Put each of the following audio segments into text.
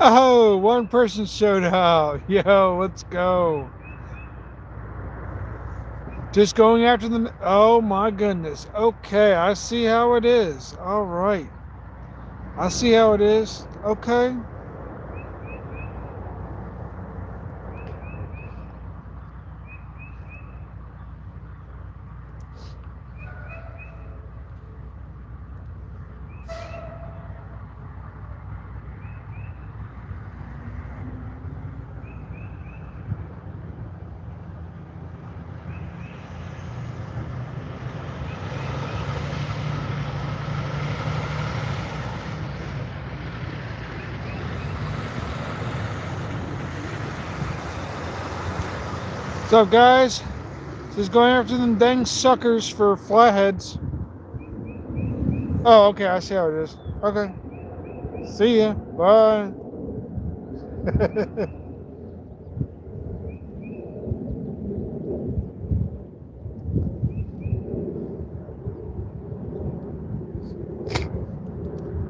Oh, one person showed up. Yo, let's go. Just going after them. Oh my goodness. Okay, I see how it is. All right. I see how it is. Okay. What's up, guys? Just going after them dang suckers for flatheads. Oh, okay. I see how it is. Okay. See ya. Bye.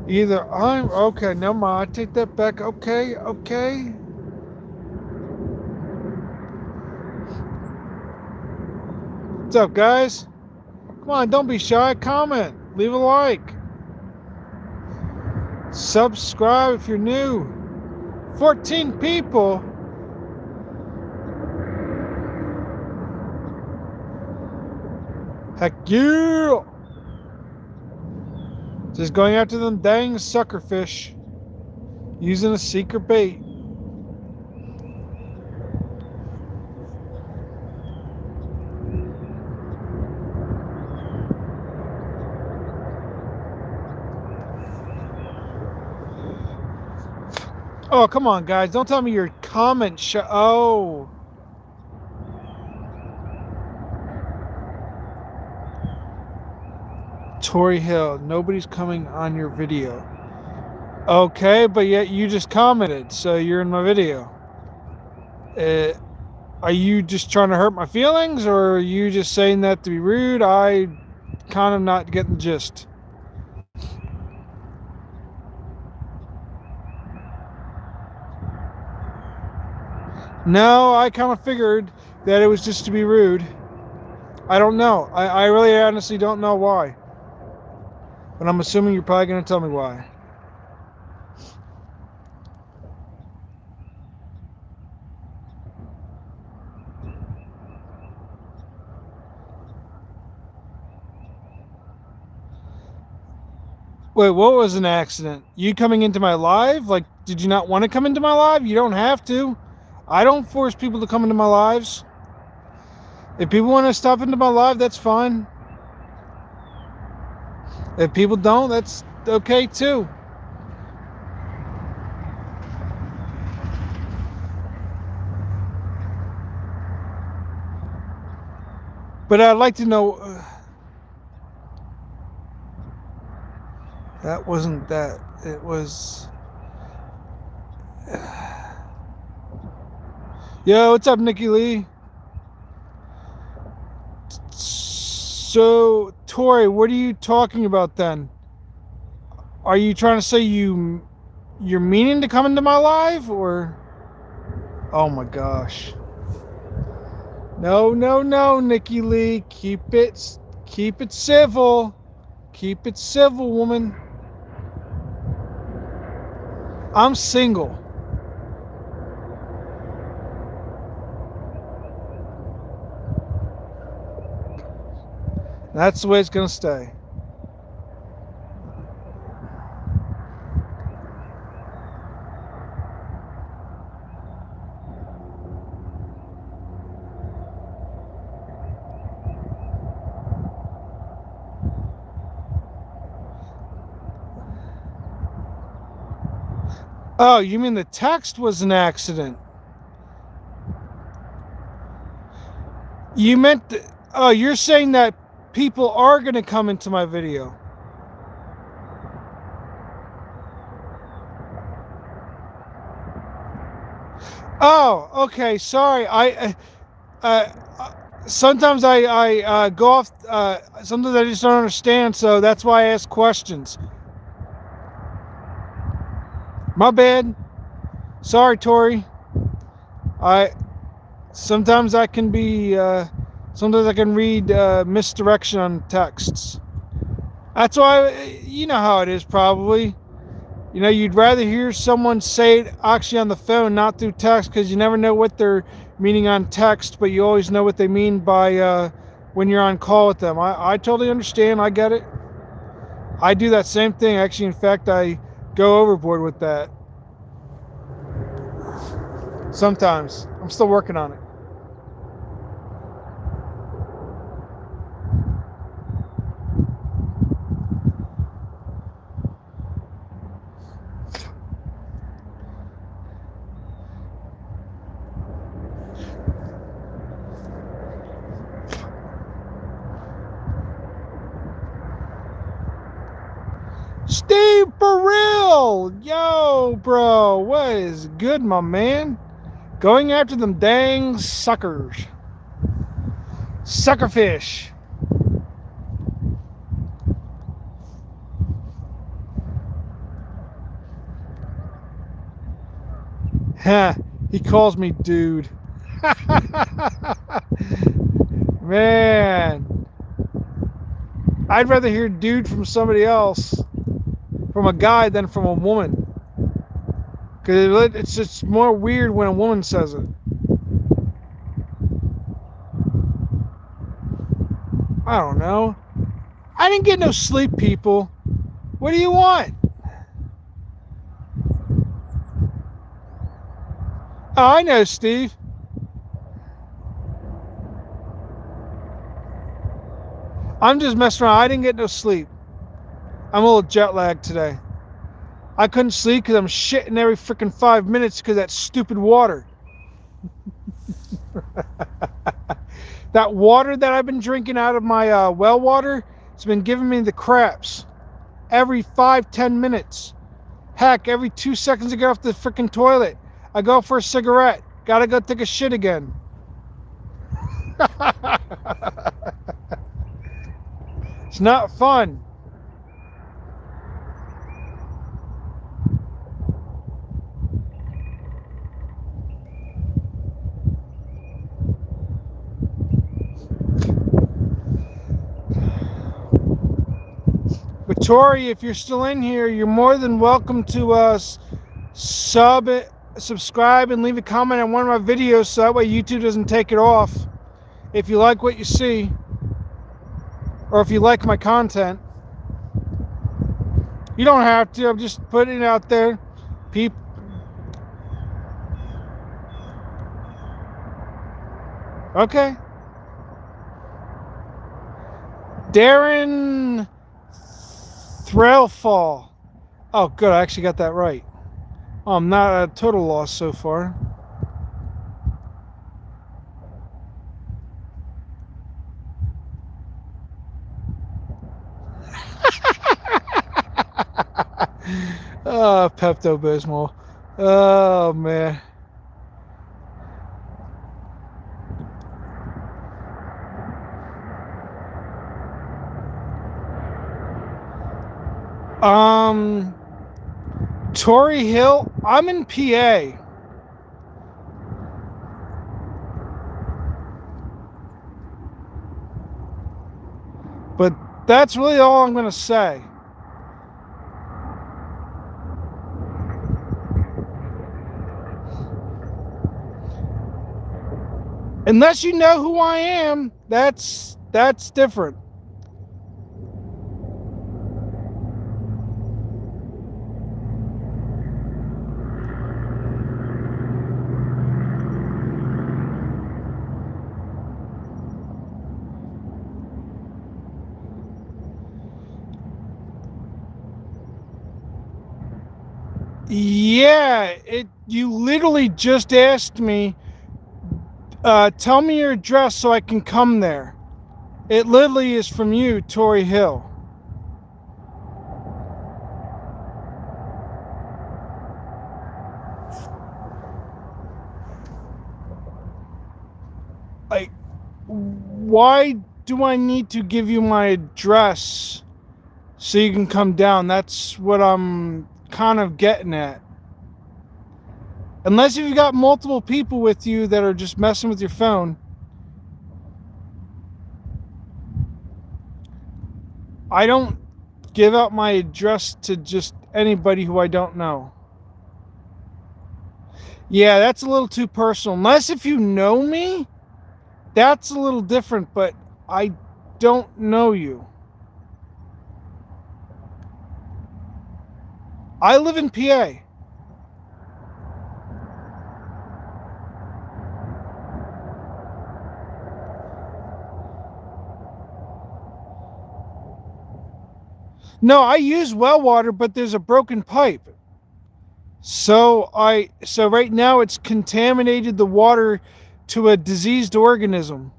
Either I'm okay. Never mind. I take that back. Okay. Okay. What's up, guys? Come on. Don't be shy. Comment. Leave a like. Subscribe if you're new. 14 people. Heck yeah. Just going after them dang sucker fish. Using a secret bait. Oh, come on, guys. Don't tell me your comment Oh. Tory Hill, nobody's coming on your video. Okay, but yet you just commented, so you're in my video. Are you just trying to hurt my feelings, or are you just saying that to be rude? I kind of not getting the gist. No, I kind of figured that it was just to be rude. I don't know. I really honestly don't know why. But I'm assuming you're probably going to tell me why. Wait, what was an accident? You coming into my live? Like, did you not want to come into my live? You don't have to. I don't force people to come into my lives. If people want to stop into my live, that's fine. If people don't, that's okay too. But I'd like to know. That wasn't that. It was. Yo, what's up, Nikki Lee? So, Tori, what are you talking about then? Are you trying to say you're meaning to come into my live, or? Oh my gosh. No, no, no, Nikki Lee. Keep it civil. Keep it civil, woman. I'm single. That's the way it's gonna stay. Oh, you mean the text was an accident? You meant... Oh, you're saying that people are going to come into my video. Oh, okay. Sorry. Sometimes I go off. Sometimes I just don't understand, so that's why I ask questions. My bad. Sorry, Tori. I sometimes I can be sometimes I can read misdirection on texts. That's why you know how it is probably. You know, you'd rather hear someone say it actually on the phone, not through text, because you never know what they're meaning on text, but you always know what they mean by when you're on call with them. I totally understand. I get it. I do that same thing. Actually, in fact, I go overboard with that. Sometimes. I'm still working on it. Steve Burrell! Yo, bro. What is good, my man? Going after them dang suckers. Suckerfish. Huh. He calls me dude. Man. I'd rather hear dude from somebody else, from a guy, than from a woman. Because it's just more weird when a woman says it. I don't know. I didn't get no sleep, people. What do you want? Oh, I know, Steve. I'm just messing around. I didn't get no sleep. I'm a little jet lagged today. I couldn't sleep because I'm shitting every freaking 5 minutes because of that stupid water. That water that I've been drinking out of my well water, it's been giving me the craps every 5-10 minutes. Heck, every 2 seconds I get off the freaking toilet, I go for a cigarette. Gotta go take a shit again. It's not fun. But Tori, if you're still in here, you're more than welcome to subscribe, and leave a comment on one of my videos so that way YouTube doesn't take it off. If you like what you see, or if you like my content, you don't have to. I'm just putting it out there. People. Okay. Darren Threlfall. Oh, good. I actually got that right. Oh, I'm not at a total loss so far. Oh, Pepto-Bismol. Oh, man. Torrey Hill, I'm in PA. But that's really all I'm going to say. Unless you know who I am, that's different. Yeah, you literally just asked me, tell me your address so I can come there. It literally is from you, Torrey Hill. Like, why do I need to give you my address so you can come down? That's what I'm kind of getting at. Unless you've got multiple people with you that are just messing with your phone. I don't give out my address to just anybody who I don't know. Yeah, that's a little too personal. Unless if you know me, that's a little different, but I don't know you. I live in PA. No, I use well water, but there's a broken pipe. So right now it's contaminated the water to a diseased organism.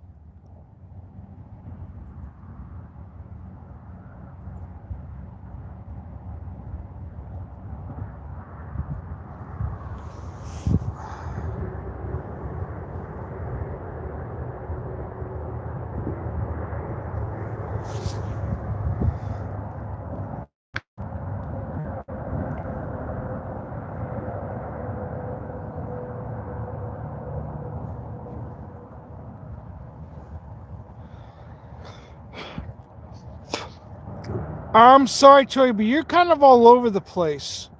I'm sorry, Tori, but you're kind of all over the place.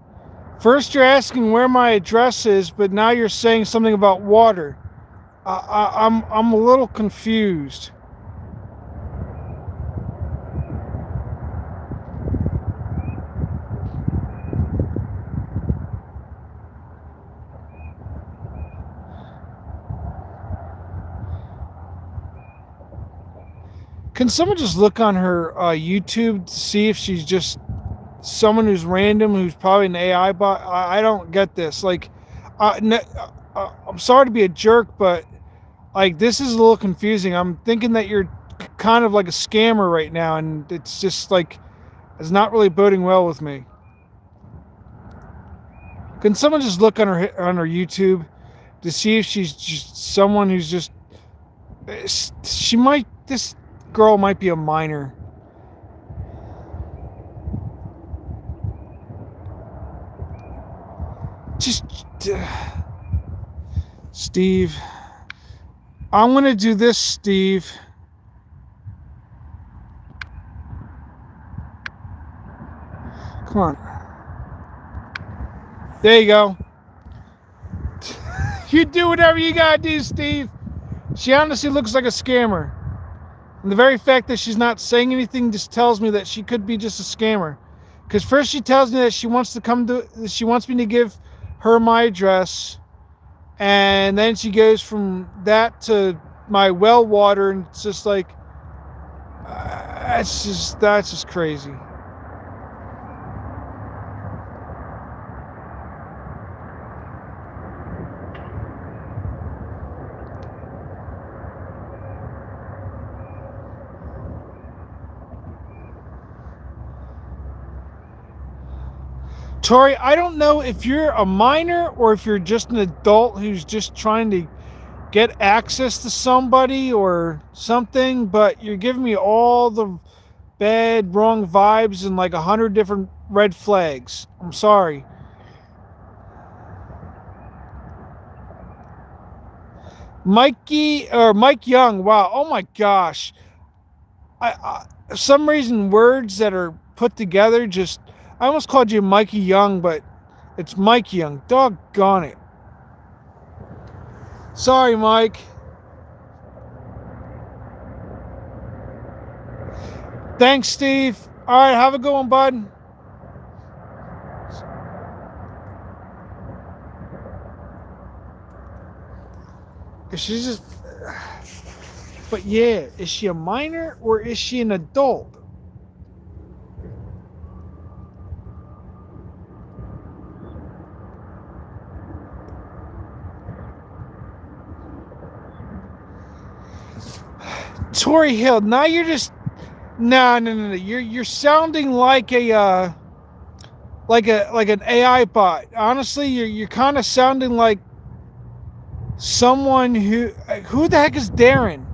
First, you're asking where my address is, but now you're saying something about water. I'm a little confused. Can someone just look on her YouTube to see if she's just someone who's random, who's probably an AI bot? I don't get this. Like, I'm sorry to be a jerk, but like this is a little confusing. I'm thinking that you're kind of like a scammer right now, and it's just like it's not really boding well with me. Can someone just look on her YouTube to see if she's just someone who's just she might this girl might be a minor. Just Steve, I'm gonna do this, Steve. Come on. There you go. You do whatever you gotta do, Steve. She honestly looks like a scammer. And the very fact that she's not saying anything just tells me that she could be just a scammer. Because first she tells me that she wants me to give her my address, and then she goes from that to my well water, and it's just like that's just crazy. Tori, I don't know if you're a minor or if you're just an adult who's just trying to get access to somebody or something, but you're giving me all the bad, wrong vibes and like 100 different red flags. I'm sorry. Mike Young. Wow. Oh my gosh. For some reason, words that are put together just. I almost called you Mikey Young, but it's Mike Young. Doggone it. Sorry, Mike. Thanks, Steve. All right, have a good one, bud. She's just. But yeah, is she a minor or is she an adult? Tori Hill, now you're just no. You're sounding like a like an AI bot. Honestly, you're kind of sounding like someone who the heck is Darren?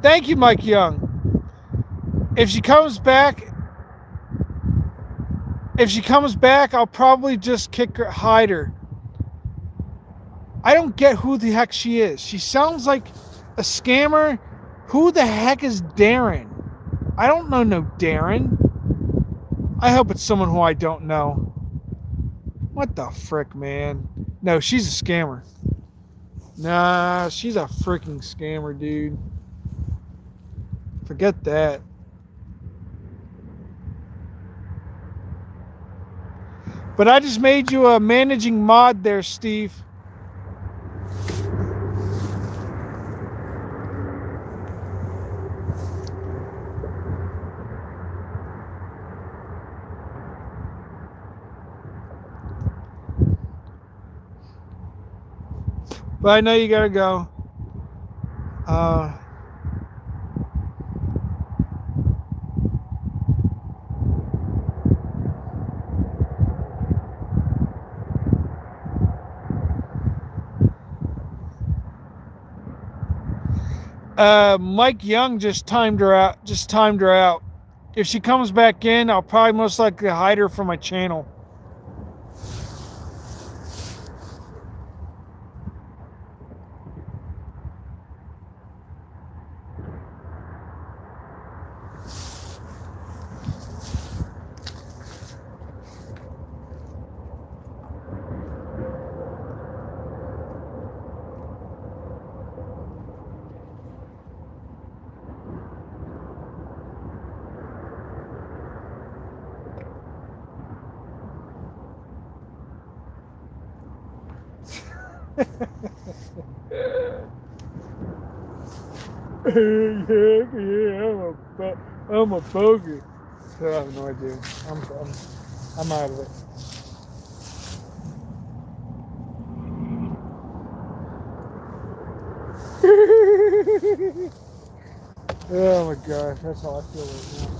Thank you, Mike Young. If she comes back, I'll probably just hide her. I don't get who the heck she is. She sounds like a scammer. Who the heck is Darren? I don't know no Darren. I hope it's someone who I don't know. What the frick, man? No, she's a scammer. Nah, she's a freaking scammer, dude. Forget that. But I just made you a managing mod there, Steve. But I know you gotta go. Mike Young just timed her out. If she comes back in, I'll probably most likely hide her from my channel. I'm a bogey. I have no idea. I'm out of it. Oh my gosh, that's how I feel right now.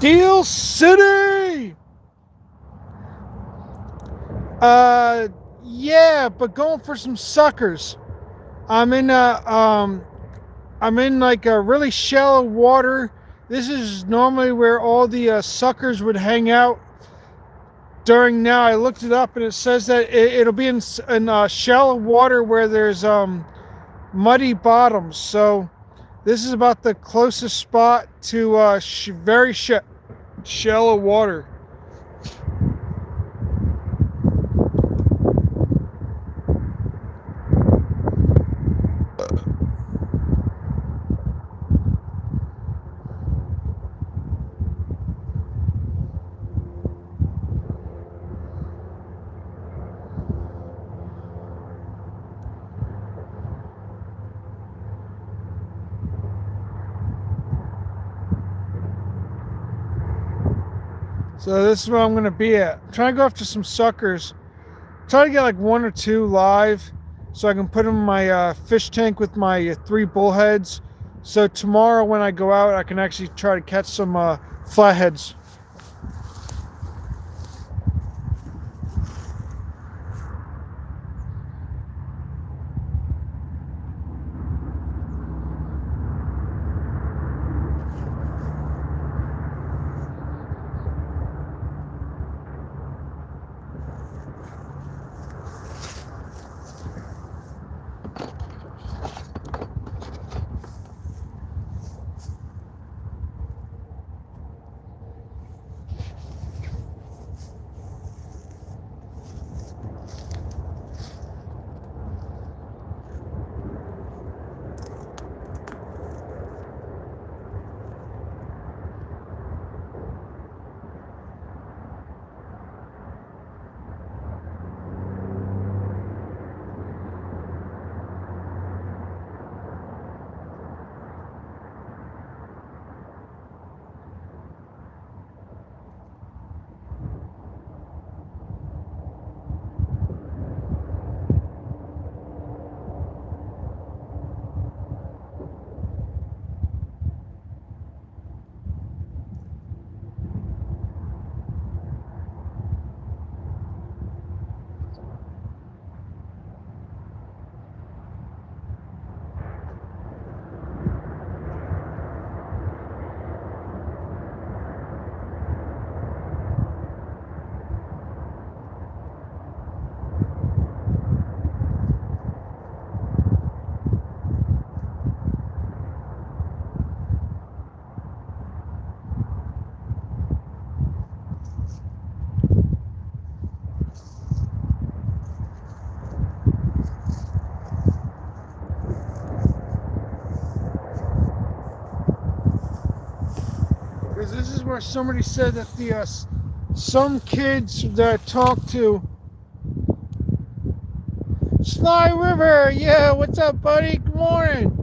Steel City. Yeah, but going for some suckers. I'm in I'm in like a really shallow water. This is normally where all the suckers would hang out. During now, I looked it up and it says that it'll be in shallow water where there's muddy bottoms. So this is about the closest spot to very shallow water. So this is where I'm gonna be at. I'm trying to go after some suckers. Try to get like one or two live, so I can put them in my fish tank with my 3 bullheads. So tomorrow when I go out, I can actually try to catch some flatheads. Because this is where somebody said that the some kids that I talked to. Sly River, yeah, what's up, buddy? Good morning.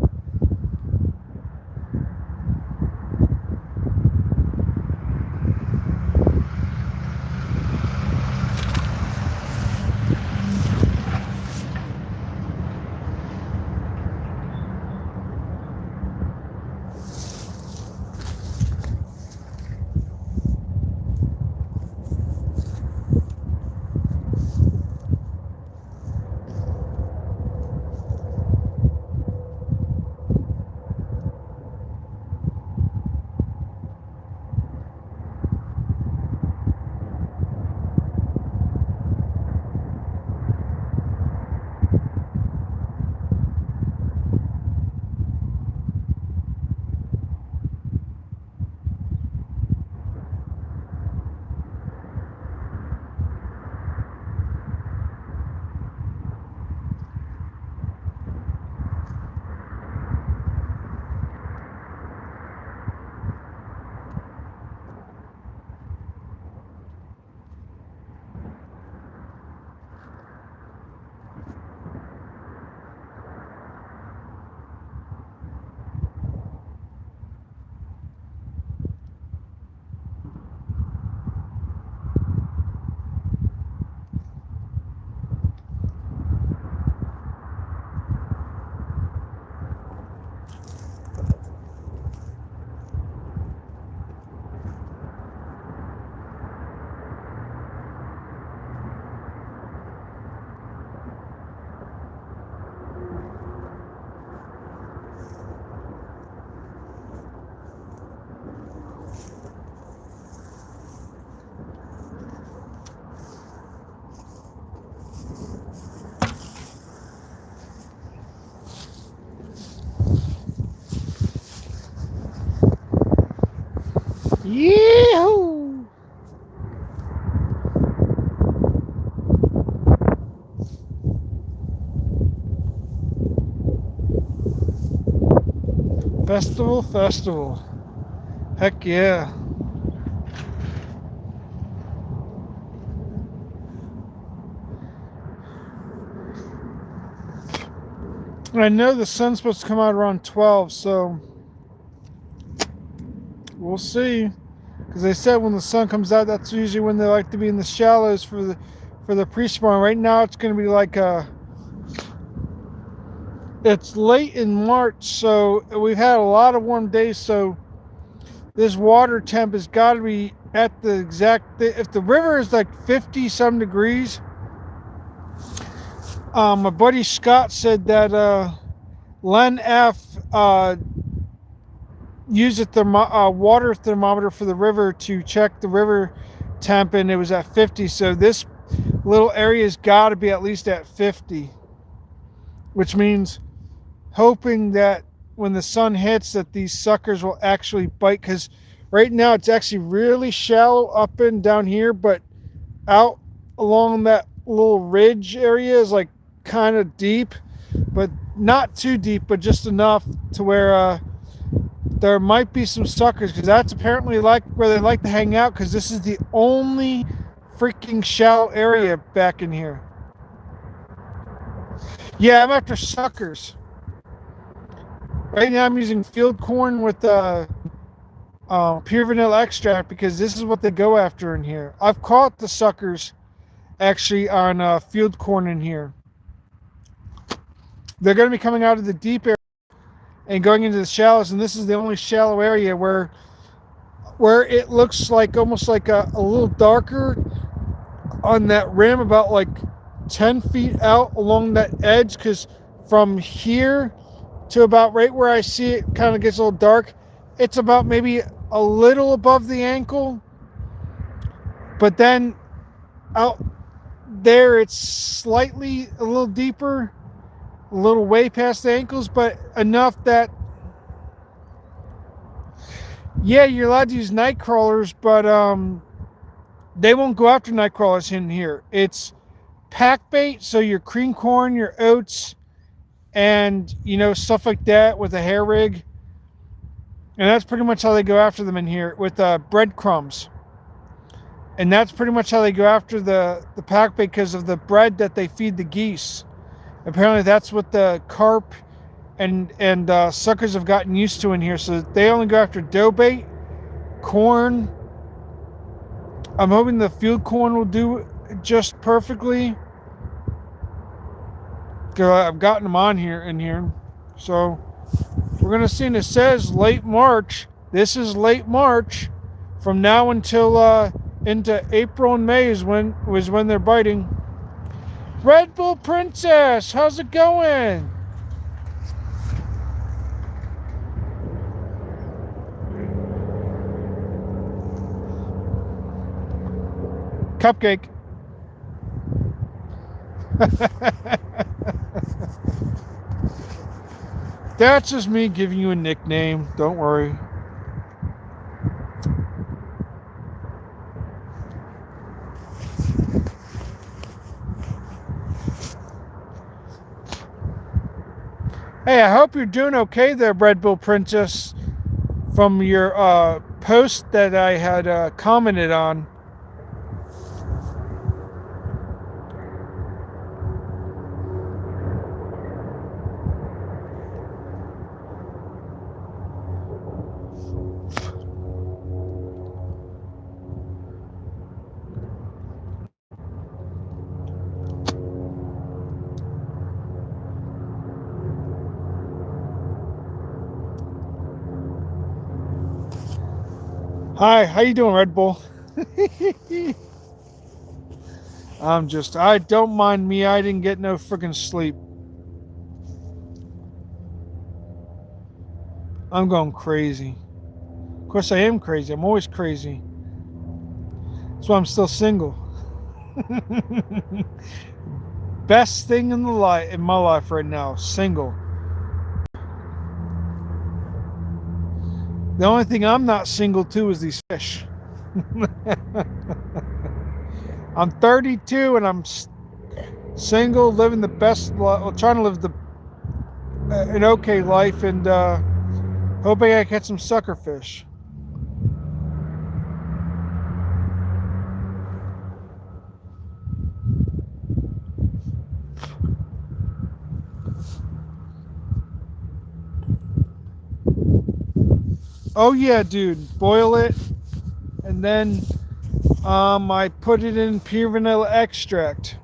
Festival. Heck yeah. I know the sun's supposed to come out around 12, so we'll see. Because they said when the sun comes out, that's usually when they like to be in the shallows for the pre-spawn. Right now, it's going to be like it's late in March, so we've had a lot of warm days. So this water temp has got to be at the exact. If the river is like 50 some degrees, my buddy Scott said that Len F used a water thermometer for the river to check the river temp, and it was at 50. So this little area's got to be at least at 50, which means hoping that when the sun hits that these suckers will actually bite, because right now it's actually really shallow up and down here, but out along that little ridge area is like kind of deep, but not too deep, but just enough to where there might be some suckers, because that's apparently like where they like to hang out, because this is the only freaking shallow area back in here. Yeah, I'm after suckers. Right now I'm using field corn with pure vanilla extract, because this is what they go after in here. I've caught the suckers actually on field corn in here. They're going to be coming out of the deep area and going into the shallows, and this is the only shallow area where it looks like almost like a little darker on that rim, about like 10 feet out along that edge, because from here to about right where I see it kind of gets a little dark. It's about maybe a little above the ankle, but then out there it's slightly a little deeper, a little way past the ankles, but enough that yeah, you're allowed to use night crawlers, but they won't go after night crawlers in here. It's pack bait, so your cream corn, your oats, and stuff like that with a hair rig, and that's pretty much how they go after them in here, with breadcrumbs. And that's pretty much how they go after the pack bait, because of the bread that they feed the geese. Apparently that's what the carp and suckers have gotten used to in here, so they only go after dough bait, corn. I'm hoping the field corn will do just perfectly. I've gotten them on here in here, so we're gonna see. And it says late March. This is late March. From now until into April and May is when they're biting. Red Bull Princess, how's it going? Cupcake. That's just me giving you a nickname. Don't worry. Hey, I hope you're doing okay there, Red Bull Princess, from your post that I had commented on. Hi, how you doing, Red Bull? I don't mind me, I didn't get no freaking sleep. I'm going crazy. Of course I am crazy, I'm always crazy. That's why I'm still single. Best thing in my life right now, single. The only thing I'm not single to is these fish. I'm 32 and I'm single, living the best life, trying to live an okay life, and Hoping I catch some sucker fish. Oh yeah, dude. Boil it, and then I put it in pure vanilla extract.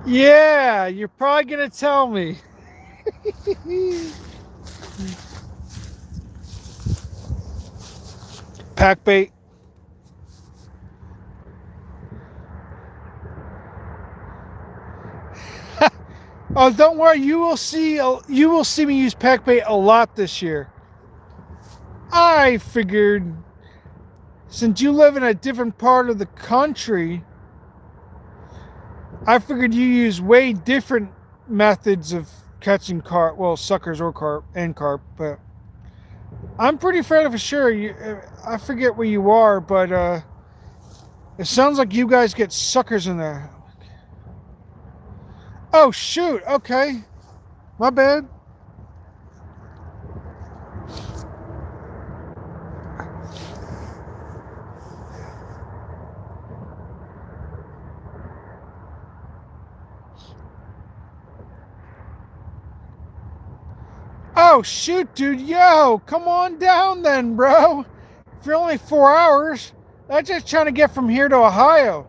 Yeah, you're probably gonna tell me. Pack bait. Oh, don't worry. You will see. You will see me use pack bait a lot this year. I figured, since you live in a different part of the country, I figured you use way different methods of catching carp. Well, suckers or carp and carp, but I'm pretty fairly for sure. I forget where you are, but it sounds like you guys get suckers in there. Oh shoot! Okay, my bad. Oh shoot, dude! Yo, come on down then, bro. If you're only 4 hours, that's just trying to get from here to Ohio.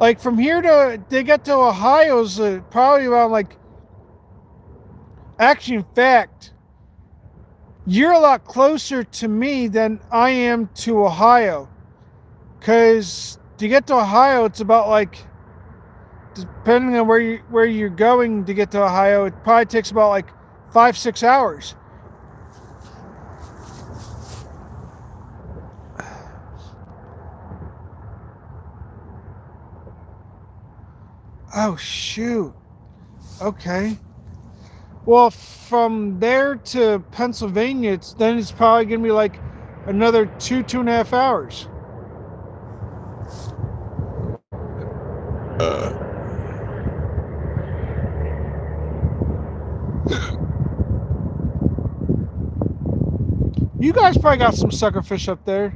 Like from here to get to Ohio's probably about like. Actually, in fact, you're a lot closer to me than I am to Ohio. Cause to get to Ohio, it's about like, depending on where you're going to get to Ohio, it probably takes about like 5-6 hours. Oh shoot. Okay. Well, from there to Pennsylvania, it's probably gonna be like another 2.5 hours. You guys probably got some sucker fish up there.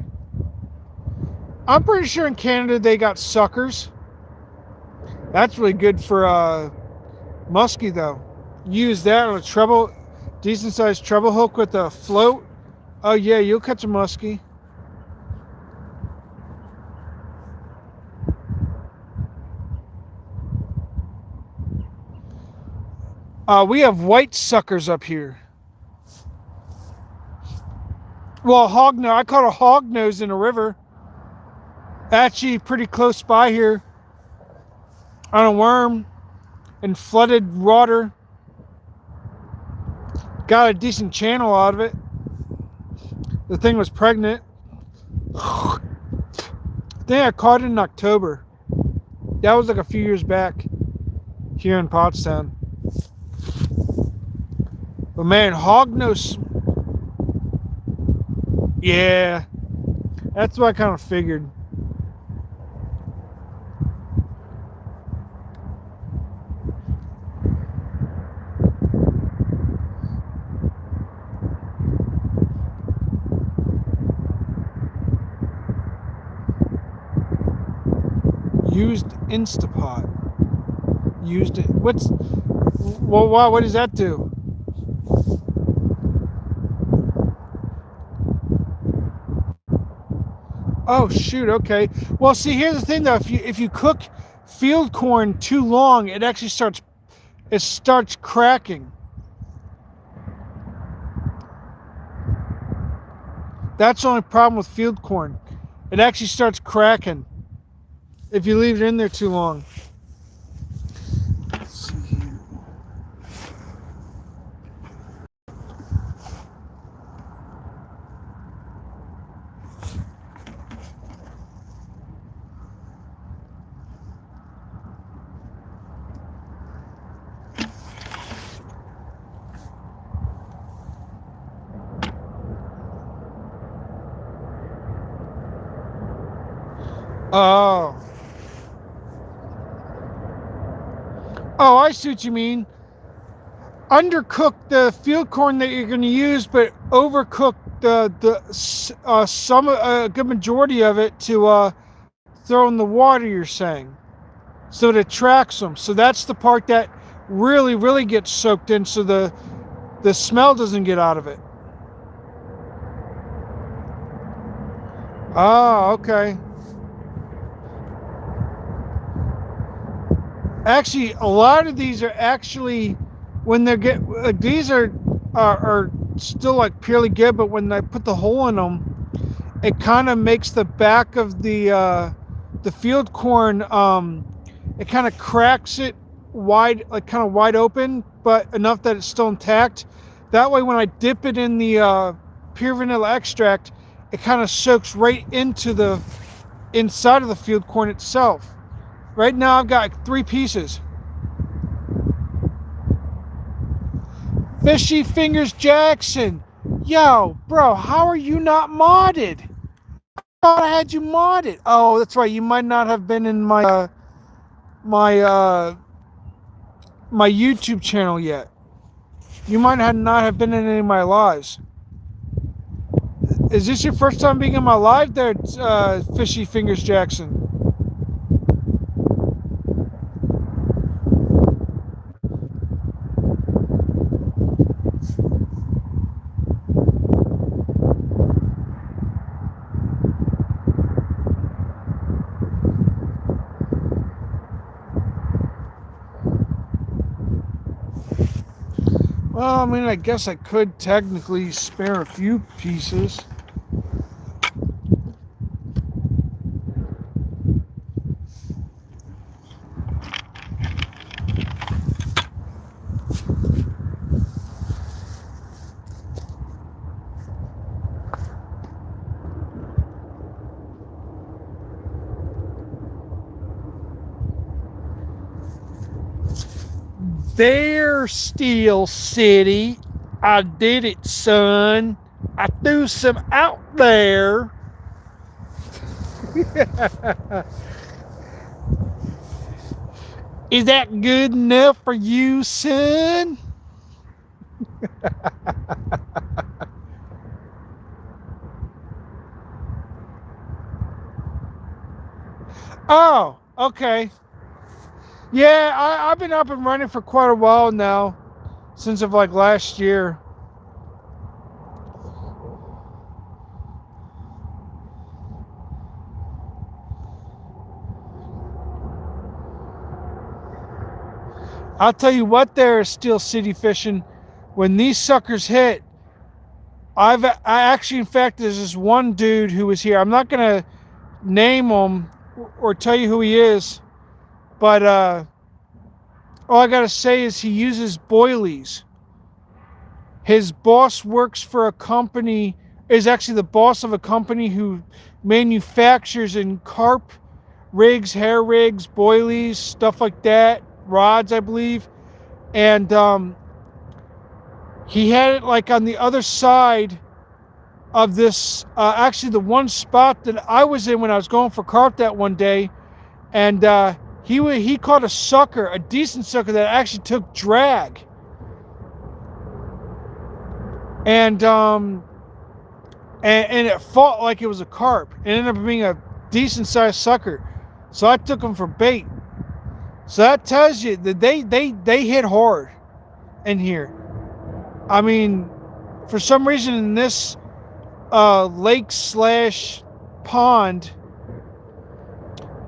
I'm pretty sure in Canada they got suckers. That's really good for muskie though. Use that on a decent sized treble hook with a float. Oh yeah, you'll catch a muskie. We have white suckers up here. Well, hognose. I caught a hognose in a river. Actually, pretty close by here. On a worm in flooded water. Got a decent channel out of it. The thing was pregnant. I think I caught it in October. That was like a few years back here in Pottstown. But man, hognose. Yeah, that's what I kind of figured. Used Instapot. Used it. Well, what does that do? Oh shoot, okay. Well, see, here's the thing though, if you cook field corn too long, it actually starts cracking. That's the only problem with field corn. It actually starts cracking if you leave it in there too long. Let's see here. Oh. Oh, I see what you mean. Undercook the field corn that you're going to use, but overcook a good majority of it to throw in the water. You're saying, so it attracts them. So that's the part that really gets soaked in, so the smell doesn't get out of it. Oh, okay. Actually, a lot of these are actually, when they get, these are still like purely good, but when I put the hole in them, it kind of makes the back of the field corn, it kind of cracks it wide, like kind of wide open, but enough that it's still intact. That way, when I dip it in the pure vanilla extract, it kind of soaks right into the inside of the field corn itself. Right now I've got 3 pieces. Fishy Fingers Jackson. Yo, bro, how are you not modded? I thought I had you modded. Oh, that's right. You might not have been in my my YouTube channel yet. You might not have been in any of my lives. Is this your first time being in my live there, Fishy Fingers Jackson? Well, I mean, I guess I could technically spare a few pieces. There, Steel City. I did it, son. I threw some out there. Is that good enough for you, son? Oh, okay. Yeah, I've been up and running for quite a while now, since of like last year. I'll tell you what, there, Steel City Fishing, when these suckers hit, I actually, in fact, there's this one dude who was here. I'm not gonna name him or tell you who he is, but all I gotta say is he uses boilies. His boss works for a company, is actually the boss of a company who manufactures in carp rigs, hair rigs, boilies, stuff like that, rods, I believe. And he had it like on the other side of this, actually the one spot that I was in when I was going for carp that one day, and he caught a sucker, a decent sucker that actually took drag, and it fought like it was a carp. It ended up being a decent sized sucker, so I took him for bait. So that tells you that they hit hard in here. I mean, for some reason in this lake slash pond,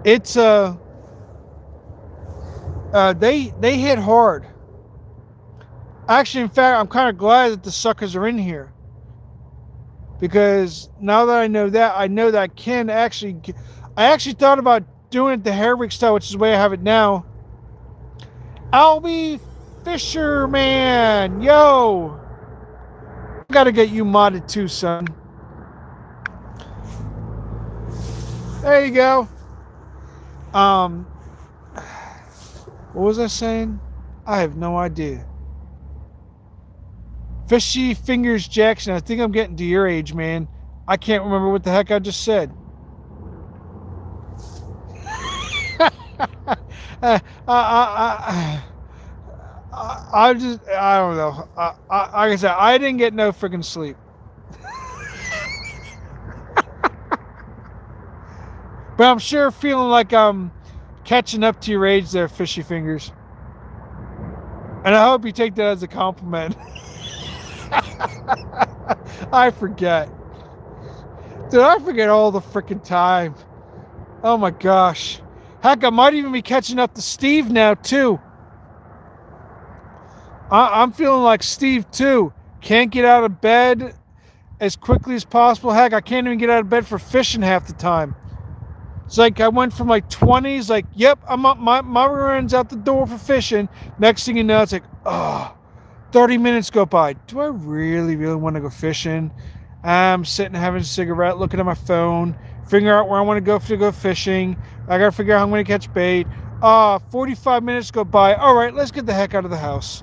it's they hit hard. Actually, in fact, I'm kind of glad that the suckers are in here. because now that I know that I can actually. I actually thought about doing it the Herrick style, which is the way I have it now. I'll be Fisherman, yo. I gotta get you modded too, son. There you go. What was I saying? I have no idea. Fishy Fingers Jackson. I think I'm getting to your age, man. I can't remember what the heck I just said. I just, I don't know. Like I said, I didn't get no freaking sleep. But I'm sure feeling like I'm catching up to your age there, Fishy Fingers. And I hope you take that as a compliment. I forget. Dude, I forget all the freaking time. Oh my gosh. Heck, I might even be catching up to Steve now, too. I'm feeling like Steve, too. Can't get out of bed as quickly as possible. Heck, I can't even get out of bed for fishing half the time. It's like I went from like 20s, like, yep, I'm up, my run's out the door for fishing. Next thing you know, it's like, 30 minutes go by. Do I really want to go fishing? I'm sitting having a cigarette, looking at my phone, figuring out where I want to go fishing. I got to figure out how I'm going to catch bait. 45 minutes go by. All right, let's get the heck out of the house.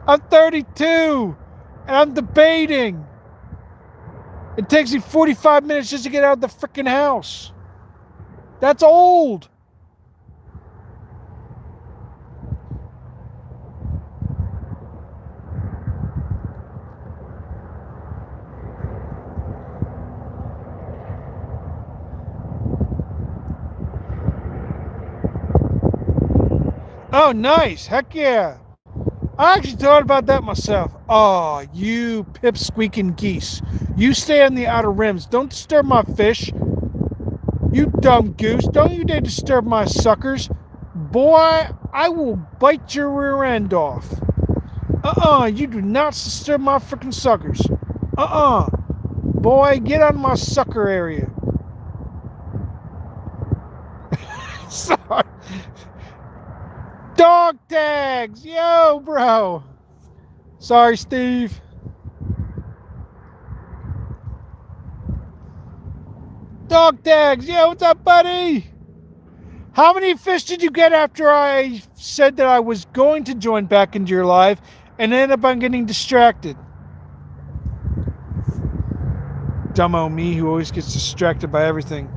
I'm 32 and I'm debating. It takes me 45 minutes just to get out of the freaking house. That's old. Oh, nice. Heck yeah. I actually thought about that myself. Oh, you pipsqueaking geese. You stay on the outer rims. Don't disturb my fish. You dumb goose. Don't you dare disturb my suckers. Boy, I will bite your rear end off. You do not disturb my freaking suckers. Boy, get out of my sucker area. Sorry. Dog tags! Yo, bro! Sorry, Steve. Dog tags! Yeah, what's up, buddy? How many fish did you get after I said that I was going to join back into your live and ended up on getting distracted? Dumbo me who always gets distracted by everything.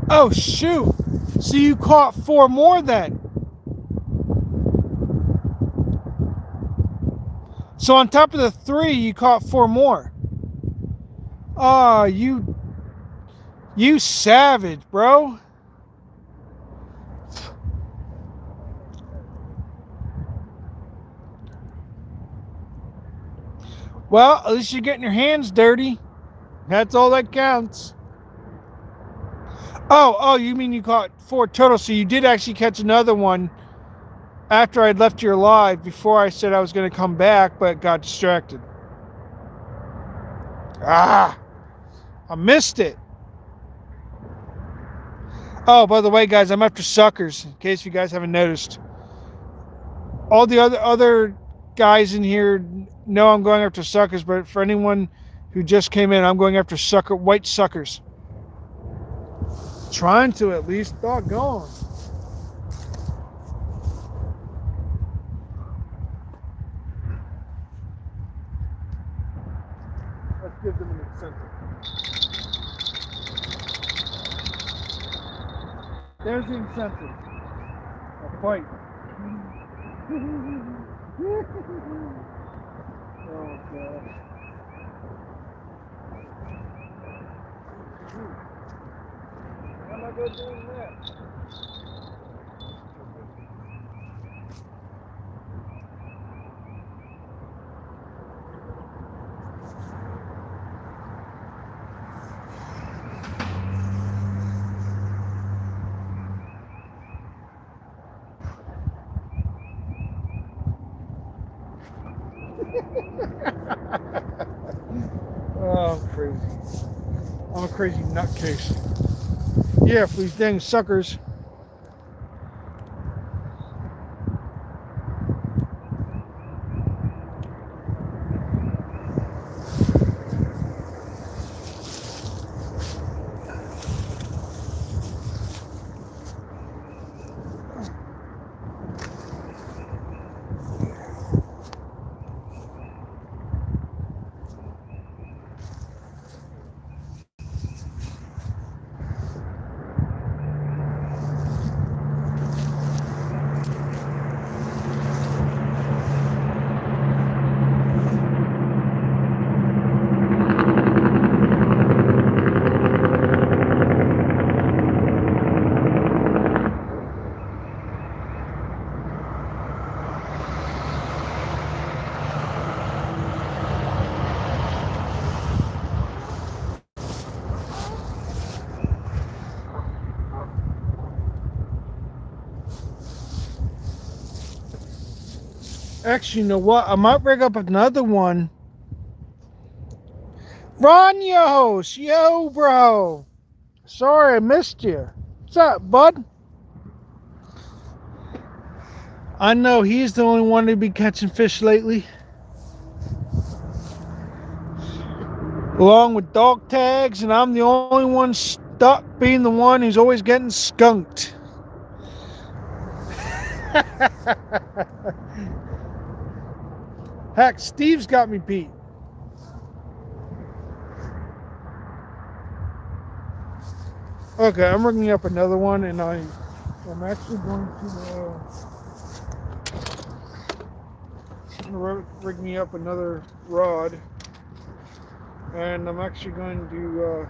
Oh, shoot. So you caught 4 more then. So on top of the 3, you caught 4 more. Oh, you savage, bro. Well, at least you're getting your hands dirty. That's all that counts. Oh, you mean you caught 4 total, so you did actually catch another one after I'd left your live before I said I was going to come back, but got distracted. I missed it. Oh, by the way, guys, I'm after suckers, in case you guys haven't noticed. All the other guys in here know I'm going after suckers, but for anyone who just came in, I'm going after white suckers. Trying to at least. Doggone. Let's give them an incentive. There's the incentive. A fight. Oh, gosh. How am I going to do that? Oh, I'm crazy. I'm a crazy nutcase. Yeah, for these dang suckers. Actually, you know what? I might rig up another one. Ron, yo, host. Yo, bro. Sorry I missed you. What's up, bud? I know he's the only one to be catching fish lately. Along with dog tags, and I'm the only one stuck being the one who's always getting skunked. Heck, Steve's got me beat. Okay, I'm rigging up another one, and I'm actually going to rig me up another rod, and I'm actually going to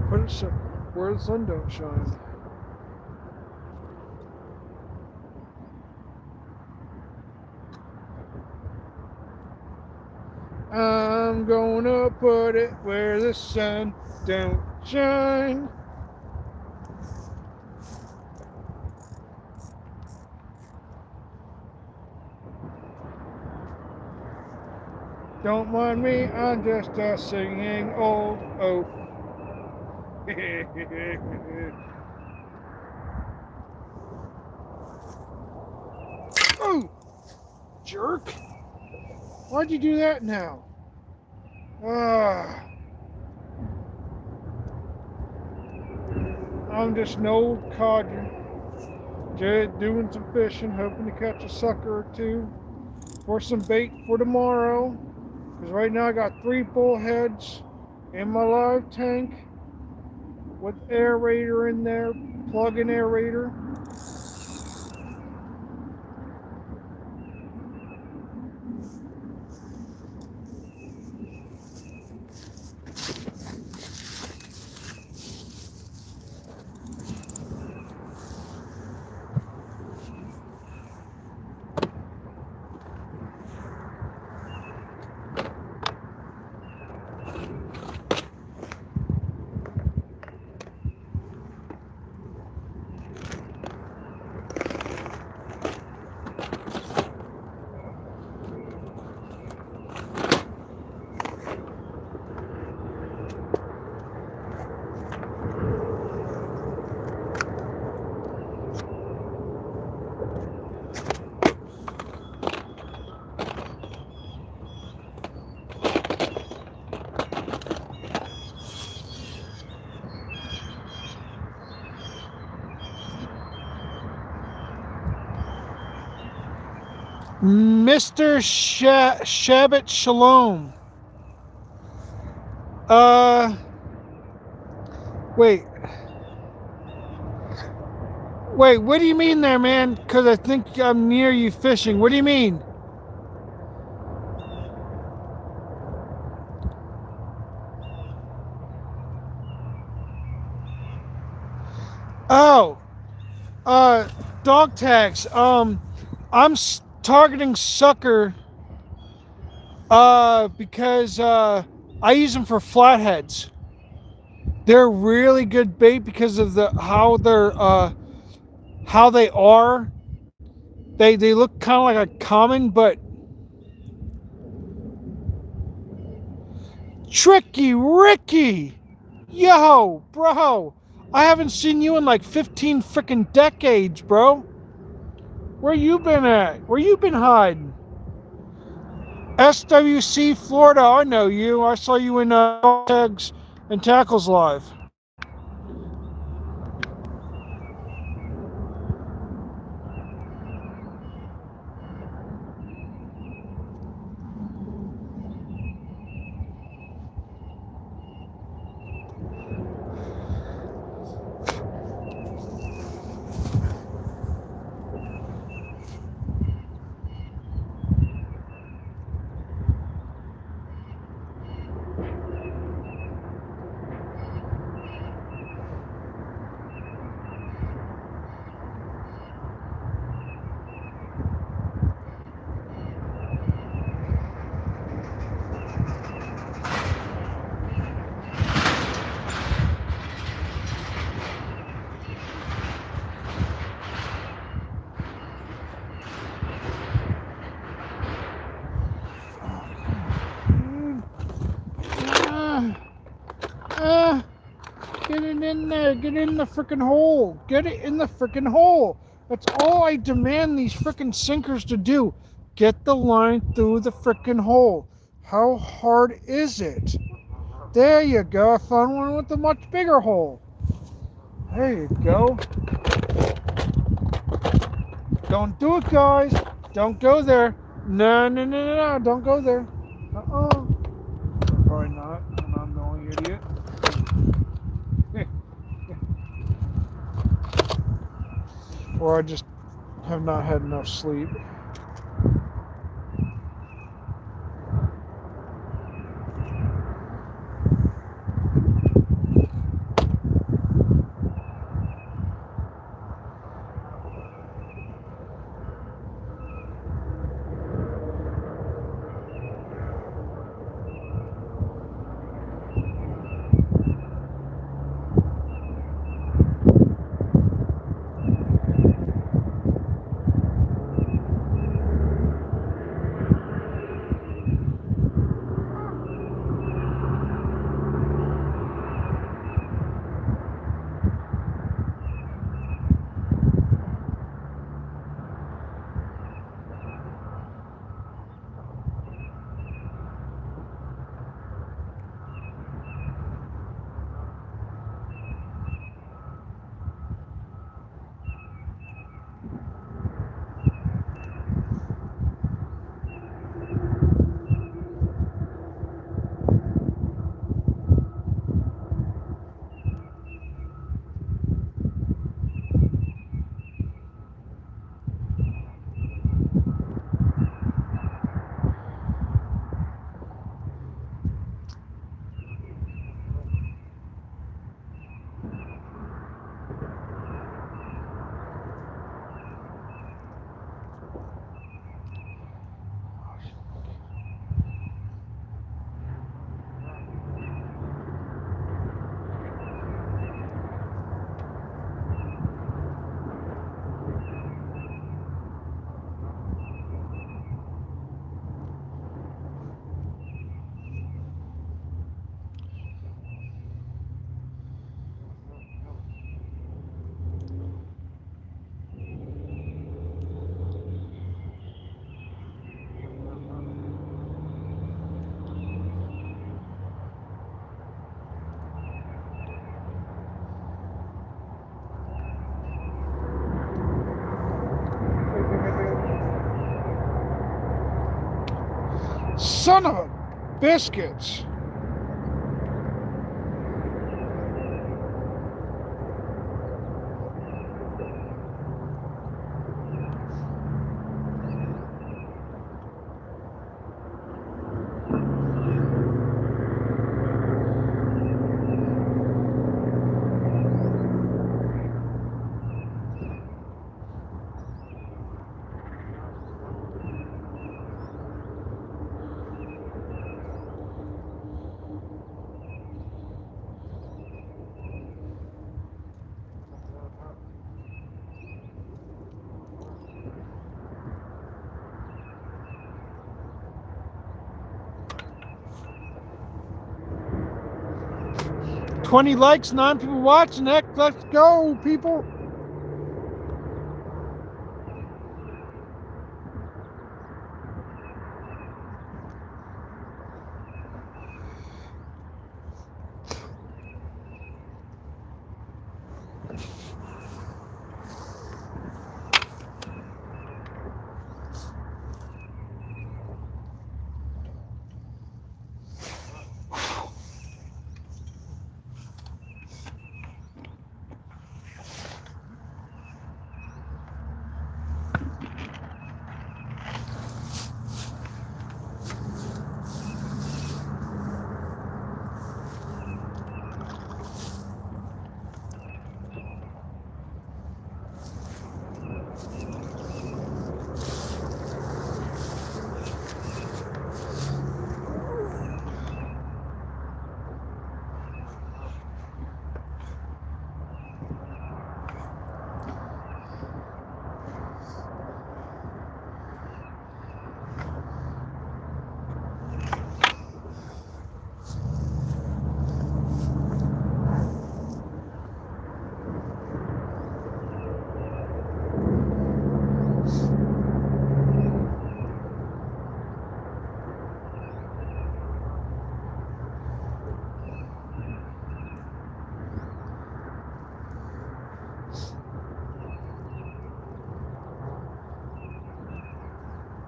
put it where the sun don't shine. I'm gonna put it where the sun don't shine. Don't mind me, I'm just a singing old oaf. Oh, jerk. Why'd you do that now? I'm just an old codger, just doing some fishing, hoping to catch a sucker or two for some bait for tomorrow. Because right now I got 3 bullheads in my live tank with aerator in there, plug-in aerator. Mr. Shabbat Shalom. Wait. Wait, what do you mean there, man? Because I think I'm near you fishing. What do you mean? Oh, uh, dog tags. I'm targeting sucker. Because I use them for flatheads. They're really good bait because of the how they are. They look kind of like a common, but Tricky Ricky, yo, bro, I haven't seen you in like 15 freaking decades, bro. Where you been at? Where you been hiding? SWC Florida, I know you. I saw you in Tags and Tackles Live. Get it in there. Get it in the freaking hole. Get it in the freaking hole. That's all I demand these freaking sinkers to do. Get the line through the freaking hole. How hard is it? There you go. I found one with a much bigger hole. There you go. Don't do it, guys. Don't go there. No, no, no, no, no. Don't go there. Uh-oh. Probably not. I'm the only idiot. Or I just have not had enough sleep. Son of a biscuits. 20 likes, 9 people watching. Let's go, people.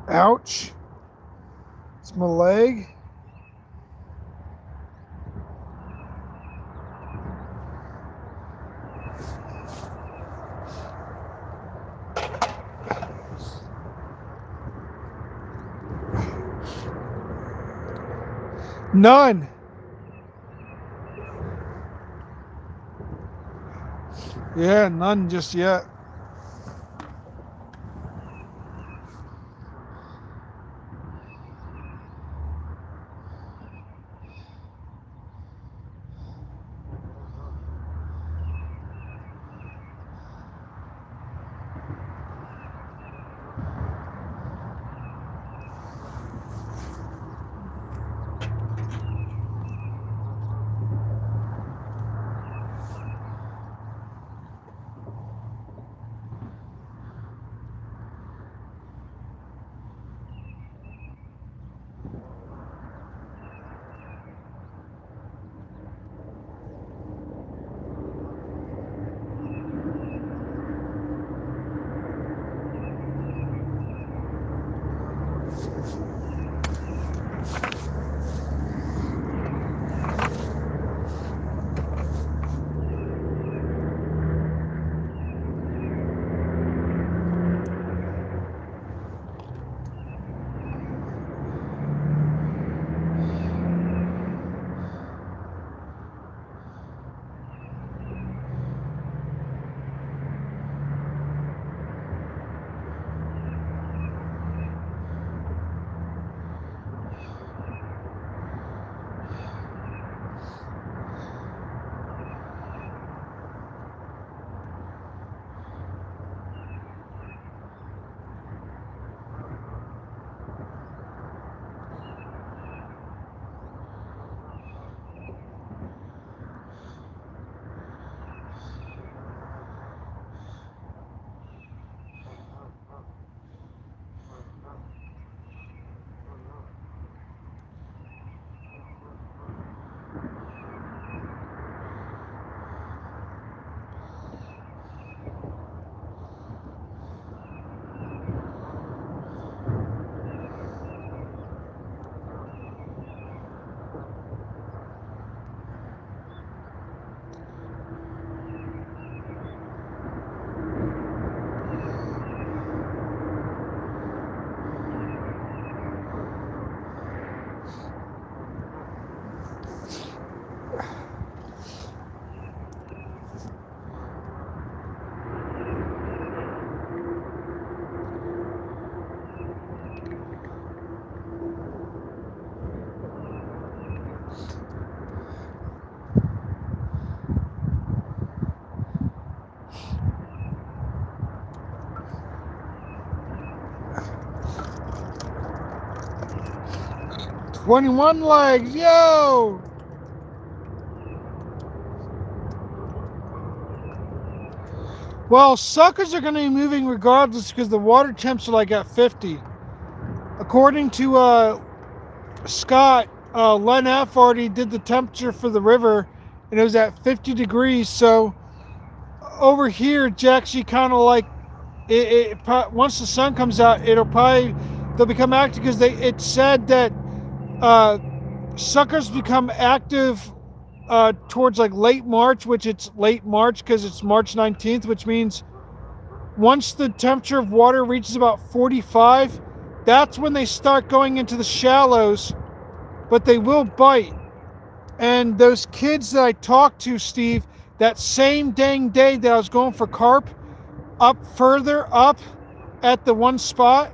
Ouch. It's my leg. None. Yeah, none just yet. $21 legs, yo! Well, suckers are going to be moving regardless because the water temps are like at 50. According to Scott, Len F already did the temperature for the river, and it was at 50 degrees. So over here, it's actually kind of like once the sun comes out, they'll become active because it said that suckers become active towards like late March, which it's late March because it's March 19th, which means once the temperature of water reaches about 45, that's when they start going into the shallows, but they will bite. And those kids that I talked to, Steve, that same dang day that I was going for carp, further up at the one spot,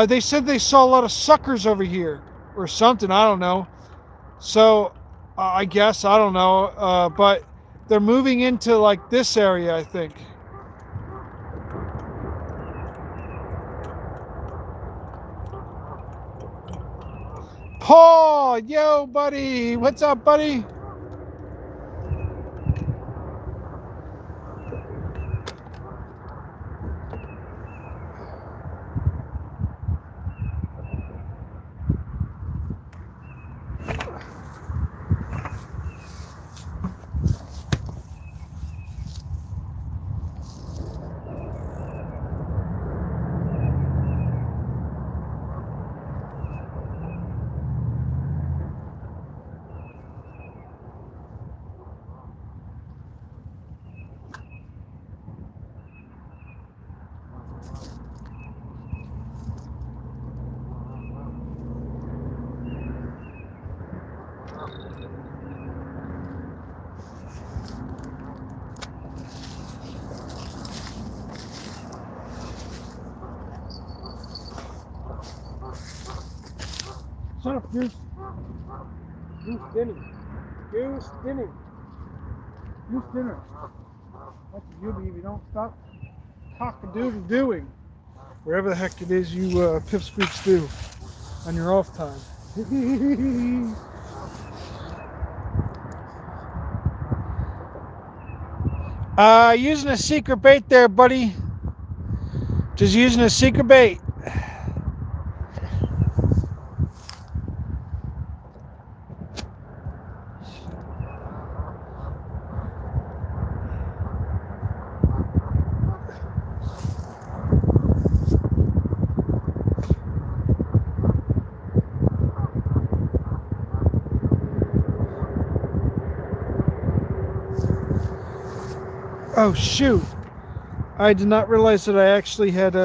they said they saw a lot of suckers over here or something. I don't know. So I guess, I don't know. But they're moving into like this area, I think. Paul, yo, buddy. What's up, buddy? Shut up, Goose. Goose dinner. Goose dinner. Goose dinner. That's what you'll be if you don't stop cock-a-doodle-doing. Wherever the heck it is you pipsqueaks do on your off time. Using a secret bait there, buddy. Just using a secret bait. Oh shoot, I did not realize that I actually had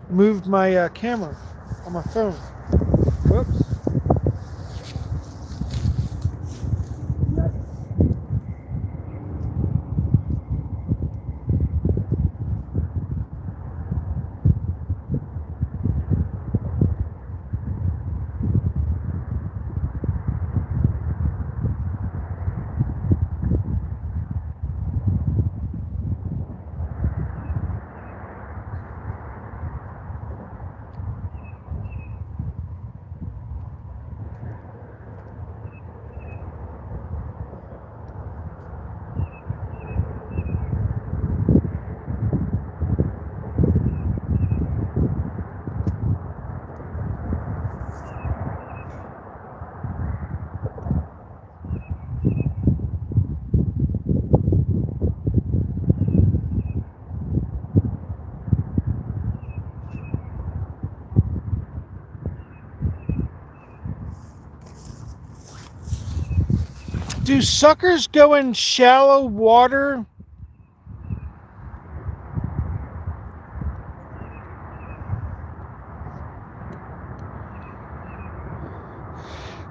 moved my camera on my phone. Whoops. Do suckers go in shallow water?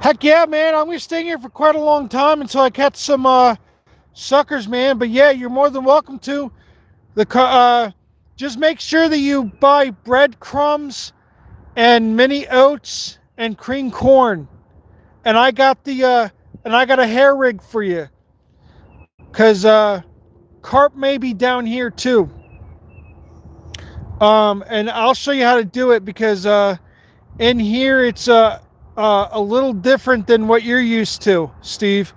Heck yeah, man. I'm going to stay here for quite a long time until I catch some suckers, man. But yeah, you're more than welcome to. Just make sure that you buy breadcrumbs and mini oats and cream corn. And I got a hair rig for you. Cause carp may be down here too. And I'll show you how to do it because in here it's a little different than what you're used to, Steve.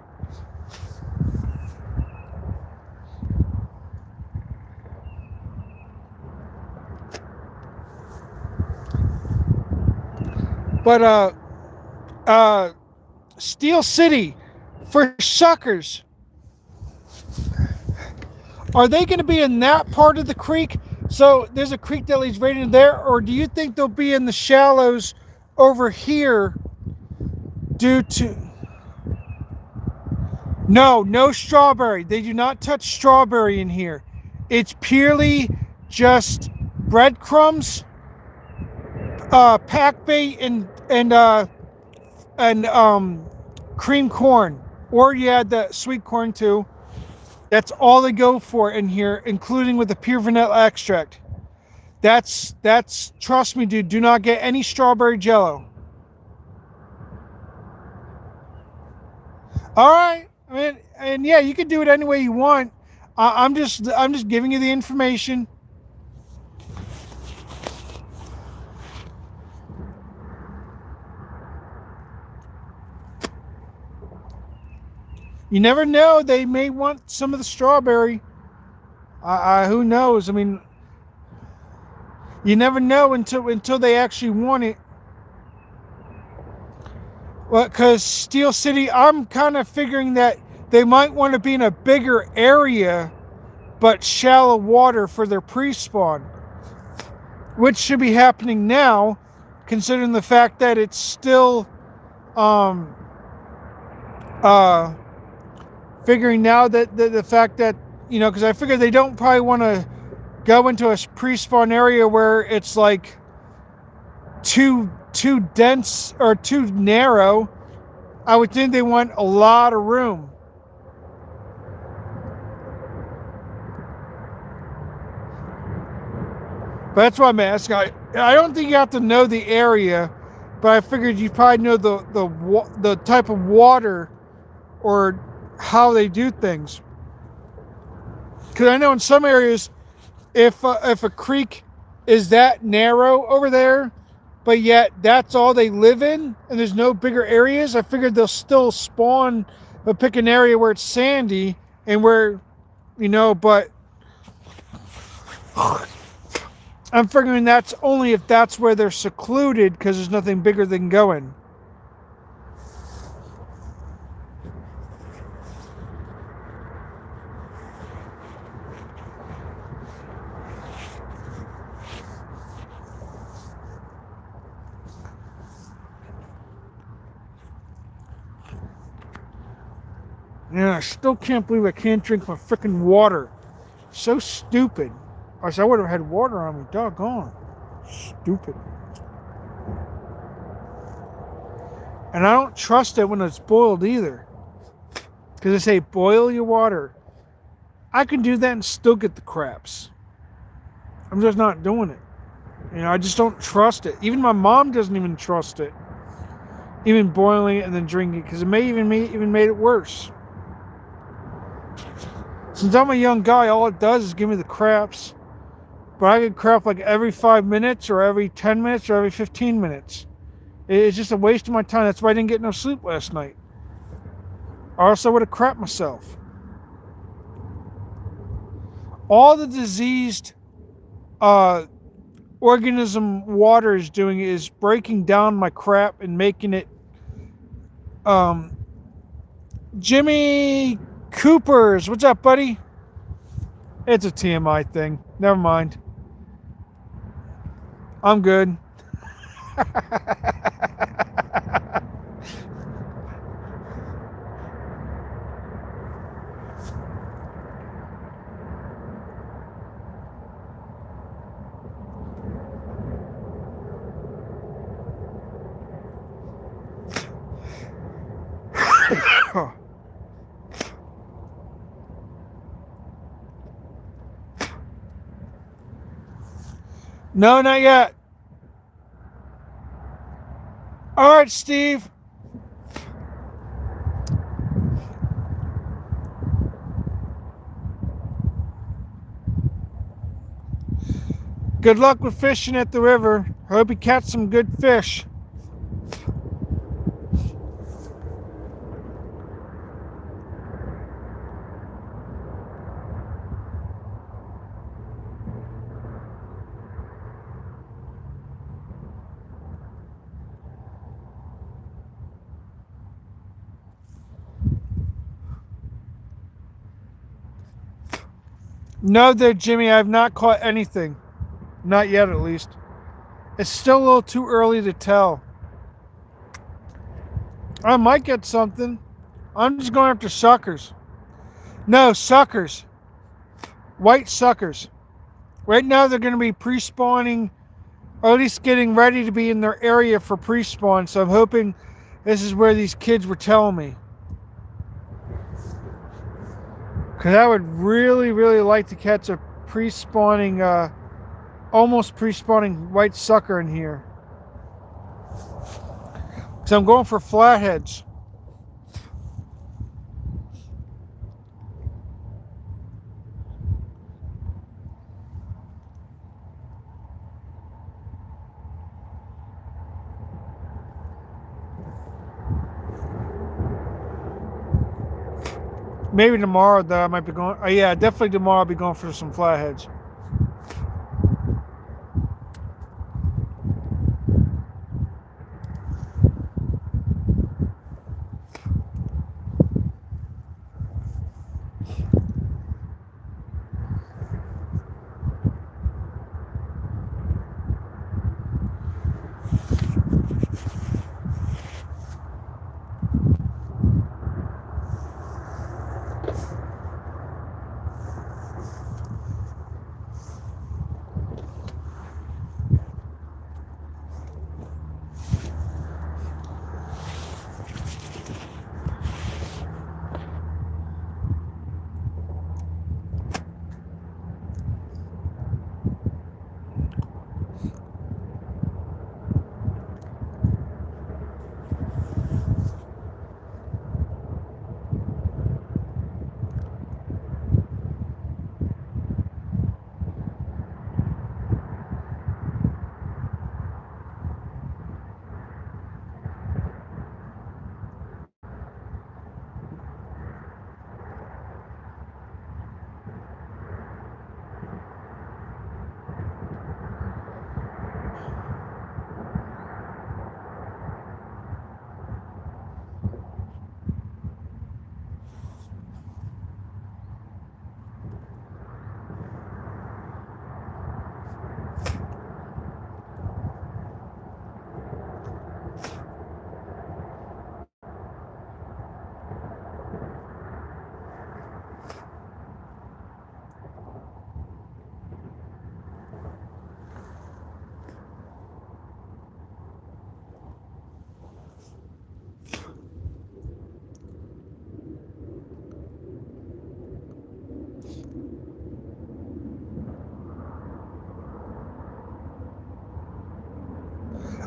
But uh, Steel City, for suckers, are they going to be in that part of the creek? So there's a creek that leads right in there, or do you think they'll be in the shallows over here due to... No strawberry. They do not touch strawberry in here. It's purely just breadcrumbs, pack bait, and cream corn, or you add the sweet corn too. That's all they go for in here, including with the pure vanilla extract. That's trust me, dude. Do not get any strawberry jello. All right. I mean, and yeah, you can do it any way you want. I'm just giving you the information. You never know. They may want some of the strawberry. Who knows? I mean, you never know until they actually want it. Well, because Steel City, I'm kind of figuring that they might want to be in a bigger area, but shallow water for their pre-spawn, which should be happening now, considering the fact that it's still figuring now that the fact that, you know, because I figure they don't probably want to go into a pre-spawn area where it's like too dense or too narrow. I would think they want a lot of room. But that's why I'm asking. I don't think you have to know the area, but I figured you probably know the type of water or how they do things. Because I know in some areas, if a creek is that narrow over there, but yet that's all they live in, and there's no bigger areas, I figured they'll still spawn, but pick an area where it's sandy and where, you know, but I'm figuring that's only if that's where they're secluded, because there's nothing bigger than going. Yeah, I still can't believe I can't drink my freaking water. So stupid. I said I would have had water on me. Doggone. Stupid. And I don't trust it when it's boiled either. Because they say boil your water. I can do that and still get the craps. I'm just not doing it. You know, I just don't trust it. Even my mom doesn't even trust it. Even boiling it and then drinking it. Because it may even made it worse. Since I'm a young guy, all it does is give me the craps. But I get crap like every 5 minutes or every 10 minutes or every 15 minutes. It's just a waste of my time. That's why I didn't get no sleep last night. Or else I would have crapped myself. All the diseased organism water is doing is breaking down my crap and making it... Jimmy Coopers, what's up, buddy? It's a TMI thing. Never mind. I'm good. No, not yet. All right, Steve. Good luck with fishing at the river. Hope you catch some good fish. No, there, Jimmy. I have not caught anything. Not yet, at least. It's still a little too early to tell. I might get something. I'm just going after suckers. No, suckers. White suckers. Right now, they're going to be pre-spawning, or at least getting ready to be in their area for pre-spawn. So I'm hoping this is where these kids were telling me. Because I would really, really like to catch a pre-spawning, almost pre-spawning white sucker in here. Because I'm going for flatheads. Maybe tomorrow, though, I might be going. Oh, yeah, definitely tomorrow I'll be going for some flatheads.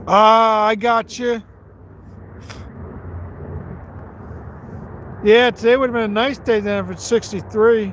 Ah, I got you. Yeah, today would have been a nice day then if it's 63.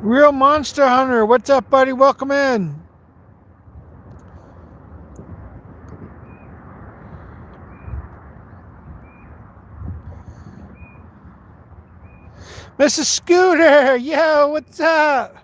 Real Monster Hunter, what's up, buddy? Welcome in. Mrs. Scooter, yo, what's up?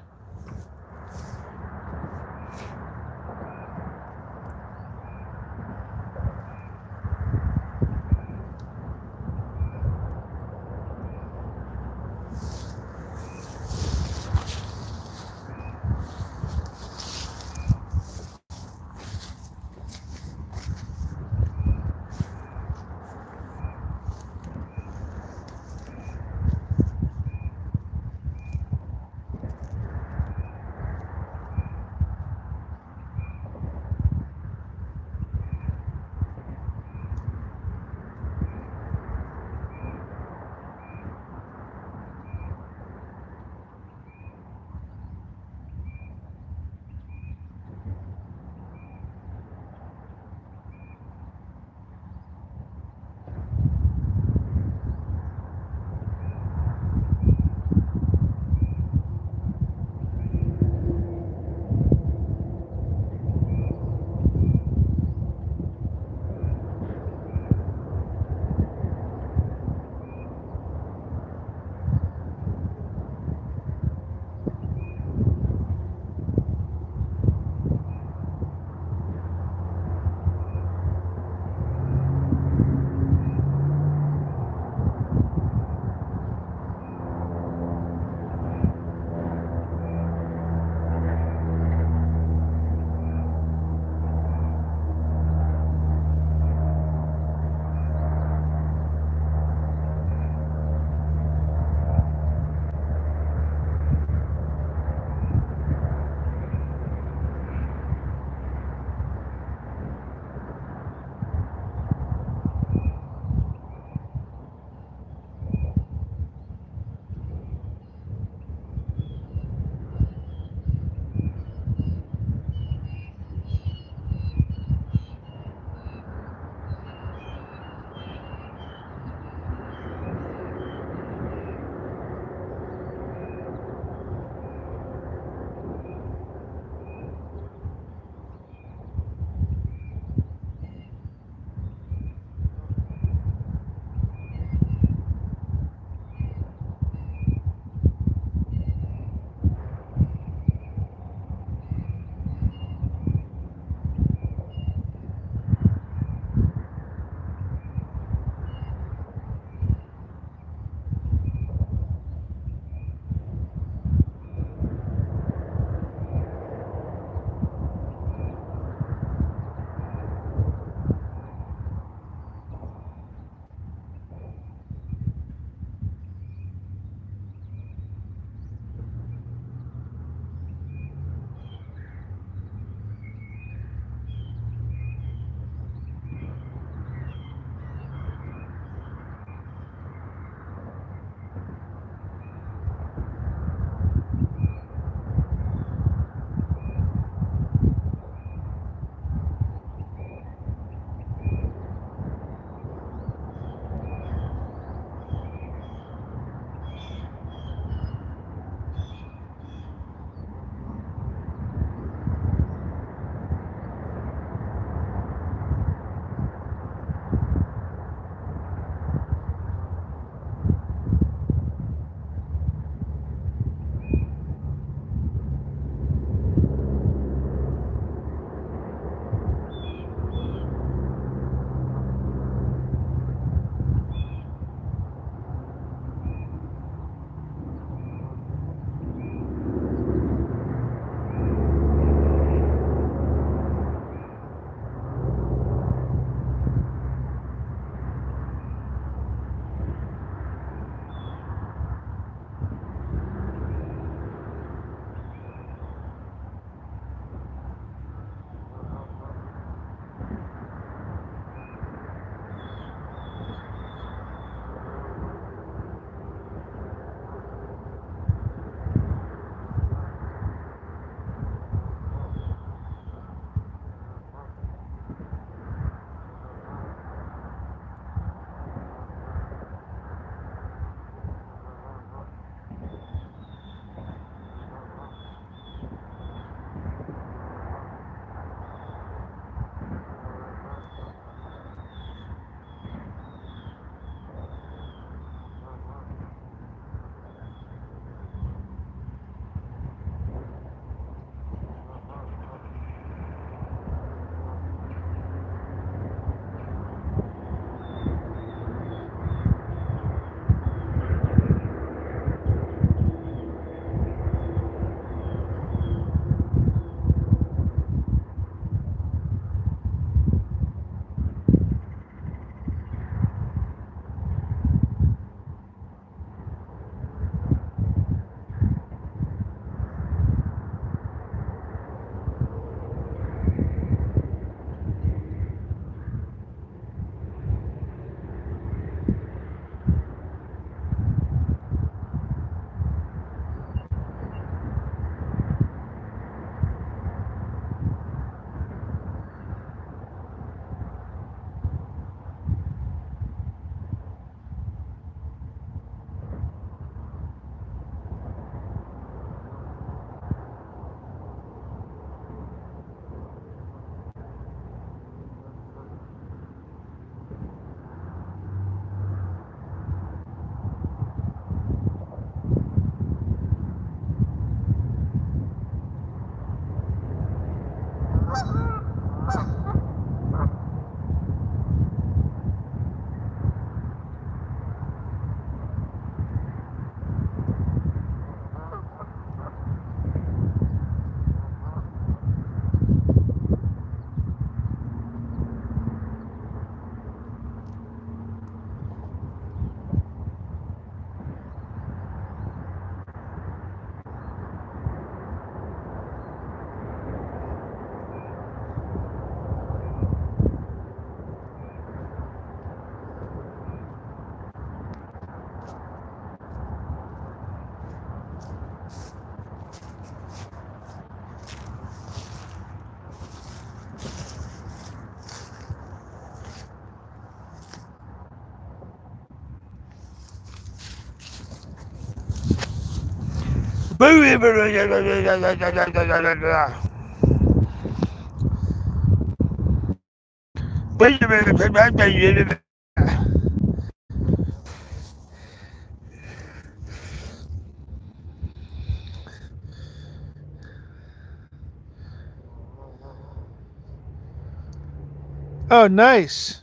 Oh, nice.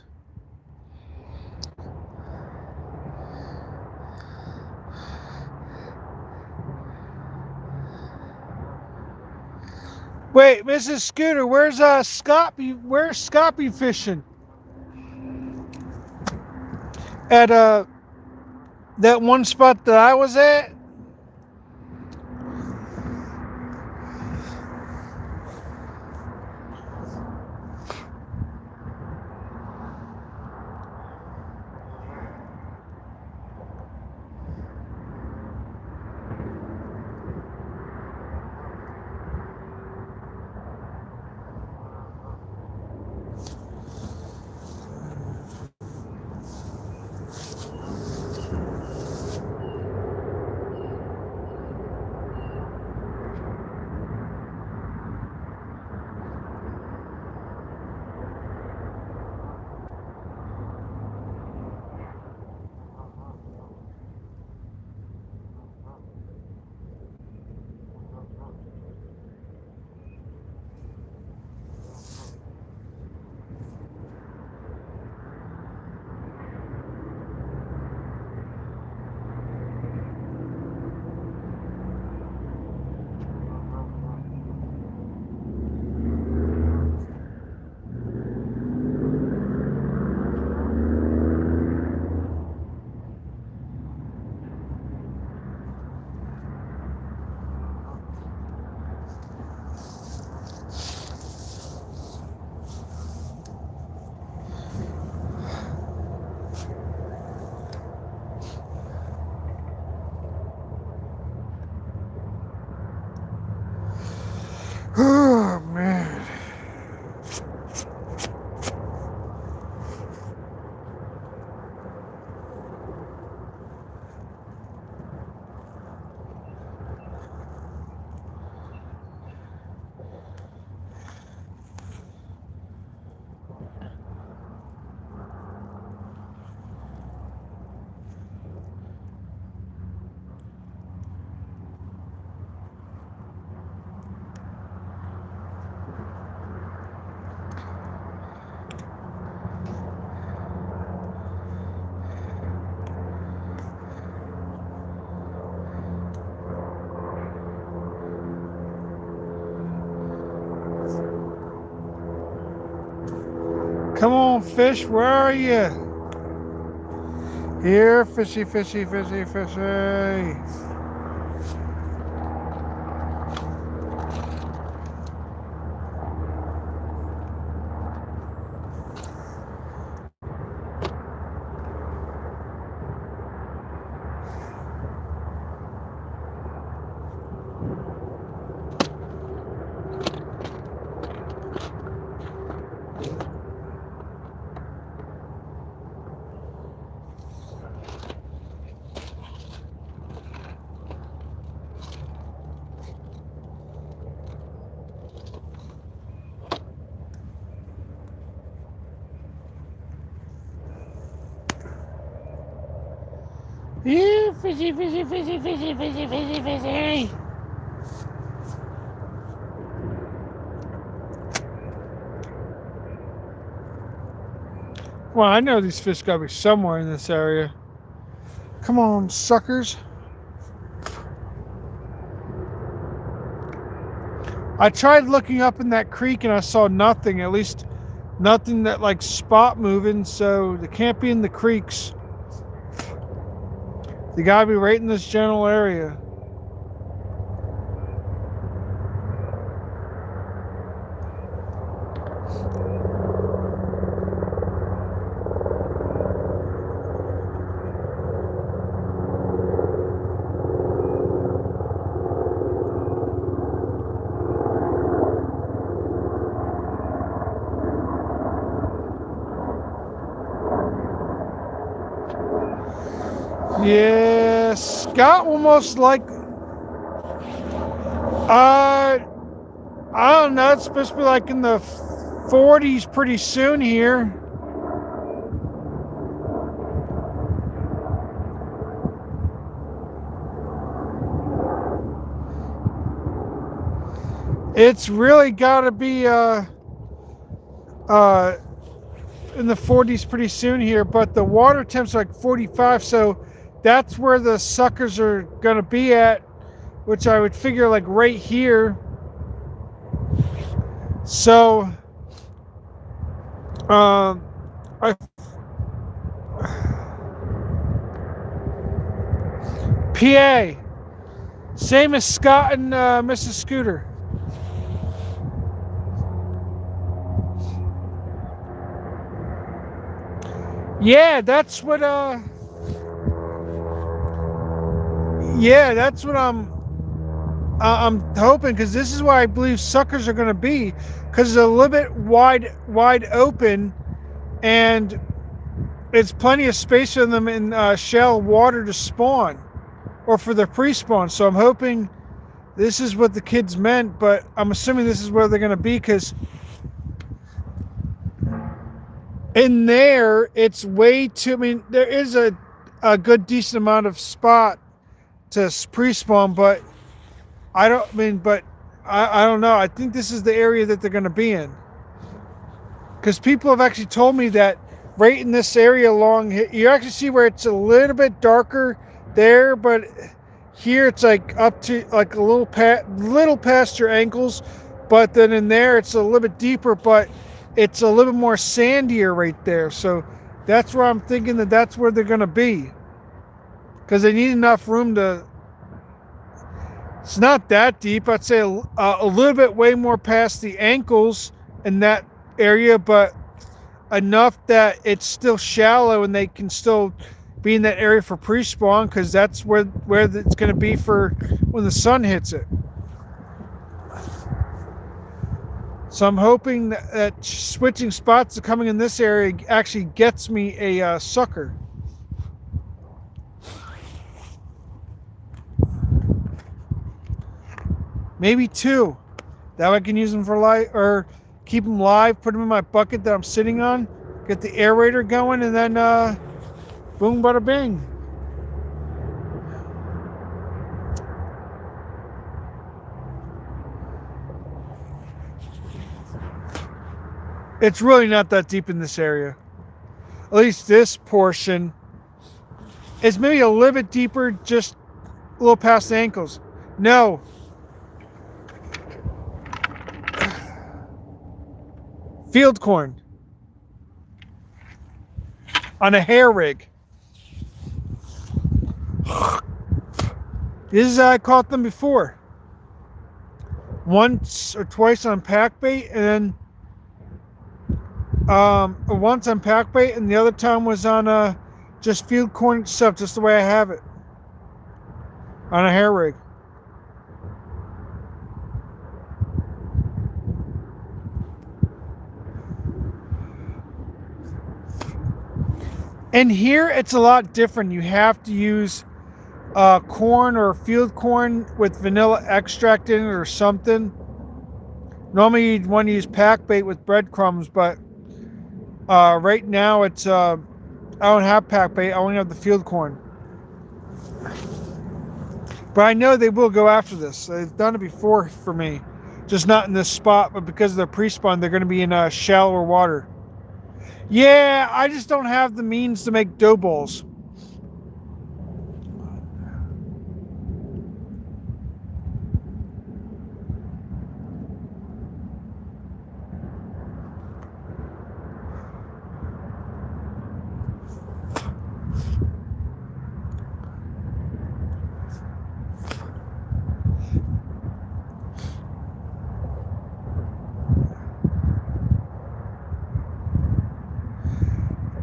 Wait, Mrs. Scooter, where's Scott? Where's Scott be fishing? At that one spot that I was at? Oh, man. Come on, fish, where are you? Here, fishy, fishy, fishy, fishy. Yeah, fishy, fishy, fishy, fishy, fishy, fishy, fishy. Well, I know these fish gotta be somewhere in this area. Come on, suckers. I tried looking up in that creek and I saw nothing, at least nothing that like spot moving, so they can't be in the creeks. They gotta be right in this general area. Yeah, Scott will most like. I don't know. It's supposed to be like in the 40s pretty soon here. It's really got to be in the 40s pretty soon here, but the water temps are like 45, so that's where the suckers are gonna be at, which I would figure like right here. So I PA, same as Scott and Mrs. Scooter. Yeah, that's what I'm hoping, because this is why I believe suckers are going to be, because it's a little bit wide open, and it's plenty of space for them in shallow water to spawn, or for their pre-spawn. So I'm hoping this is what the kids meant, but I'm assuming this is where they're going to be, because in there it's way too. I mean, there is a good decent amount of spot to pre-spawn, but I don't know. I think this is the area that they're going to be in, because people have actually told me that right in this area along here, you actually see where it's a little bit darker there, but here it's like up to like a little past your ankles, but then in there it's a little bit deeper, but it's a little bit more sandier right there. So that's where I'm thinking that that's where they're going to be, because they need enough room to. It's not that deep. I'd say a little bit way more past the ankles in that area, but enough that it's still shallow and they can still be in that area for pre-spawn, because that's where it's going to be for when the sun hits it. So I'm hoping that switching spots to coming in this area actually gets me a sucker. Maybe 2. That way I can use them for live, or keep them live, put them in my bucket that I'm sitting on, get the aerator going, and then boom, bada bing. It's really not that deep in this area. At least this portion is maybe a little bit deeper, just a little past the ankles. No. Field corn on a hair rig. This is how I caught them before. Once or twice on pack bait, and then once on pack bait, and the other time was on just field corn itself, just the way I have it, on a hair rig. And here it's a lot different. You have to use corn or field corn with vanilla extract in it or something. Normally you'd want to use pack bait with breadcrumbs, but right now it's I don't have pack bait. I only have the field corn. But I know they will go after this. They've done it before for me, just not in this spot. But because of their pre-spawn, they're going to be in shallower water. Yeah, I just don't have the means to make dough balls.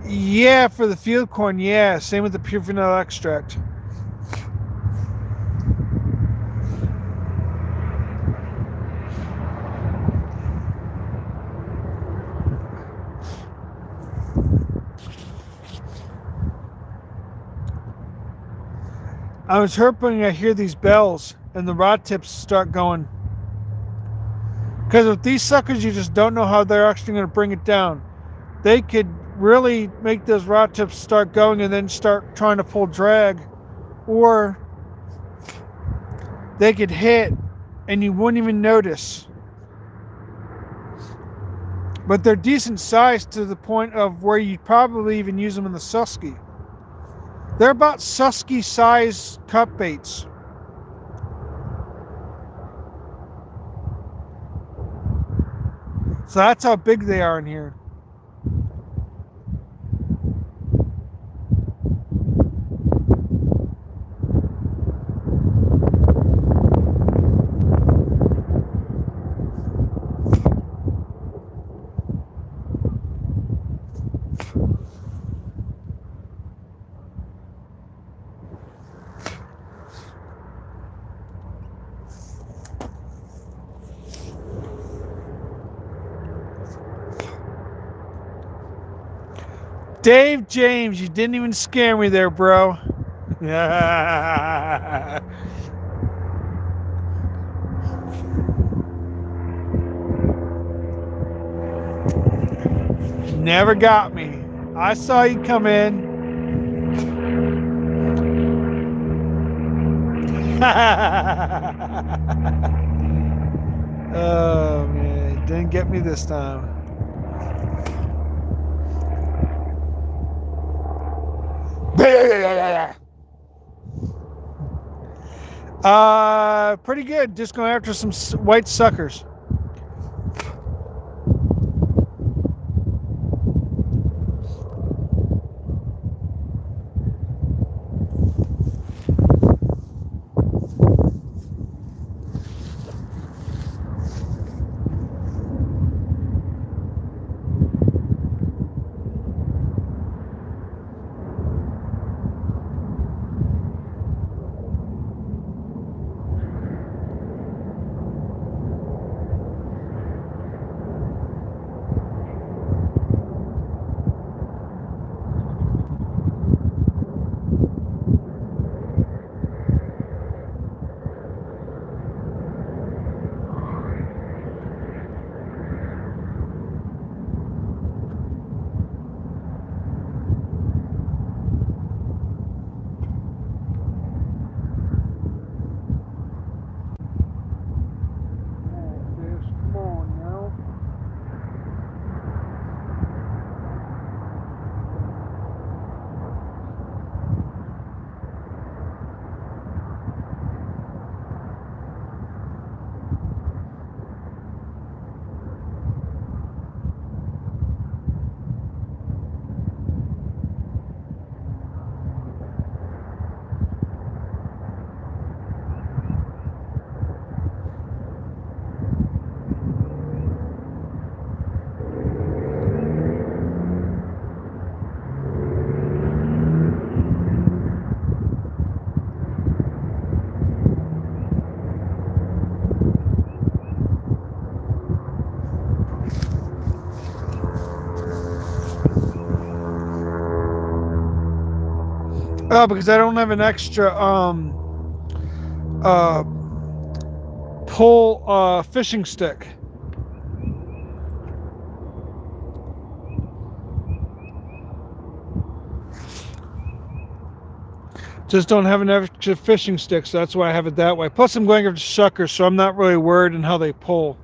Yeah, for the field corn, yeah. Same with the pure vanilla extract. I was hoping I hear these bells and the rod tips start going. Because with these suckers, you just don't know how they're actually going to bring it down. They could really make those rod tips start going and then start trying to pull drag. Or they could hit and you wouldn't even notice. But they're decent size to the point of where you'd probably even use them in the susky. They're about susky size cut baits. So that's how big they are in here. Dave James, you didn't even scare me there, bro. Never got me. I saw you come in. Oh man, didn't get me this time. Pretty good. Just going after some white suckers. Oh, because I don't have an extra pull fishing stick. Just don't have an extra fishing stick, so that's why I have it that way. Plus, I'm going after suckers, so I'm not really worried in how they pull.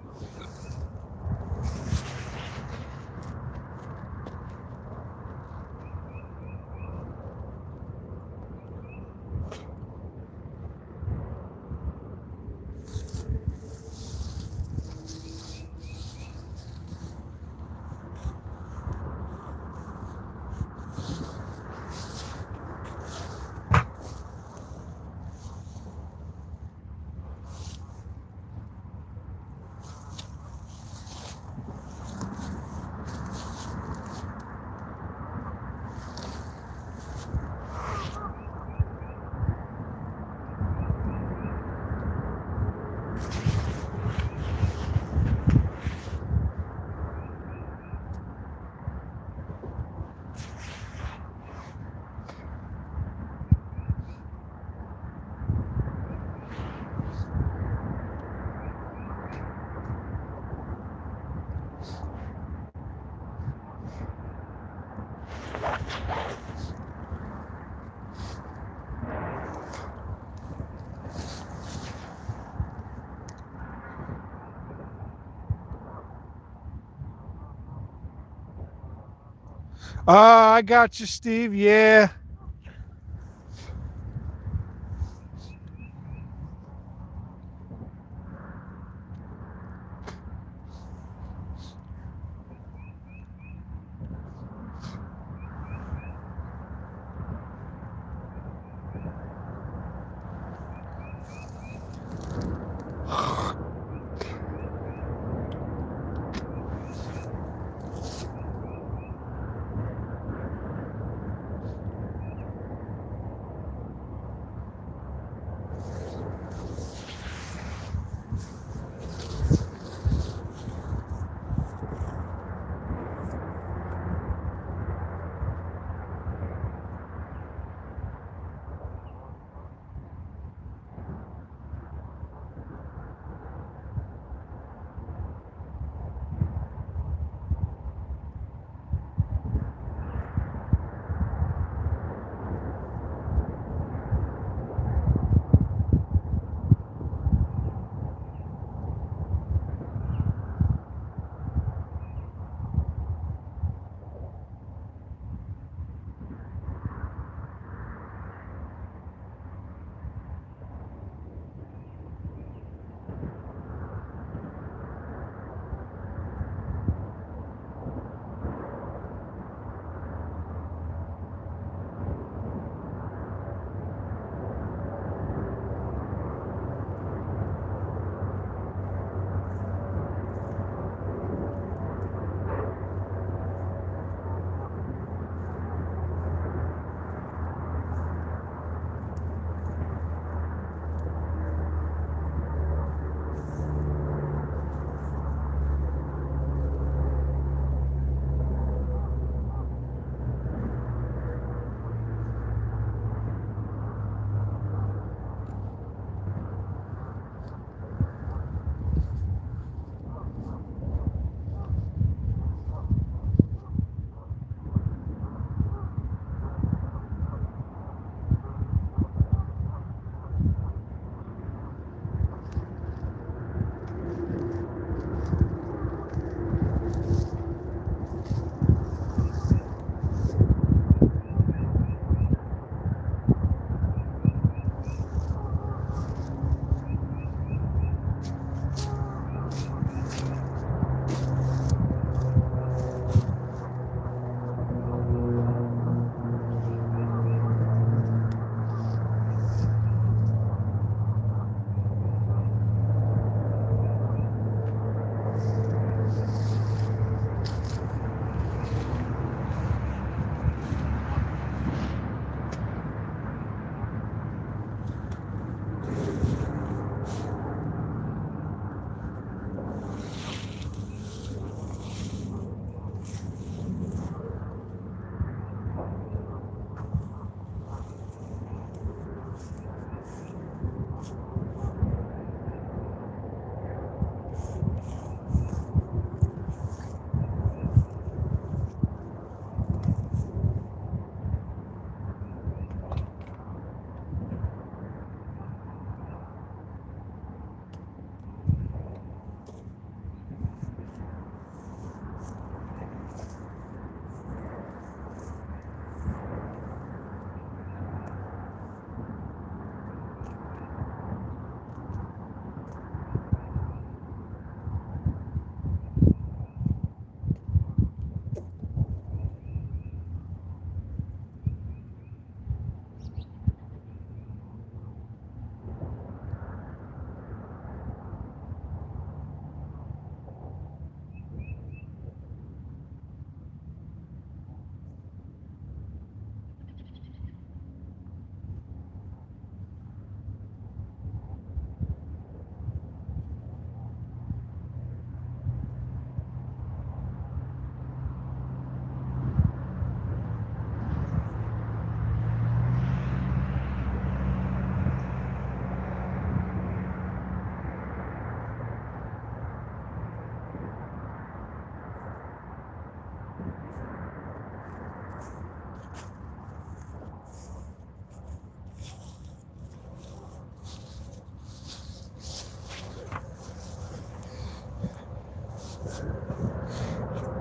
I got you, Steve. Yeah.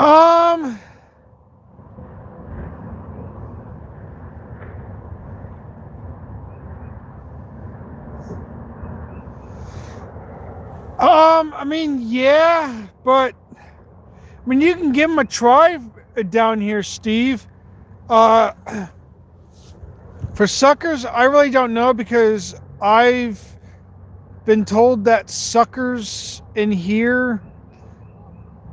Um, I mean, yeah, but I mean, you can give them a try down here, Steve. Uh, for suckers, I really don't know because I've been told that suckers in here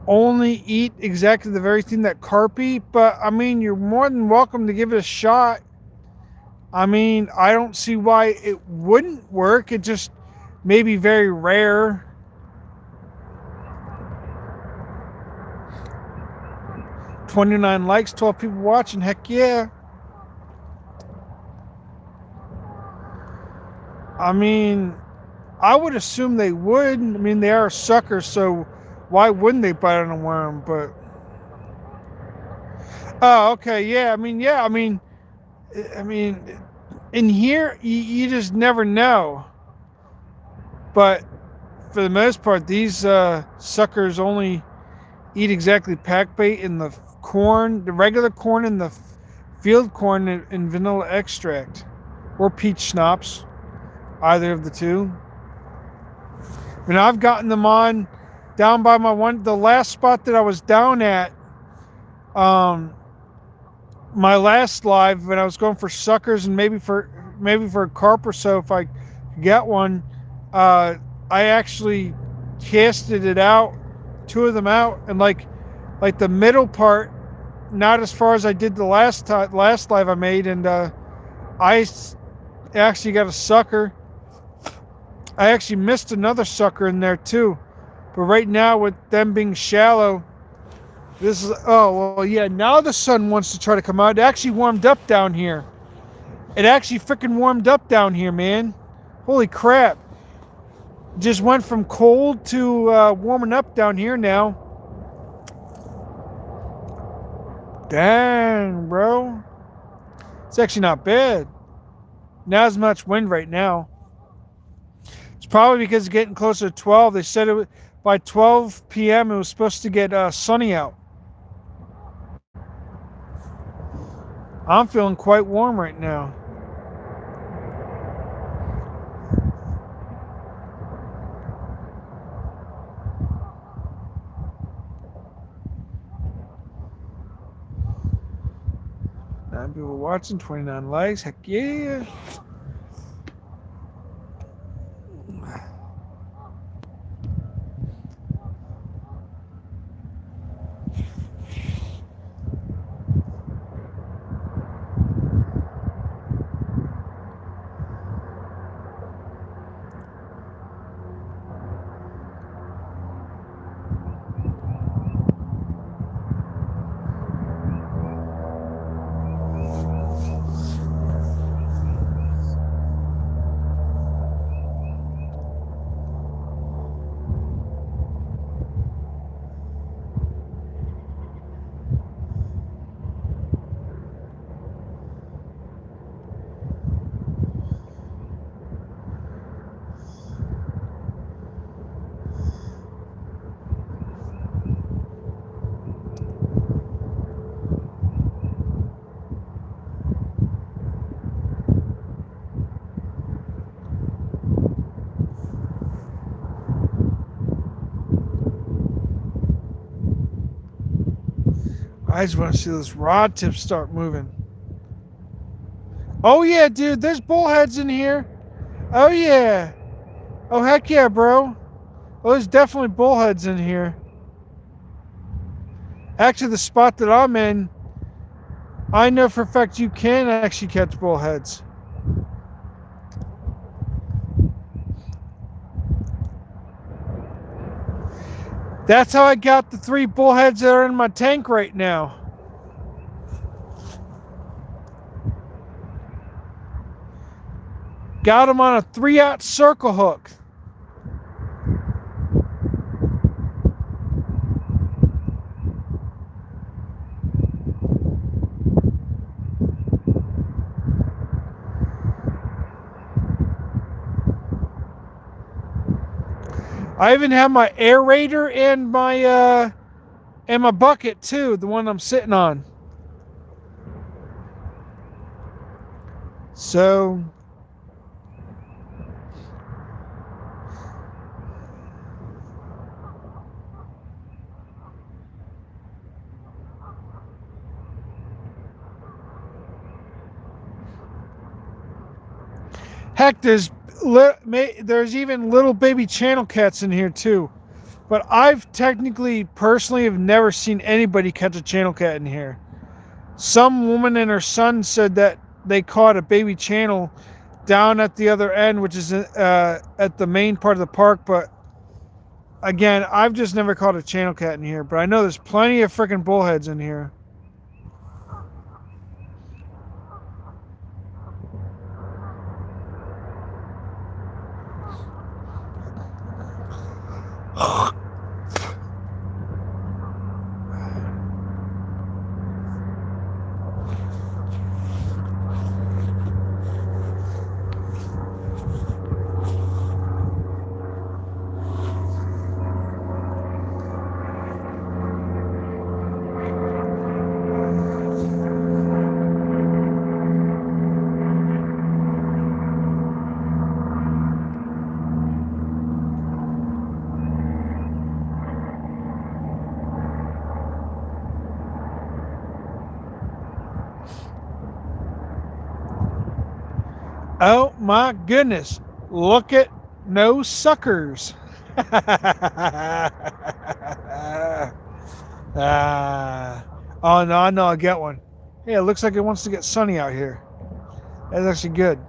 only eat exactly the very thing that carp eat. But I mean, you're more than welcome to give it a shot. I mean, I don't see why it wouldn't work. It just may be very rare. "29 likes, 12 people watching. Heck yeah. I mean, I would assume they would. I mean, they are suckers, so why wouldn't they bite on a worm? But oh, okay, yeah. I mean, in here you just never know. But for the most part, these suckers only eat exactly pack bait in the corn, the regular corn, and the field corn in vanilla extract, or peach schnapps, either of the two. I mean, I've gotten them on down by the last spot that I was down at. My last live when I was going for suckers and maybe for a carp or so if I get one. I actually casted it out, two of them out, and like the middle part, not as far as I did the last live I made, and I actually got a sucker. I actually missed another sucker in there too, but right now with them being shallow, this is, oh well, yeah. Now the sun wants to try to come out. It actually warmed up down here. It actually freaking warmed up down here, man. Holy crap! Just went from cold to warming up down here now. Dang, bro. It's actually not bad. Not as much wind right now. It's probably because it's getting closer to 12. They said by 12 p.m. it was supposed to get sunny out. I'm feeling quite warm right now. Nine people watching, 29 likes. Heck yeah. I just want to see those rod tips start moving. Oh yeah, dude, there's bullheads in here. Oh yeah. Oh heck yeah, bro. Oh, there's definitely bullheads in here. Actually, the spot that I'm in, I know for a fact you can actually catch bullheads. That's how I got the 3 bullheads that are in my tank right now. Got them on a 3/0 circle hook. I even have my aerator and my bucket too, the one I'm sitting on. So Heck, there's even little baby channel cats in here too. But I've technically, personally, have never seen anybody catch a channel cat in here. Some woman and her son said that they caught a baby channel down at the other end, which is at the main part of the park. But again, I've just never caught a channel cat in here. But I know there's plenty of freaking bullheads in here. Oh my goodness. Look at no suckers. Oh no, I know I'll get one. Hey, it looks like it wants to get sunny out here. That's actually good.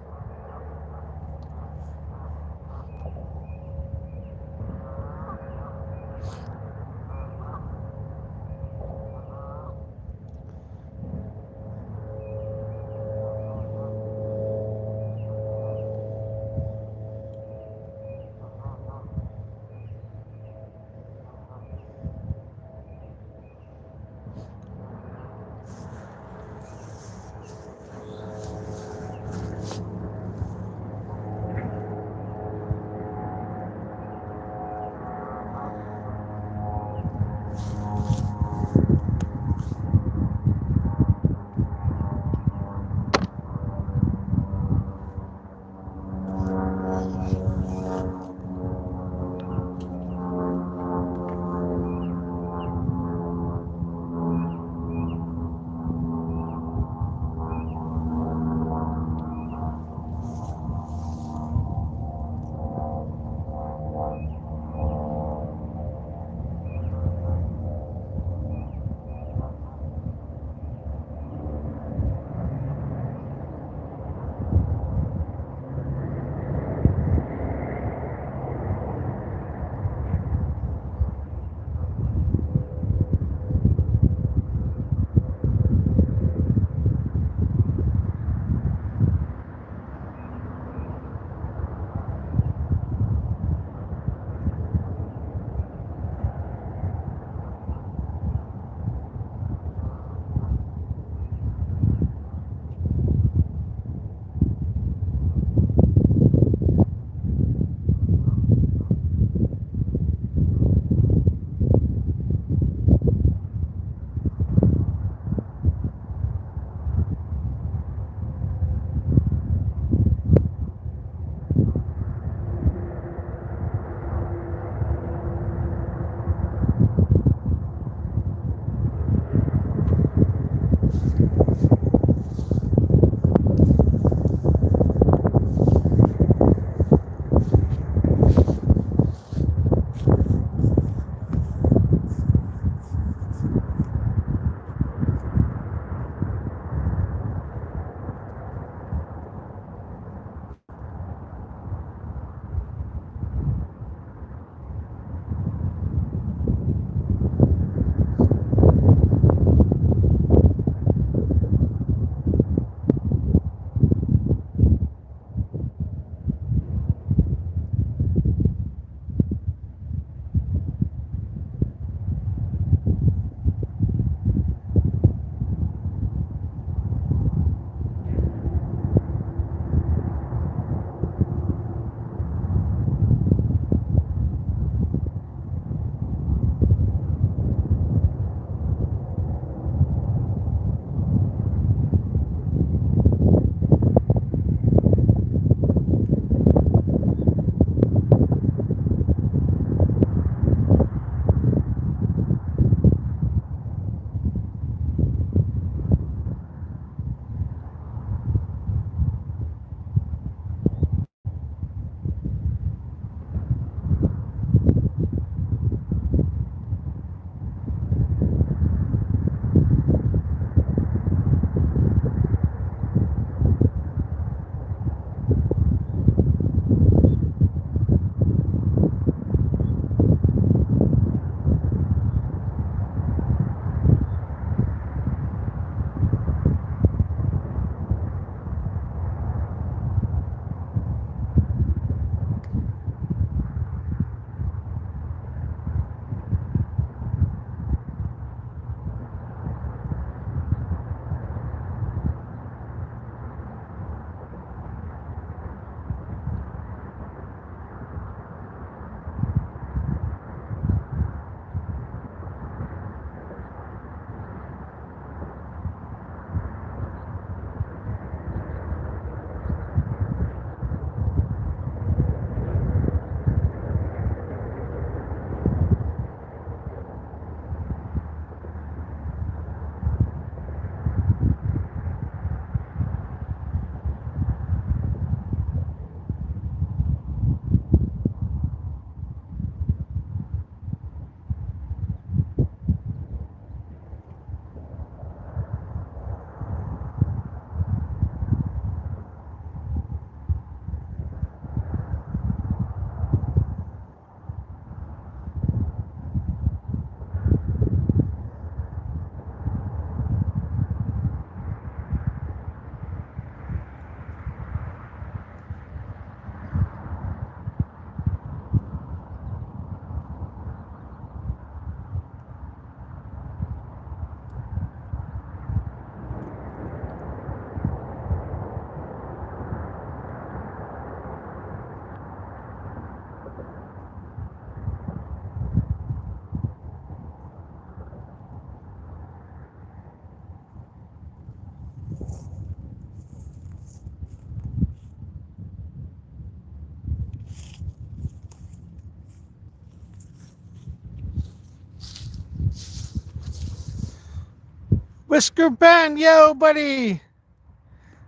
Whisker Ben, yo, buddy.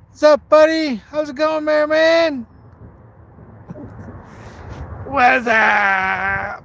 What's up, buddy? How's it going, man? What's up?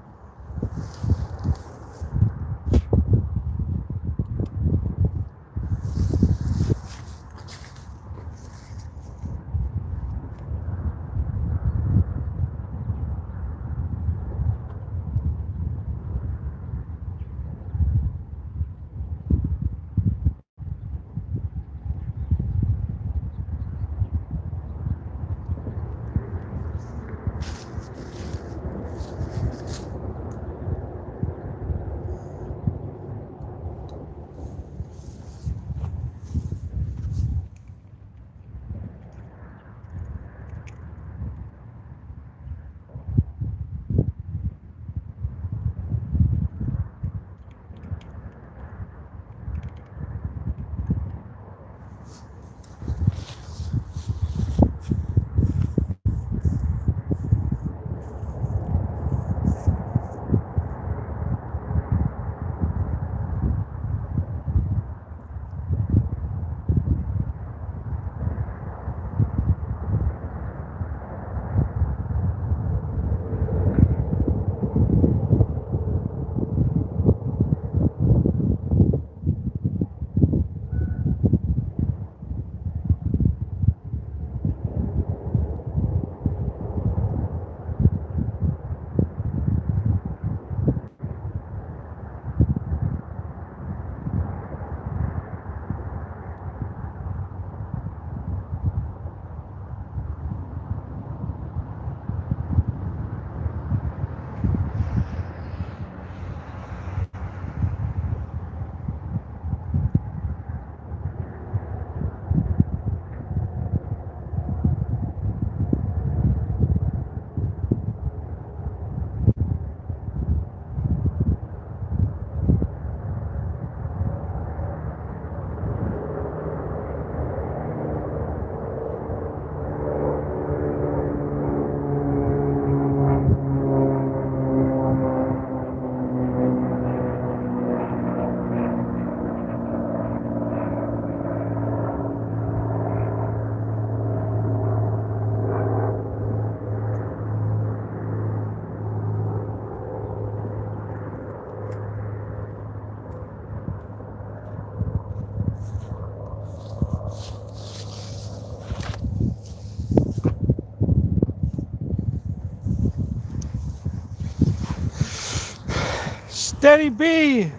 Steady B.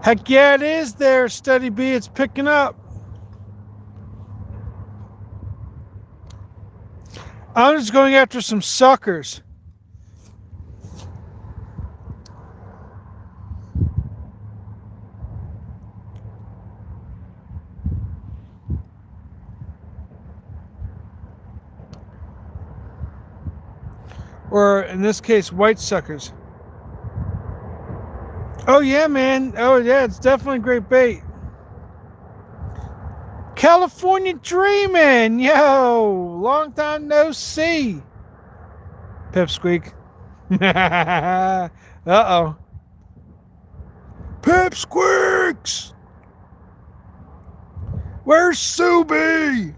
Heck yeah, it is there, Steady B. It's picking up. I'm just going after some suckers. Or in this case, white suckers. Oh yeah, man. Oh yeah, it's definitely great bait. California Dreamin', yo, long time no see. Pipsqueak. Uh-oh. Pipsqueaks! Where's Subi?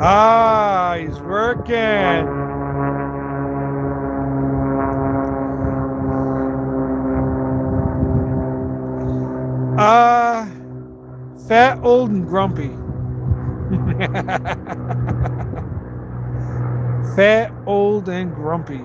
Ah, he's working. Fat, old, and grumpy. Fat, old, and grumpy.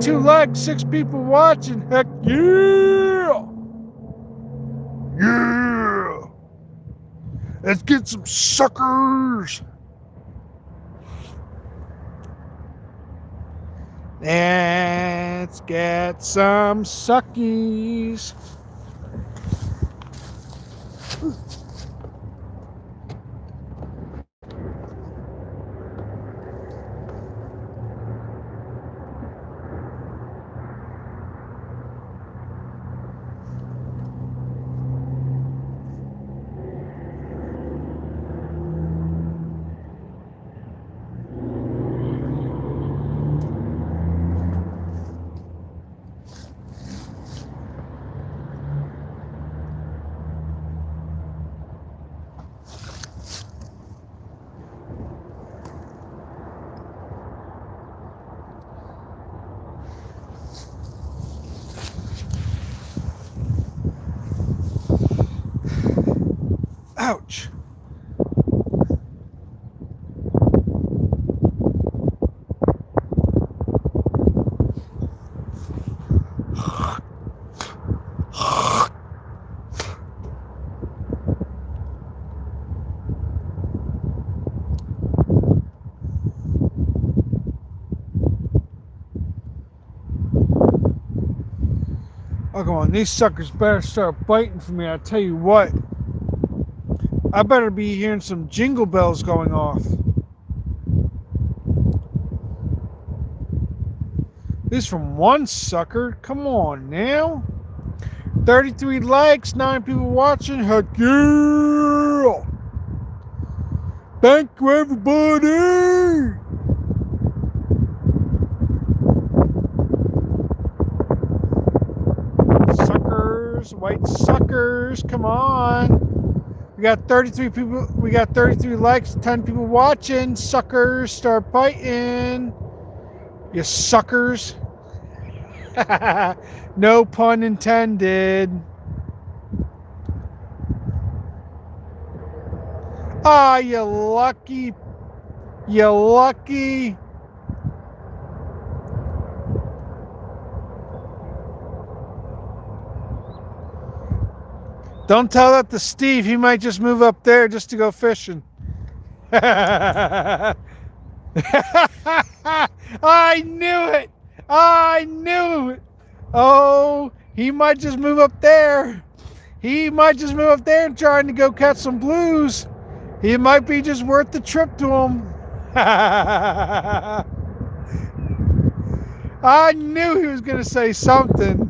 Two likes, 6 people watching. Heck yeah! Yeah! Let's get some suckers. Let's get some suckies. Ouch. Oh, come on. These suckers better start biting for me. I tell you what. I better be hearing some jingle bells going off. This from one sucker. Come on now. 33 likes, 9 people watching. Heck yeah! Thank you, everybody! Suckers, white suckers, come on. We got 33 people, we got 33 likes, 10 people watching. Suckers, start biting. You suckers. No pun intended. Ah, you lucky. You lucky. Don't tell that to Steve. He might just move up there just to go fishing. I knew it. I knew it. Oh, he might just move up there. He might just move up there and trying to go catch some blues. He might be just worth the trip to him. I knew he was going to say something.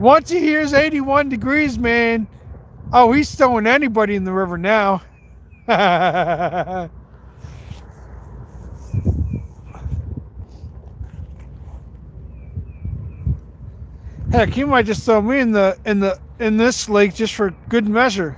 Once he hears 81 degrees, man, oh, he's throwing anybody in the river now. Heck, he might just throw me in this lake just for good measure.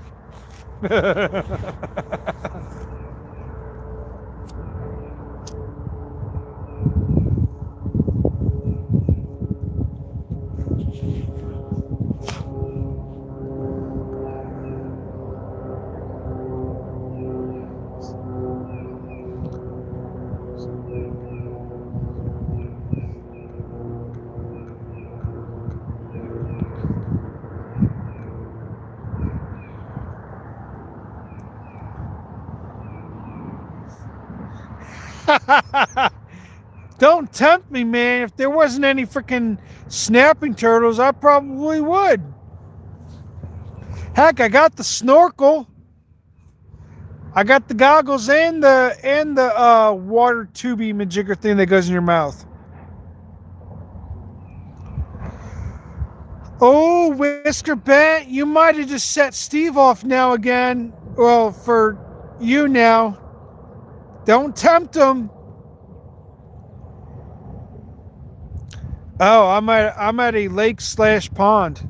Don't tempt me, man. If there wasn't any freaking snapping turtles, I probably would. Heck, I got the snorkel. I got the goggles and the water tubey majigger thing that goes in your mouth. Oh, Whisker Bent, you might have just set Steve off now again. Well, for you now. Don't tempt him. Oh, I'm at a lake / pond.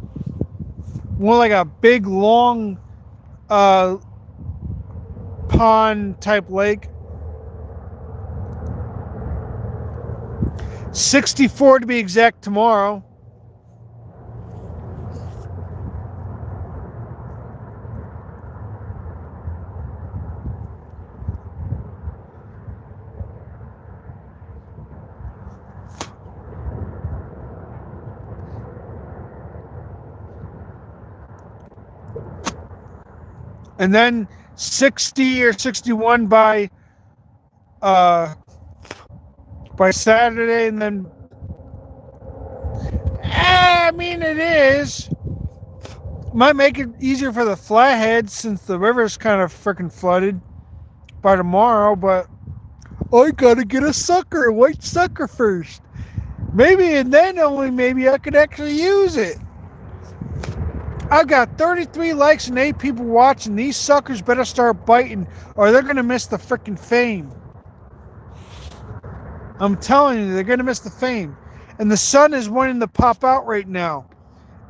More like a big long pond type lake. 64 to be exact tomorrow. and then 60 or 61 uh by Saturday, and then I mean it is. Might make it easier for the flatheads since the river's kind of freaking flooded by tomorrow, but I gotta get a white sucker first. Maybe, and then only maybe I could actually use it. I got 33 likes and 8 people watching. These suckers better start biting or they're gonna miss the freaking fame. I'm telling you, they're gonna miss the fame. And the sun is wanting to pop out right now.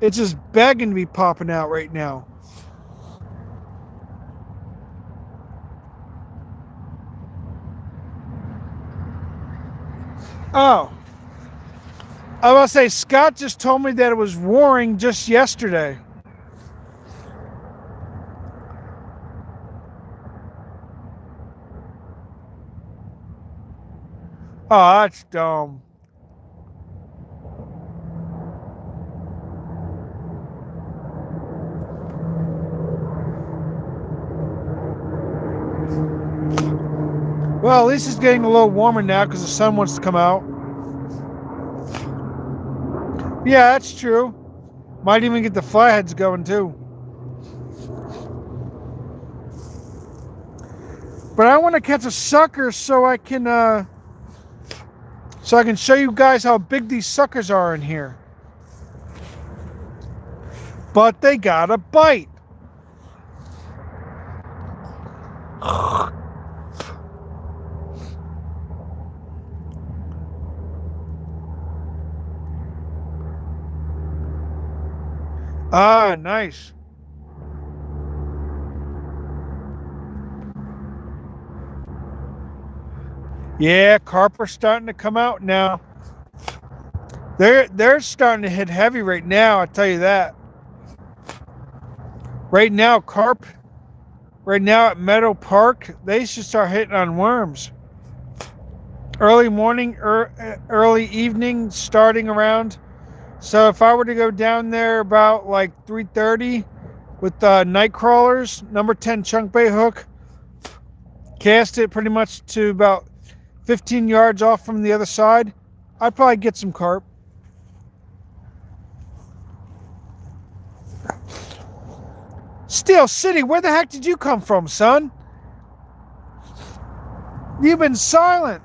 It's just begging to be popping out right now. Oh, I was about to say, Scott just told me that it was warring just yesterday. Oh, that's dumb. Well, at least it's getting a little warmer now because the sun wants to come out. Yeah, that's true. Might even get the flatheads going too. But I want to catch a sucker so I can show you guys how big these suckers are in here. But they gotta bite. Ah, nice. Yeah, carp are starting to come out now. They're starting to hit heavy right now, I tell you that. Right now, carp, right now at Meadow Park, they should start hitting on worms. Early morning, early evening, starting around. So if I were to go down there about like 3:30 with night crawlers, number 10 chunk bait hook, cast it pretty much to about 15 yards off from the other side, I'd probably get some carp. Steel City, where the heck did you come from, son? You've been silent.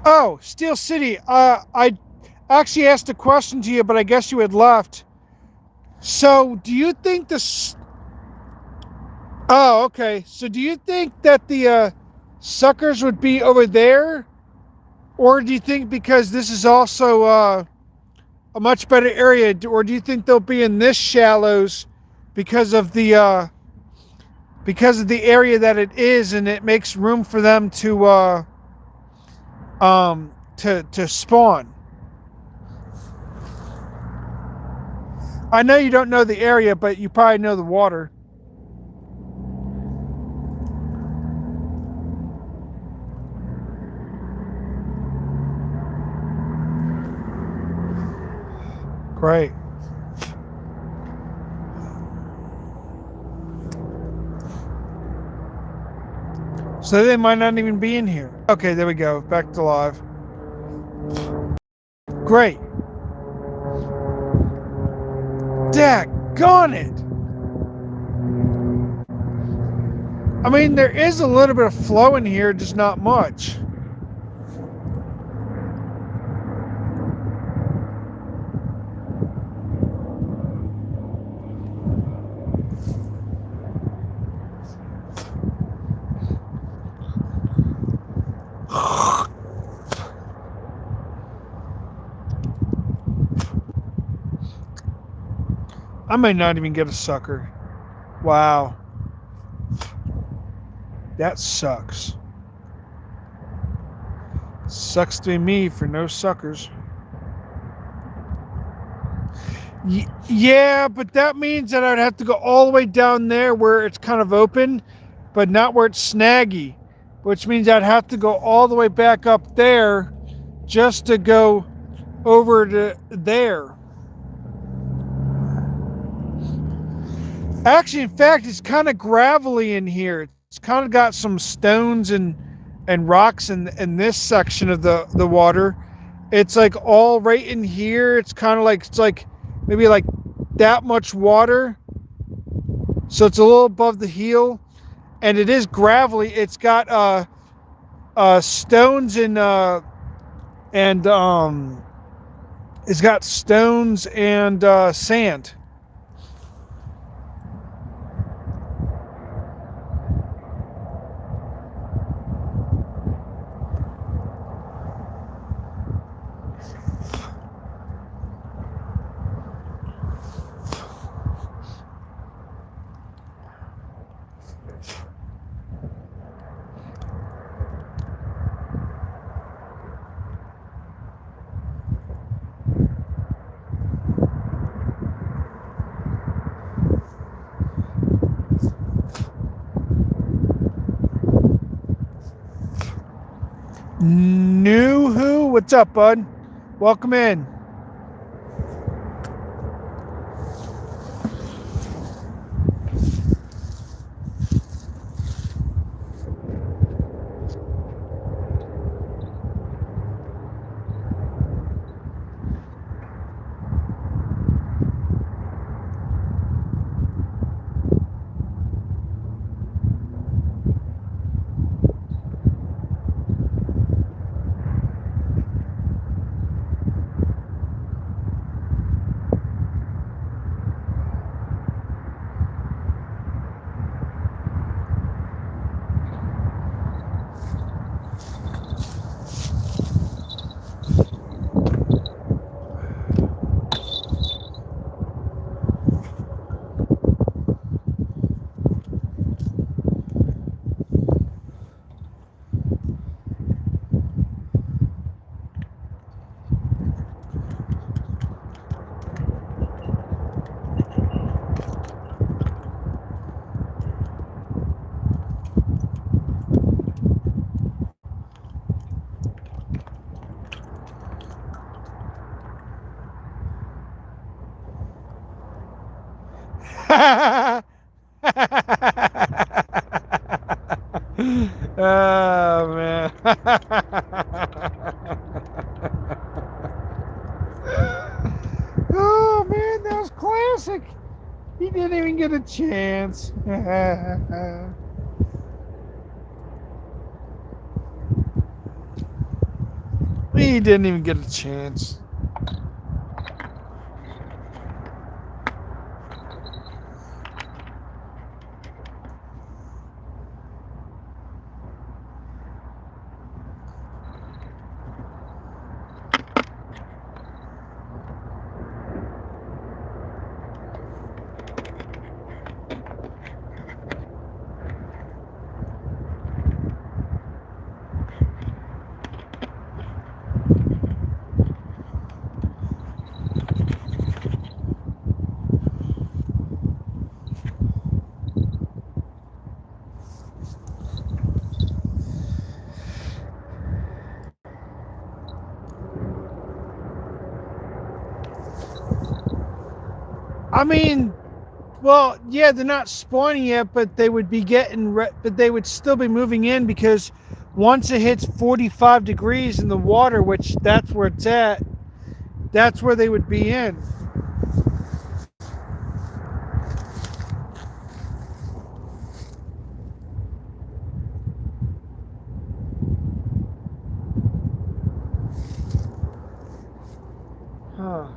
Oh, Steel City, I actually asked a question to you, but I guess you had left. So, do you think this... Oh, okay. So, do you think that the suckers would be over there? Or do you think because this is also a much better area, or do you think they'll be in this shallows because of the area that it is, and it makes room for them to spawn? I know you don't know the area, but you probably know the water. Great. So they might not even be in here. Okay, there we go. Back to live. Great. Daggone it. I mean, there is a little bit of flow in here, just not much. I may not even get a sucker. Wow. That sucks. Sucks to be me for no suckers. Yeah, but that means that I'd have to go all the way down there where it's kind of open, but not where it's snaggy. Which means I'd have to go all the way back up there just to go over to there. Actually, in fact, it's kind of gravelly in here. It's kind of got some stones and rocks in this section of the water. It's like all right in here. It's kind of like it's like maybe like that much water. So it's a little above the heel, and it is gravelly. It's got stones and it's got stones and sand. New who? What's up, bud? Welcome in. Oh man. Oh man, that was classic. He didn't even get a chance. He didn't even get a chance. I mean, well, yeah, they're not spawning yet, but they would be but they would still be moving in because once it hits 45 degrees in the water, which that's where it's at, that's where they would be in. Huh.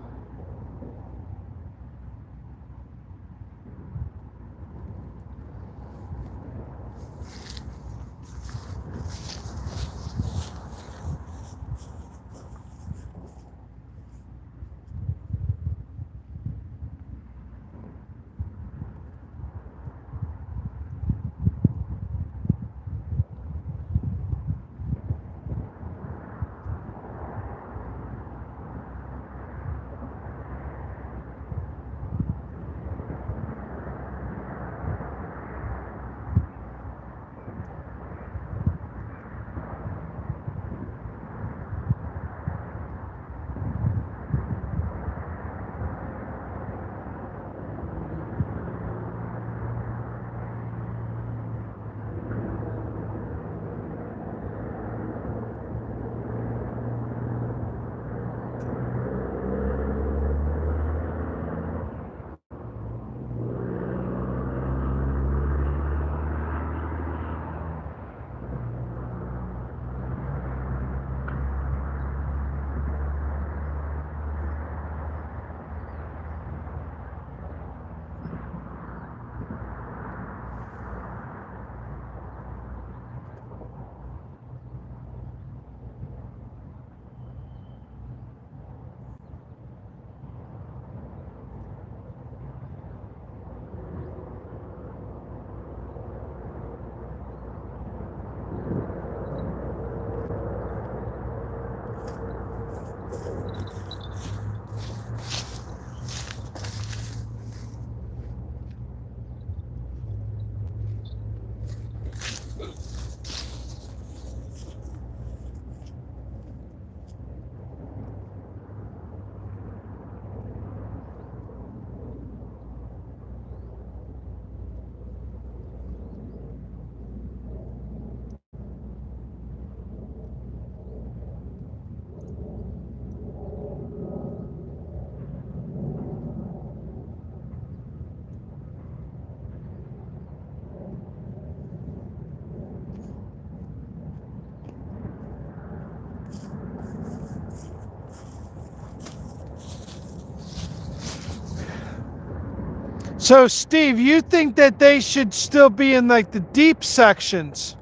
So, Steve, you think that they should still be in like the deep sections?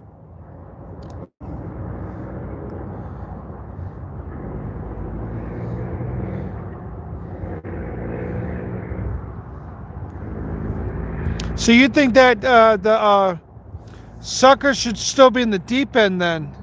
So you think that the suckers should still be in the deep end then?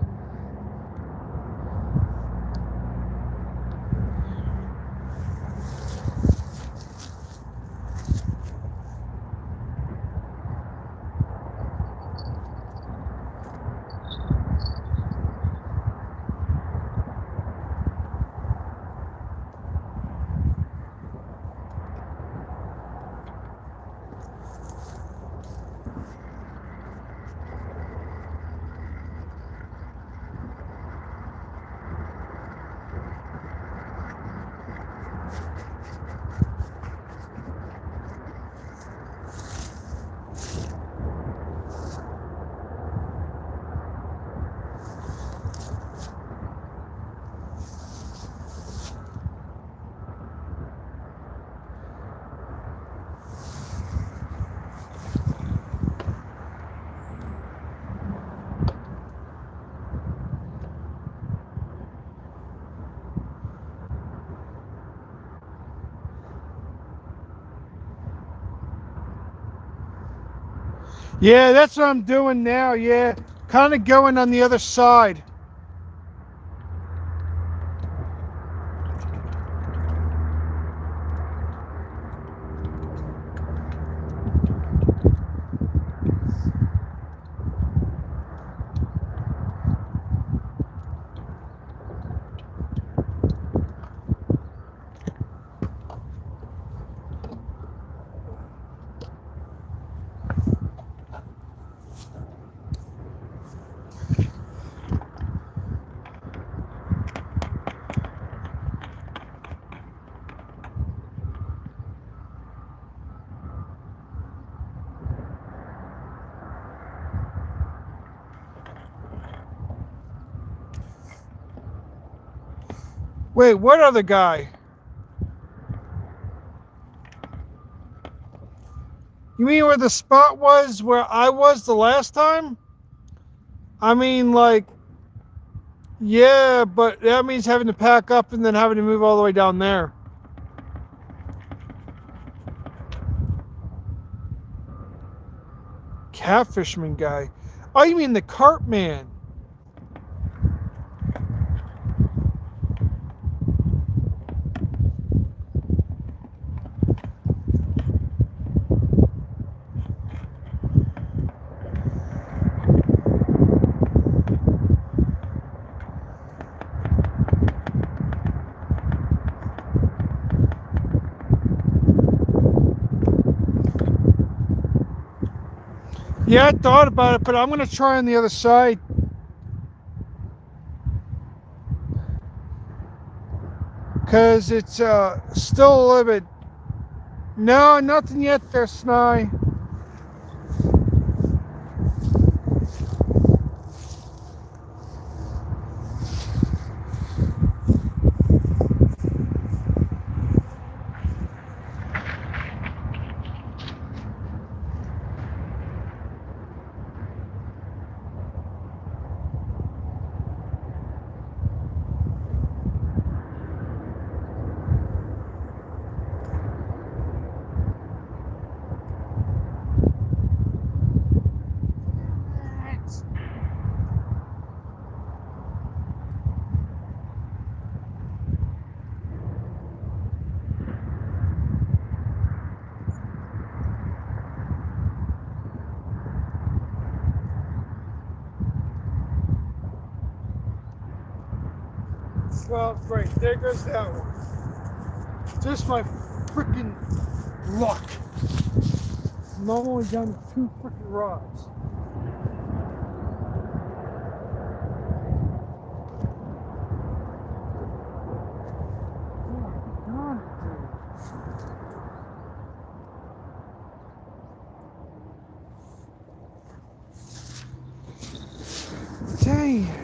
Yeah, that's what I'm doing now. Yeah, kind of going on the other side. Wait, what other guy? You mean where the spot was where I was the last time? I mean, like, yeah, but that means having to pack up and then having to move all the way down there. Catfishman guy. Oh, you mean the cart man? Yeah, I thought about it, but I'm going to try on the other side. Because it's still a little bit... No, nothing yet there, Sny. Well, great. There goes that one. Just my freaking luck. I'm only down to 2 freaking rods. Dang it.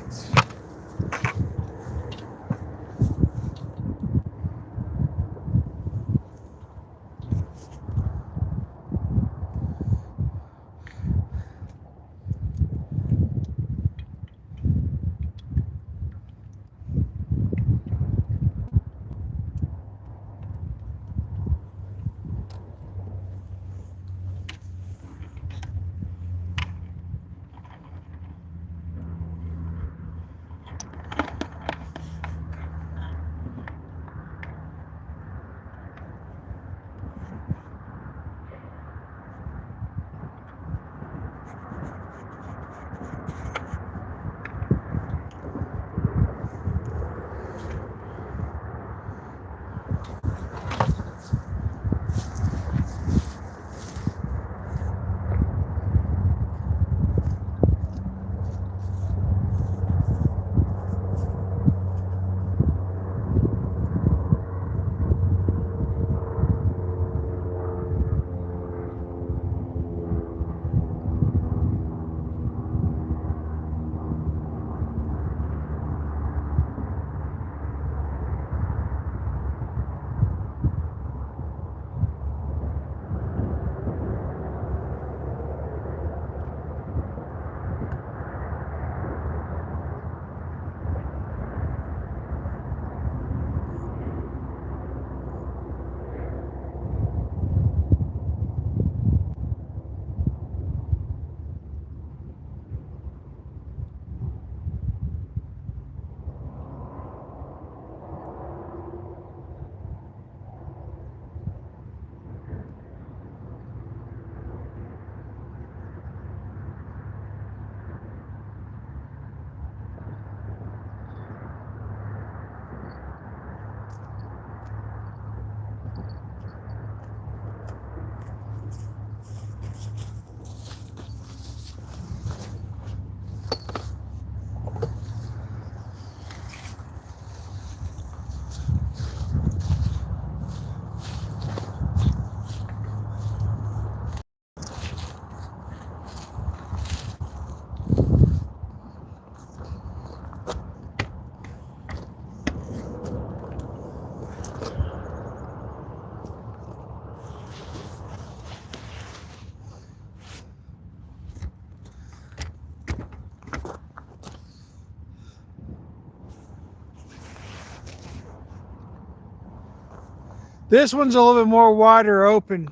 This one's a little bit more wider open.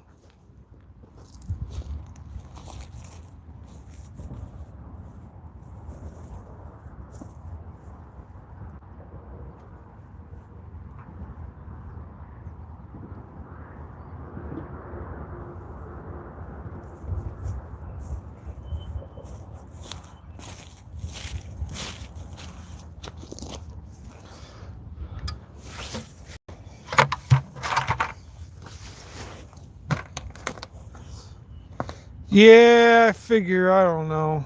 Yeah, I figure, I don't know.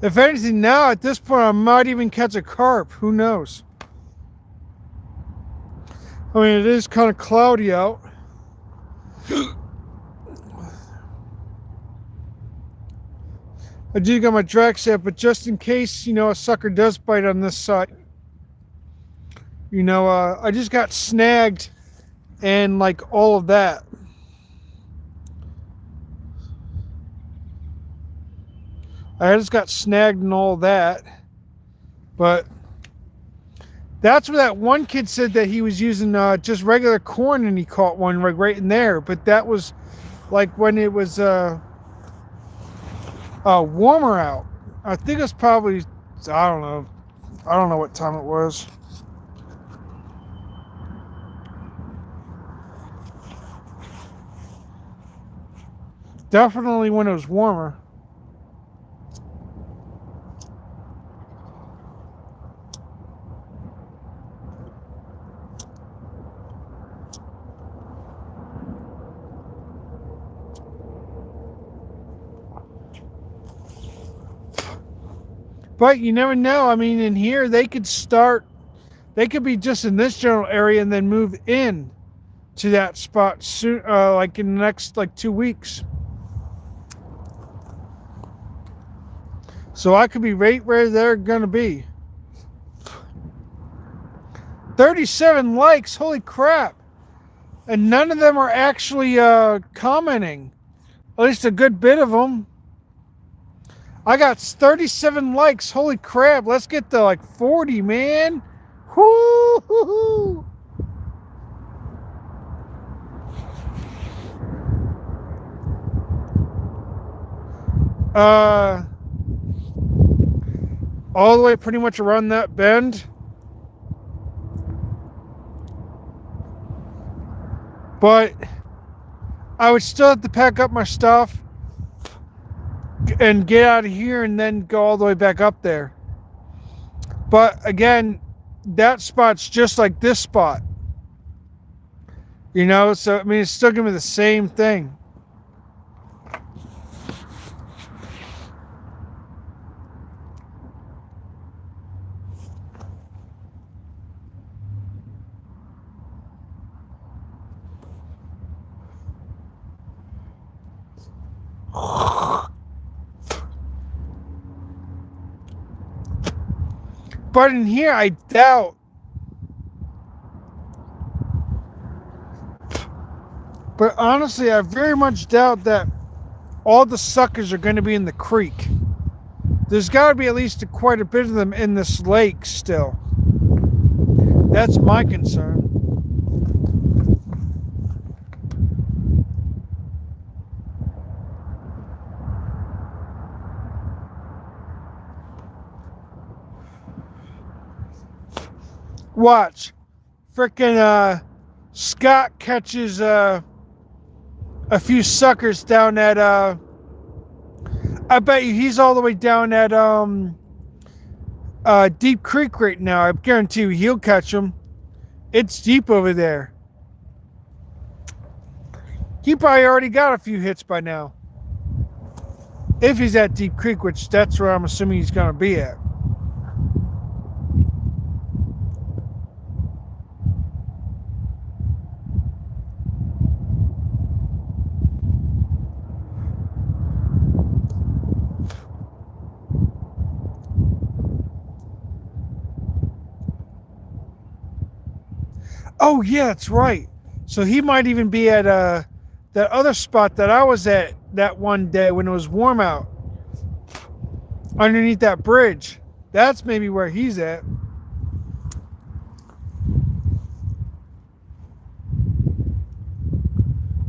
If anything, now at this point, I might even catch a carp. Who knows? I mean, it is kind of cloudy out. I do got my drag set, but just in case, a sucker does bite on this side, I just got snagged and like all of that. I just got snagged and all that. But that's where that one kid said that he was using just regular corn and he caught one right in there. But that was like when it was warmer out. I think it was probably, I don't know. I don't know what time it was. Definitely when it was warmer. But you never know. I mean, in here, they could be just in this general area and then move in to that spot soon, like in the next 2 weeks. So I could be right where they're going to be. 37 likes, holy crap. And none of them are actually commenting. At least a good bit of them. I got 37 likes. Holy crap. Let's get to 40, man. Woo-hoo-hoo. All the way pretty much around that bend. But I would still have to pack up my stuff and get out of here and then go all the way back up there. But again, that spot's just like this spot. So I mean, it's still gonna be the same thing. But in here, I doubt. But honestly, I very much doubt that all the suckers are going to be in the creek. There's got to be at least quite a bit of them in this lake still. That's my concern. Watch. Frickin' Scott catches a few suckers down at I bet you he's all the way down at Deep Creek right now. I guarantee you he'll catch them. It's deep over there. He probably already got a few hits by now. If he's at Deep Creek, which that's where I'm assuming he's gonna be at. Oh yeah, that's right. So he might even be at that other spot that I was at that one day when it was warm out. Underneath that bridge. That's maybe where he's at.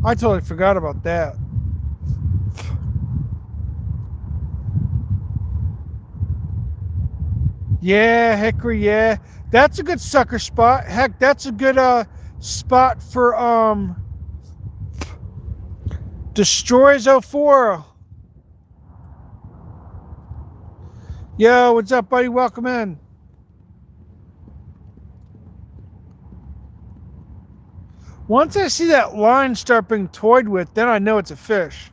I totally forgot about that. Yeah, Hickory, yeah. That's a good sucker spot. Heck, that's a good spot for Destroys 04. Yo, what's up, buddy? Welcome in. Once I see that line start being toyed with, then I know it's a fish.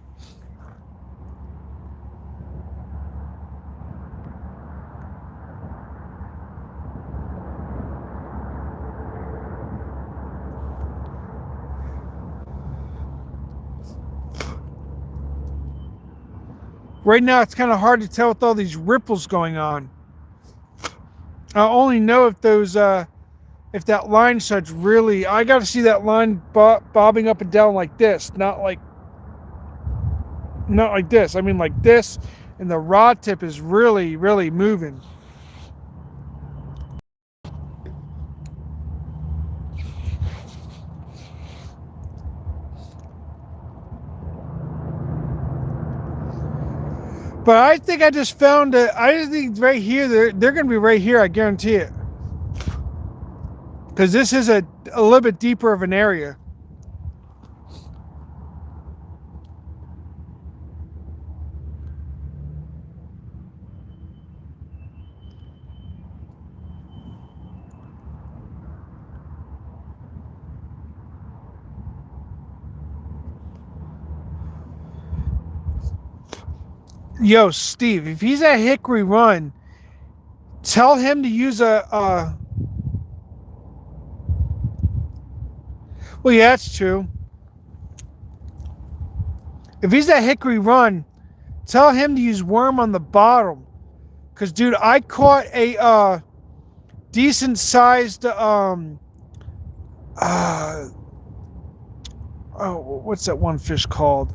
Right now, it's kind of hard to tell with all these ripples going on. I only know if those, if that line starts really. I got to see that line bobbing up and down like this, not like this. I mean like this, and the rod tip is really, really moving. But I think I just found it. I just think right here, they're going to be right here. I guarantee it. Because this is a little bit deeper of an area. Yo, Steve, if he's at Hickory Run, tell him to use a well, yeah, that's true. If he's at Hickory Run, tell him to use worm on the bottom. Because, dude, I caught a decent sized what's that one fish called?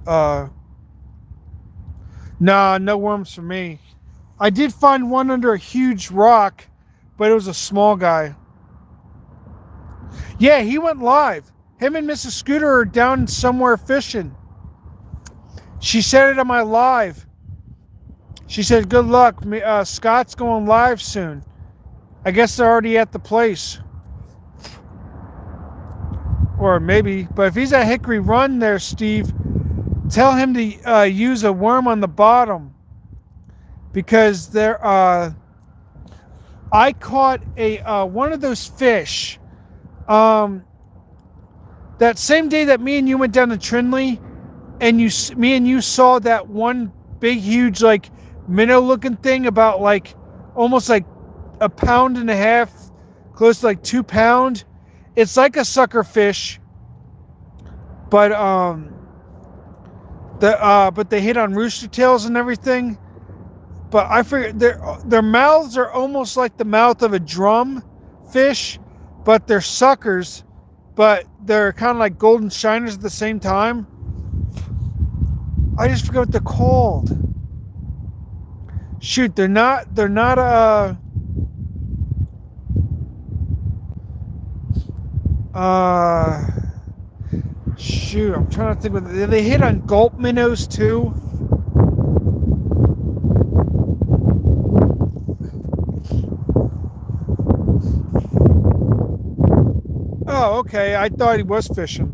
Nah, no worms for me. I did find one under a huge rock, but it was a small guy. Yeah, he went live. Him and Mrs. Scooter are down somewhere fishing. She said it on my live. She said, good luck. Scott's going live soon. I guess they're already at the place. Or maybe. But if he's at Hickory Run there, Steve, tell him to use a worm on the bottom. Because there, I caught a one of those fish. That same day that me and you went down to Trinley, and me and you saw that one big, huge, like minnow-looking thing, about like almost like a pound and a half, close to like 2 pounds. It's like a sucker fish, but but they hit on rooster tails and everything. But I figured their mouths are almost like the mouth of a drum fish, but they're suckers, but they're kind of like golden shiners at the same time. I just forgot what they're called. Shoot, they're not shoot, I'm trying to think what they hit on gulp minnows too. Oh, okay. I thought he was fishing.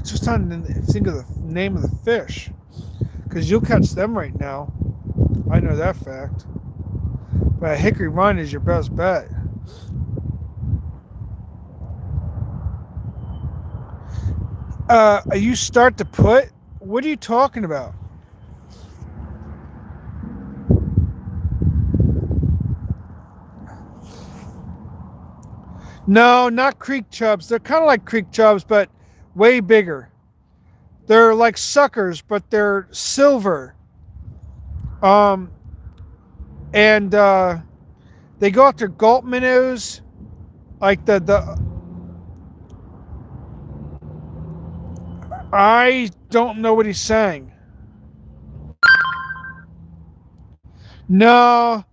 Just trying to think of the name of the fish, because you'll catch them right now. I know that fact. But Hickory Run is your best bet. You start to put? What are you talking about? No, not creek chubs. They're kind of like creek chubs, but way bigger. They're like suckers, but they're silver. Um, and they go after gulp minnows, like the. I don't know what he's saying. No.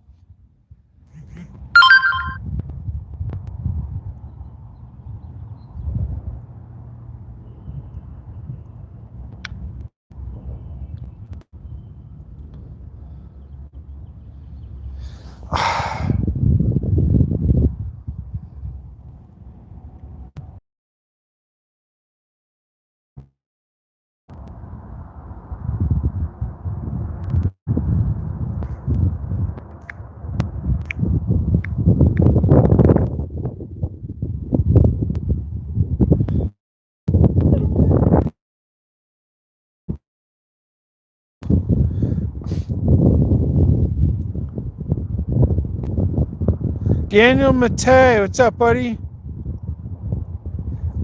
Daniel Matei, what's up, buddy?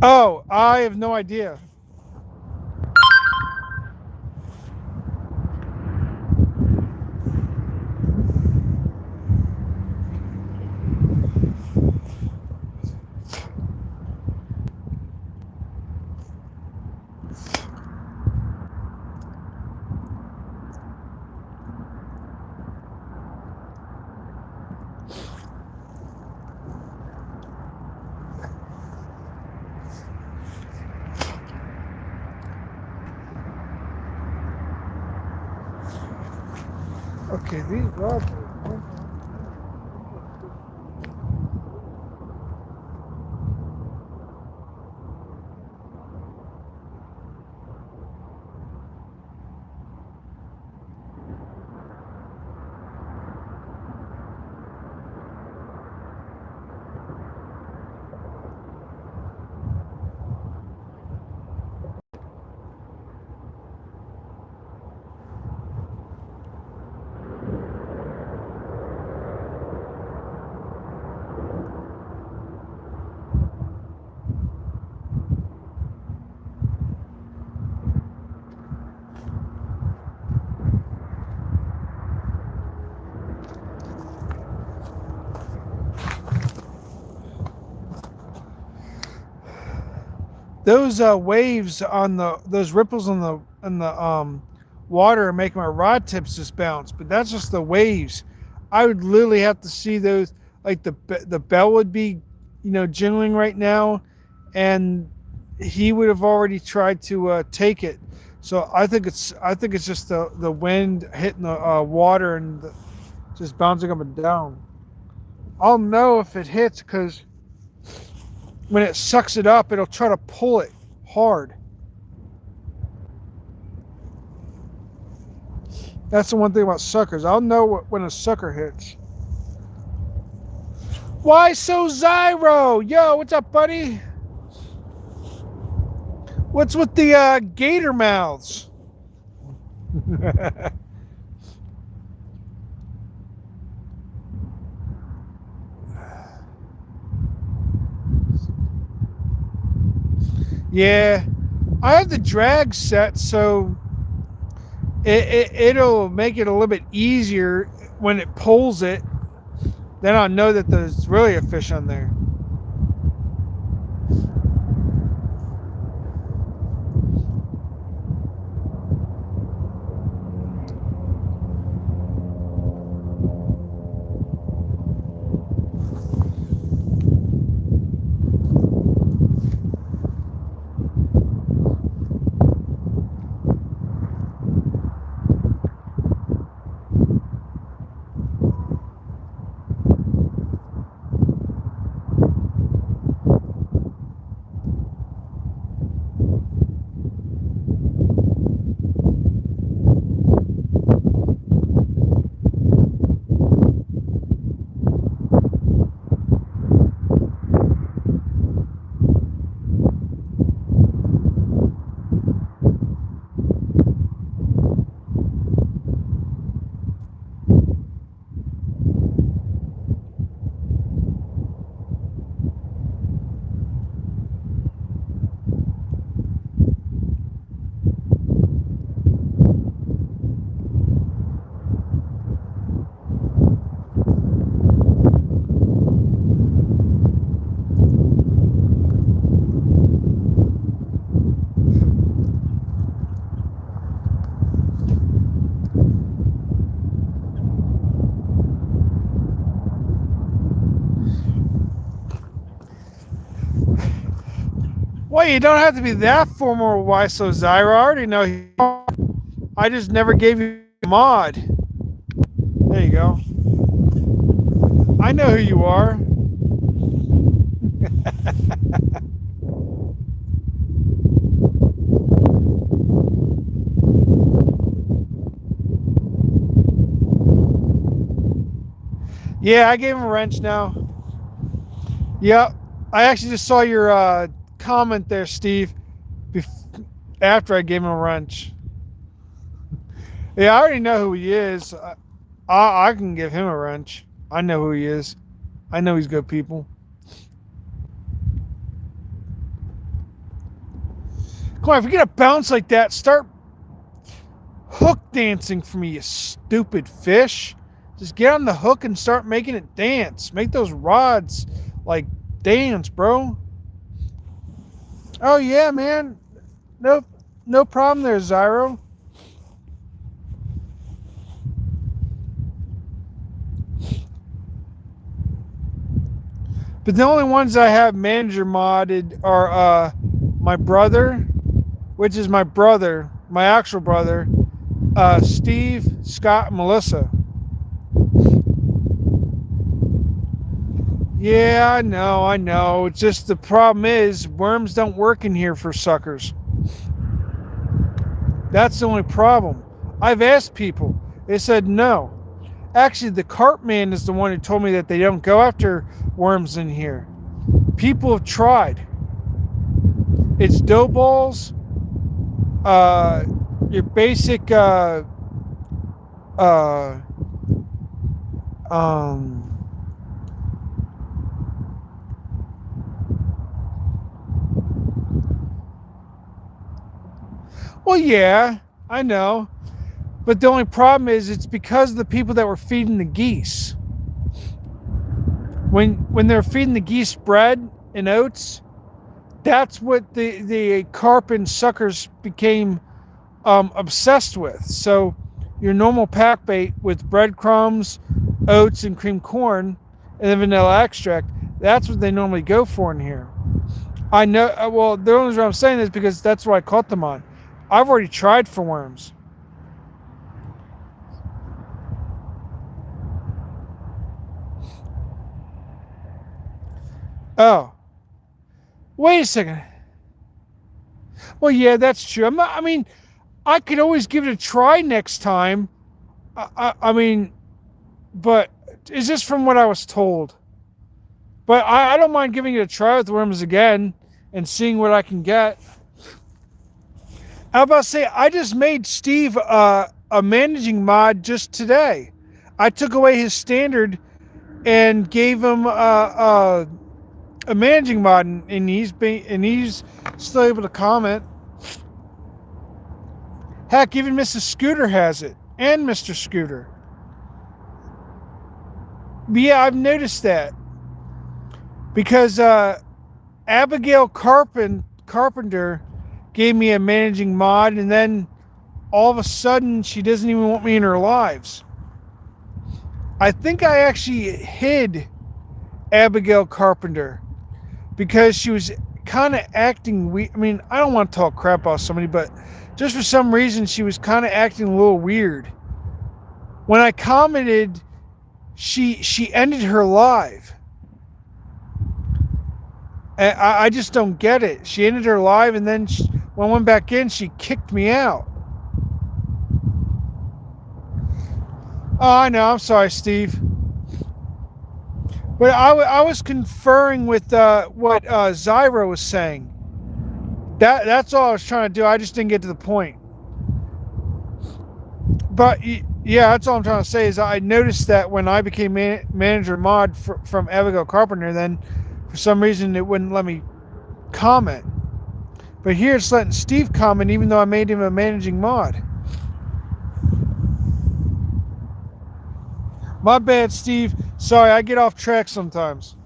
Oh, I have no idea. Okay, these rods. Those waves on those ripples on the water are making my rod tips just bounce, but that's just the waves. I would literally have to see those, like the bell would be, jingling right now, and he would have already tried to take it. So I think it's just the wind hitting the water and just bouncing up and down. I'll know if it hits because when it sucks it up, it'll try to pull it hard. That's the one thing about suckers. I'll know when a sucker hits. Why so Zyro? Yo, what's up, buddy? What's with the gator mouths? Yeah, I have the drag set, so it'll make it a little bit easier when it pulls it. Then I'll know that there's really a fish on there. Well, you don't have to be that formal. Why so, Zyra? I already know you are. I just never gave you a mod. There you go. I know who you are. Yeah, I gave him a wrench now. Yep. I actually just saw your comment there, Steve, after I gave him a wrench. Yeah, I already know who he is. I can give him a wrench. I know who he is. I know he's good people. Come on, if you're going to bounce like that, start hook dancing for me, you stupid fish. Just get on the hook and start making it dance. Make those rods like dance, bro. Oh yeah, man. Nope. No problem there, Zyro. But the only ones I have manager modded are my brother, which is my brother, my actual brother, Steve, Scott, and Melissa. Yeah, I know. It's just the problem is worms don't work in here for suckers. That's the only problem. I've asked people. They said no. Actually, the carp man is the one who told me that they don't go after worms in here. People have tried. It's dough balls, your basic um well, yeah, I know. But the only problem is it's because of the people that were feeding the geese. When they're feeding the geese bread and oats, that's what the carp and suckers became obsessed with. So your normal pack bait with breadcrumbs, oats, and cream corn, and then vanilla extract, that's what they normally go for in here. I know, well, the only reason I'm saying this is because that's what I caught them on. I've already tried for worms. Oh, wait a second. Well, yeah, that's true. I mean, I could always give it a try next time. I mean, but it's just from what I was told. But I don't mind giving it a try with worms again and seeing what I can get. How about to say, I just made Steve a managing mod just today. I took away his standard and gave him a managing mod, and he's still able to comment. Heck, even Mrs. Scooter has it, and Mr. Scooter. But yeah, I've noticed that because Abigail Carpenter gave me a managing mod, and then all of a sudden she doesn't even want me in her lives. I think I actually hid Abigail Carpenter because she was kind of acting weird. I mean, I don't want to talk crap about somebody, but just for some reason she was kind of acting a little weird. When I commented, she ended her live. And I just don't get it. She ended her live, and then when I went back in, she kicked me out. Oh, I know. I'm sorry, Steve. But I was conferring with what Zyra was saying. That's all I was trying to do. I just didn't get to the point. But yeah, that's all I'm trying to say is I noticed that when I became manager mod from Abigail Carpenter, then for some reason it wouldn't let me comment. But here it's letting Steve comment even though I made him a managing mod. My bad, Steve. Sorry, I get off track sometimes.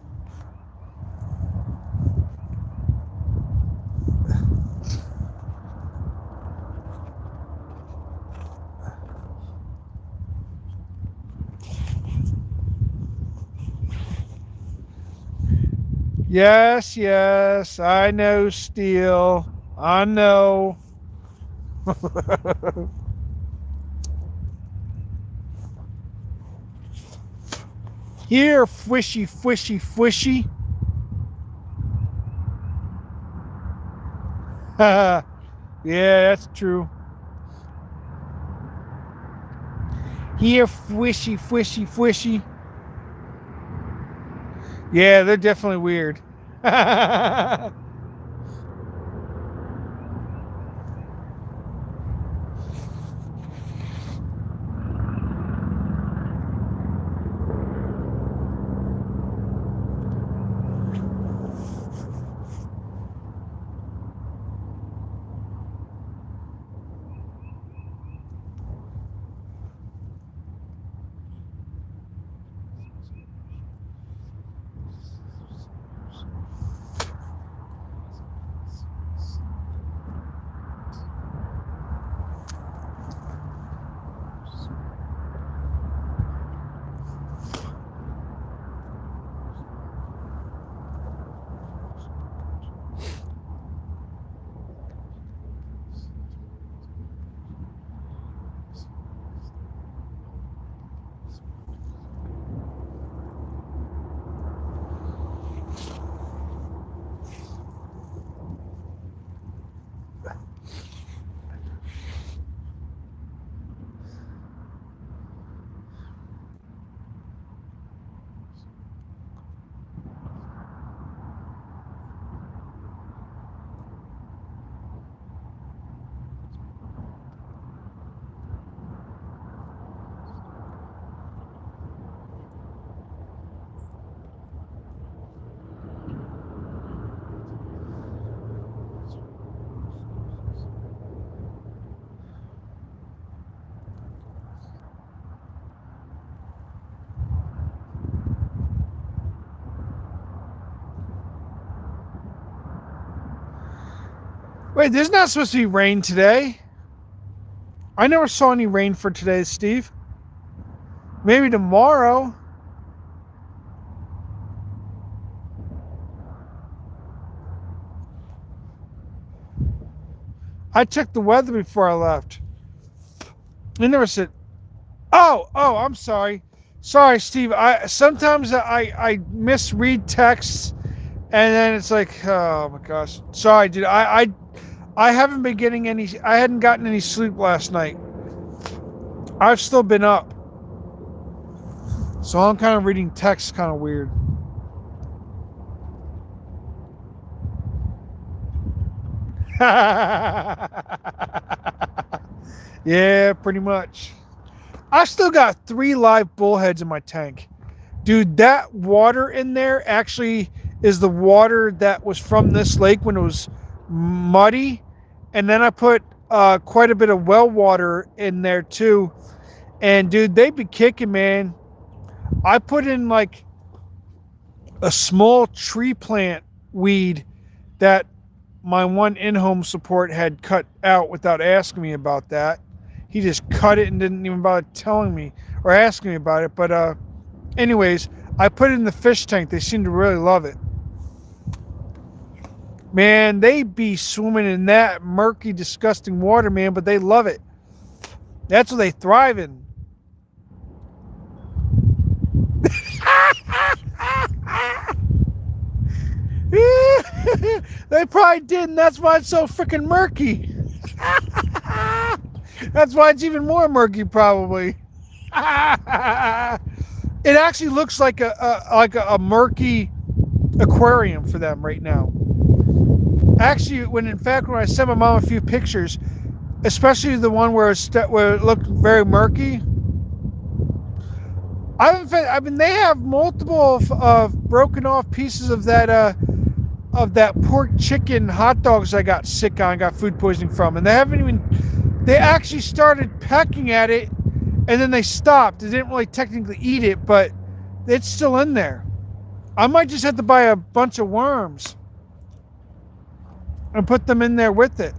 Yes, yes, I know, Steel. I know. Here, fwishy, fwishy, fwishy. Yeah, that's true. Here, fwishy, fwishy, fwishy. Yeah, they're definitely weird. Wait, there's not supposed to be rain today. I never saw any rain for today, Steve. Maybe tomorrow. I checked the weather before I left. It never said. Oh, I'm sorry. Sorry, Steve. I misread texts, and then it's like, oh my gosh. Sorry, dude. I haven't been getting any. I hadn't gotten any sleep last night. I've still been up, so I'm kind of reading texts, kind of weird. Yeah, pretty much. I still got 3 live bullheads in my tank. Dude, that water in there actually is the water that was from this lake when it was muddy. And then I put quite a bit of well water in there too. And dude, they be kicking, man. I put in like a small tree plant weed that my one in-home support had cut out without asking me about that. He just cut it and didn't even bother telling me or asking me about it. But anyways, I put it in the fish tank. They seem to really love it. Man, they be swimming in that murky, disgusting water, man, but they love it. That's what they thrive in. They probably did, and that's why it's so freaking murky. That's why it's even more murky, probably. It actually looks like a murky aquarium for them right now. Actually, when I sent my mom a few pictures, especially the one where it looked very murky. I mean, they have multiple of broken off pieces of that pork chicken hot dogs I got sick on, got food poisoning from, and they actually started pecking at it, and then they stopped. They didn't really technically eat it, but it's still in there. I might just have to buy a bunch of worms and put them in there with it.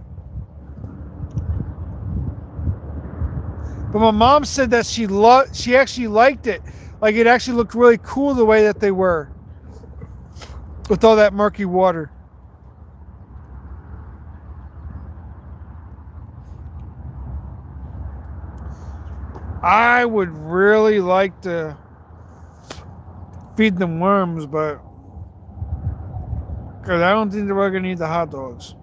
But my mom said that she actually liked it. Like, it actually looked really cool the way that they were. with all that murky water. I would really like to feed them worms, but because I don't think they're really gonna eat the hot dogs.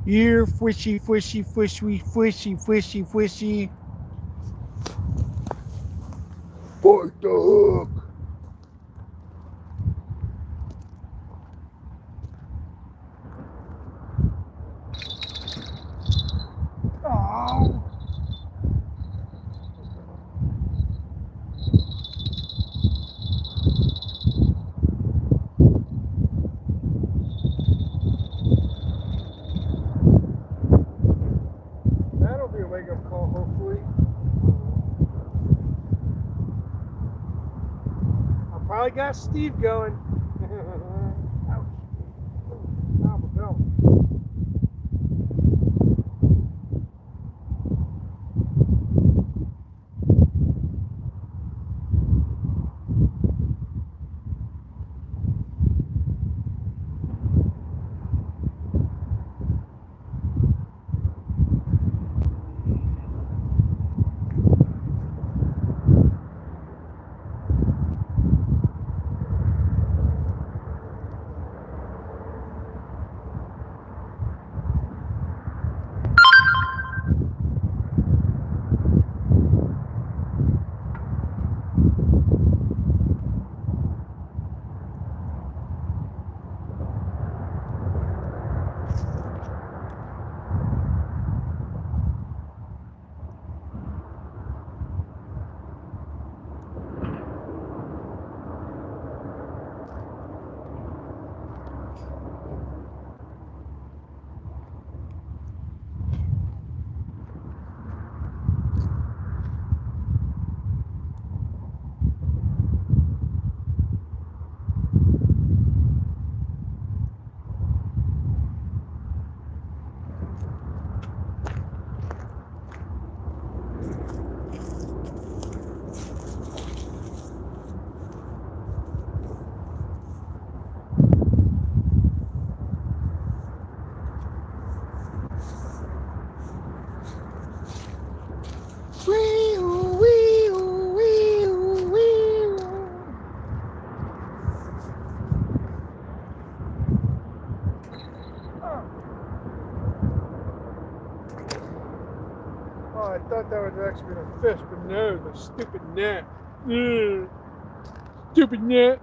You're fishy, fishy, fishy, fishy, fishy, fishy. Bite the hook. Oh. That'll be a wake up call, hopefully. I probably got Steve going. Ouch. Ow, my belt. Oh, I thought that was actually a fish, but no, the stupid net. Stupid net.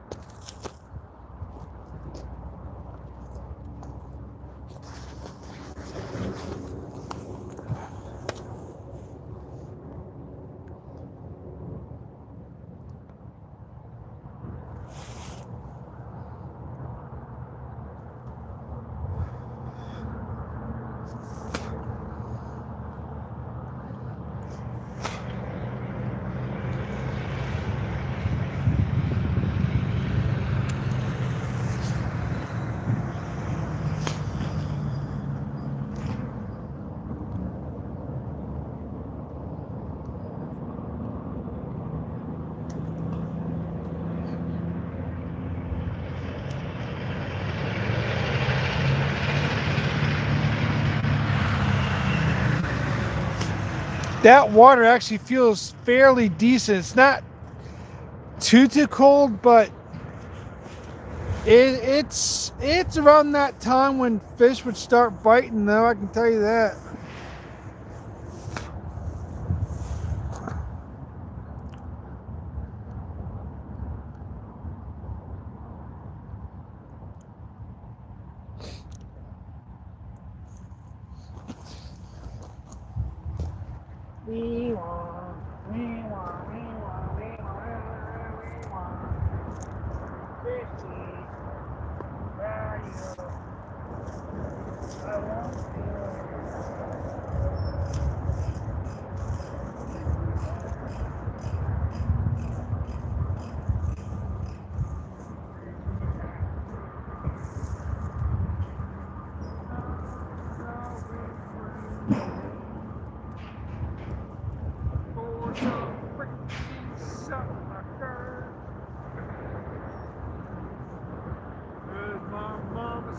That water actually feels fairly decent. It's not too cold, but it's around that time when fish would start biting, though. I can tell you that.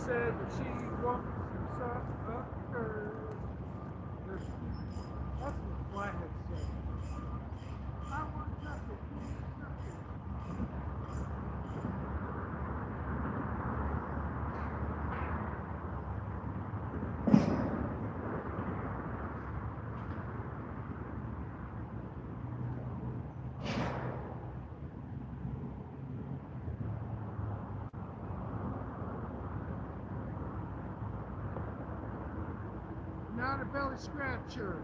said that she wants suckers. That's what Flathead said. I want nothing. Not a belly scratcher.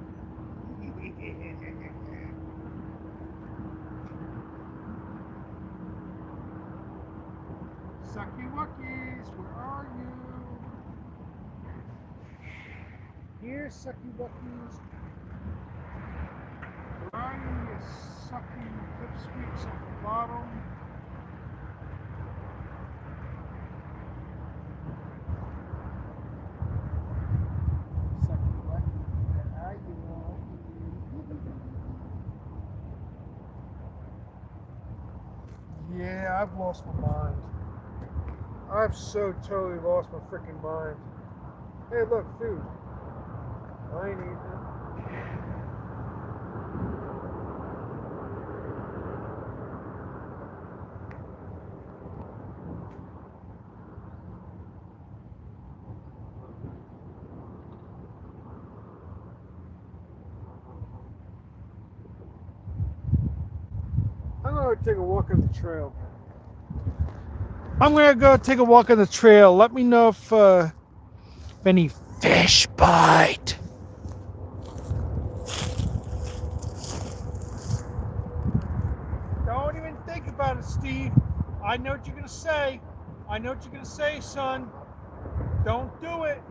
Sucky Wuckies, where are you? Here, Sucky Wuckies. Where are you, you sucky pipsqueaks at the bottom? Sucky Wuckies, where are you? Yeah, I've lost my mind. I've so totally lost my freaking mind. Hey, look, food. I ain't eating it. I'm gonna take a walk on the trail. I'm gonna go take a walk on the trail. Let me know if any fish bite. Don't even think about it, Steve. I know what you're gonna say. I know what you're gonna say, son. Don't do it.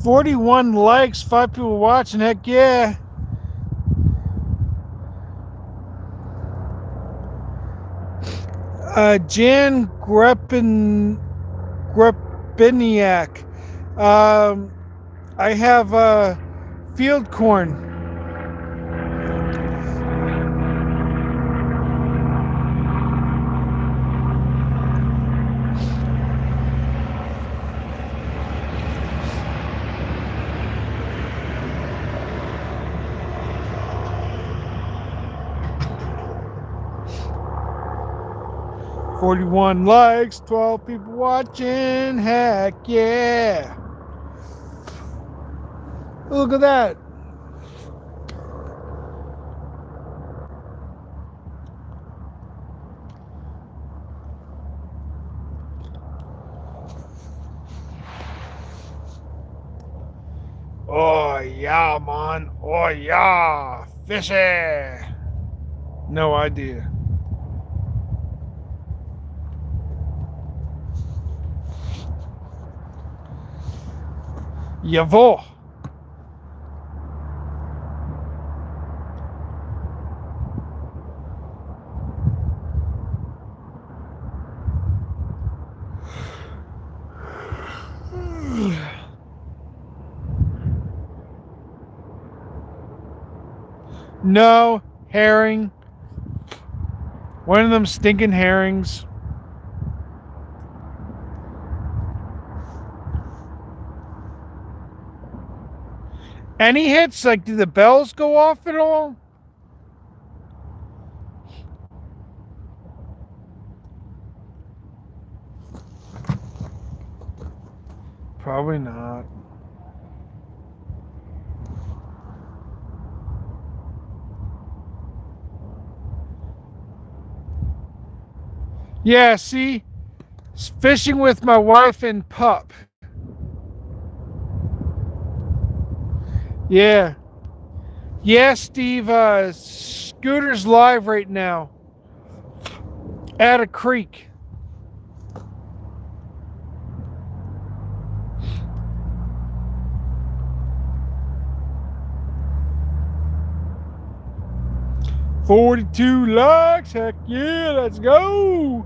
41 likes, 5 people watching. Heck yeah. Jan Grepiniak. I have field corn. $41 likes, 12 people watching. Heck yeah. Look at that. Oh yeah, man. Oh yeah. Fishy. No idea. Jawohl. No, herring. One of them stinking herrings. Any hits? Like, do the bells go off at all? Probably not. Yeah, see? Fishing with my wife and pup. Yeah. Yeah, Steve, Scooter's live right now. At a creek. $42 likes. Heck yeah, let's go.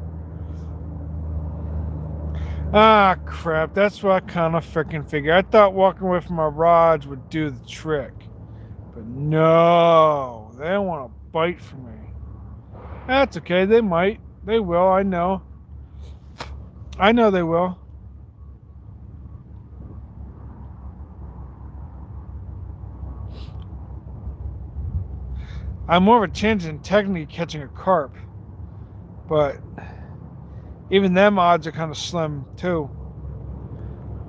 Ah, crap. That's what I kind of freaking figured. I thought walking away from my rods would do the trick. But no, they don't want to bite from me. That's okay. They might. They will. I know. I know they will. I'm more of a chance in technically catching a carp. But even them odds are kind of slim, too.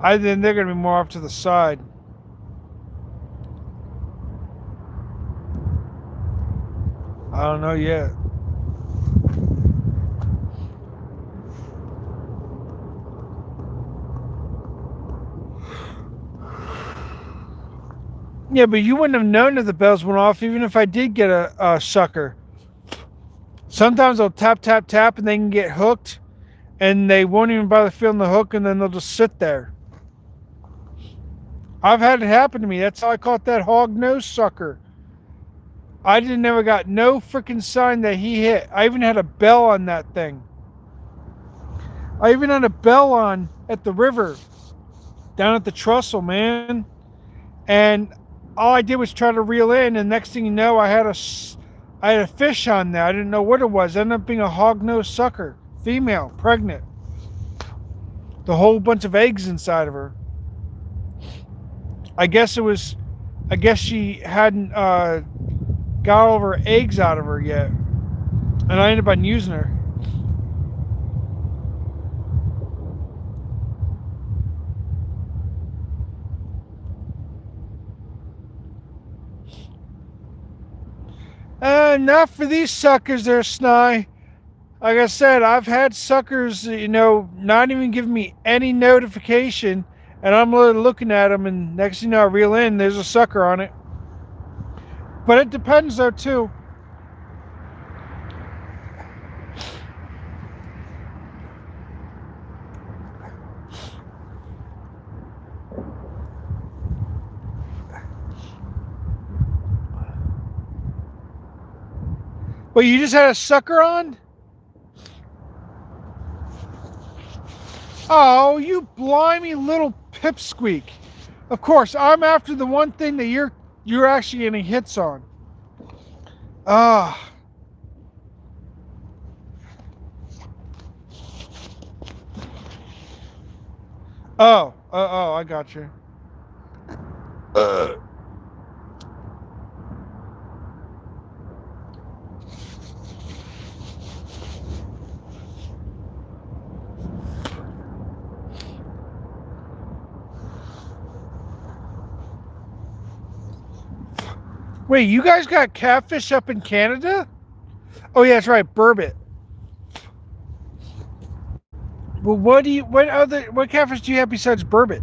I think they're going to be more off to the side. I don't know yet. Yeah, but you wouldn't have known if the bells went off even if I did get a sucker. Sometimes they'll tap, tap, tap, and they can get hooked, and they won't even bother feeling the hook, and then they'll just sit there. I've had it happen to me. That's how I caught that hog nose sucker. I never got no freaking sign that he hit. I even had a bell on that thing. I even had a bell on at the river, down at the trestle, man. And all I did was try to reel in, and next thing you know, I had a fish on there. I didn't know what it was. It ended up being a hog-nosed sucker, female, pregnant. The whole bunch of eggs inside of her. I guess she hadn't got all of her eggs out of her yet, and I ended up using her. Not for these suckers there, Sny. Like I said, I've had suckers, not even giving me any notification, and I'm looking at them, and next thing you know, I reel in, there's a sucker on it. But it depends, though, too. Well, you just had a sucker on? Oh, you blimey little pipsqueak. Of course, I'm after the one thing that you're actually getting hits on. Ah. Oh, I got you. Uh. Wait, you guys got catfish up in Canada? Oh yeah, that's right, burbot. Well, what catfish do you have besides burbot?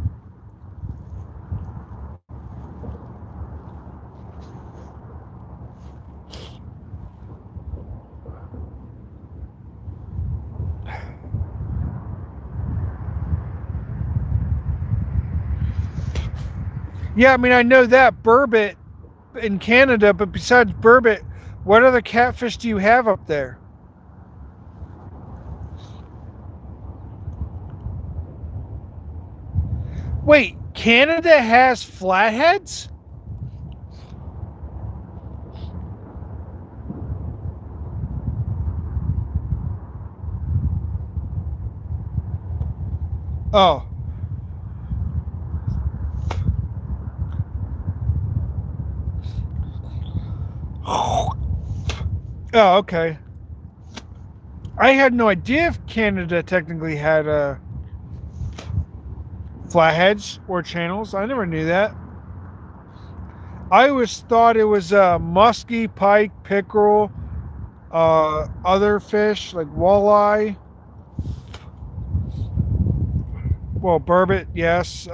Yeah, I mean I know that burbot in Canada, but besides burbot, what other catfish do you have up there? Wait, Canada has flatheads? Oh. Oh, okay. I had no idea if Canada technically had flatheads or channels. I never knew that. I always thought it was muskie, pike, pickerel, other fish like walleye. Well, burbot, yes.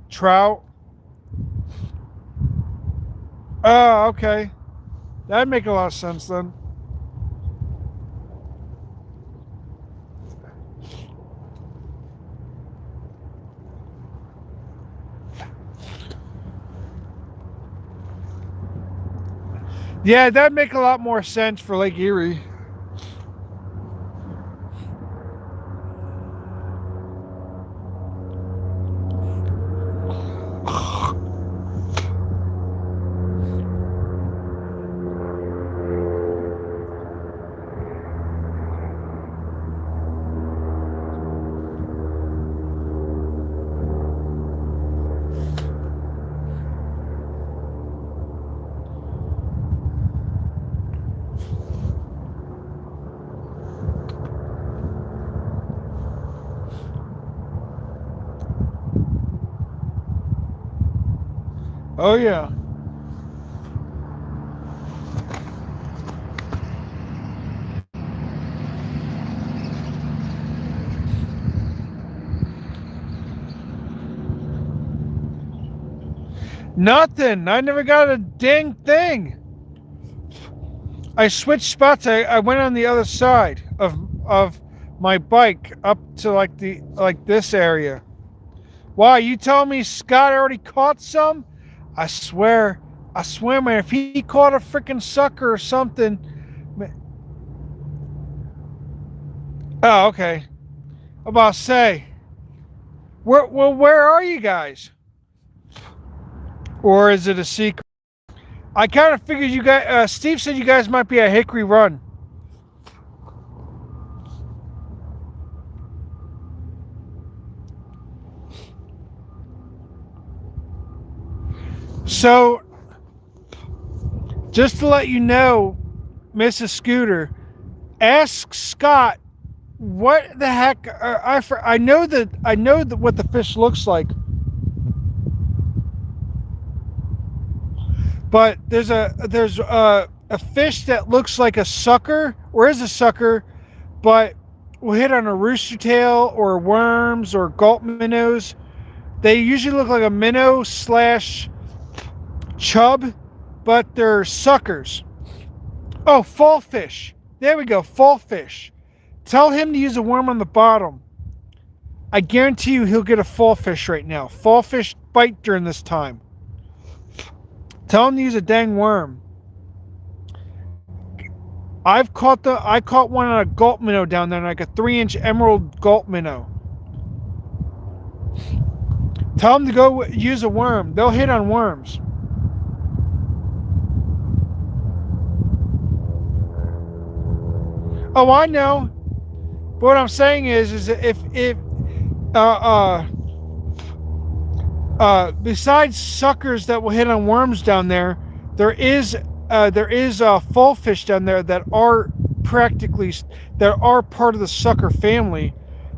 Trout. Oh, okay. That'd make a lot of sense then. Yeah, that'd make a lot more sense for Lake Erie. Oh yeah. Nothing. I never got a dang thing. I switched spots. I went on the other side of my bike up to like this area. Wow, you telling me Scott already caught some? I swear, man, if he caught a freaking sucker or something. Oh, okay. I'm about to say, where are you guys? Or is it a secret? I kind of figured you guys. Steve said you guys might be at Hickory Run. So, just to let you know, Mrs. Scooter, ask Scott what the heck. I know that what the fish looks like, but there's a fish that looks like a sucker or is a sucker, but will hit on a rooster tail or worms or gulp minnows. They usually look like a minnow slash chub, but they're suckers. Oh, fall fish. There we go, fall fish. Tell him to use a worm on the bottom. I guarantee you he'll get a fall fish right now. Fall fish bite during this time. Tell him to use a dang worm. I caught one on a gulp minnow down there, like a 3-inch emerald gulp minnow. Tell them to go use a worm. They'll hit on worms. Oh, I know. But what I'm saying is that if uh, besides suckers that will hit on worms down there, there is fall fish down there that are practically that are part of the sucker family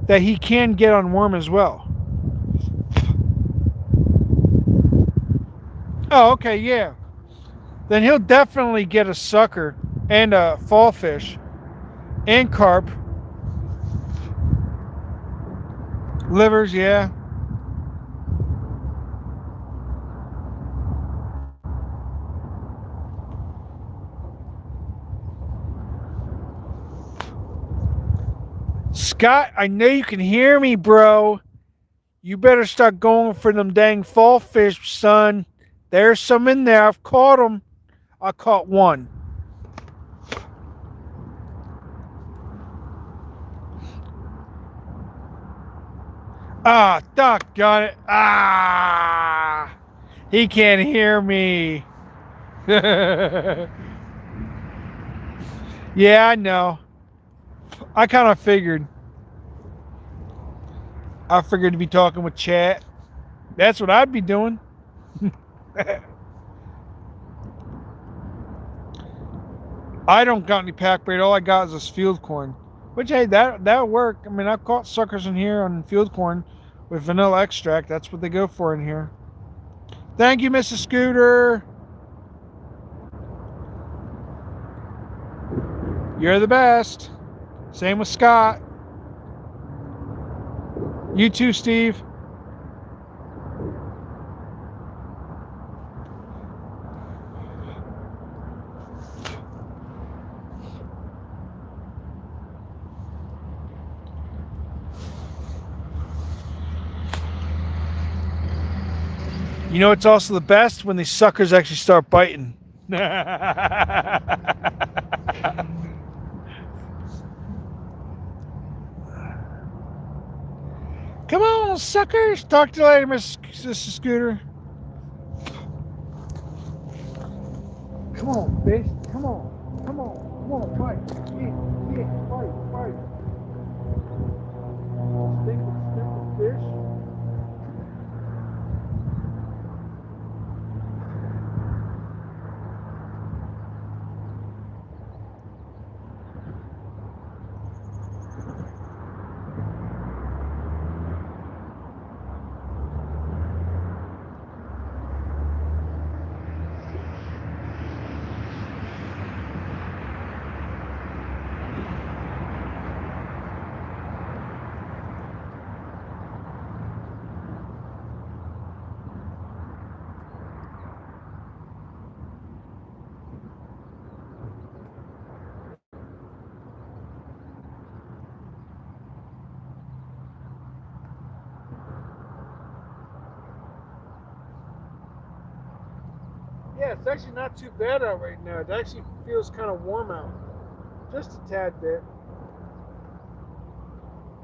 that he can get on worm as well. Oh, okay, yeah. Then he'll definitely get a sucker and a fall fish and carp. Livers, yeah. Scott, I know you can hear me, bro. You better start going for them dang fall fish, son. There's some in there. I've caught them. I caught one. Ah, doggone it. Ah, he can't hear me. Yeah, I know. I kind of figured. I figured to be talking with chat. That's what I'd be doing. I don't got any pack bait. All I got is this field corn. Which, hey, that'll work. I mean, I've caught suckers in here on field corn with vanilla extract. That's what they go for in here. Thank you, Mrs. Scooter. You're the best. Same with Scott. You too, Steve. You know, it's also the best when these suckers actually start biting. Come on, suckers. Talk to you later, Mrs. Scooter. Come on, fish. Come on. Come on. Come on. Fight. Yeah. Fight. Stupid fish. Yeah, it's actually not too bad out right now. It actually feels kind of warm out. Just a tad bit.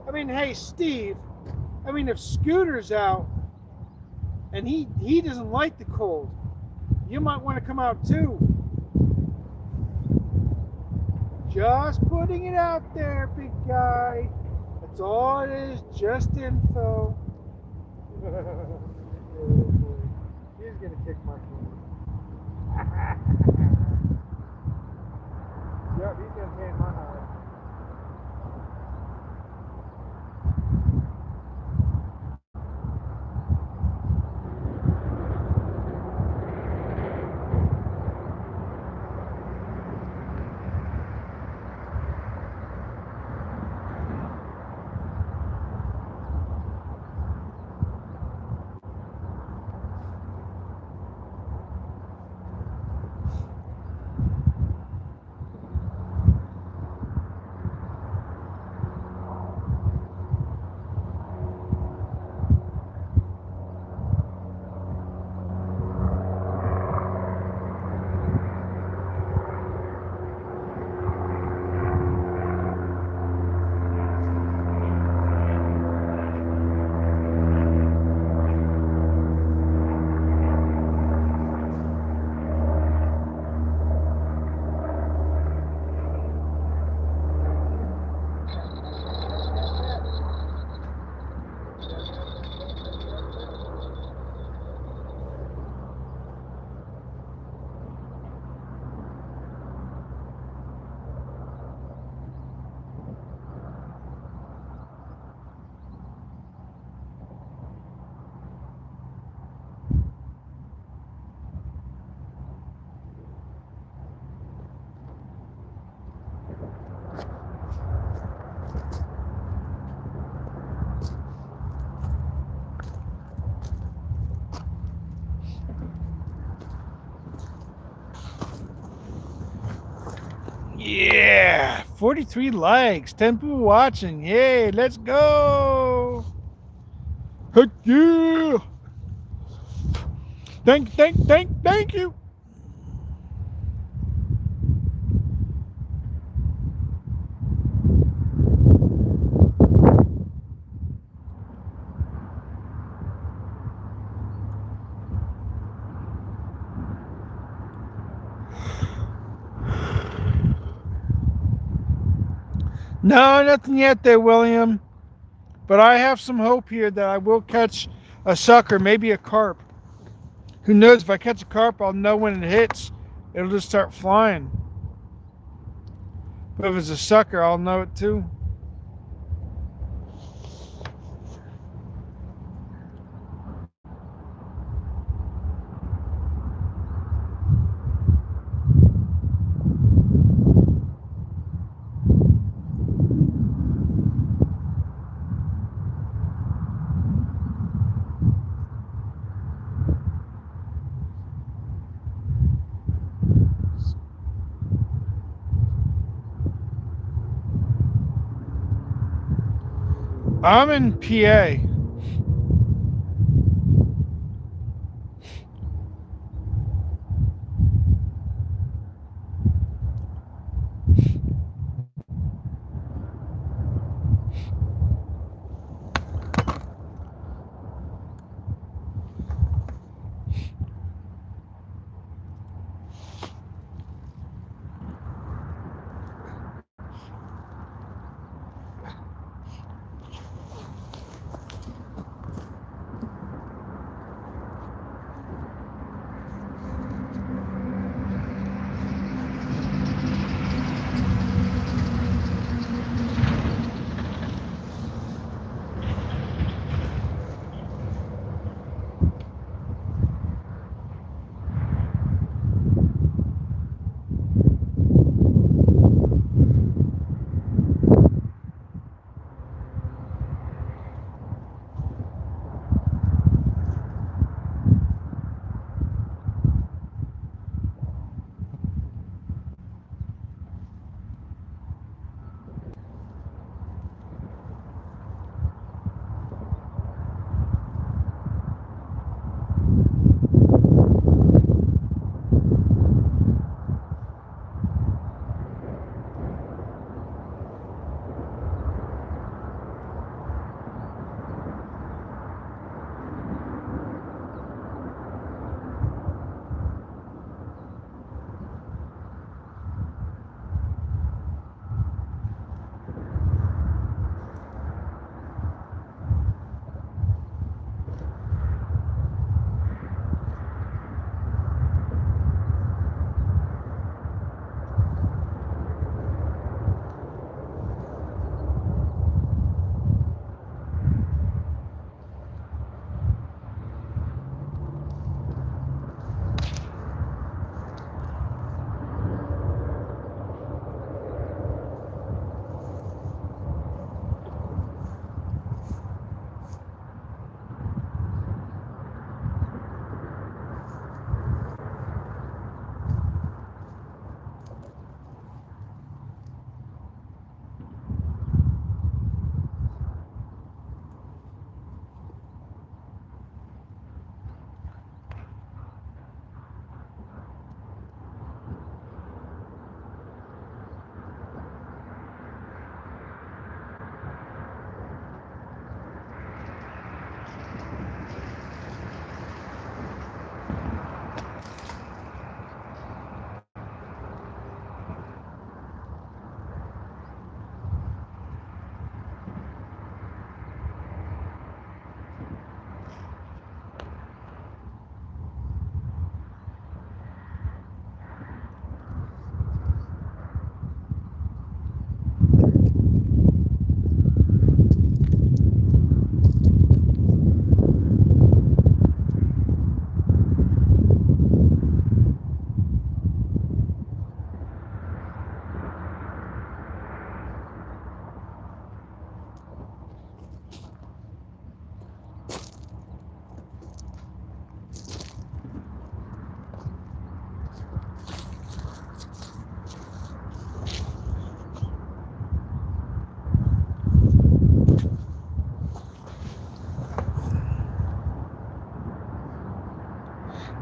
I mean, hey, Steve. I mean, if Scooter's out and he doesn't like the cold, you might want to come out too. Just putting it out there, big guy. That's all it is, just info. Oh boy. He's gonna kick my phone. Yep, he's gonna pay my high. Yeah, 43 likes, 10 people watching. Yay, let's go. Heck yeah. Thank you. No, nothing yet there, William. But I have some hope here that I will catch a sucker, maybe a carp. Who knows? If I catch a carp, I'll know when it hits. It'll just start flying. But if it's a sucker, I'll know it too. I'm in PA.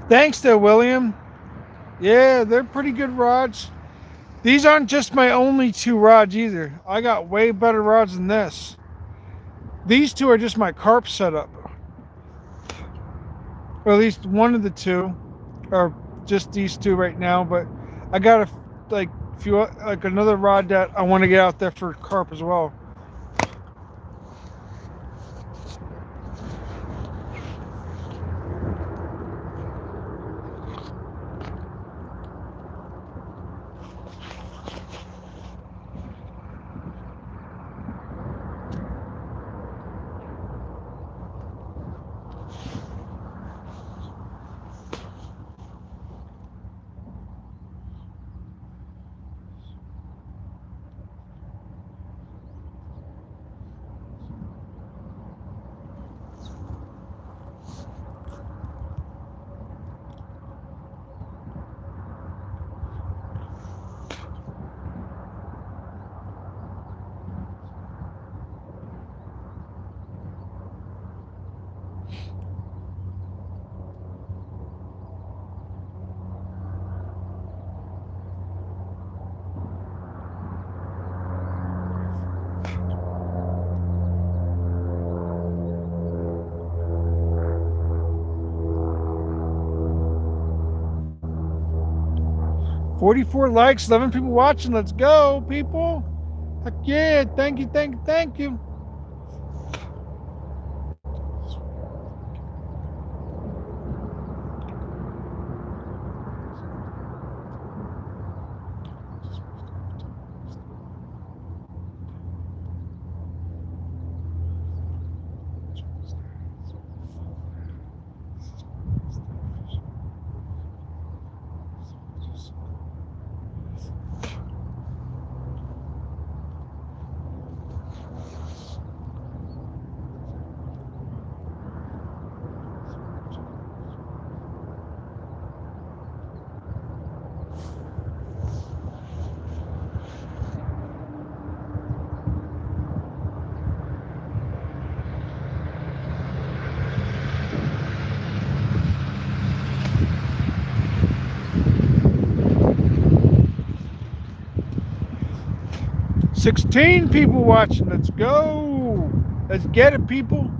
Thanks there, William. Yeah, they're pretty good rods. These aren't just my only two rods either. I got way better rods than this. These two are just my carp setup. Or at least one of the two. Or just these two right now, but I got like few like another rod that I want to get out there for carp as well. 44 likes, 11 people watching. Let's go, people. Heck yeah, thank you, thank you, thank you. $16 people watching. Let's go. Let's get it, people.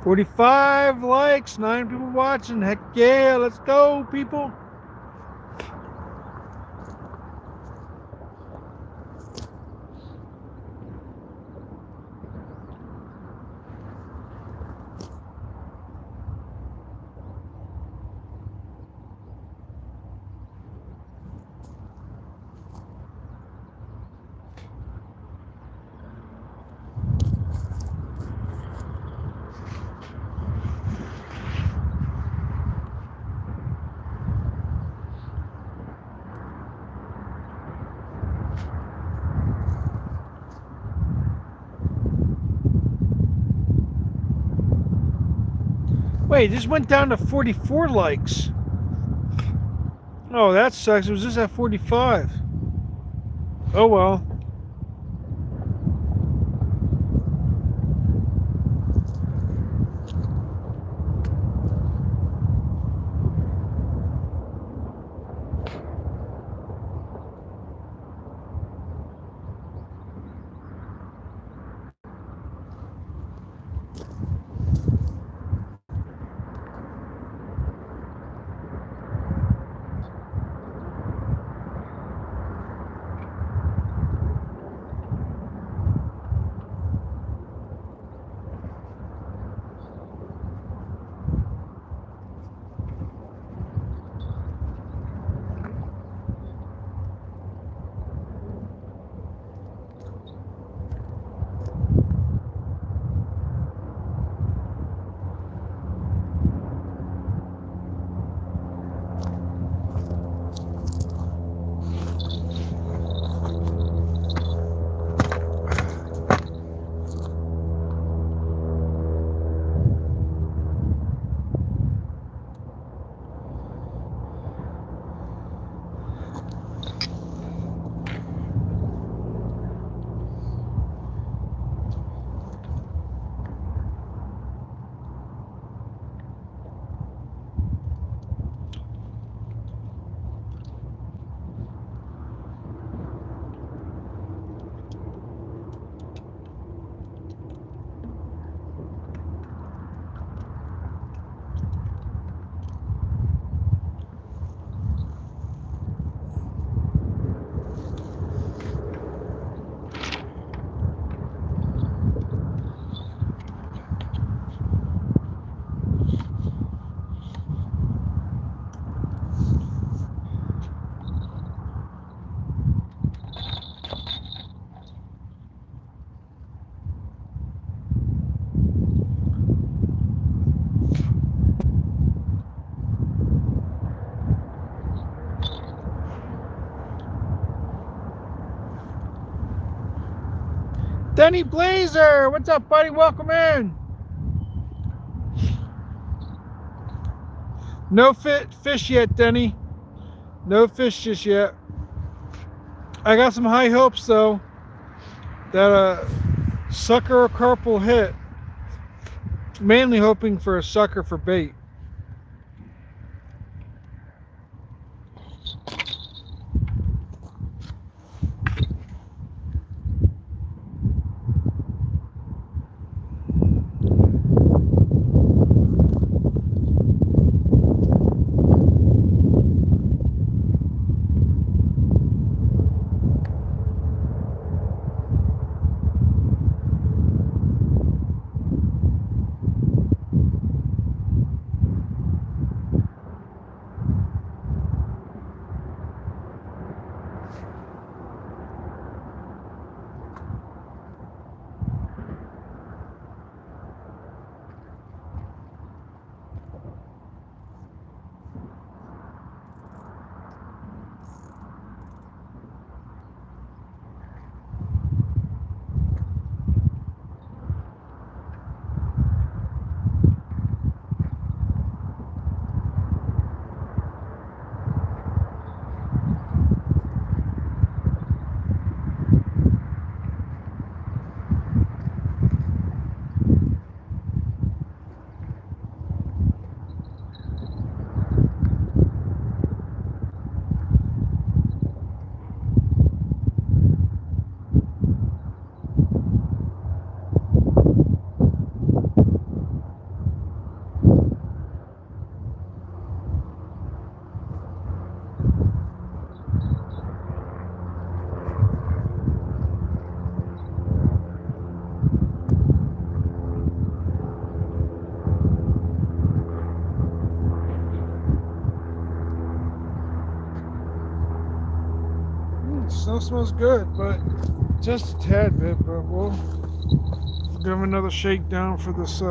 45 likes, 9 people watching. Heck yeah, let's go, people. Wait, this went down to 44 likes. Oh, that sucks. It was just at 45. Oh well. Denny Blazer, what's up, buddy? Welcome in. No fish yet, Denny. No fish just yet. I got some high hopes though that a sucker or carp will hit. Mainly hoping for a sucker for bait. smells good, but just a tad bit. But we'll give him another shakedown for this.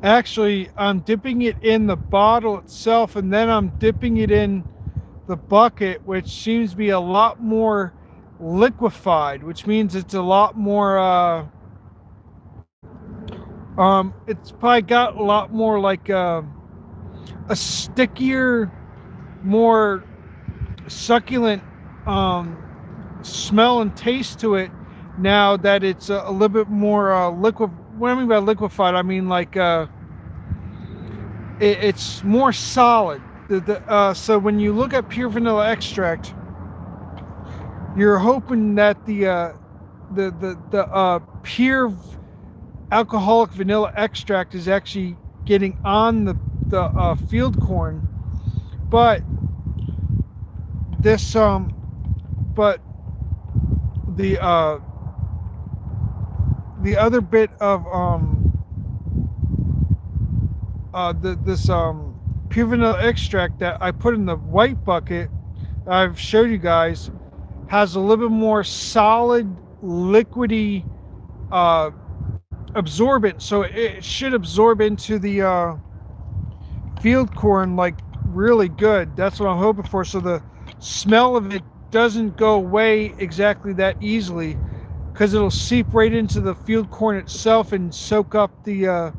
Actually, I'm dipping it in the bottle itself, and then I'm dipping it in the bucket, which seems to be a lot more liquefied, which means it's a lot more. It's probably got a lot more like a stickier, more succulent smell and taste to it. Now that it's a little bit more liquid. What I mean by liquefied, I mean like it's more solid. So when you look at pure vanilla extract, you're hoping that the pure alcoholic vanilla extract is actually getting on the field corn, but this but the other bit of this pure vanilla extract that I put in the white bucket I've showed you guys has a little bit more solid liquidy absorbent, so it should absorb into the field corn like really good. That's what I'm hoping for, so the smell of it doesn't go away exactly that easily, because it'll seep right into the field corn itself and soak up the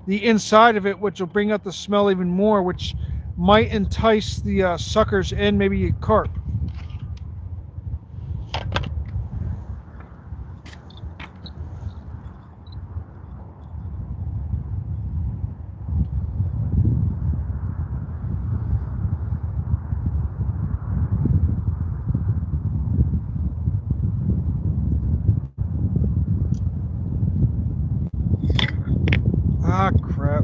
inside of it, which will bring out the smell even more, which might entice the suckers and maybe a carp. Ah, crap.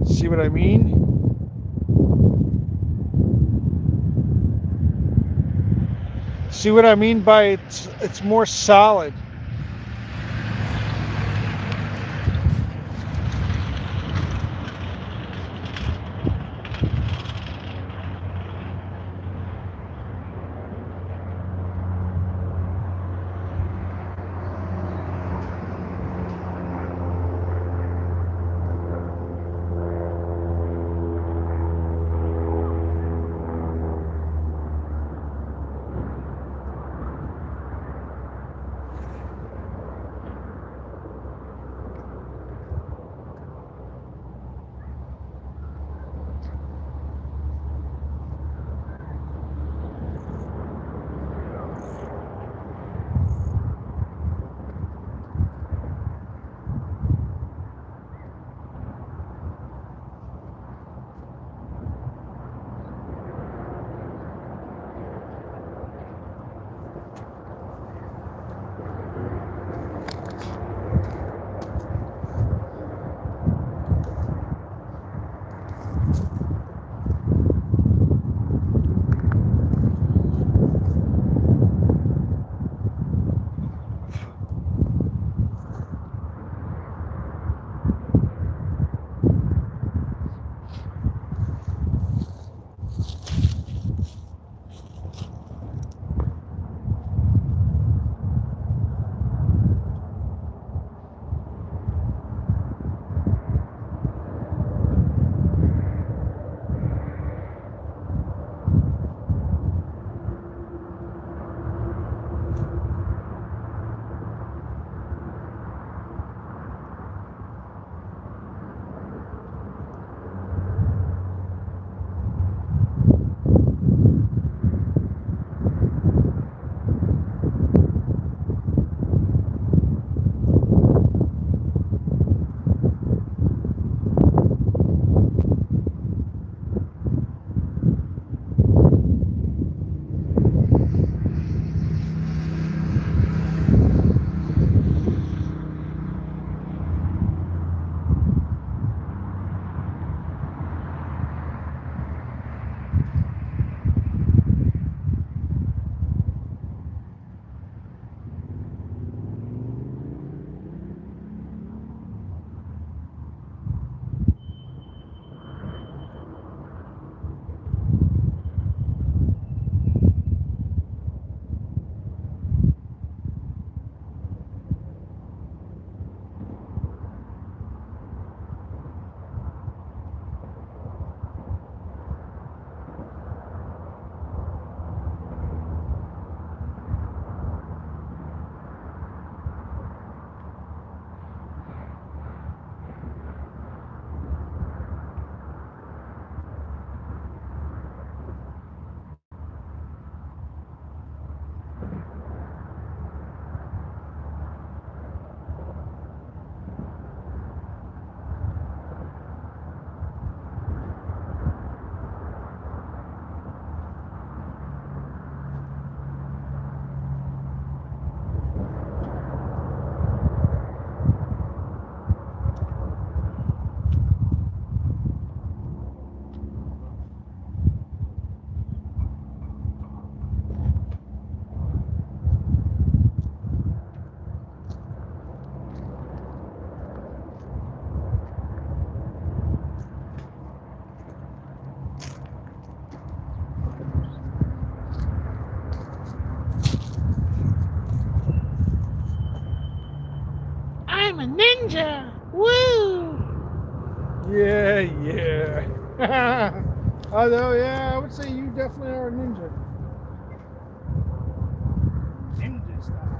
See what I mean? See what I mean by it's more solid. I'm a ninja. Woo! Yeah, yeah. Although, yeah, I would say you definitely are a ninja. Ninja style.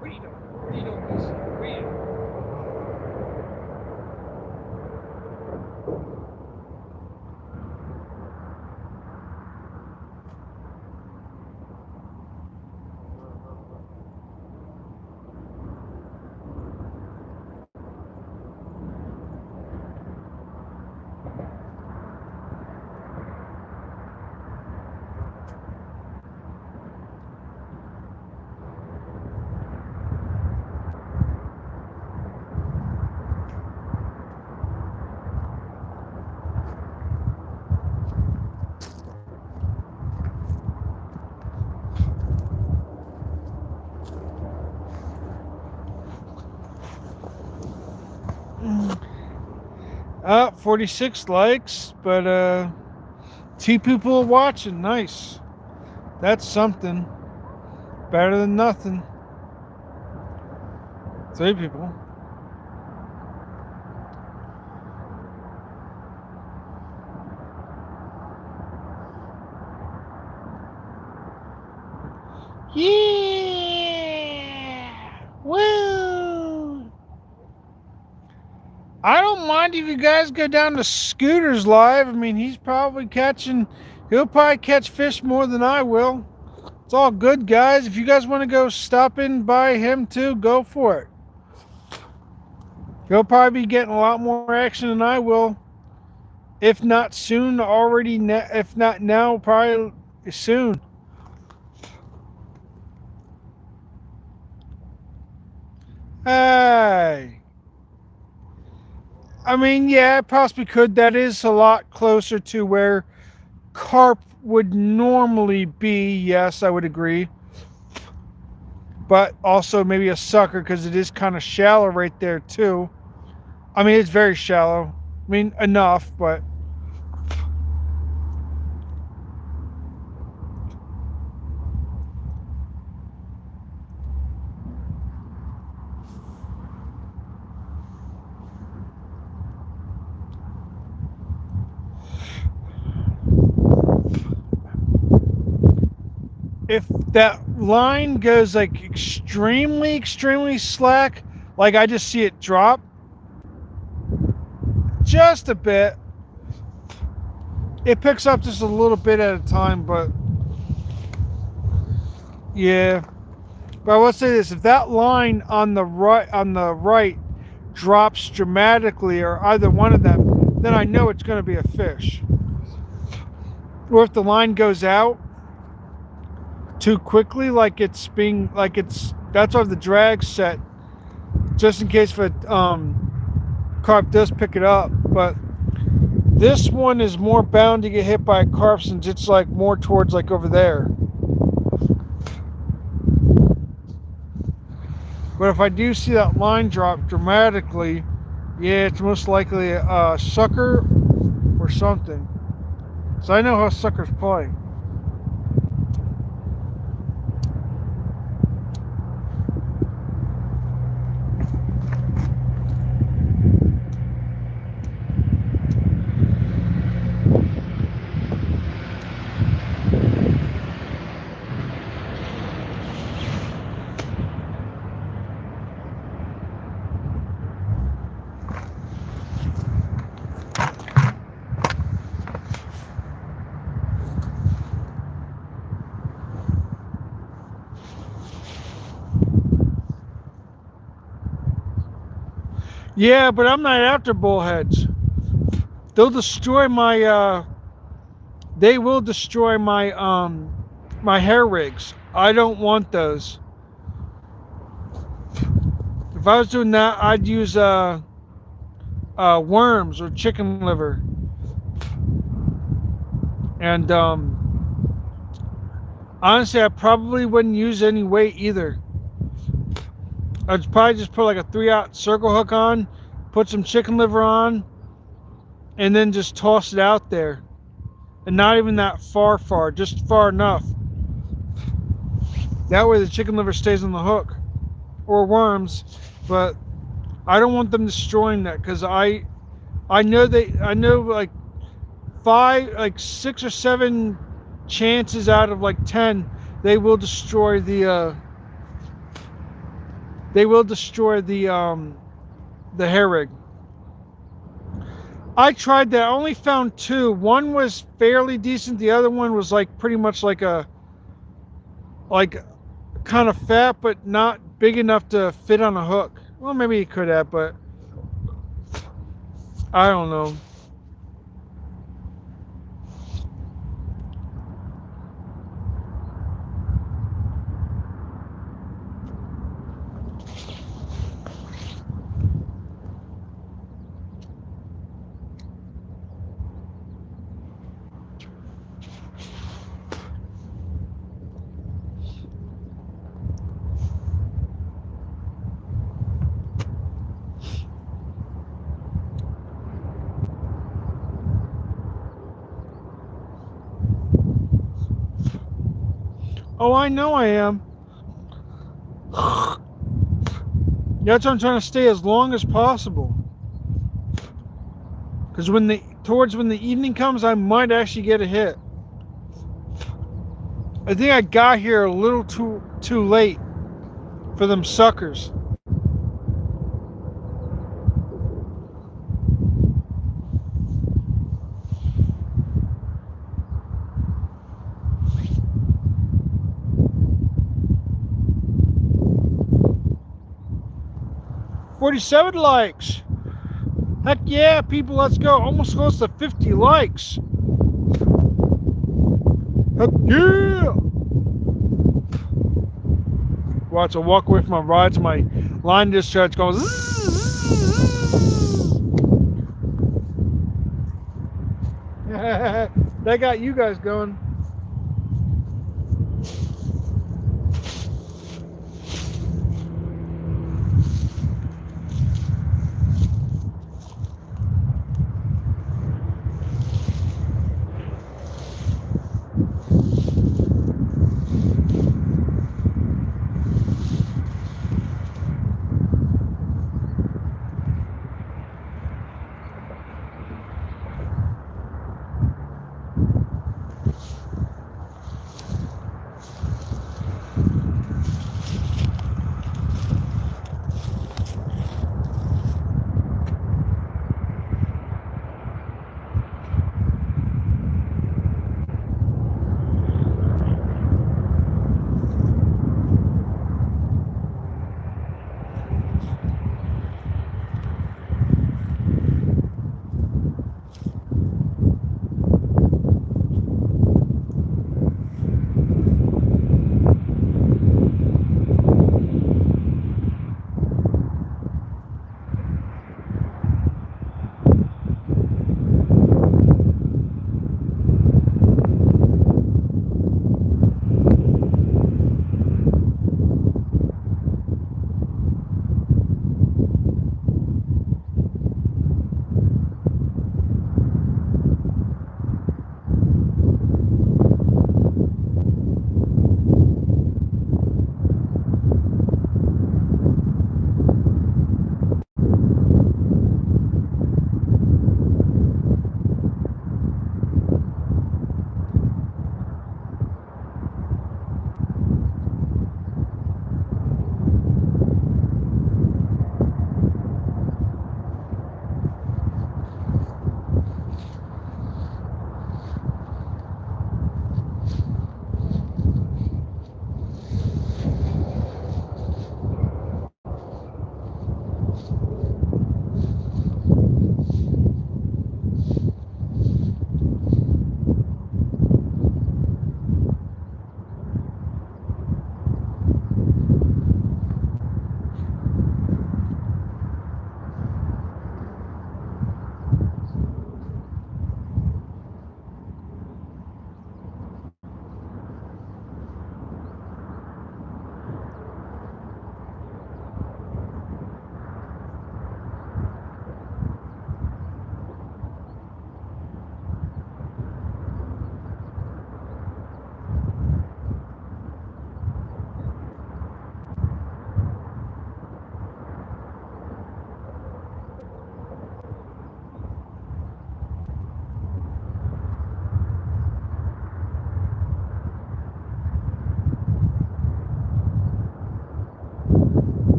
What are you doing? What are you doing, Lucy? What are you doing? Up 46 likes, but 2 people are watching. Nice. That's something. Better than nothing. 3 people. Yeah! Woo! I don't mind if you guys go down to Scooter's live. I mean, he'll probably catch fish more than I will. It's all good, guys. If you guys want to go stop in by him too, go for it. He'll probably be getting a lot more action than I will. If not soon, already. If not now, probably soon. Hey. I mean, yeah, it possibly could. That is a lot closer to where carp would normally be. Yes, I would agree. But also maybe a sucker because it is kind of shallow right there too. I mean, it's very shallow. I mean, enough, but if that line goes like extremely slack, like I just see it drop just a bit, it picks up just a little bit at a time, but yeah. But I will say this: if that line on the right drops dramatically, or either one of them, then I know it's going to be a fish. Or if the line goes out too quickly, like it's that's why the drag's set, just in case if a carp does pick it up. But this one is more bound to get hit by a carp since it's like more towards like over there. But if I do see that line drop dramatically, Yeah, it's most likely a sucker or something. So I know how suckers play. Yeah, but I'm not after bullheads. They'll destroy my they will destroy my hair rigs. I don't want those. If I was doing that, I'd use worms or chicken liver. And honestly, I probably wouldn't use any weight either. I'd probably just put like a 3/0 circle hook on, put some chicken liver on, and then just toss it out there. And not even that far, just far enough. That way the chicken liver stays on the hook. Or worms, but I don't want them destroying that because I know like like 6 or 7 chances out of like 10 they will destroy the hair rig. I tried that. I only found two. One was fairly decent. The other one was like pretty much like kind of fat, but not big enough to fit on a hook. Well, maybe it could have, but I don't know. Oh, I know I am. That's why I'm trying to stay as long as possible. Because when the evening comes, I might actually get a hit. I think I got here a little too late for them suckers. $47 likes. Heck yeah, people, let's go. Almost close to 50 likes. Heck yeah. Watch, I walk away from my rides, my line discharge goes. That got you guys going.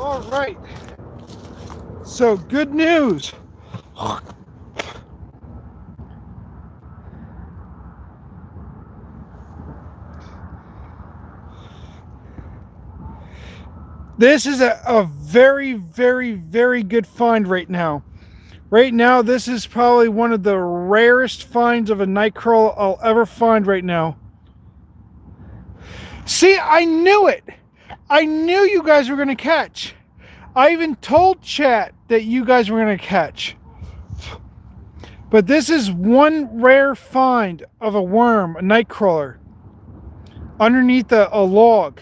All right. So, good news. This is a very, very, very good find right now. Right now, this is probably one of the rarest finds of a nightcrawler I'll ever find right now. See, I knew it. I knew you guys were going to catch. I even told chat that you guys were going to catch. But this is one rare find of a worm, a nightcrawler, underneath a log.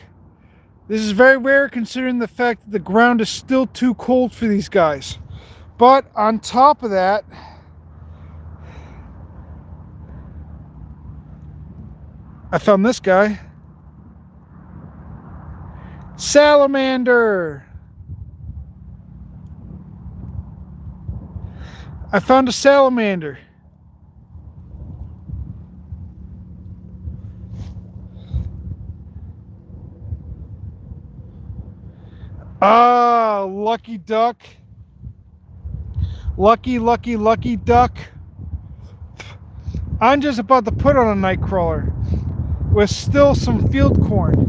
This is very rare considering the fact that the ground is still too cold for these guys. But on top of that, I found this guy. Salamander. I found a salamander. Ah, lucky duck. Lucky, lucky, lucky duck. I'm just about to put on a nightcrawler with still some field corn.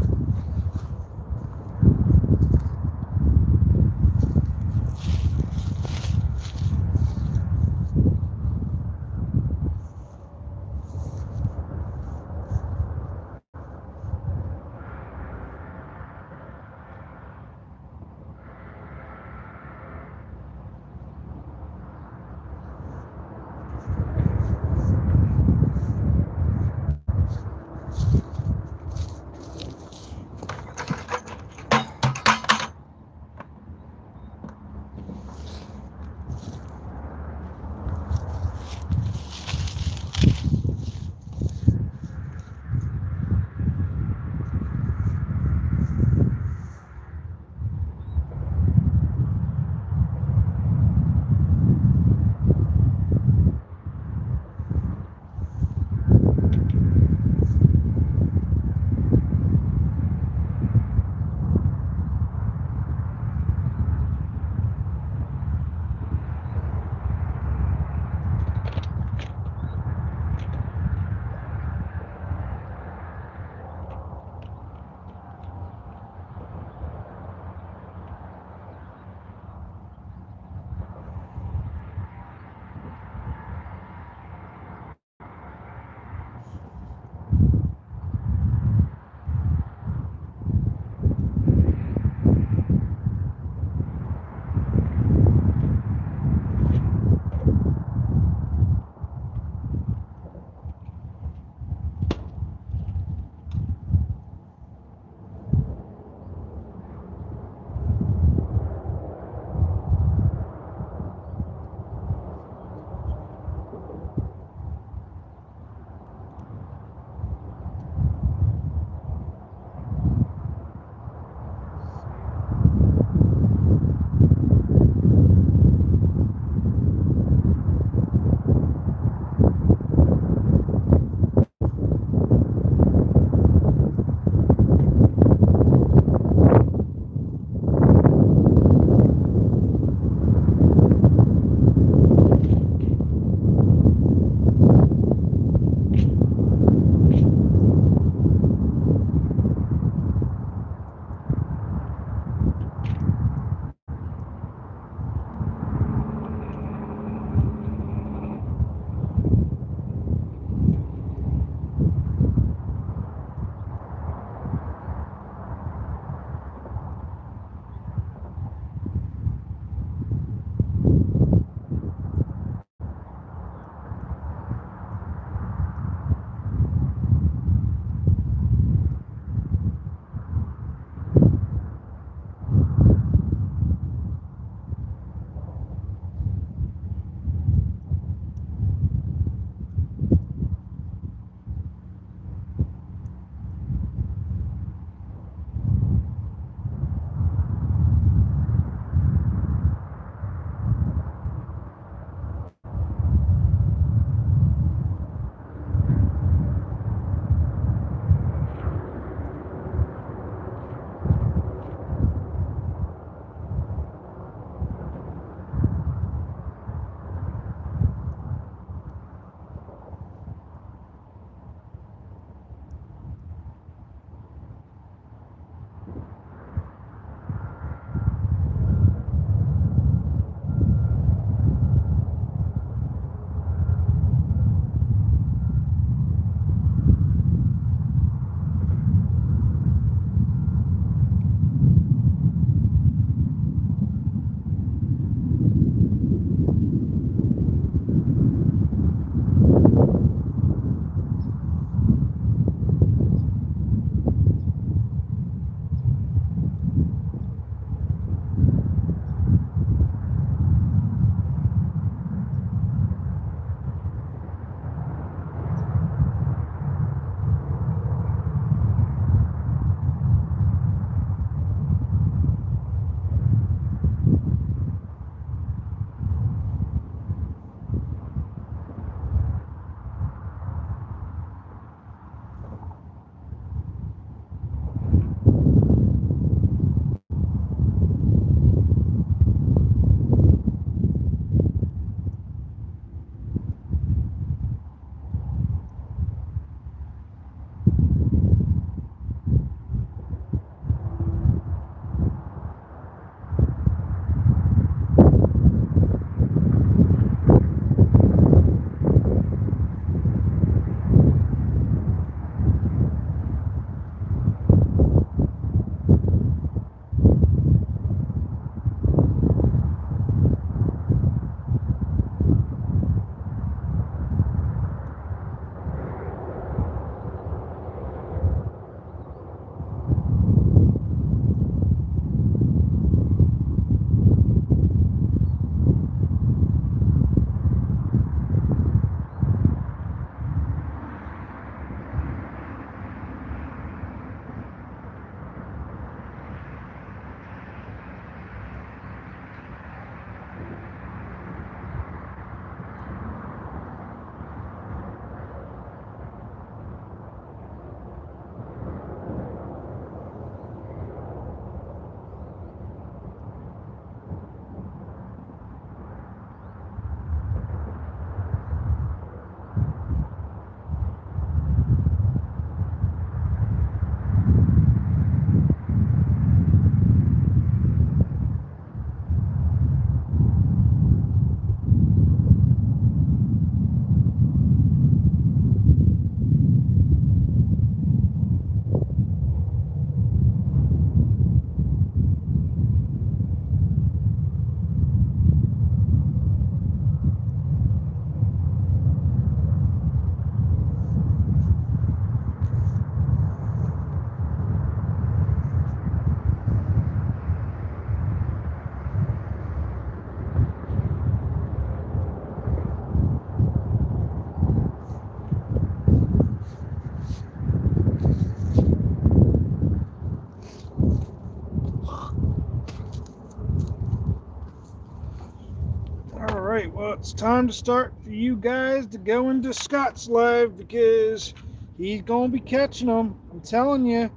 it's time to start for you guys to go into Scott's live because he's gonna be catching them. I'm telling you,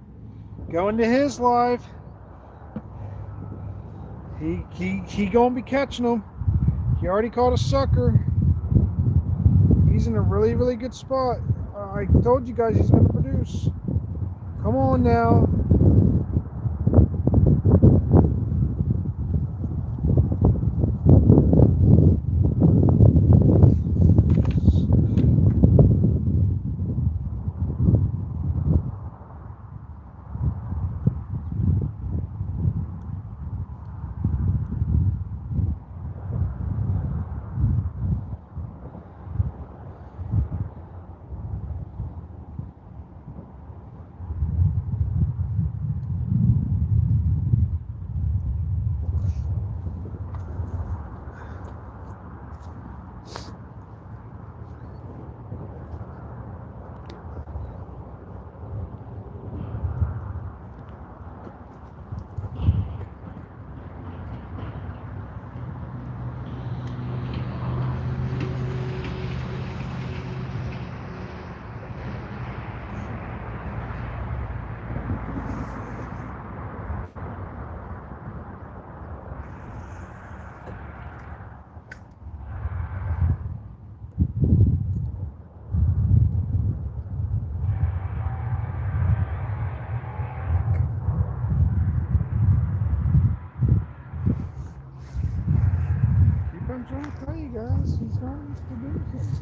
go into his live. He gonna be catching them. He already caught a sucker. He's in a really good spot. I told you guys he's gonna produce. Come on now. I'm trying to tell you guys, he's going to produce.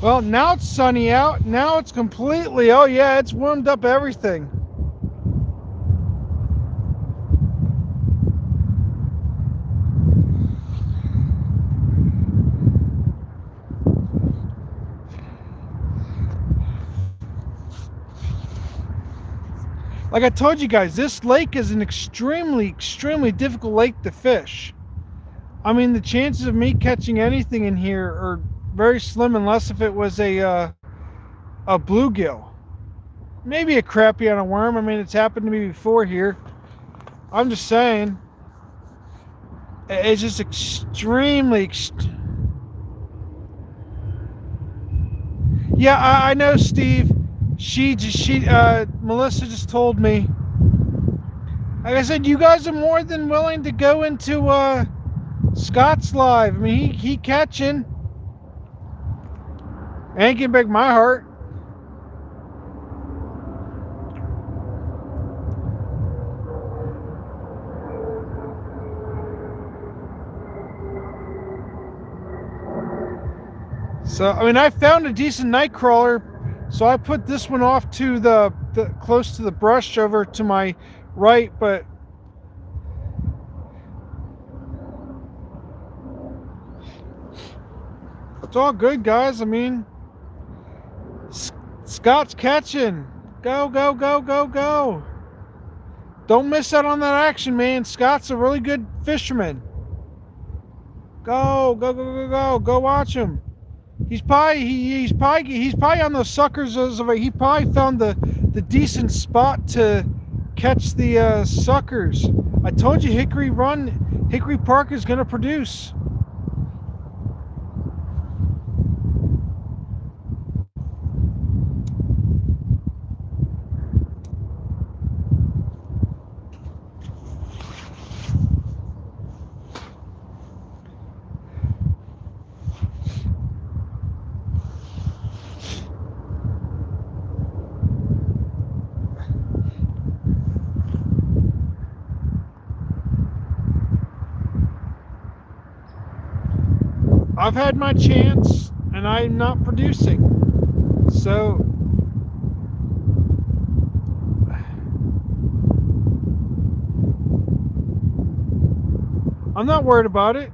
Well, now it's sunny out. Now it's completely, oh yeah, it's warmed up everything. Like I told you guys, this lake is an extremely difficult lake to fish. I mean, the chances of me catching anything in here are very slim unless if it was a bluegill. Maybe a crappie on a worm. I mean, it's happened to me before here. I'm just saying. It's just extremely... Yeah, I know, Steve. Melissa just told me. Like I said, you guys are more than willing to go into Scott's live. I mean, he catching. Ain't gonna break my heart. So, I mean, I found a decent night crawler, so I put this one off to the close to the brush over to my right, but it's all good, guys. I mean, Scott's catching. Go, go, go, go, go. Don't miss out on that action, man. Scott's a really good fisherman. Go, go, go, go, go. Go watch him. He's probably on those suckers. He probably found the decent spot to catch the suckers. I told you Hickory Park is going to produce. I've had my chance, and and I'm not producing. So I'm not worried about it.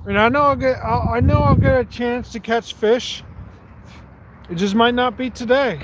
And I know I'll get a chance to catch fish. It just might not be today.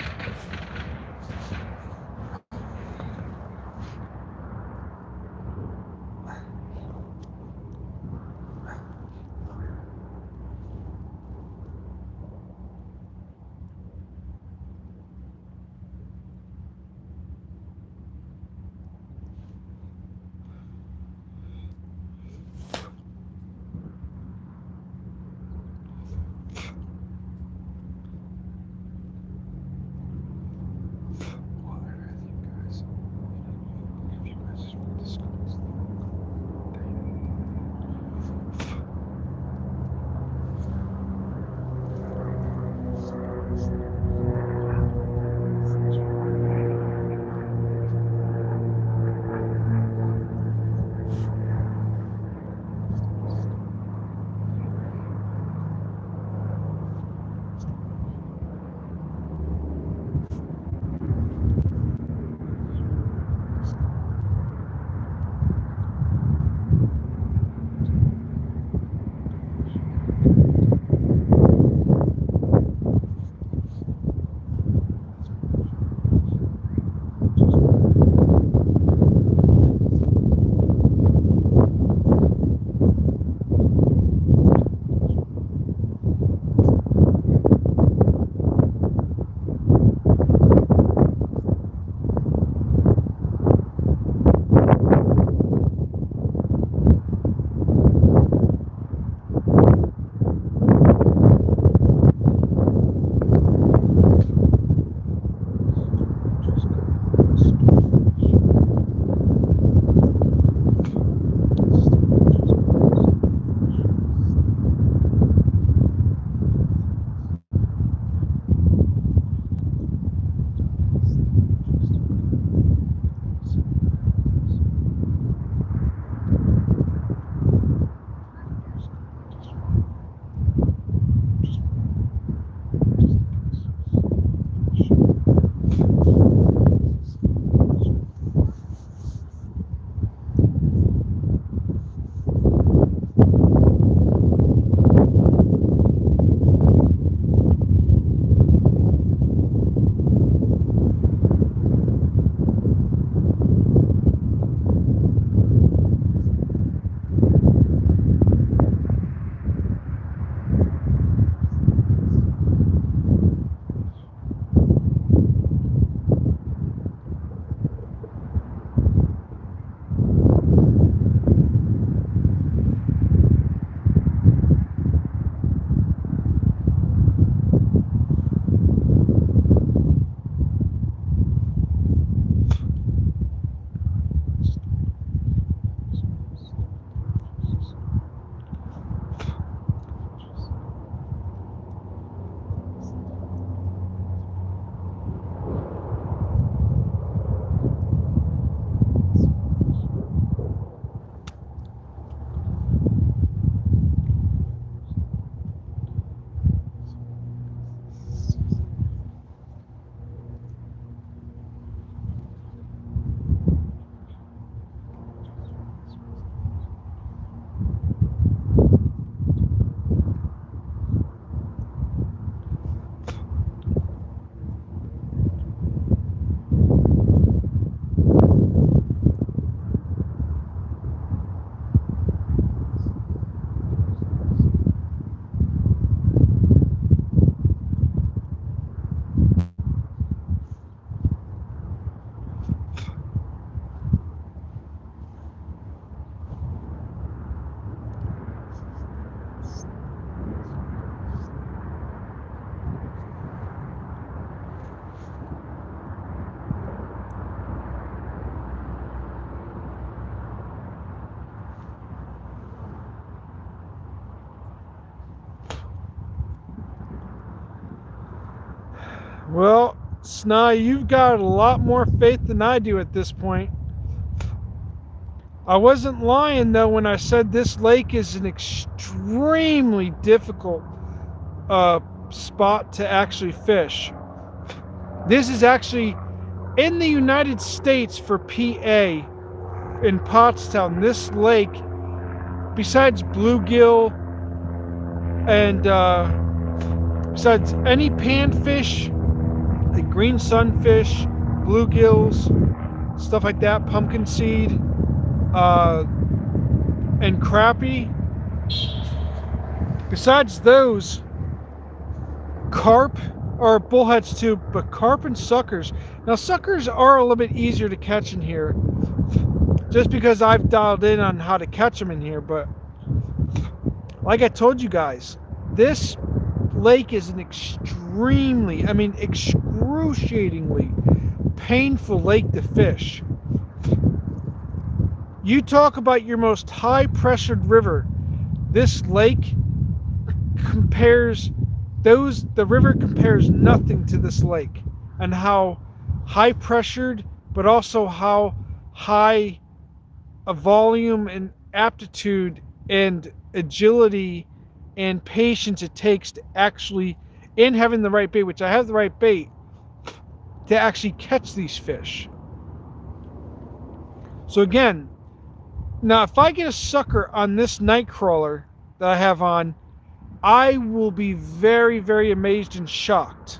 Well, Sny, you've got a lot more faith than I do at this point. I wasn't lying though when I said this lake is an extremely difficult spot to actually fish. This is actually in the United States for PA in Pottstown. This lake, besides bluegill and besides any panfish, like green sunfish, bluegills, stuff like that, pumpkin seed, and crappie. Besides those, carp or bullheads too, but carp and suckers. Now suckers are a little bit easier to catch in here, just because I've dialed in on how to catch them in here. But like I told you guys, this lake is an extremely, I mean excruciatingly painful lake to fish. You talk about your most high pressured river. This lake compares the river compares nothing to this lake, and how high pressured, but also how high a volume and aptitude and agility and patience it takes to actually, in having the right bait, which I have the right bait, to actually catch these fish. So again, now if I get a sucker on this night crawler that I have on, I will be very, very amazed and shocked.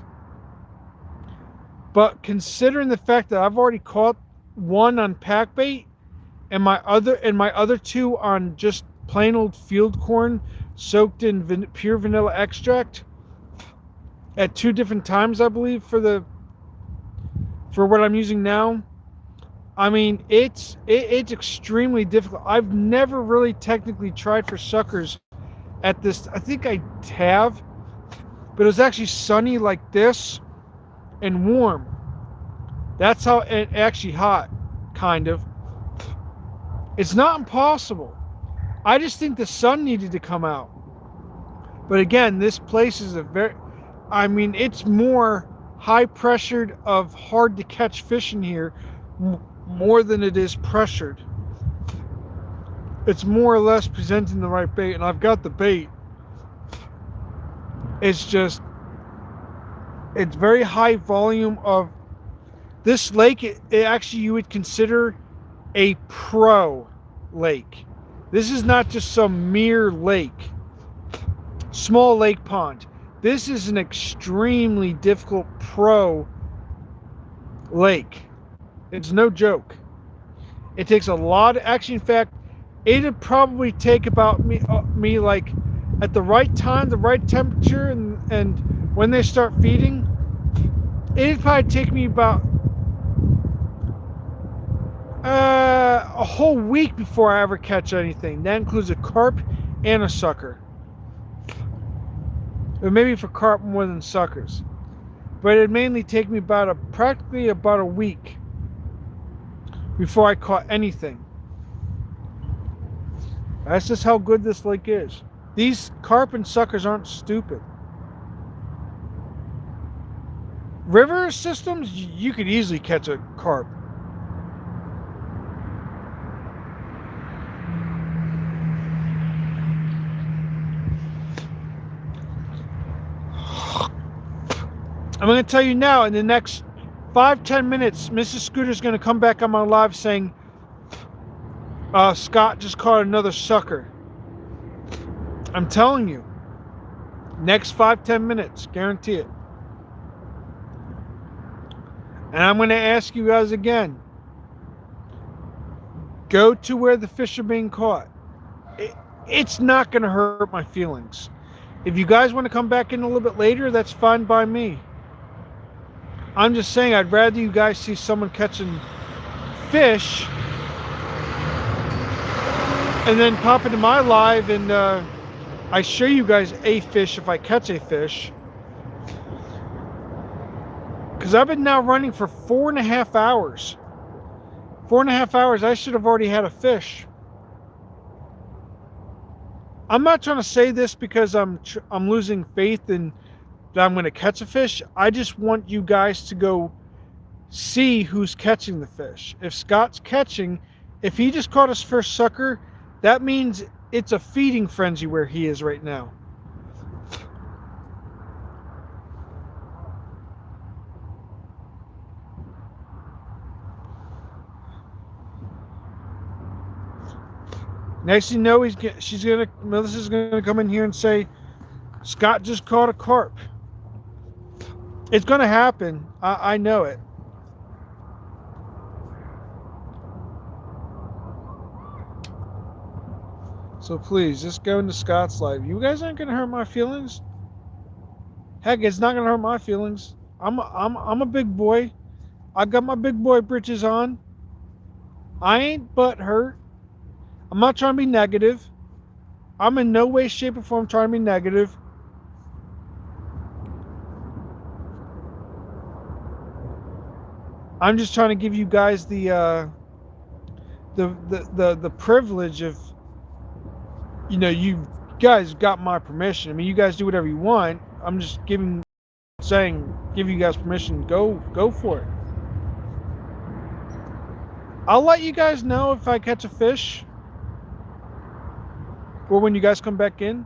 But considering the fact that I've already caught one on pack bait and my other two on just plain old field corn soaked in pure vanilla extract at 2 different times, I believe, for what I'm using now. I mean, it's extremely difficult. I've never really technically tried for suckers at this. I think I have, but it was actually sunny like this and warm. That's how, and actually hot, kind of. It's not impossible. I just think the sun needed to come out. But again, this place is it's more high pressured of hard to catch fish in here more than it is pressured. It's more or less presenting the right bait, and I've got the bait. It's very high volume of this lake. It actually, you would consider a pro lake. This is not just some mere lake, small lake pond. This is an extremely difficult pro lake. It's no joke. It takes a lot of, actually, in fact, it'd probably take about me like at the right time, the right temperature, and when they start feeding, it'd probably take me about a whole week before I ever catch anything. That includes a carp and a sucker. Or maybe for carp more than suckers. But it'd mainly take me practically about a week before I caught anything. That's just how good this lake is. These carp and suckers aren't stupid. River systems, you could easily catch a carp. I'm going to tell you now, in the next 5-10 minutes, Mrs. Scooter's going to come back on my live saying, Scott just caught another sucker. I'm telling you. Next 5-10 minutes. Guarantee it. And I'm going to ask you guys again. Go to where the fish are being caught. It's not going to hurt my feelings. If you guys want to come back in a little bit later, that's fine by me. I'm just saying, I'd rather you guys see someone catching fish and then pop into my live and I show you guys a fish if I catch a fish. Because I've been now running for 4.5 hours. 4.5 hours, I should have already had a fish. I'm not trying to say this because I'm losing faith in that I'm going to catch a fish. I just want you guys to go see who's catching the fish. If Scott's catching, if he just caught his first sucker, that means it's a feeding frenzy where he is right now. Next thing you know, Melissa's gonna come in here and say, Scott just caught a carp. It's gonna happen. I know it. So please, just go into Scott's life. You guys aren't gonna hurt my feelings. Heck, it's not gonna hurt my feelings. I'm a big boy. I got my big boy britches on. I ain't butt hurt. I'm not trying to be negative. I'm in no way, shape, or form trying to be negative. I'm just trying to give you guys the privilege of, you know, you guys got my permission. I mean, you guys do whatever you want. I'm just give you guys permission. Go for it. I'll let you guys know if I catch a fish or when you guys come back in.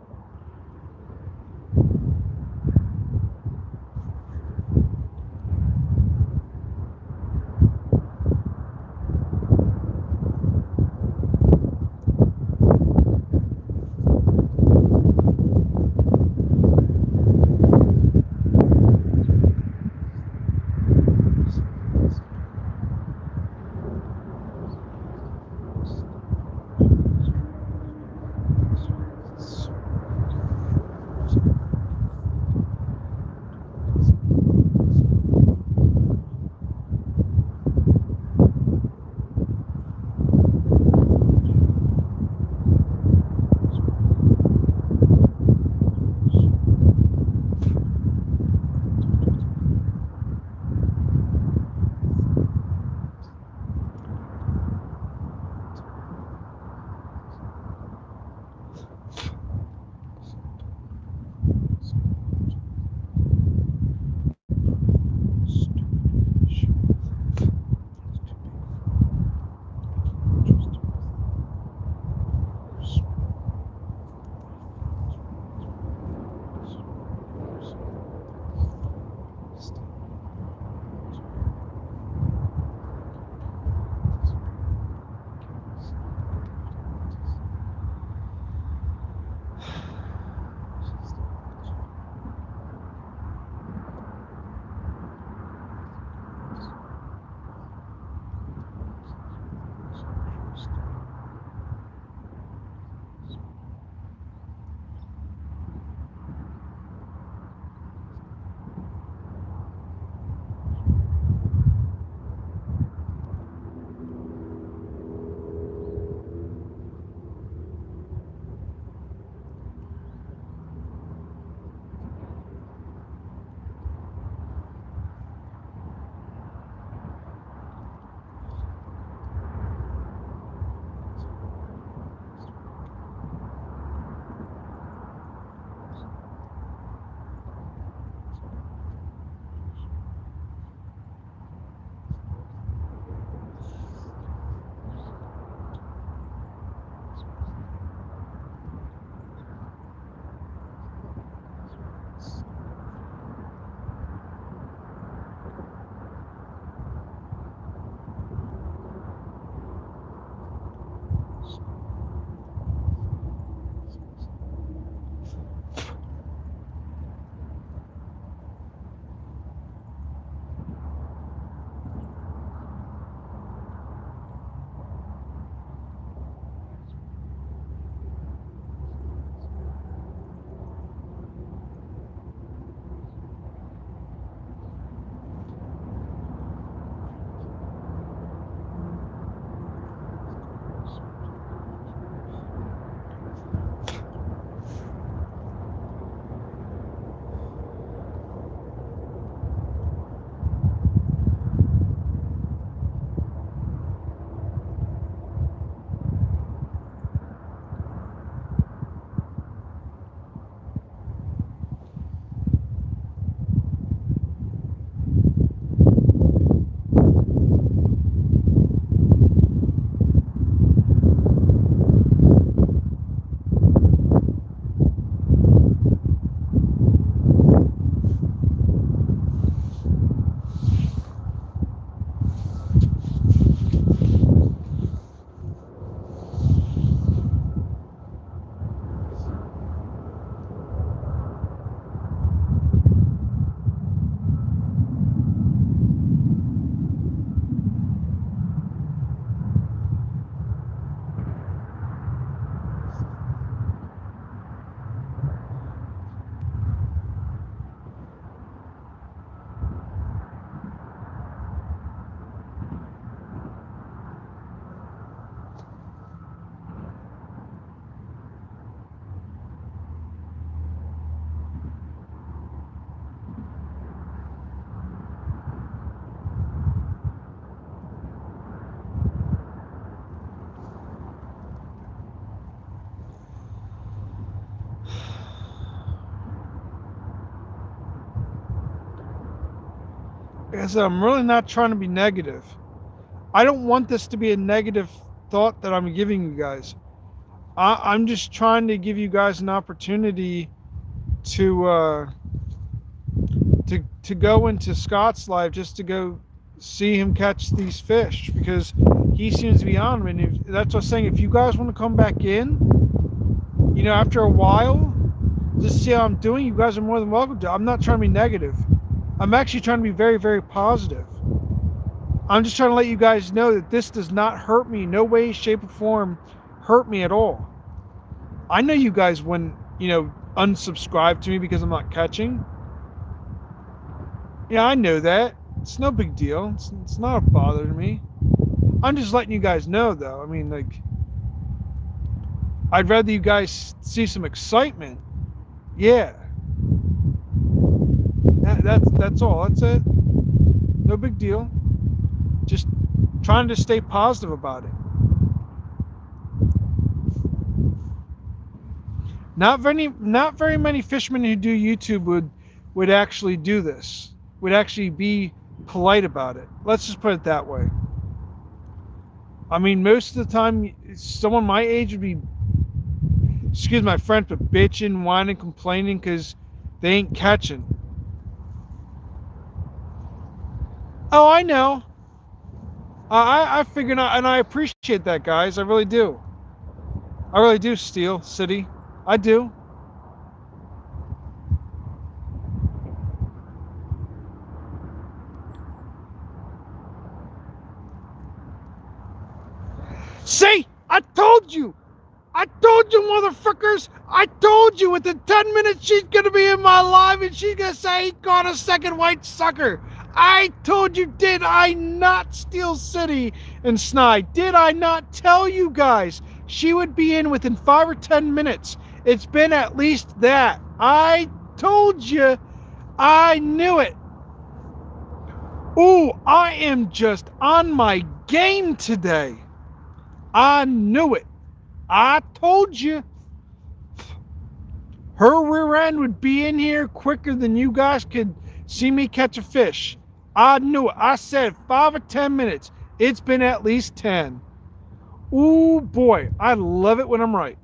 I said, I'm really not trying to be negative. I don't want this to be a negative thought that I'm giving you guys. I'm just trying to give you guys an opportunity to to go into Scott's life, just to go see him catch these fish, because he seems to be on them. And that's what I'm saying. If you guys want to come back in, after a while, just see how I'm doing, you guys are more than welcome to. I'm not trying to be negative. I'm actually trying to be very, very positive. I'm just trying to let you guys know that this does not hurt me. No way, shape, or form hurt me at all. I know you guys wouldn't, unsubscribe to me because I'm not catching. Yeah, I know that. It's no big deal. It's not a bother to me. I'm just letting you guys know, though. I mean, I'd rather you guys see some excitement. Yeah. That's all. That's it. No big deal. Just trying to stay positive about it. Not very many fishermen who do YouTube would actually do this. Would actually be polite about it. Let's just put it that way. I mean, most of the time, someone my age would be, excuse my French, but bitching, whining, complaining because they ain't catching. Oh, I know. I figured out, and I appreciate that, guys. I really do. I really do, Steel City. I do. See? I told you! I told you, motherfuckers! I told you within 10 minutes she's gonna be in my live and she's gonna say he caught a second white sucker. I told you, did I not, Steel City and Snide? Did I not tell you guys she would be in within 5 or 10 minutes? It's been at least that. I told you. I knew it. Ooh, I am just on my game today. I knew it. I told you. Her rear end would be in here quicker than you guys could see me catch a fish. I knew it. I said 5 or 10 minutes. It's been at least 10. Ooh, boy. I love it when I'm right.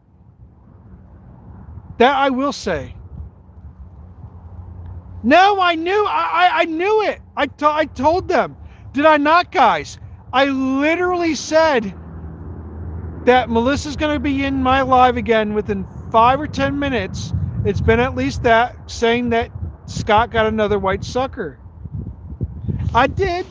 That I will say. No, I knew. I knew it. I told them. Did I not, guys? I literally said that Melissa's going to be in my live again within 5 or 10 minutes. It's been at least that, saying that Scott got another white sucker. I did.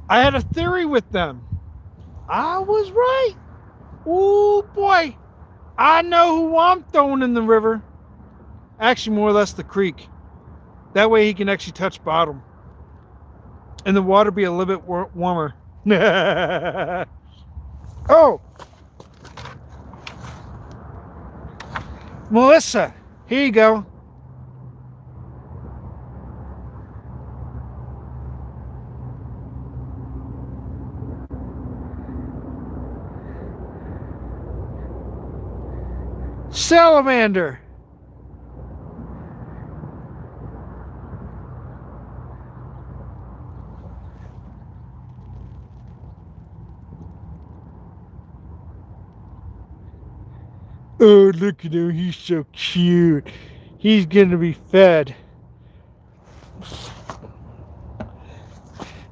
I had a theory with them. I was right. Ooh, boy. I know who I'm throwing in the river. Actually, more or less the creek. That way he can actually touch bottom. And the water be a little bit warmer. Oh. Melissa, here you go. Salamander. Oh, look at him. He's so cute. He's going to be fed.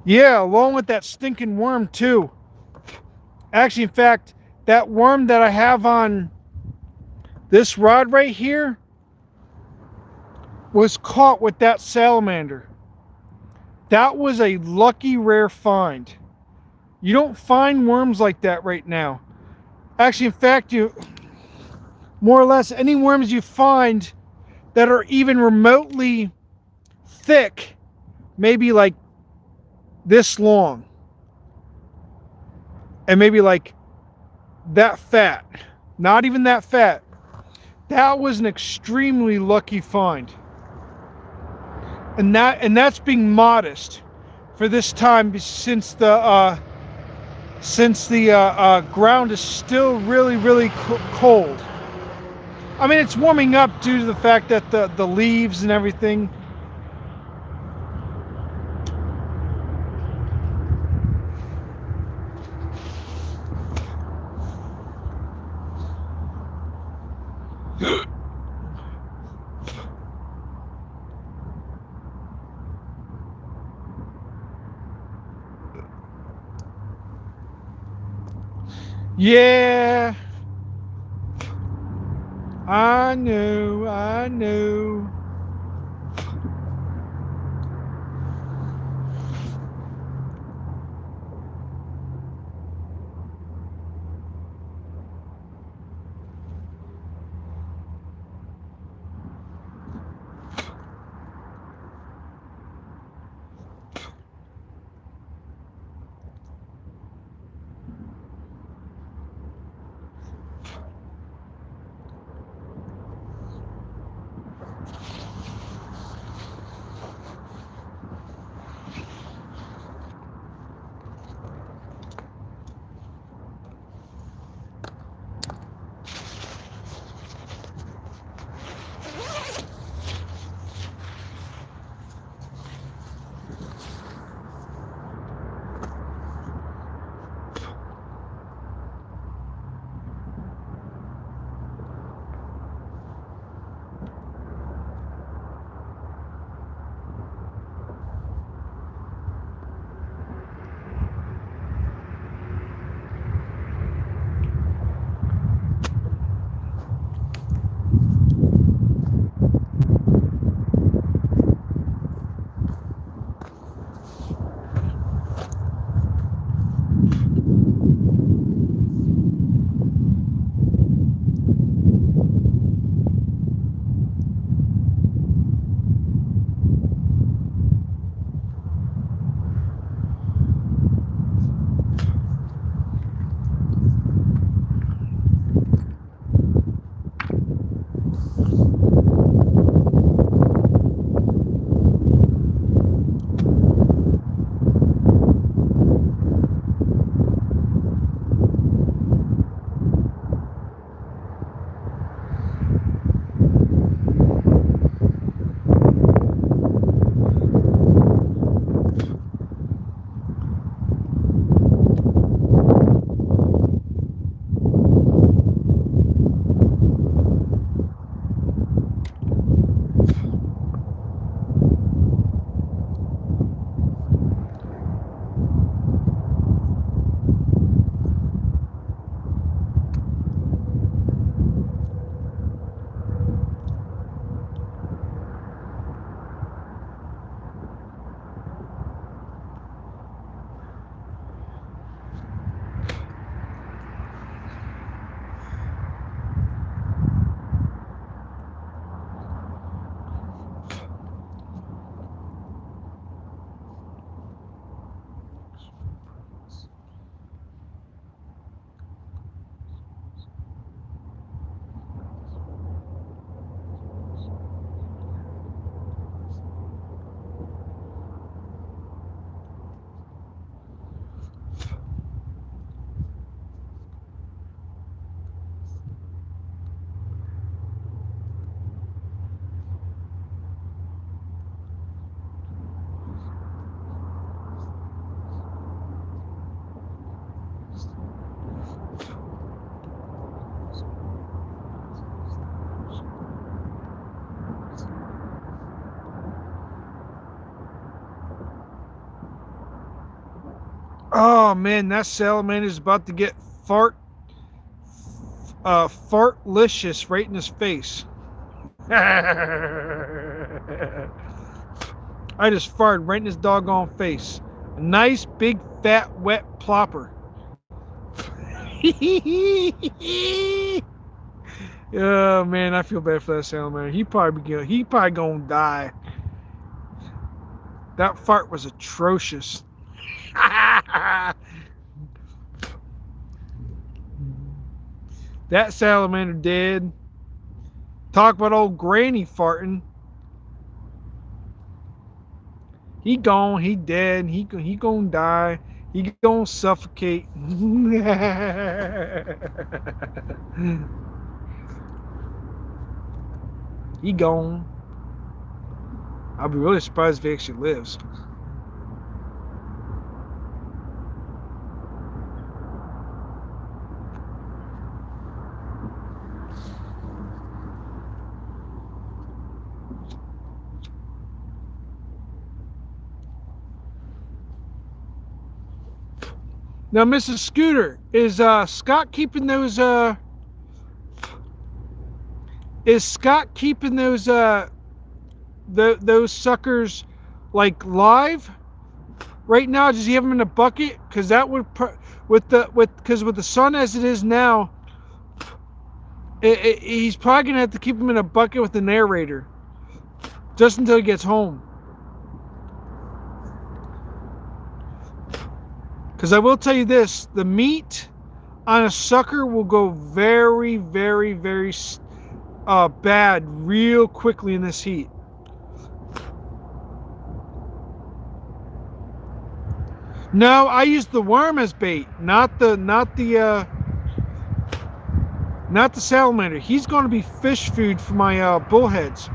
Yeah, along with that stinking worm, too. Actually, in fact, that worm that I have on this rod right here was caught with that salamander. That was a lucky rare find. You don't find worms like that right now. Actually, in fact, more or less any worms you find that are even remotely thick, maybe like this long, and maybe like that fat, not even that fat, that was an extremely lucky find. And that's being modest for this time since the ground is still really really cold. I mean, it's warming up due to the fact that the leaves and everything. Yeah, I know, I know. Oh man, that salamander is about to get fartlicious right in his face. I just farted right in his doggone face. A nice, big, fat, wet plopper. Oh man, I feel bad for that salamander. He probably gonna die. That fart was atrocious. That salamander dead. Talk about old granny farting. He gone. He dead. He gonna die. He gonna suffocate. He gone. I'll be really surprised if he actually lives. Now, Mrs. Scooter, is Scott keeping those is Scott keeping those suckers like live right now? Does he have them in a bucket? Because that would with the sun as it is now, he's probably gonna have to keep them in a bucket with the narrator just until he gets home. Because I will tell you this, the meat on a sucker will go very, very, very bad real quickly in this heat. No, I use the worm as bait, not the salamander. He's going to be fish food for my bullheads.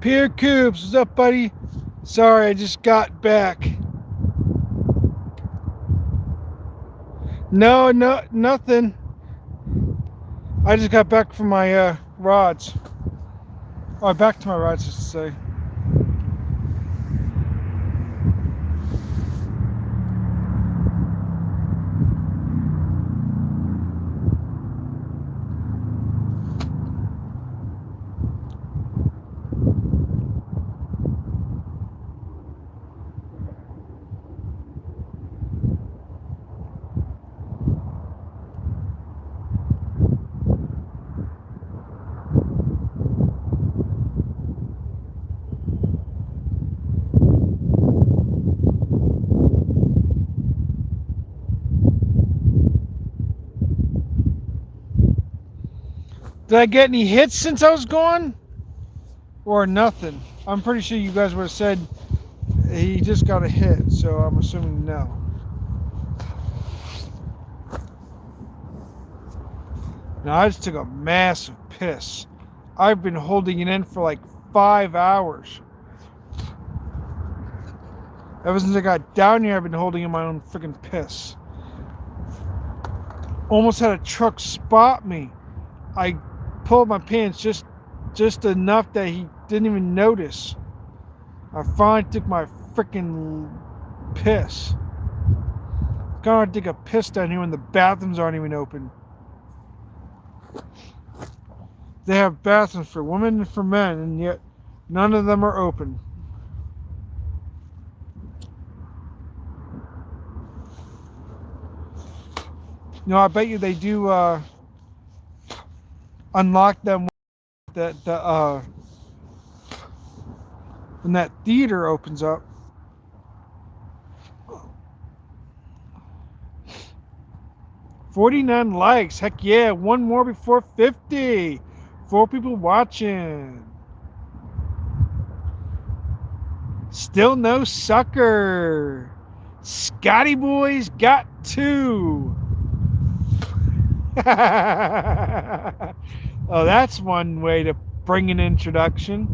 Pierre Coops, what's up, buddy? Sorry, I just got back. No, nothing. I just got back from my rods. Oh, back to my rods, just to say. Did I get any hits since I was gone? Or nothing? I'm pretty sure you guys would have said he just got a hit, so I'm assuming no. Now, I just took a massive piss. I've been holding it in for like 5 hours. Ever since I got down here, I've been holding in my own freaking piss. Almost had a truck spot me. I pulled my pants just enough that he didn't even notice. I finally took my freaking piss. It's kind of hard to take a piss down here when the bathrooms aren't even open. They have bathrooms for women and for men, and yet none of them are open. No, I bet you they do unlock them when that theater opens up. $49 likes. Heck yeah, one more before 50. 4 people watching. Still no sucker. Scotty Boy's got 2. Oh, that's one way to bring an introduction.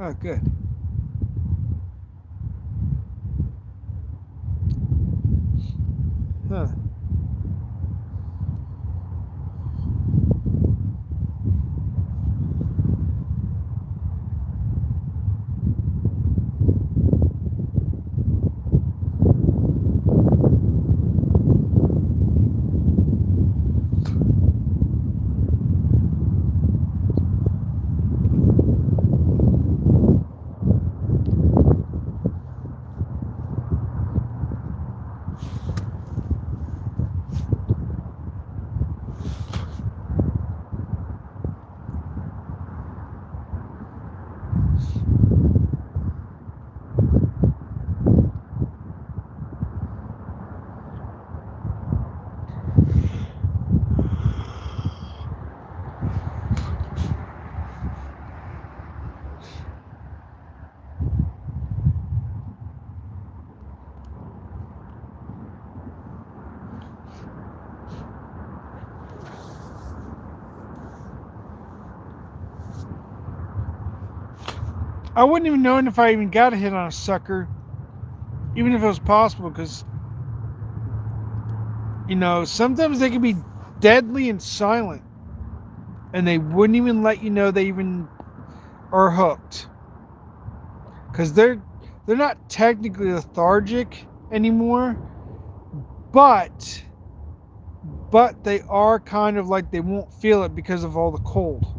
Oh, good. Huh. I wouldn't even know if I even got a hit on a sucker, even if it was possible, because, you know, sometimes they can be deadly and silent, and they wouldn't even let you know they even are hooked, because they're not technically lethargic anymore, but they are kind of like they won't feel it because of all the cold.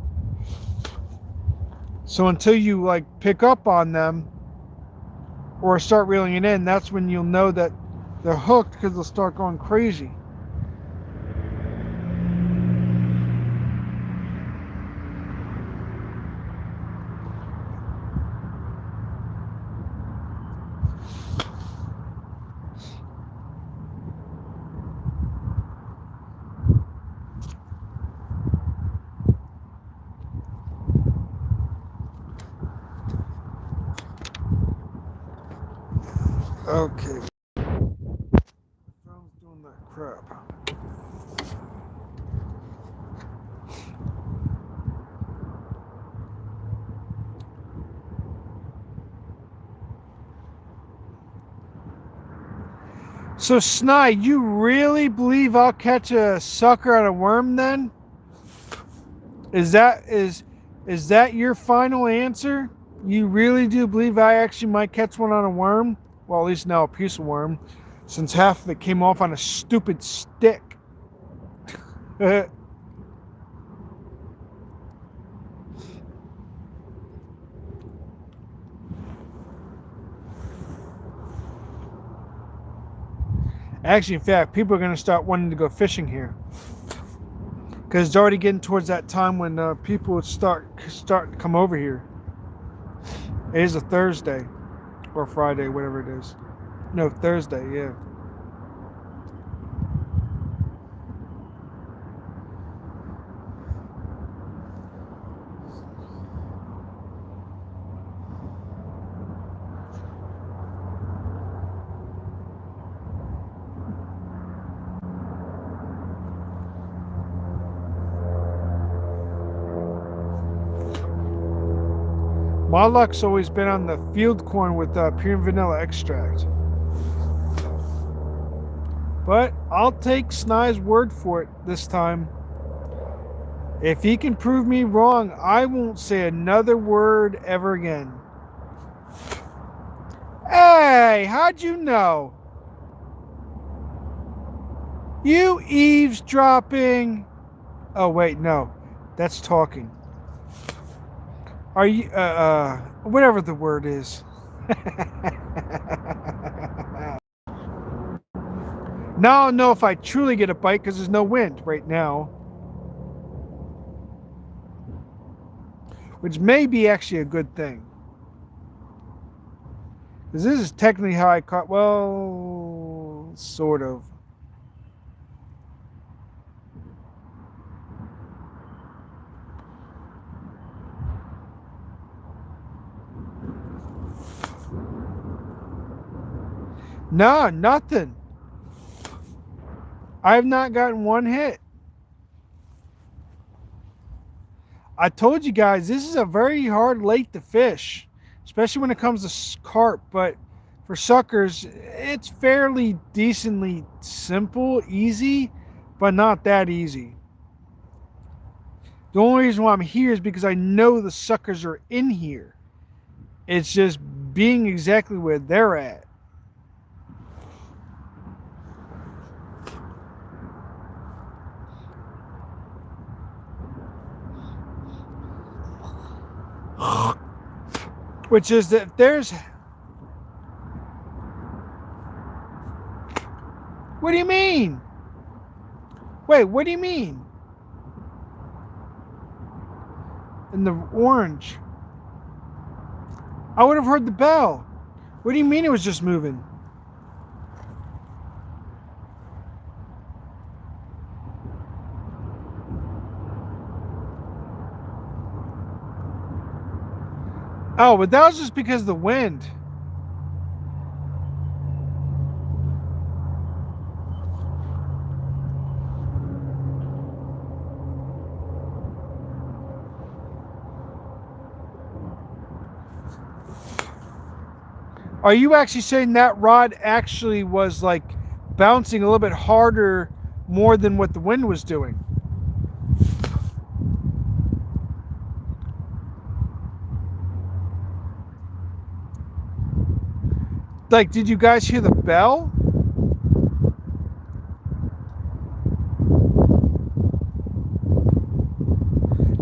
So until you like pick up on them or start reeling it in, that's when you'll know that they're hooked, because they'll start going crazy. Okay. Phone's doing that crap. So, Snide, you really believe I'll catch a sucker on a worm then? Is that your final answer? You really do believe I actually might catch one on a worm? Well, at least now a piece of worm, since half of it came off on a stupid stick. Actually, in fact, people are going to start wanting to go fishing here. Because it's already getting towards that time when people would start to come over here. It is a Thursday. Or Friday, whatever it is. No, Thursday, yeah. My luck's always been on the field corn with pure vanilla extract. But I'll take Sny's word for it this time. If he can prove me wrong, I won't say another word ever again. Hey, how'd you know? You eavesdropping. Oh, wait, no. That's talking. Are you, whatever the word is. Now I'll know if I truly get a bite because there's no wind right now. Which may be actually a good thing. Because this is technically how I caught, well, sort of. No, nothing. I've not gotten one hit. I told you guys, this is a very hard lake to fish, especially when it comes to carp, but for suckers, it's fairly decently simple, easy, but not that easy. The only reason why I'm here is because I know the suckers are in here. It's just being exactly where they're at. Which is that there's... What do you mean? Wait, what do you mean? In the orange. I would have heard the bell. What do you mean it was just moving? Oh, but that was just because of the wind. Are you actually saying that rod actually was like bouncing a little bit harder more than what the wind was doing? Like, did you guys hear the bell?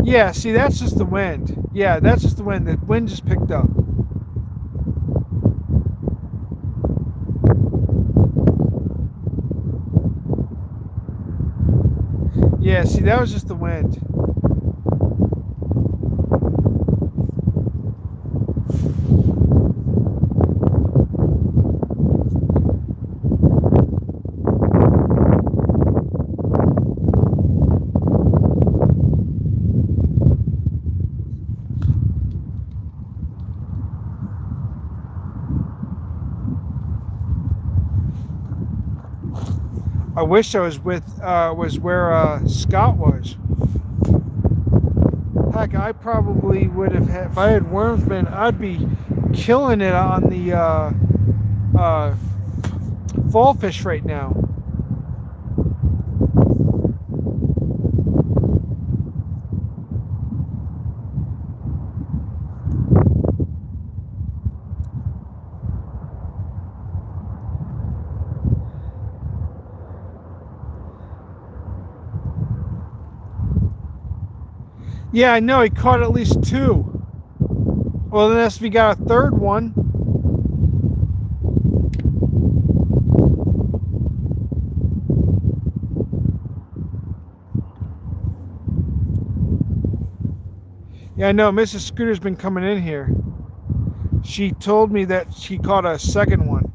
Yeah, see, that's just the wind. Yeah, that's just the wind. The wind just picked up. Yeah, see, that was just the wind. I wish I was with was where Scott was. Heck, I probably would have had, if I had worms, man, I'd be killing it on the fall fish right now. Yeah, I know. He caught at least 2. Well, unless we got a third one. Yeah, I know. Mrs. Scooter's been coming in here. She told me that she caught a second one.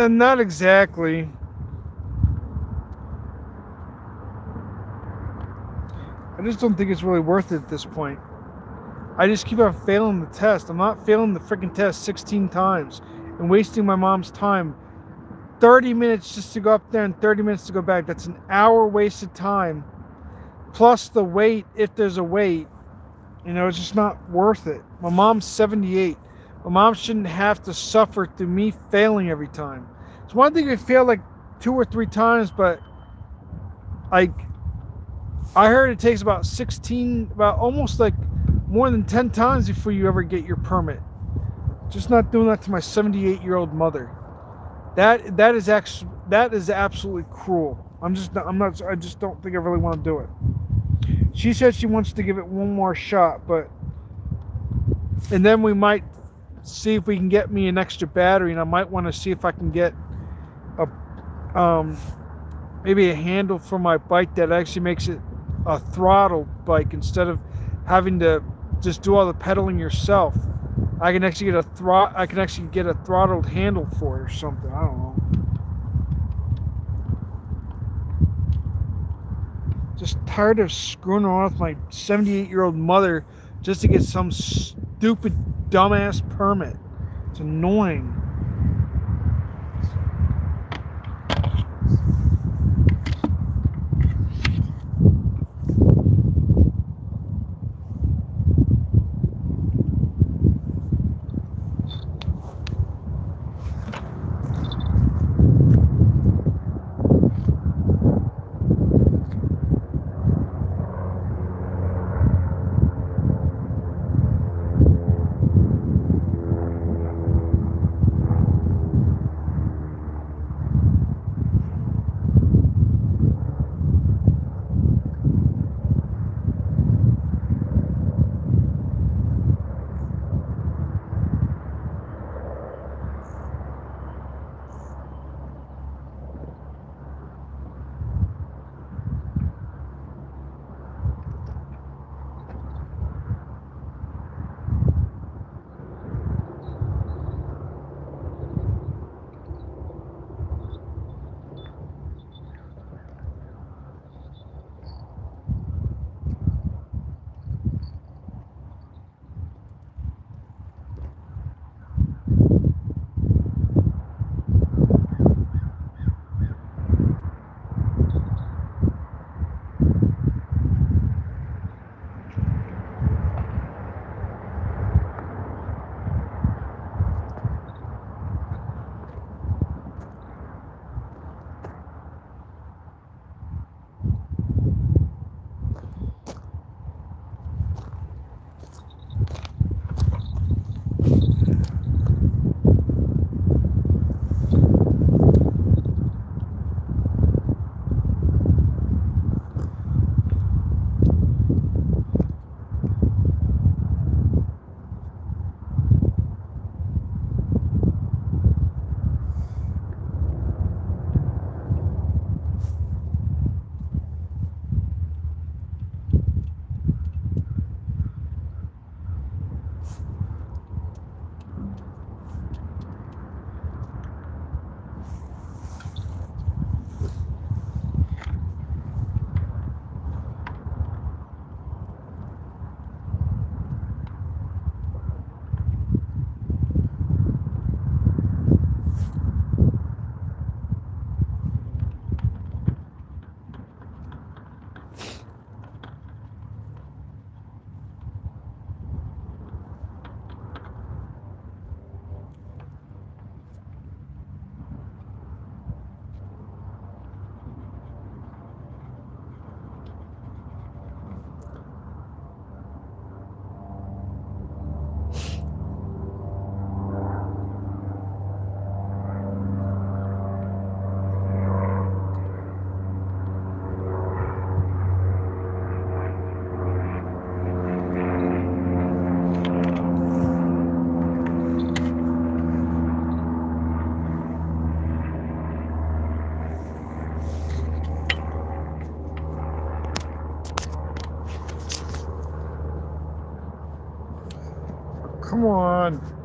Not exactly. I just don't think it's really worth it at this point. I just keep on failing the test. I'm not failing the freaking test 16 times and wasting my mom's time. 30 minutes just to go up there and 30 minutes to go back. That's an hour wasted time. Plus the wait, if there's a wait. You know, it's just not worth it. My mom's 78. My mom shouldn't have to suffer through me failing every time. It's one thing if you fail like 2 or 3 times, but like I heard it takes about 16, about almost like more than 10 times before you ever get your permit. Just not doing that to my 78-year-old mother. That is absolutely cruel. I just don't think I really want to do it. She said she wants to give it one more shot, and then we might see if we can get me an extra battery, and I might want to see if I can get maybe a handle for my bike that actually makes it a throttle bike instead of having to just do all the pedaling yourself. I can actually get a throttled handle for it or something. I don't know. Just tired of screwing around with my 78-year-old mother just to get some stupid dumbass permit. It's annoying. Come on.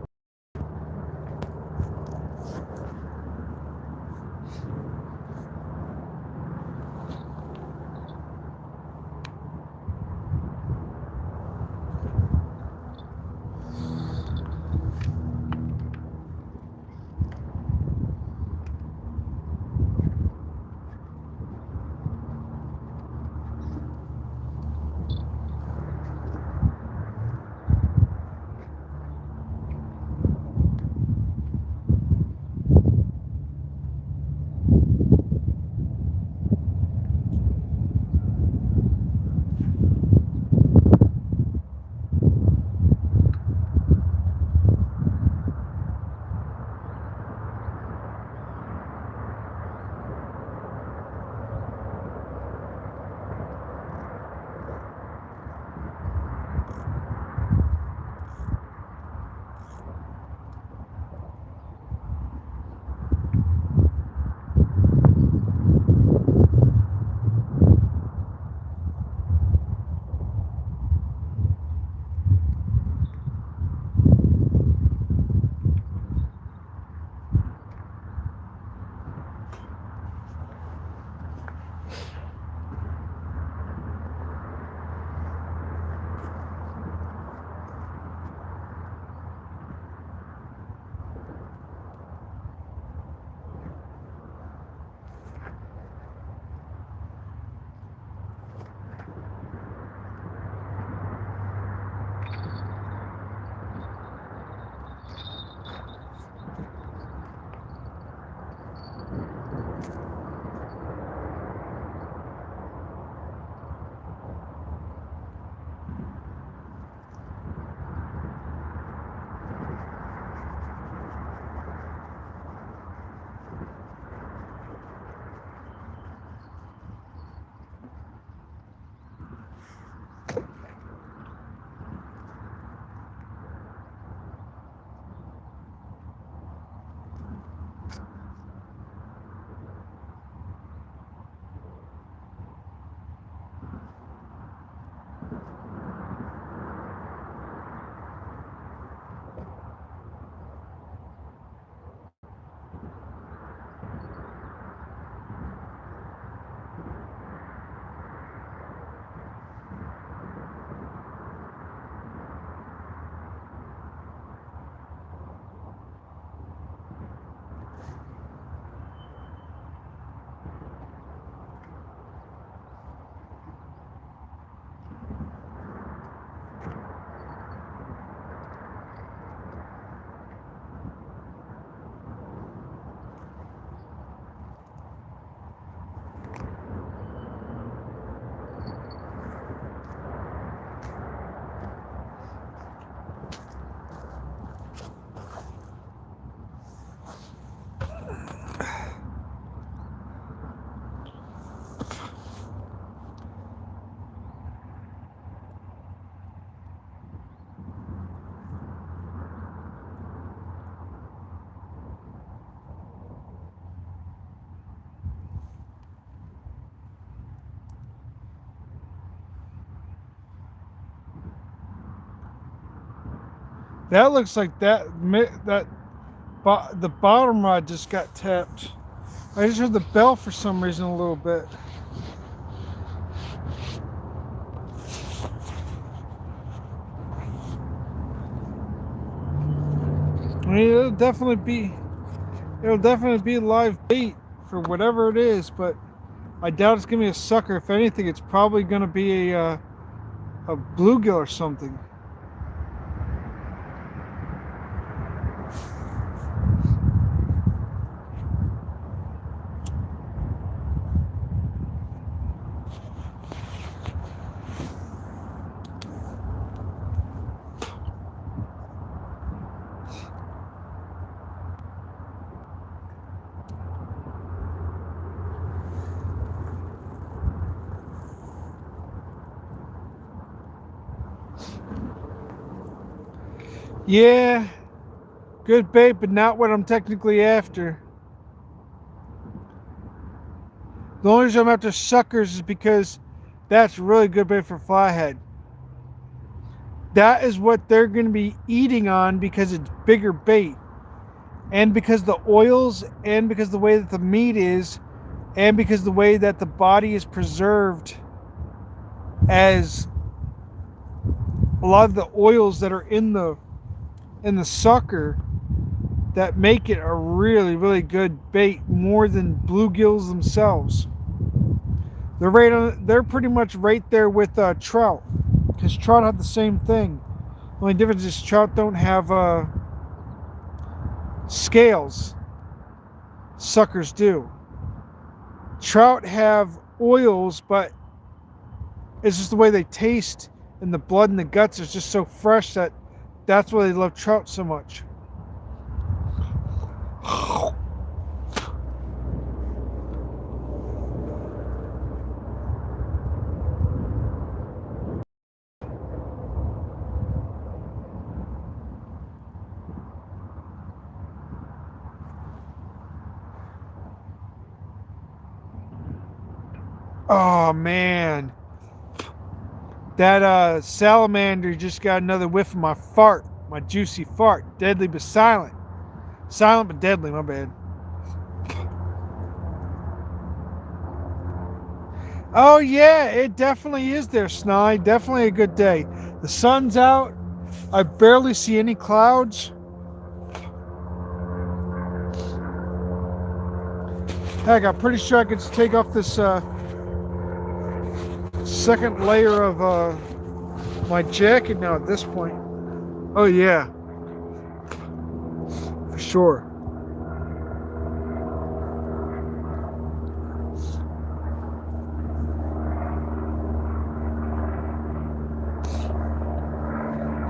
That looks like the bottom rod just got tapped. I just heard the bell for some reason a little bit. I mean, it'll definitely be live bait for whatever it is, but I doubt it's gonna be a sucker. If anything, it's probably gonna be a bluegill or something. Yeah, good bait, but not what I'm technically after. The only reason I'm after suckers is because that's really good bait for flathead. that is what they're going to be eating on because it's bigger bait. And because the oils, and because the way that the meat is, and because the way that the body is preserved, as a lot of the oils that are in the sucker that make it a really, really good bait, more than bluegills themselves. They're pretty much right there with trout, because trout have the same thing. The only difference is trout don't have scales. Suckers do. Trout have oils, but it's just the way they taste, and the blood and the guts is just so fresh that that's why they love trout so much. Oh man, that salamander just got another whiff of my fart, my juicy fart. Deadly but silent. Silent but deadly, my bad. Oh yeah, it definitely is there, Sny. Definitely a good day. The sun's out. I barely see any clouds. Heck, I'm pretty sure I could take off this second layer of my jacket now at this point. Oh yeah, for sure.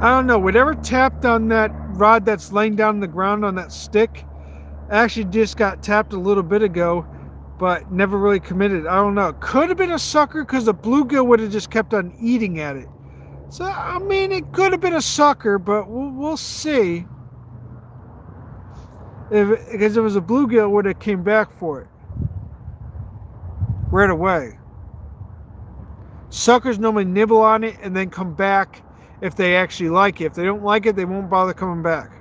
I don't know, whatever tapped on that rod that's laying down on the ground on that stick actually just got tapped a little bit ago, but never really committed. I don't know. Could have been a sucker because the bluegill would have just kept on eating at it. So, I mean, it could have been a sucker, but we'll see. Because if it was a bluegill, it would have came back for it right away. Suckers normally nibble on it and then come back if they actually like it. If they don't like it, they won't bother coming back.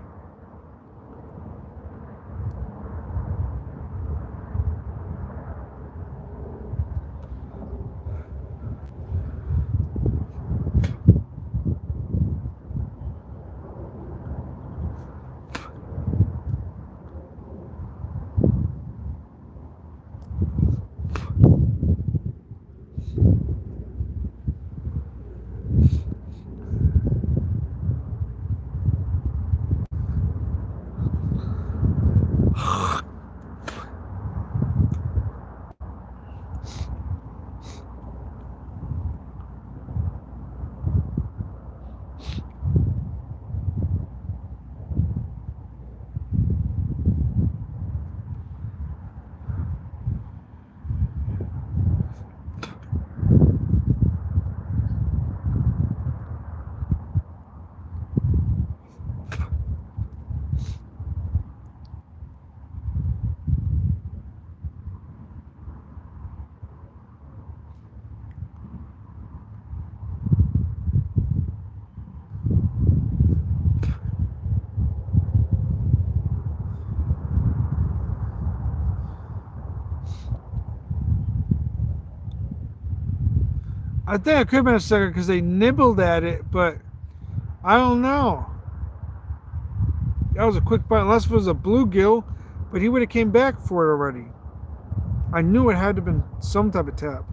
I think it could have been a sucker because they nibbled at it, but I don't know. That was a quick bite, unless it was a bluegill, but he would have came back for it already. I knew it had to have been some type of tap.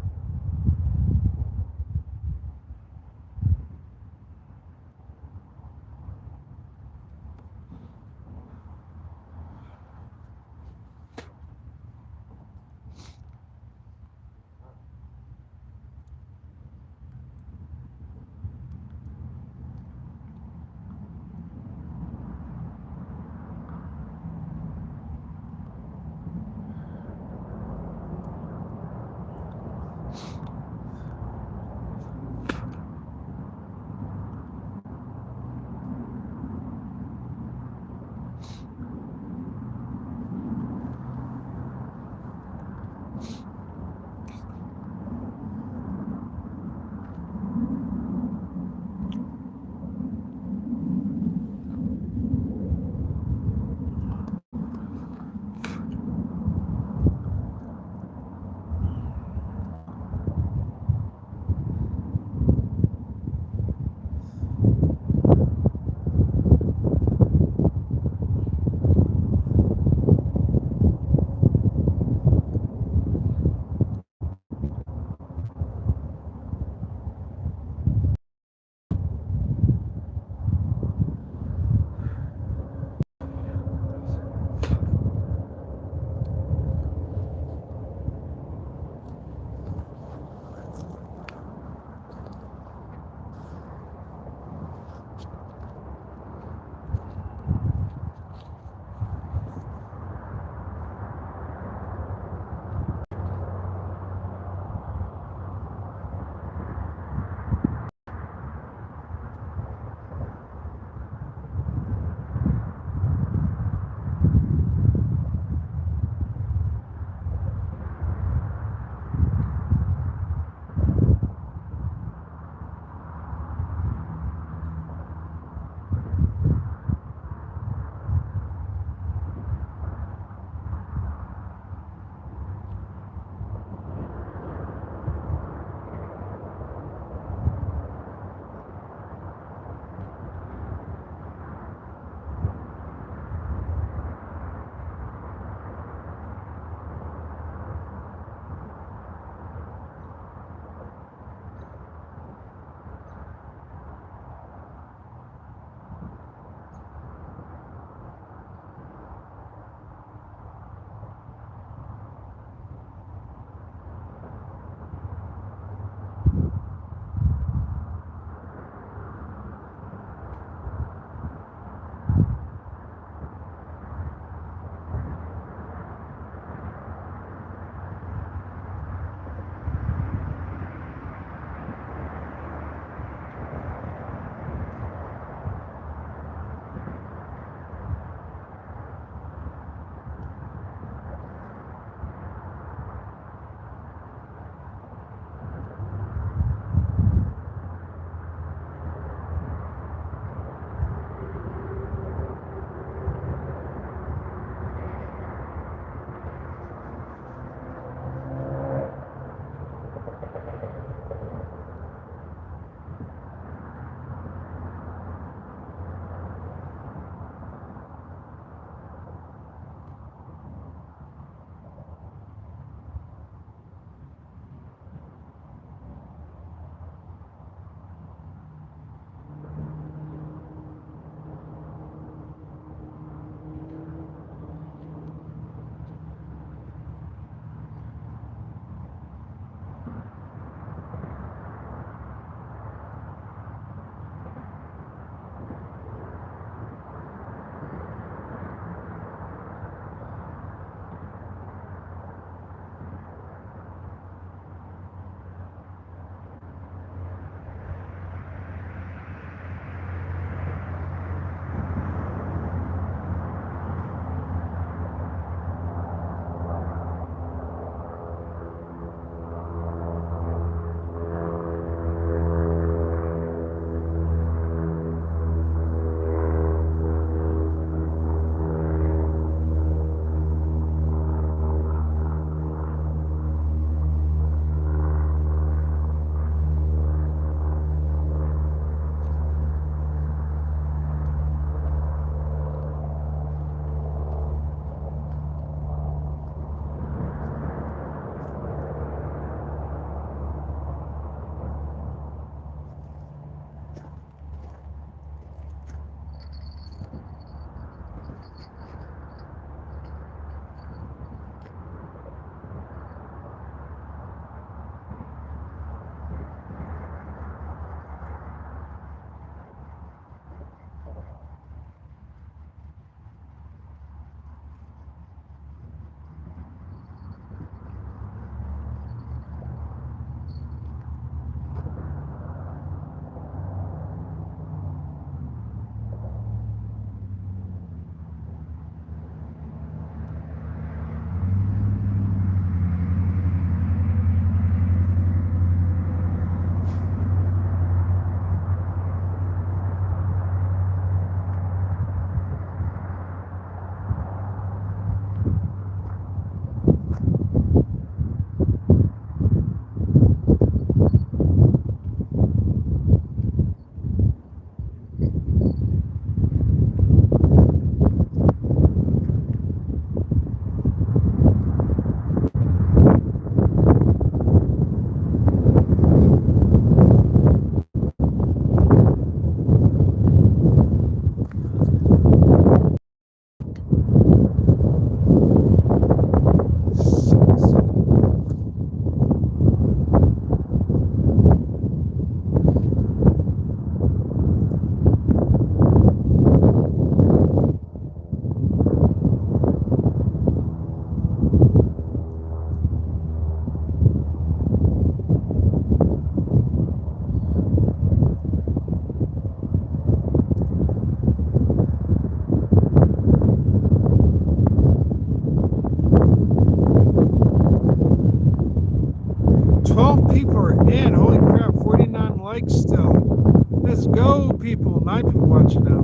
go, people. 9 people watching now.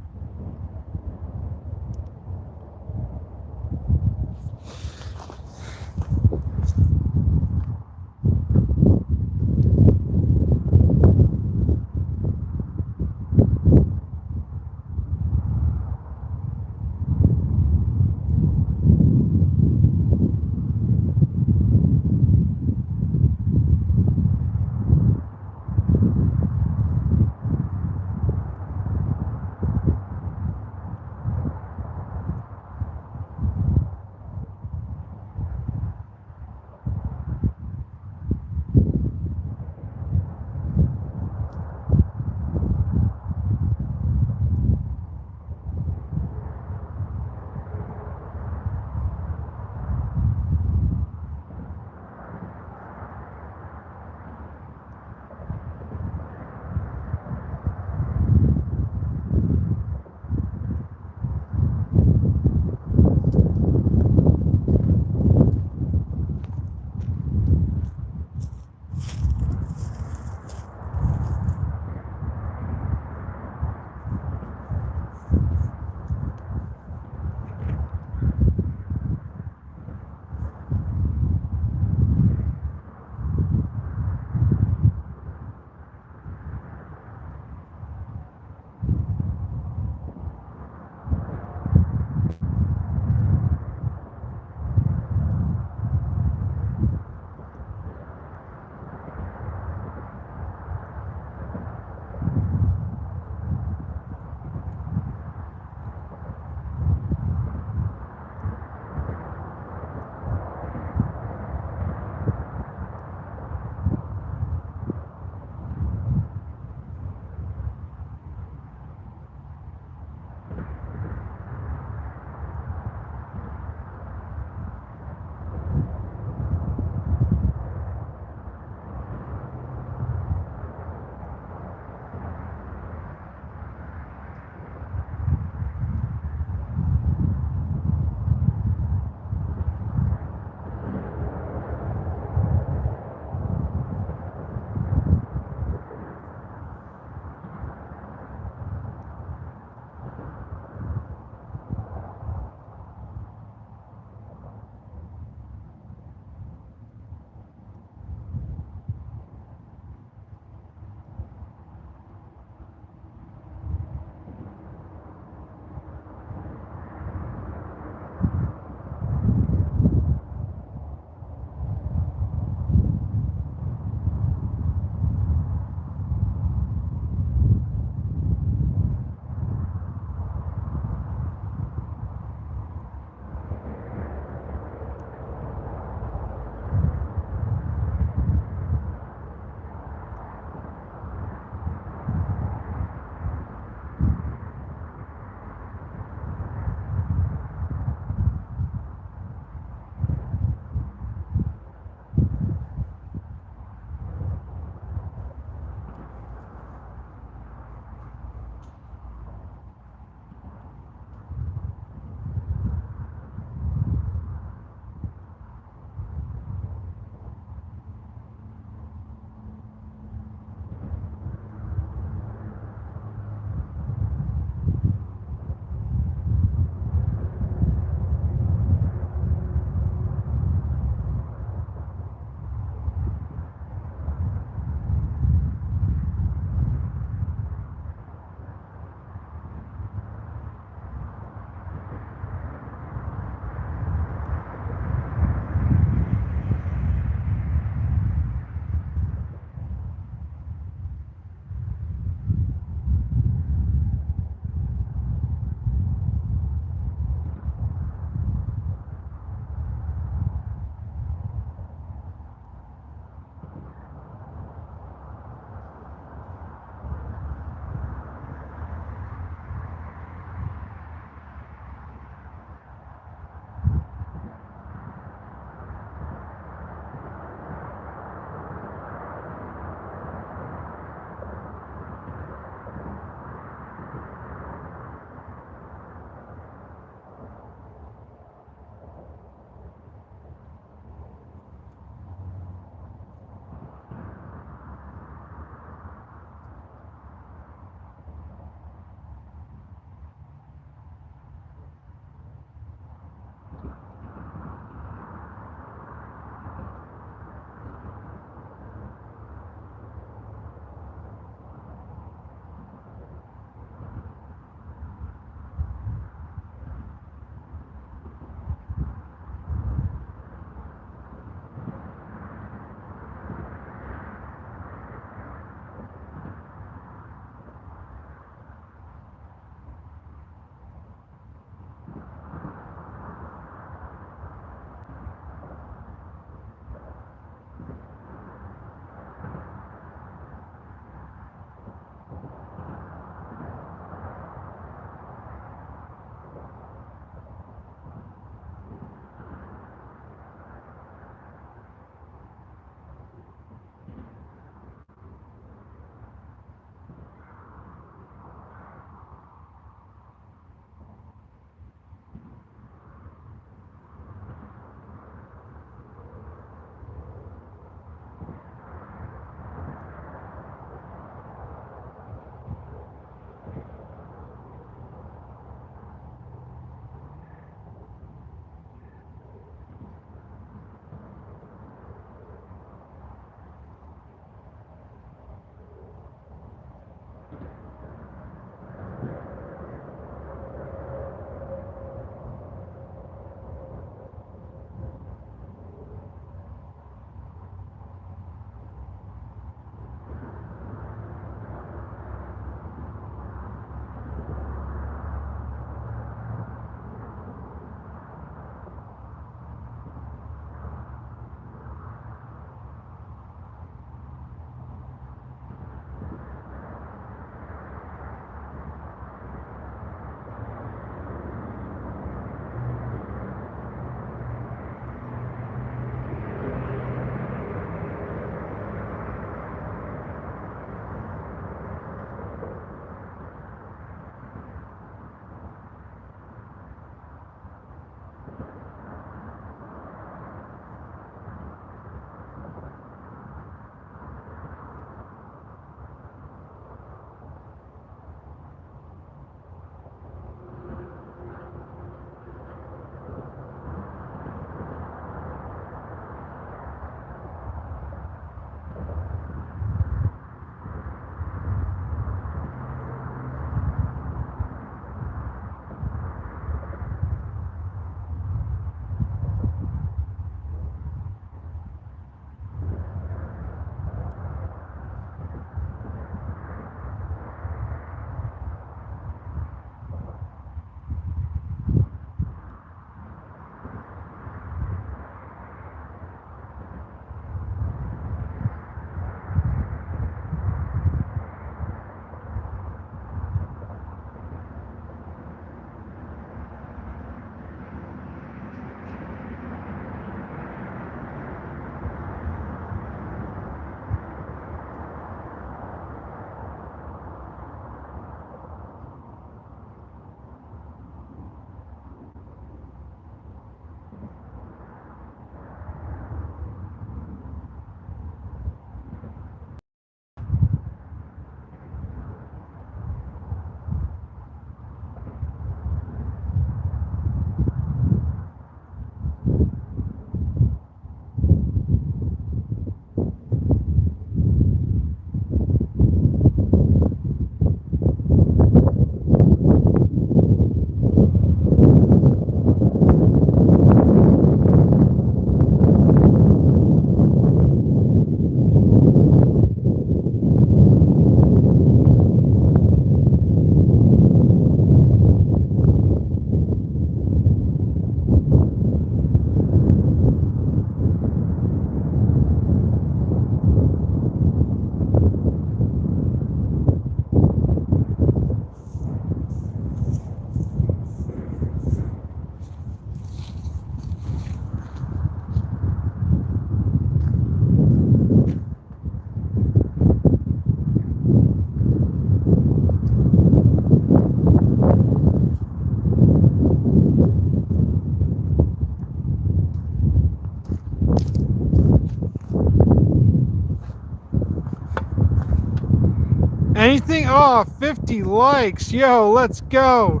Anything? Oh, 50 likes. Yo, let's go.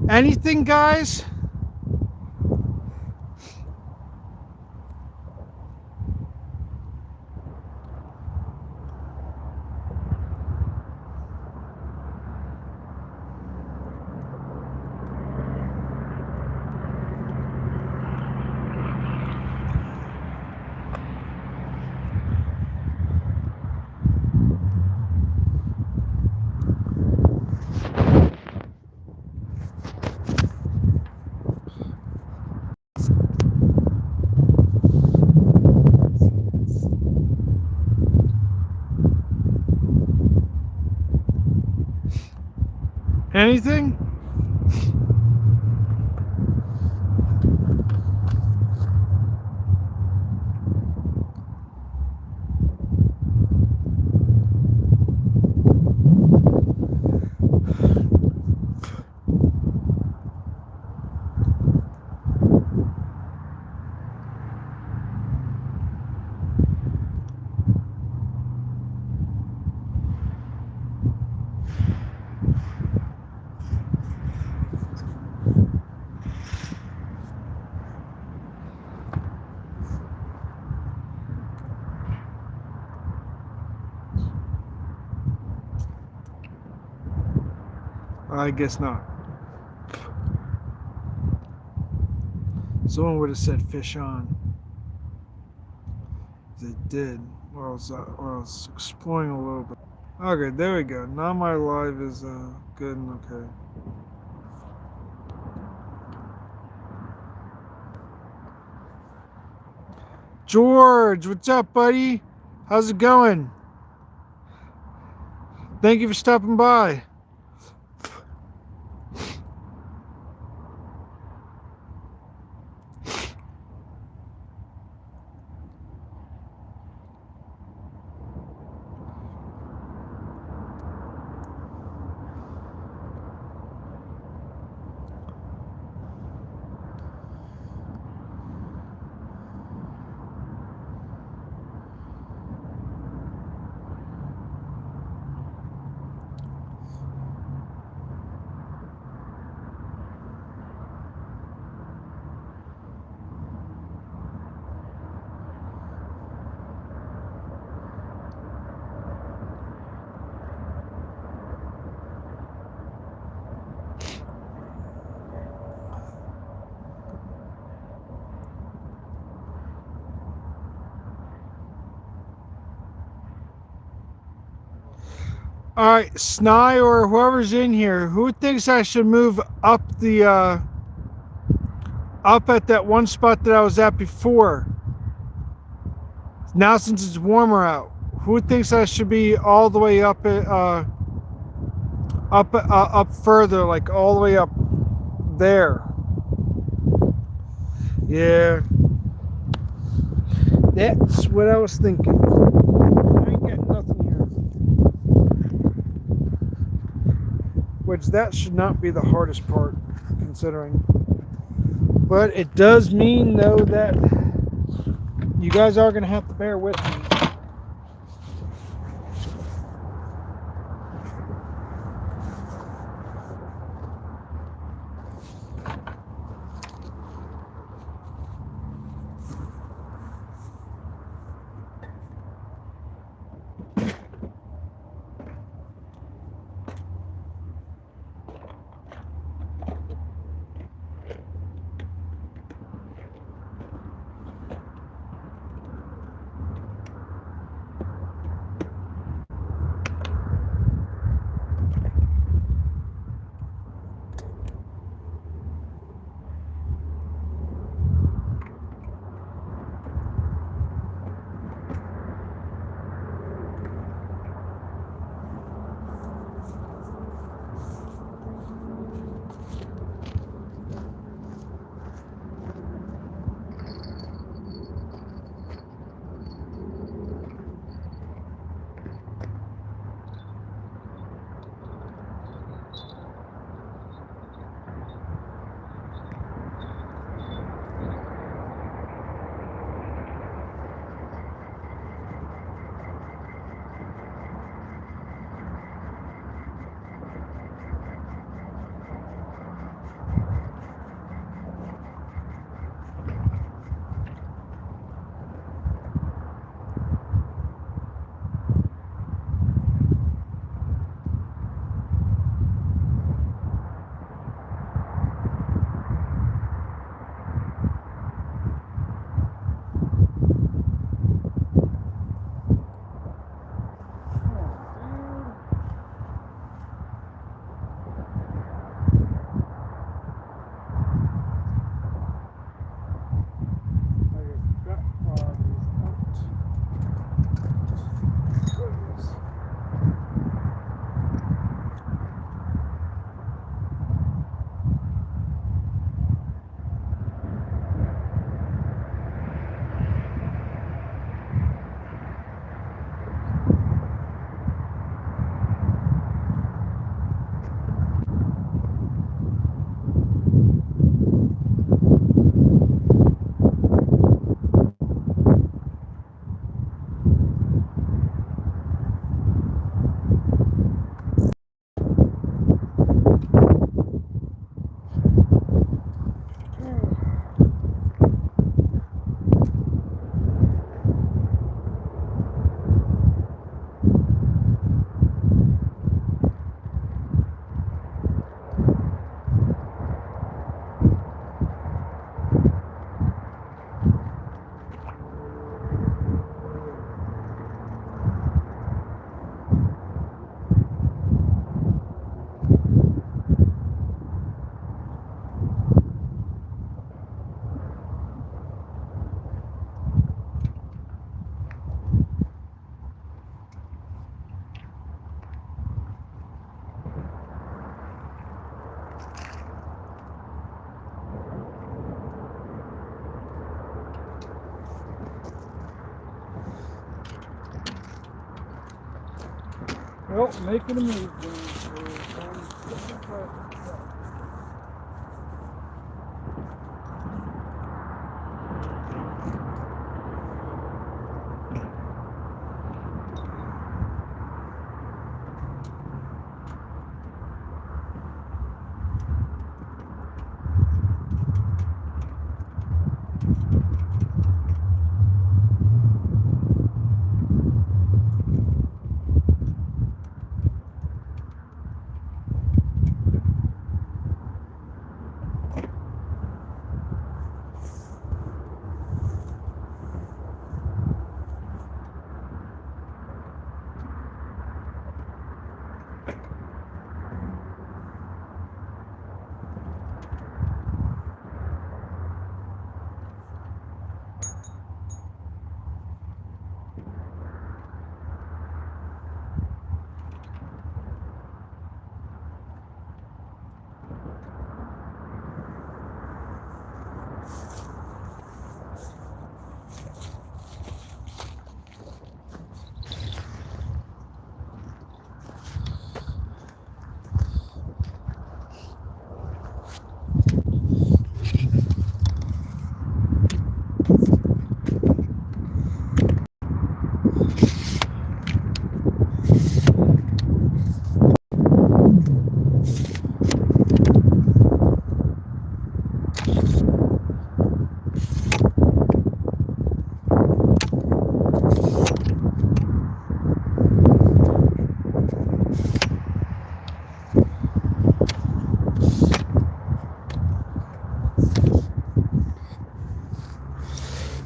Anything, guys? Anything? I guess not. Someone would have said fish on. They did. While I was exploring a little bit. Okay, there we go. Now my live is good and okay. George, what's up, buddy? How's it going? Thank you for stopping by. All right, Sny or whoever's in here, who thinks I should move up the up at that one spot that I was at before? Now since it's warmer out, who thinks I should be all the way up up further, like all the way up there? Yeah, that's what I was thinking. I ain't getting nothing here. Which that should not be the hardest part, considering. But it does mean, though, that you guys are going to have to bear with me. Well, making a move.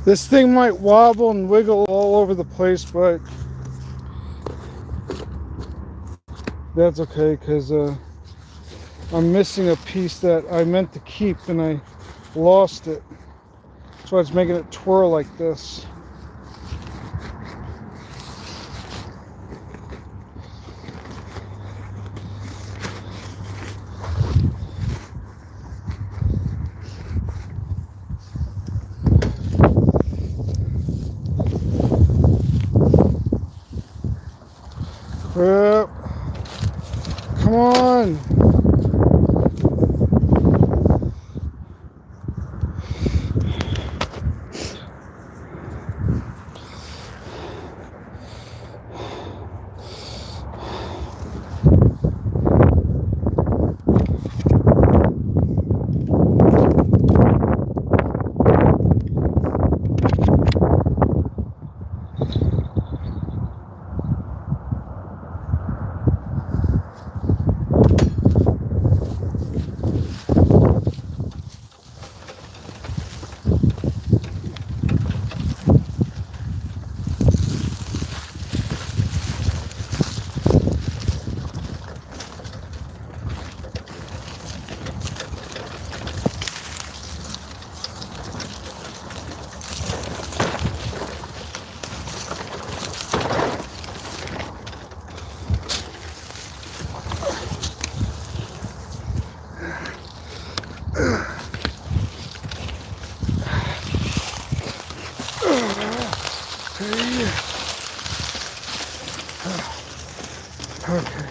This thing might wobble and wiggle all over the place, but that's okay because I'm missing a piece that I meant to keep and I lost it. That's why it's making it twirl like this. Yep. Come on. Okay.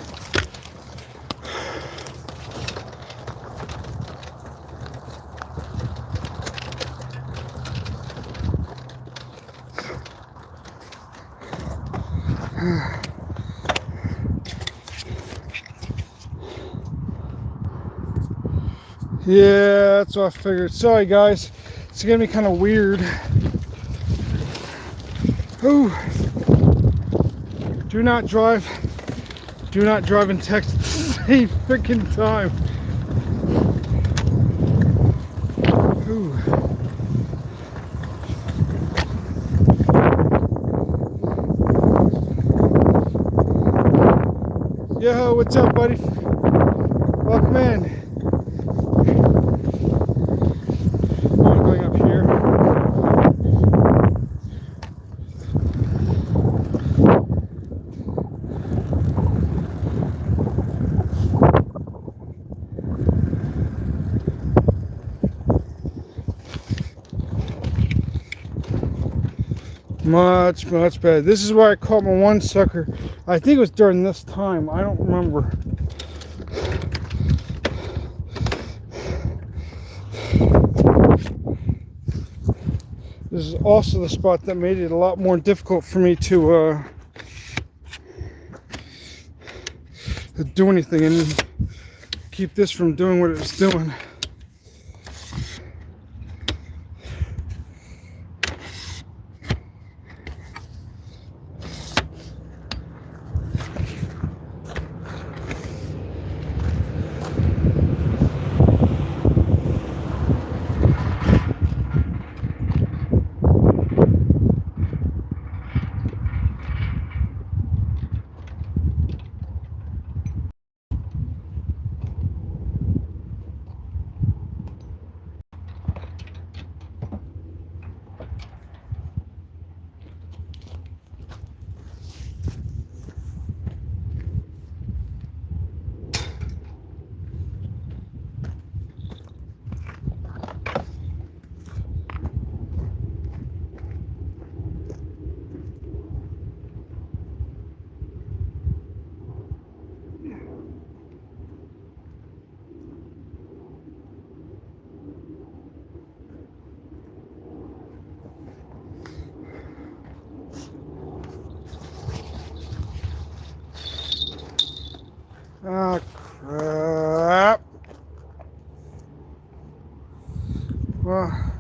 Yeah, that's what I figured. Sorry guys, it's gonna be kind of weird. Ooh. Do not drive and text at the same freaking time. Ooh. Yo, what's up, buddy? Welcome in. I'm going up here. Much better. This is where I caught my one sucker. I think it was during this time. I don't remember. This is also the spot that made it a lot more difficult for me to do anything and keep this from doing what it was doing. Ah, crap. Well,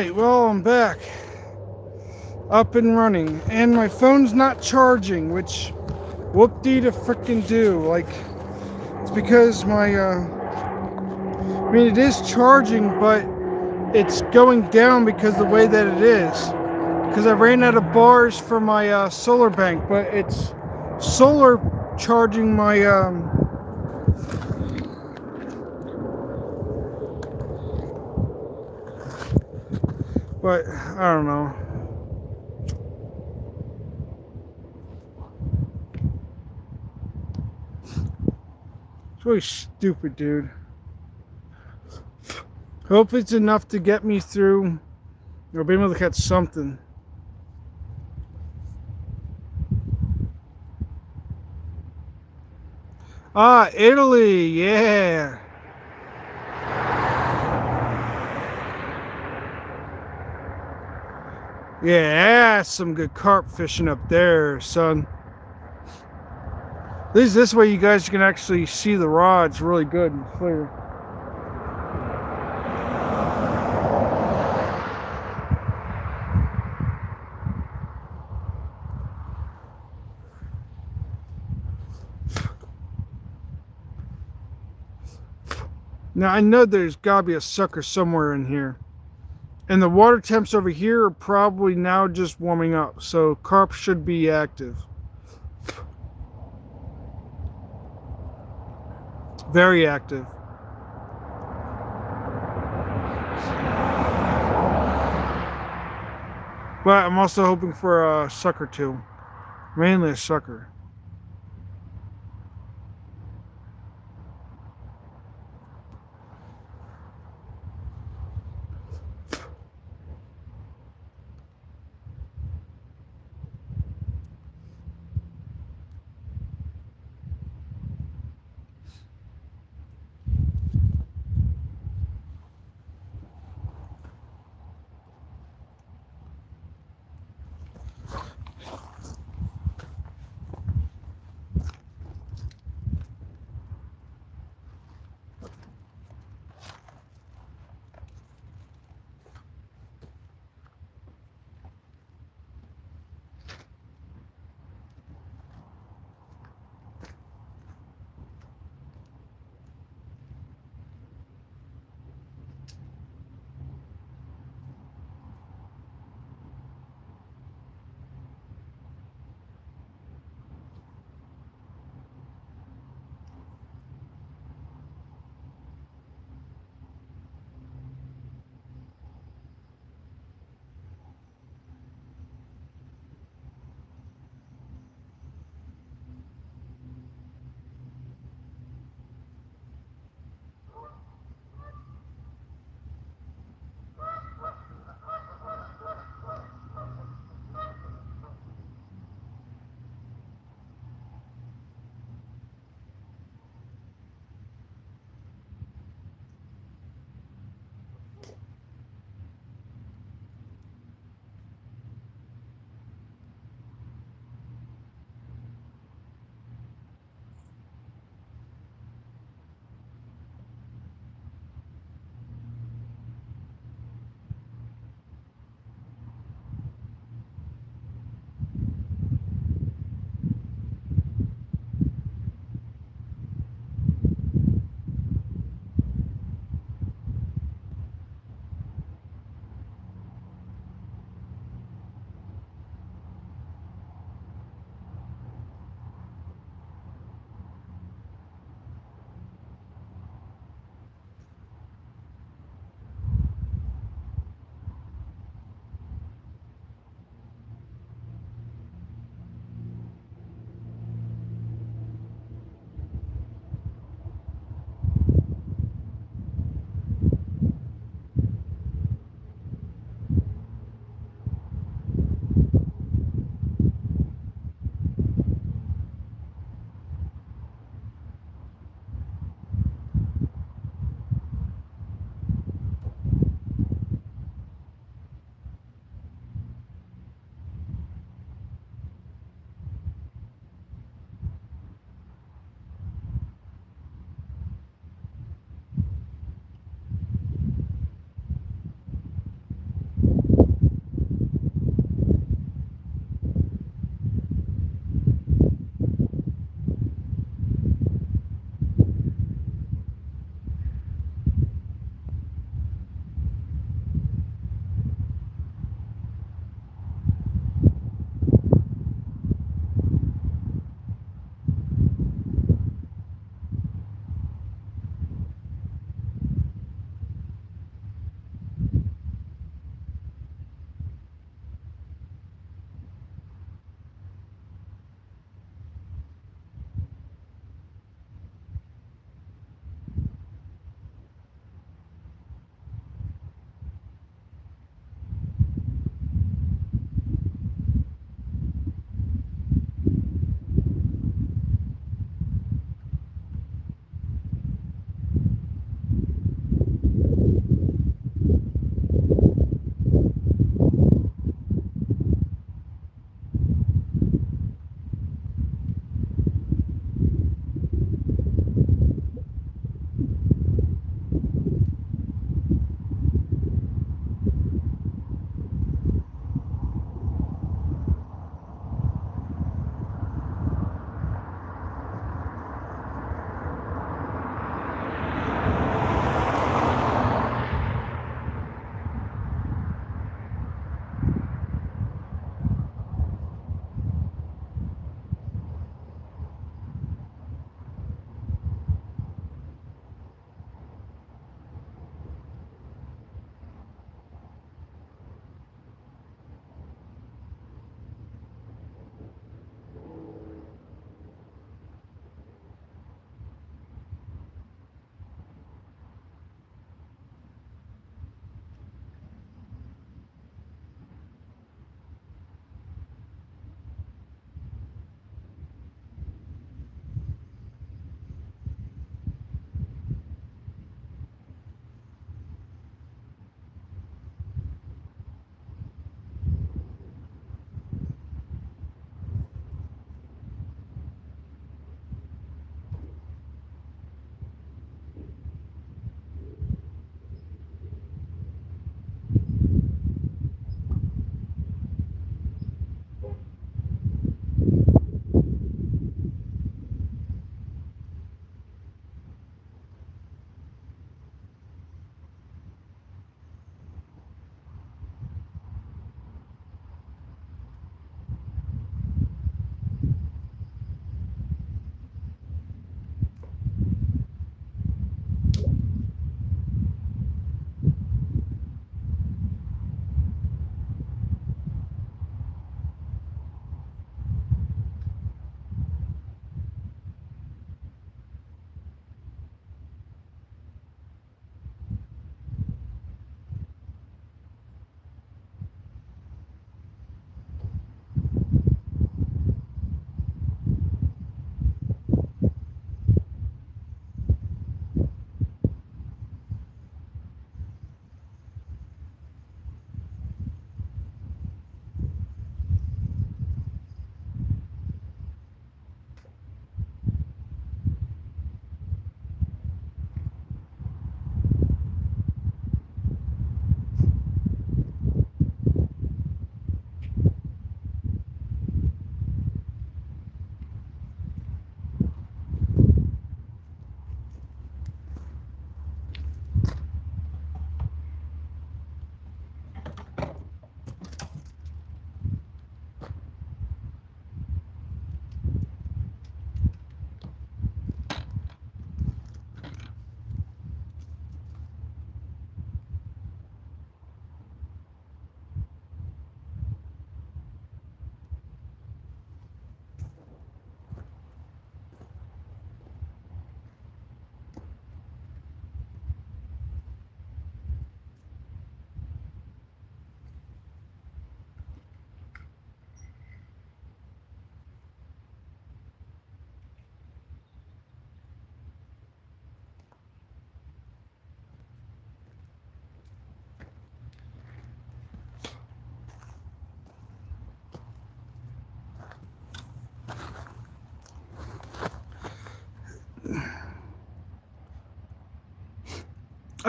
Alright, well, I'm back. Up and running. And my phone's not charging, which whoop-dee to frickin' do. Like, it's because my, I mean, it is charging, but it's going down because the way that it is. Because I ran out of bars for my solar bank, but it's solar charging my, but I don't know. It's really stupid, dude. Hope it's enough to get me through, or be able to catch something. Ah, Italy, yeah. Yeah, some good carp fishing up there, son. At least this way you guys can actually see the rods really good and clear. Now I know there's gotta be a sucker somewhere in here. And the water temps over here are probably now just warming up, so carp should be active. Very active. But I'm also hoping for a sucker too. Mainly a sucker.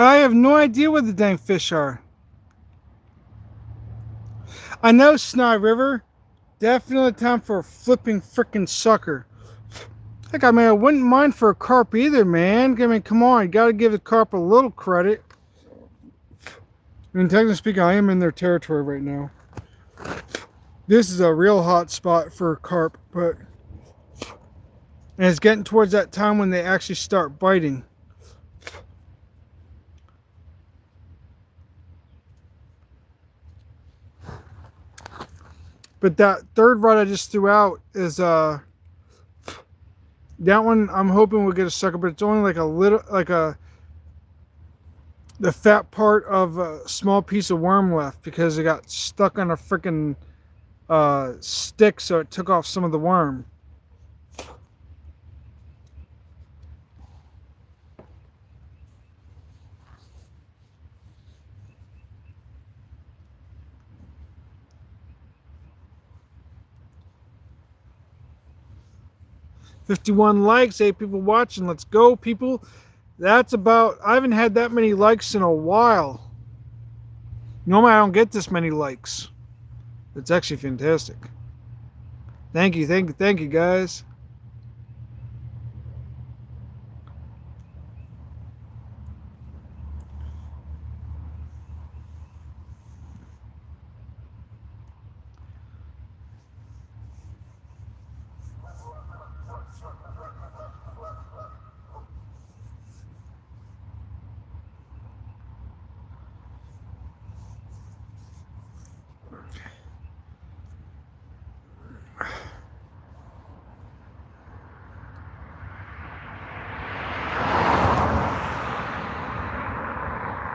I have no idea where the dang fish are. I know Sny River. Definitely time for a flipping frickin' sucker. Heck, I mean, I wouldn't mind for a carp either, man. I mean, come on, you gotta give the carp a little credit. I mean, technically speaking, I am in their territory right now. This is a real hot spot for carp, but and it's getting towards that time when they actually start biting. But that third rod I just threw out is that one I'm hoping we'll get a sucker, but it's only like a little, like the fat part of a small piece of worm left because it got stuck on a freaking stick, so it took off some of the worm. $51 likes, 8 people watching. Let's go, people. That's about, I haven't had that many likes in a while. Normally I don't get this many likes. It's actually fantastic. Thank you, thank you, guys.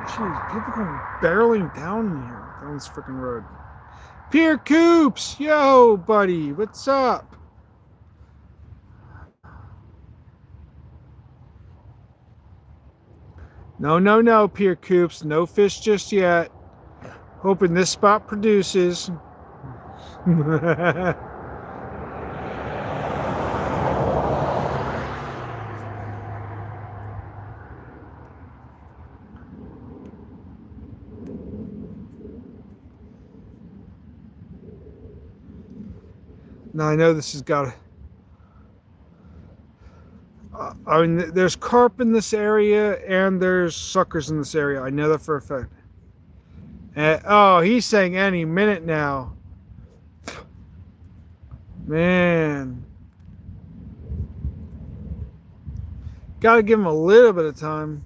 Jeez, people come barreling down here down this freaking road. Pierre Coops, yo, buddy, what's up? No, Pierre Coops, no fish just yet. Hoping this spot produces. Now I know this has got. I mean, there's carp in this area and there's suckers in this area. I know that for a fact. And, oh, he's saying any minute now. Man. Gotta give him a little bit of time.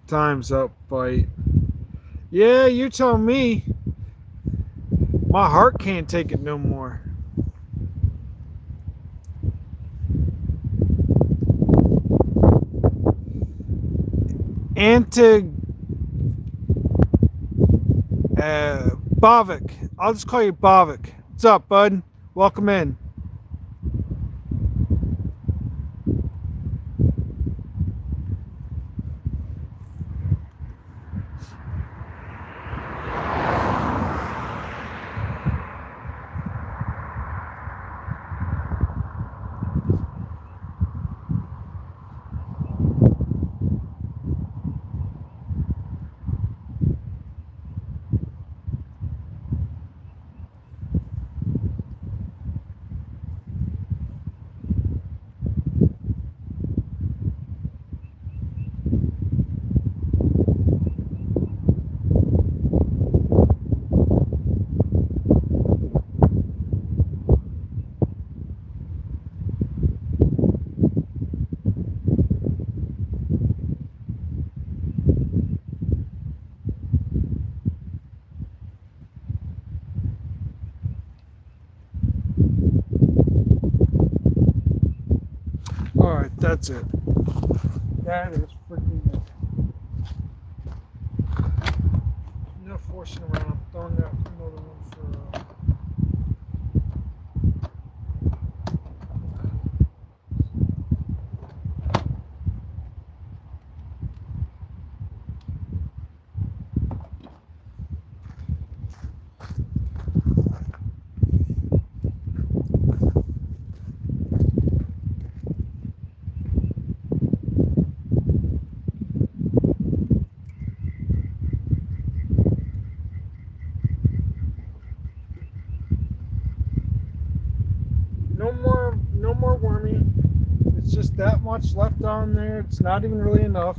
Time's up, bite. Yeah, you tell me. My heart can't take it no more. Bavik. I'll just call you Bavik. What's up, bud? Welcome in. Alright, that's it. That is freaking no forcing around. I'm throwing out another one for. No more wormy. It's just that much left on there. It's not even really enough.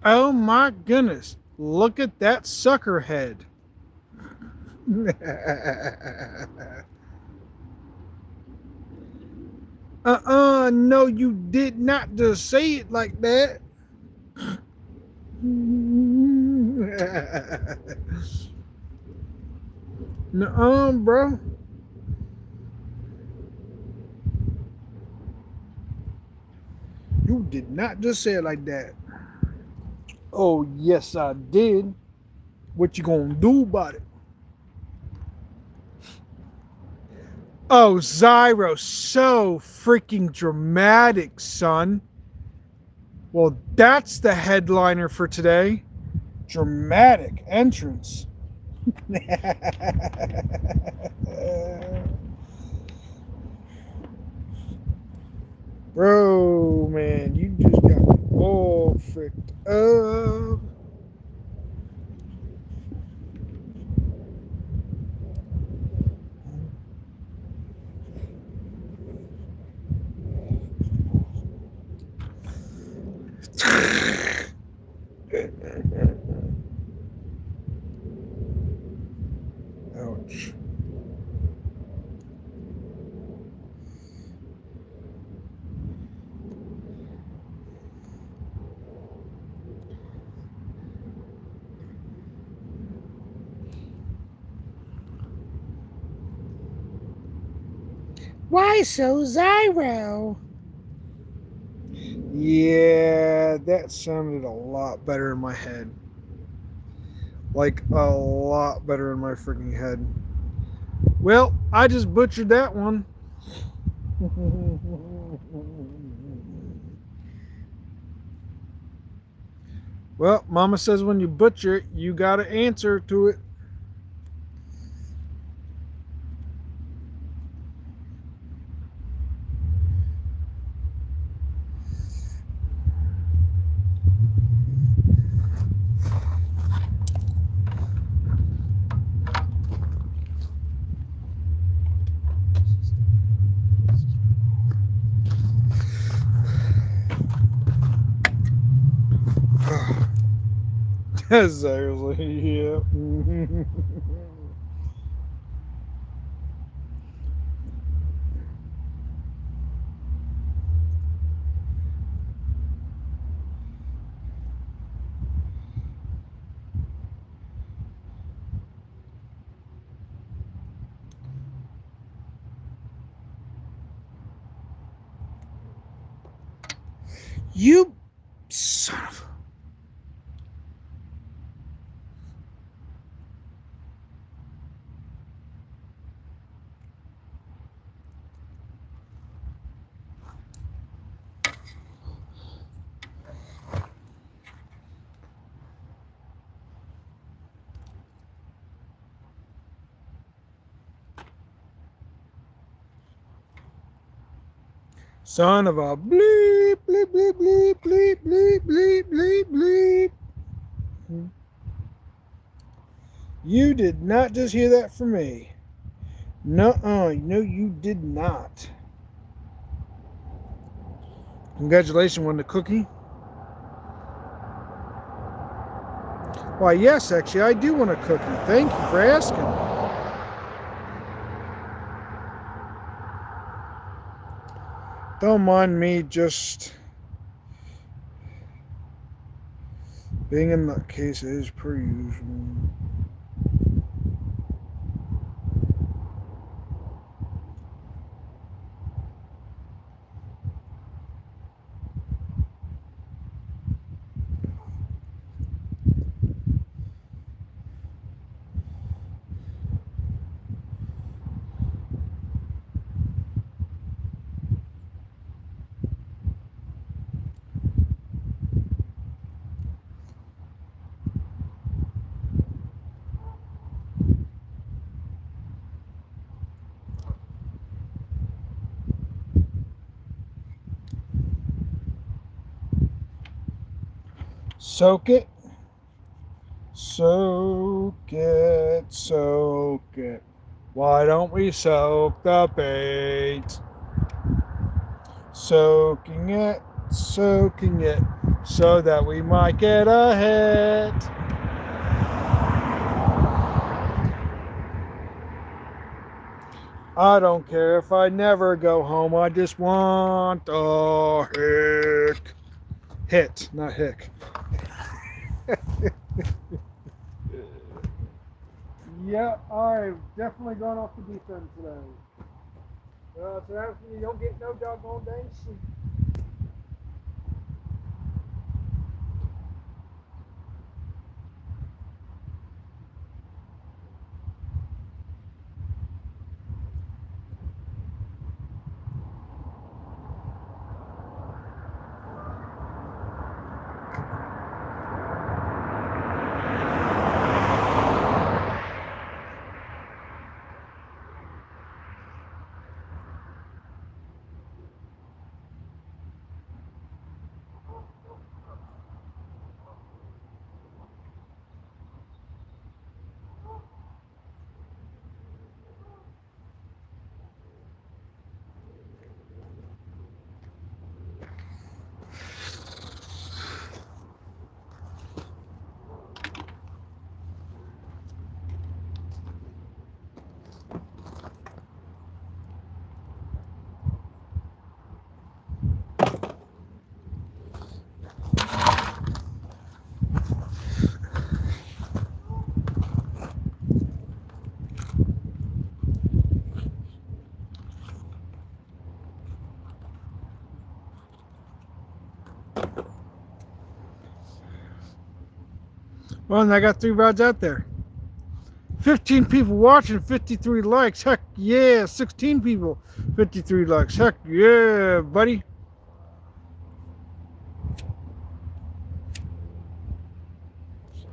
Oh my goodness. Look at that sucker head. No, you did not just say it like that. No, bro. You did not just say it like that. Oh, yes, I did. What you gonna do about it? Oh, Zyro, so freaking dramatic, son. Well, that's the headliner for today. Dramatic entrance. Bro, man, you just got me all fricked up. Ouch. Why so Zyro? Yeah, that sounded a lot better in my head. Like a lot better in my freaking head. Well, I just butchered that one. Well, Mama says when you butcher it, you got to answer to it. Seriously, yeah. You son of a... Son of a bleep, bleep, bleep, bleep, bleep, bleep, bleep, bleep, bleep. You did not just hear that from me. Nuh-uh. No, you did not. Congratulations on the cookie. Why, yes, actually, I do want a cookie. Thank you for asking. Don't mind me just being in that case as per usual. Soak it. Soak it. Soak it. Why don't we soak the bait? Soaking it, so that we might get a hit. I don't care if I never go home, I just want a hick. Hit, not hick. Yeah, I've definitely gone off the deep end today. So that's when you don't get no doggone dang sleep. Well, and I got 3 rods out there. 15 people watching, 53 likes. Heck yeah, 16 people, 53 likes. Heck yeah, buddy.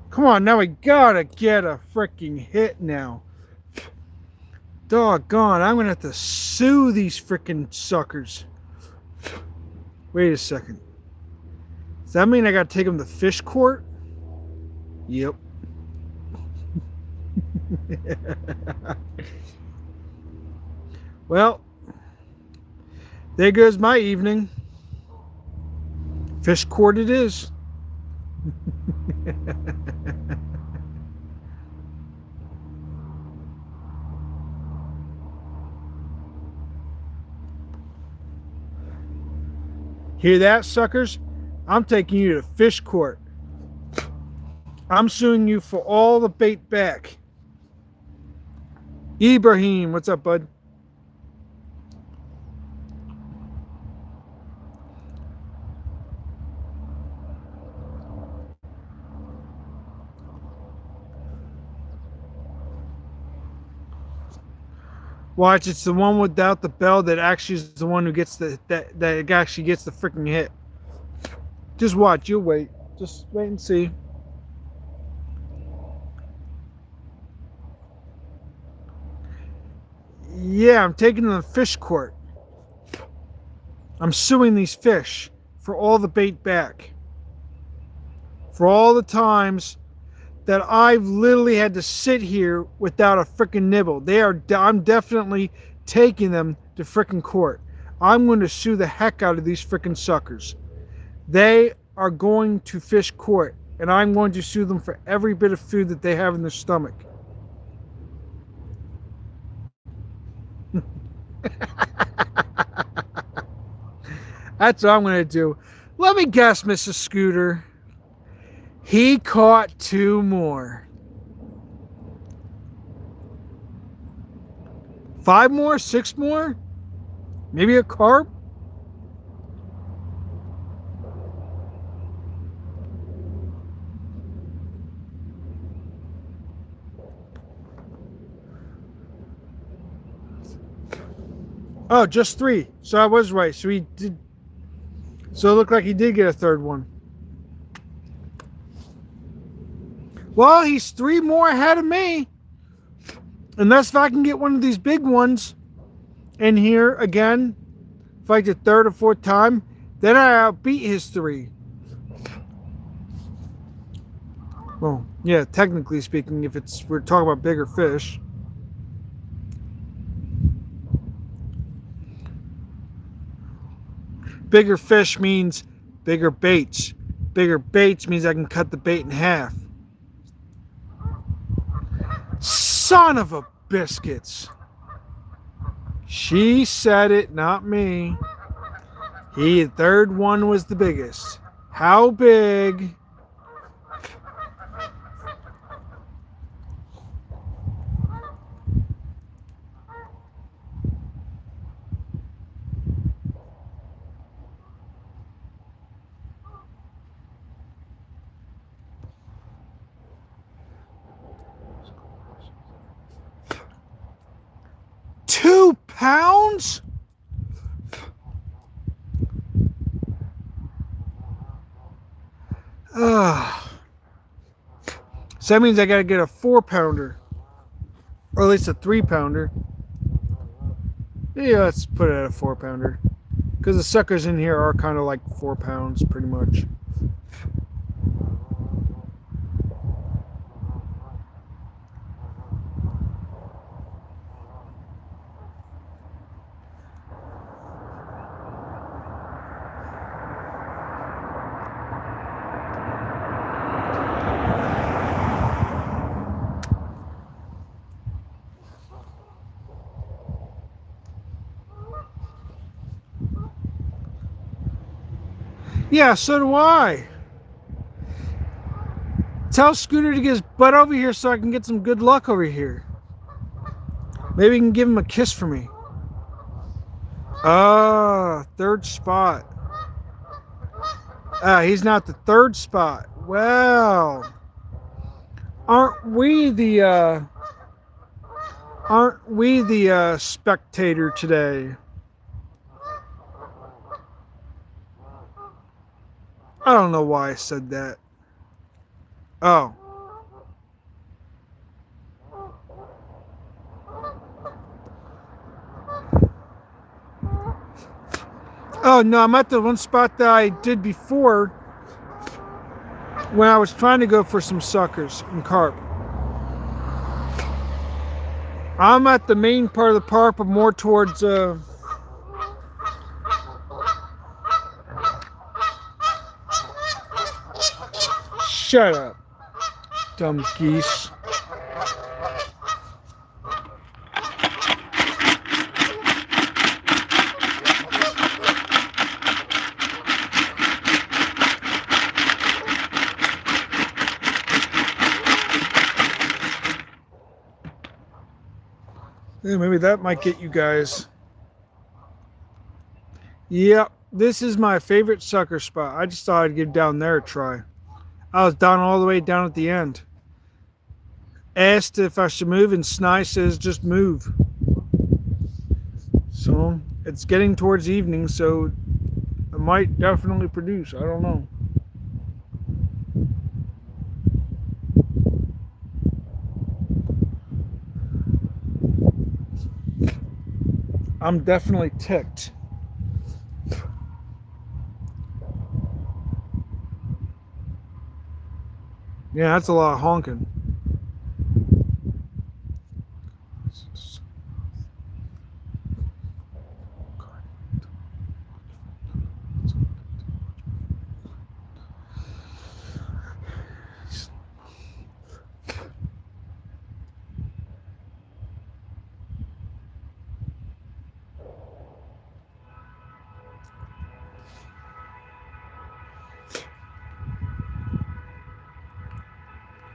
Come on, now we gotta get a freaking hit now. Doggone, I'm gonna have to sue these freaking suckers. Wait a second. Does that mean I gotta take them to fish court? Yep. Well, there goes my evening. Fish court it is. Hear that, suckers? I'm taking you to fish court. I'm suing you for all the bait back. Ibrahim, what's up, bud? Watch, it's the one without the bell that actually is the one who gets that actually gets the freaking hit. Just watch, you'll wait. Just wait and see. Yeah, I'm taking them to the fish court. I'm suing these fish for all the bait back. For all the times that I've literally had to sit here without a freaking nibble. I'm definitely taking them to freaking court. I'm going to sue the heck out of these freaking suckers. They are going to fish court, and I'm going to sue them for every bit of food that they have in their stomach. That's what I'm going to do. Let me guess, Mrs. Scooter. He caught 2 more. 5 more? 6 more? Maybe a carp? Oh, just 3. So I was right. So he did. So it looked like he did get a 3rd one. Well, he's 3 more ahead of me. Unless if I can get one of these big ones in here again, if I get 3rd or 4th time, then I outbeat his 3. Well, yeah, technically speaking, if we're talking about bigger fish. Bigger fish means bigger baits. Bigger baits means I can cut the bait in half. Son of a biscuits. She said it, not me. The 3rd one was the biggest. How big? £2? So that means I gotta get a 4-pounder. Or at least a 3-pounder. Yeah, let's put it at a 4-pounder. Because the suckers in here are kind of like 4 pounds, pretty much. Yeah, so do I. Tell Scooter to get his butt over here so I can get some good luck over here. Maybe you can give him a kiss for me. Ah, 3rd spot. He's not the 3rd spot. Well, aren't we the spectator today? I don't know why I said that. Oh. Oh, no, I'm at the one spot that I did before when I was trying to go for some suckers and carp. I'm at the main part of the park, but more towards... Shut up, dumb geese. Yeah, maybe that might get you guys. Yep, this is my favorite sucker spot. I just thought I'd give down there a try. I was down all the way down at the end. Asked if I should move, and Snai says just move. So it's getting towards evening, so it might definitely produce. I don't know. I'm definitely ticked. Yeah, that's a lot of honking.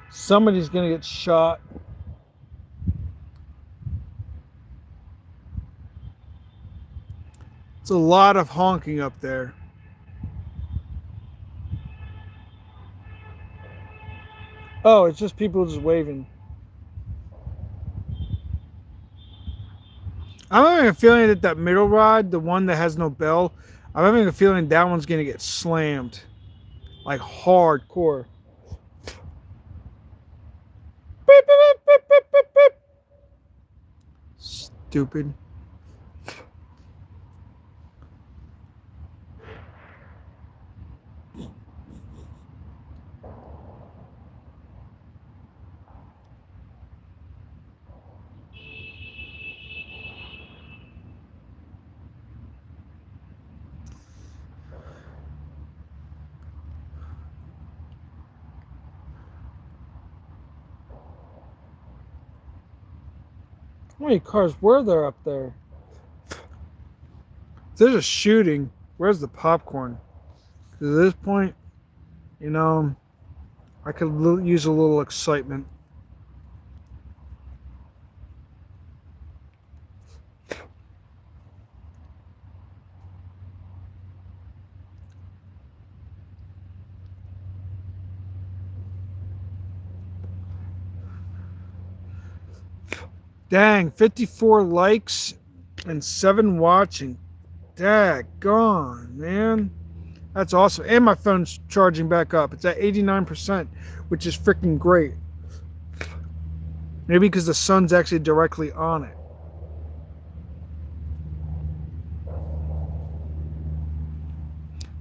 Somebody's gonna get shot. It's a lot of honking up there. Oh, it's just people just waving. I'm having a feeling that that middle rod, the one that has no bell, I'm having a feeling that one's gonna get slammed, like hardcore. Beep, beep, beep, beep, beep, beep, beep. Stupid. How many cars were there up there? If there's a shooting, where's the popcorn? 'Cause at this point, you know, I could use a little excitement. Dang, 54 likes and 7 watching. Daggone, man. That's awesome. And my phone's charging back up. It's at 89%, which is freaking great. Maybe because the sun's actually directly on it.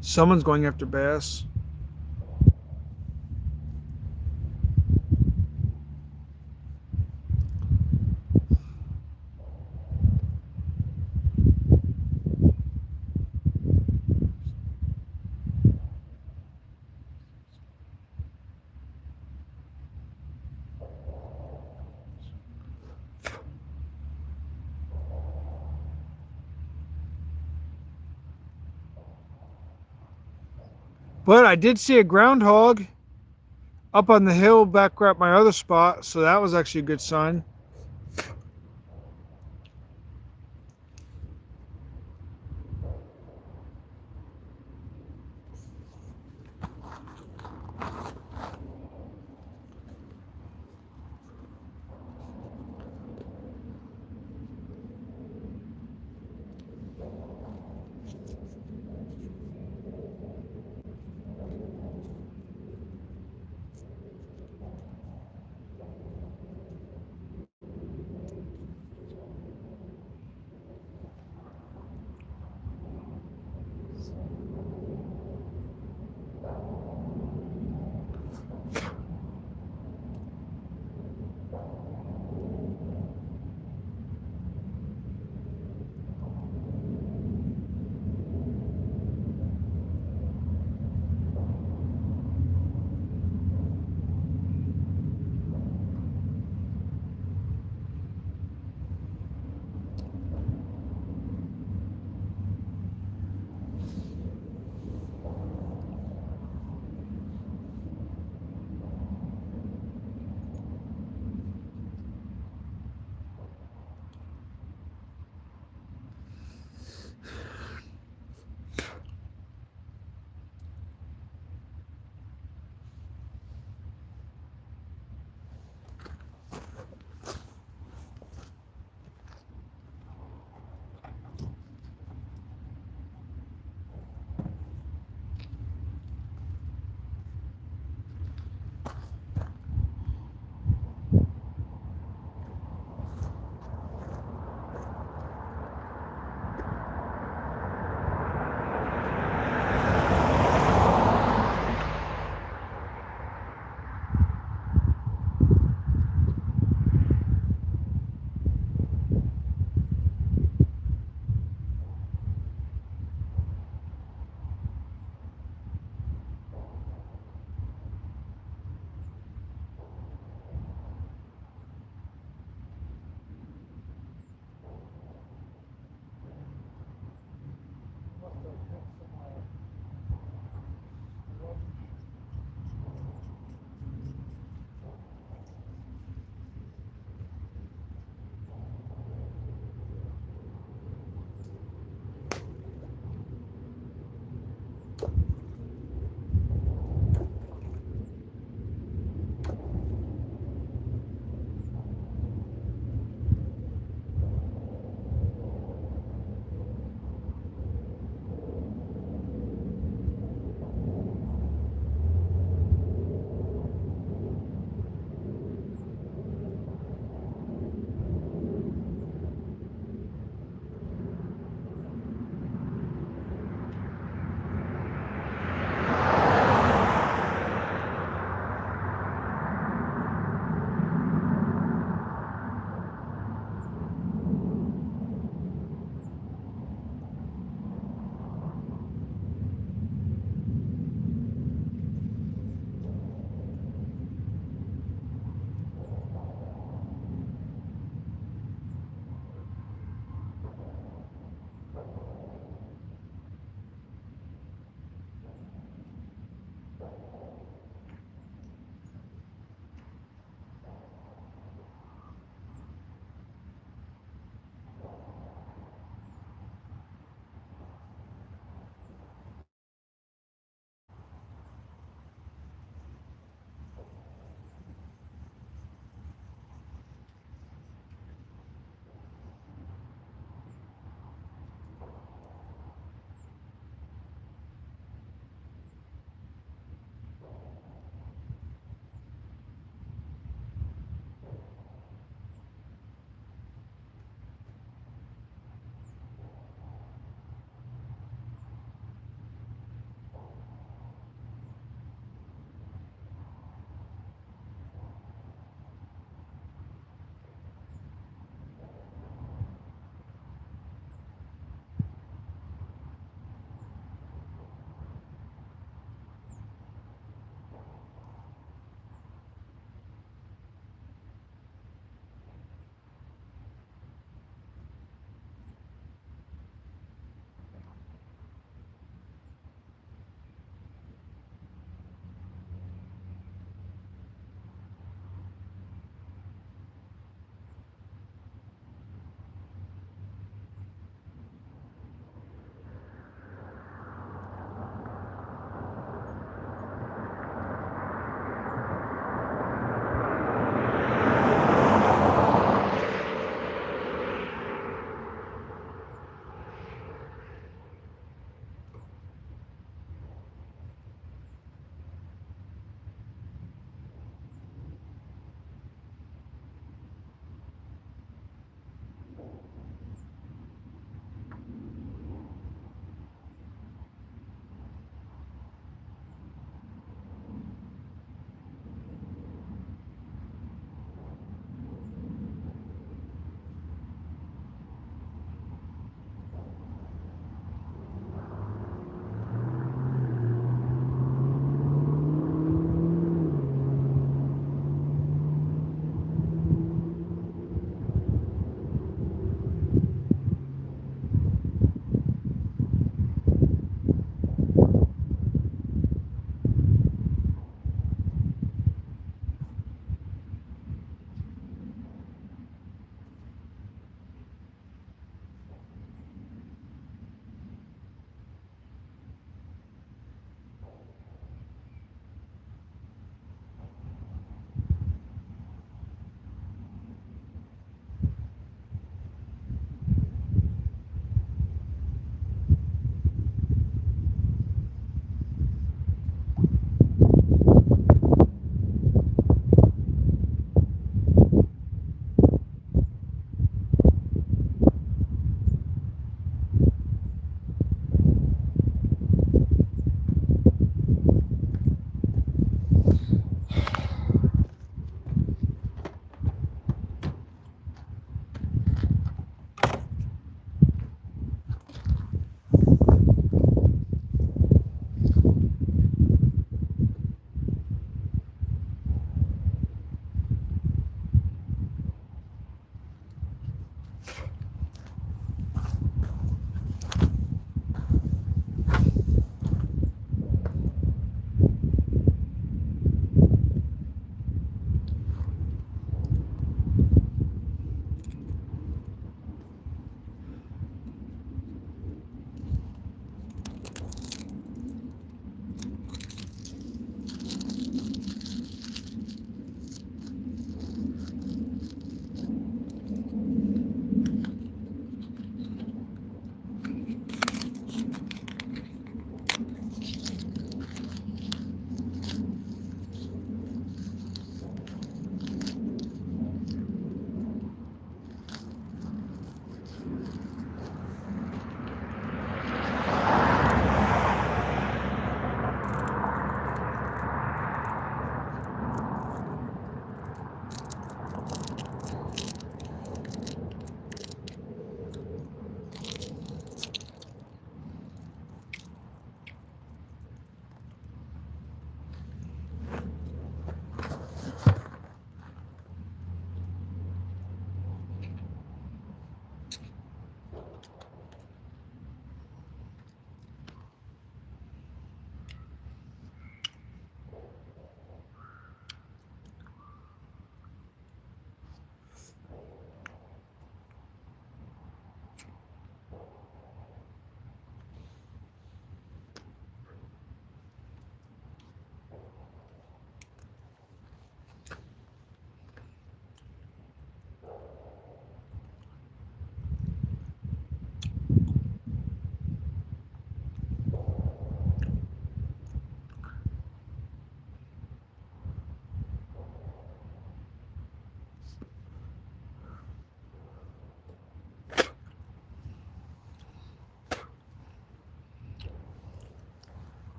Someone's going after bass. But I did see a groundhog up on the hill back at my other spot, so that was actually a good sign.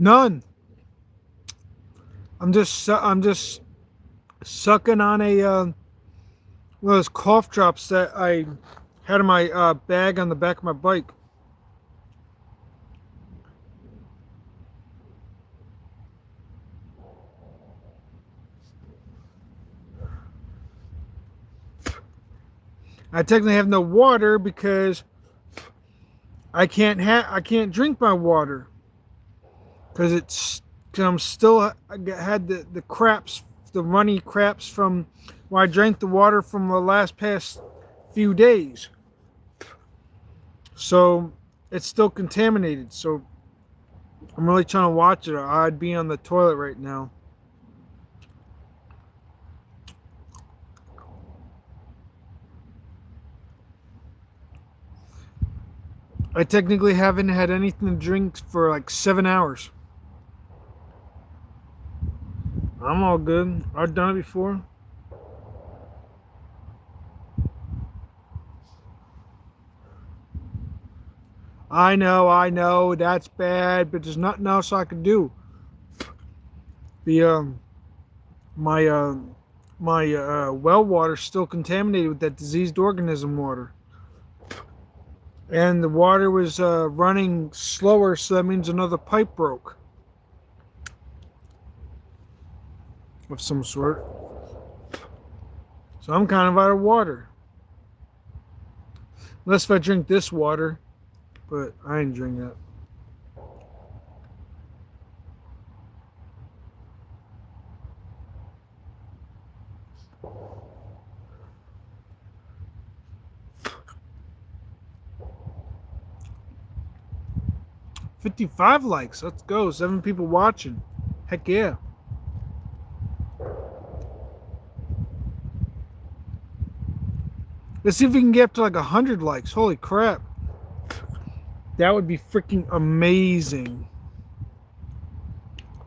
None. I'm just sucking on a one of those cough drops that I had in my bag on the back of my bike. I technically have no water because I can't drink my water because cause I'm still had the craps, the runny craps from when I drank the water from the last past few days. So it's still contaminated. So I'm really trying to watch it, or I'd be on the toilet right now. I technically haven't had anything to drink for like 7 hours. I'm all good. I've done it before. I know, that's bad, but there's nothing else I could do. The my my well water's still contaminated with that diseased organism water, and the water was running slower, so that means another pipe broke of some sort. So I'm kind of out of water, unless if I drink this water, but I ain't drink that. 55 likes. Let's go. 7 people watching. Heck yeah. Let's see if we can get up to like 100 likes. Holy crap. That would be freaking amazing.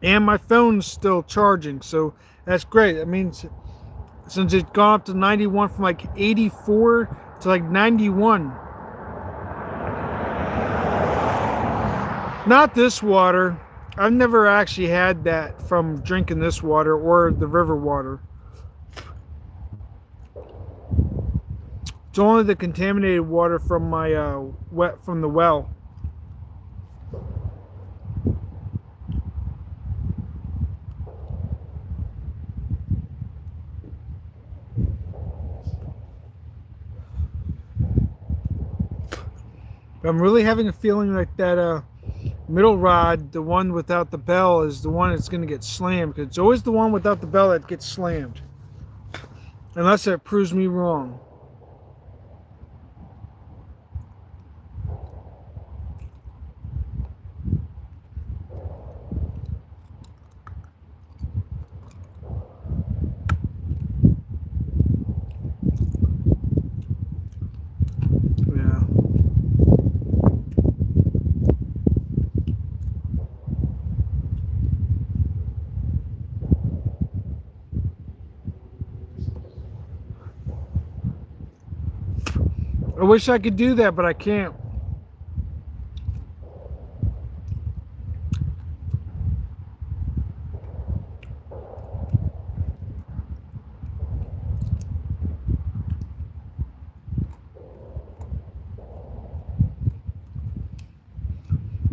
And my phone's still charging, so that's great. That means since it's gone up to 91 from like 84 to like 91. Not this water. I've never actually had that from drinking this water or the river water. It's only the contaminated water from my from the well. I'm really having a feeling like that middle rod, the one without the bell, is the one that's going to get slammed. Because it's always the one without the bell that gets slammed. Unless it proves me wrong. Yeah. I wish I could do that, but I can't.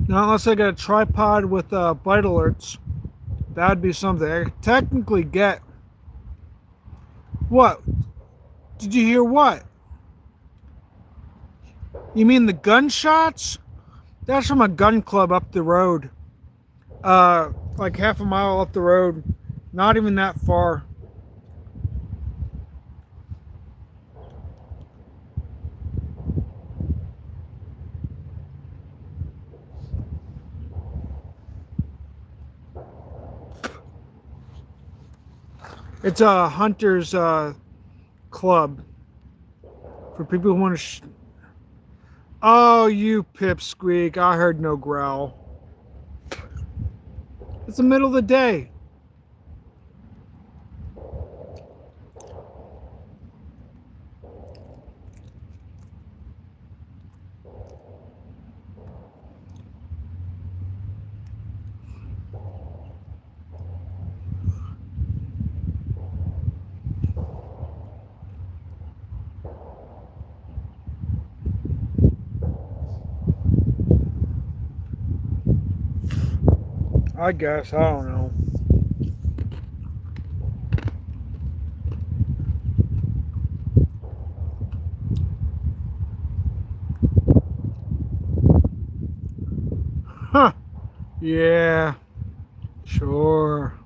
Not unless I got a tripod with bite alerts. That'd be something. I could technically get. What? Did you hear what? You mean the gunshots? That's from a gun club up the road. Like half a mile up the road. Not even that far. It's a hunter's club for people who want to. Oh, you pipsqueak! I heard no growl. It's the middle of the day. I guess. I don't know. Huh. Yeah. Sure.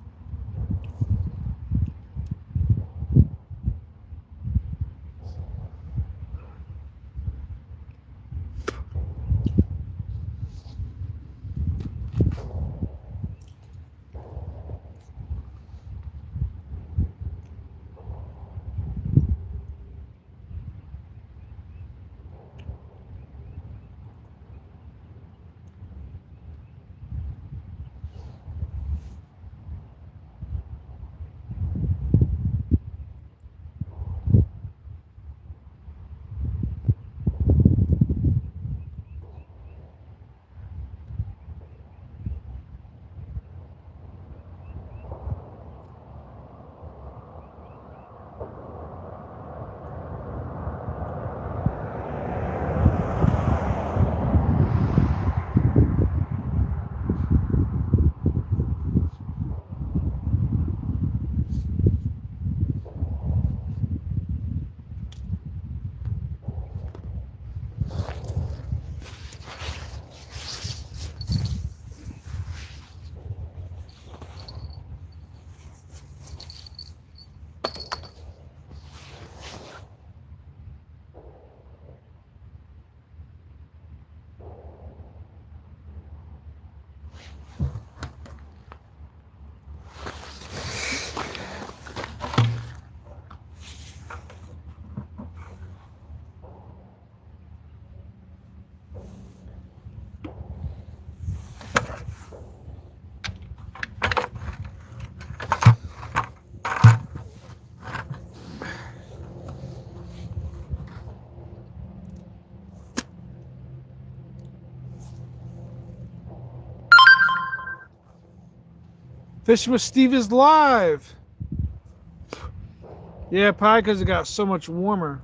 Fishing with Steve is live. Yeah, probably because it got so much warmer.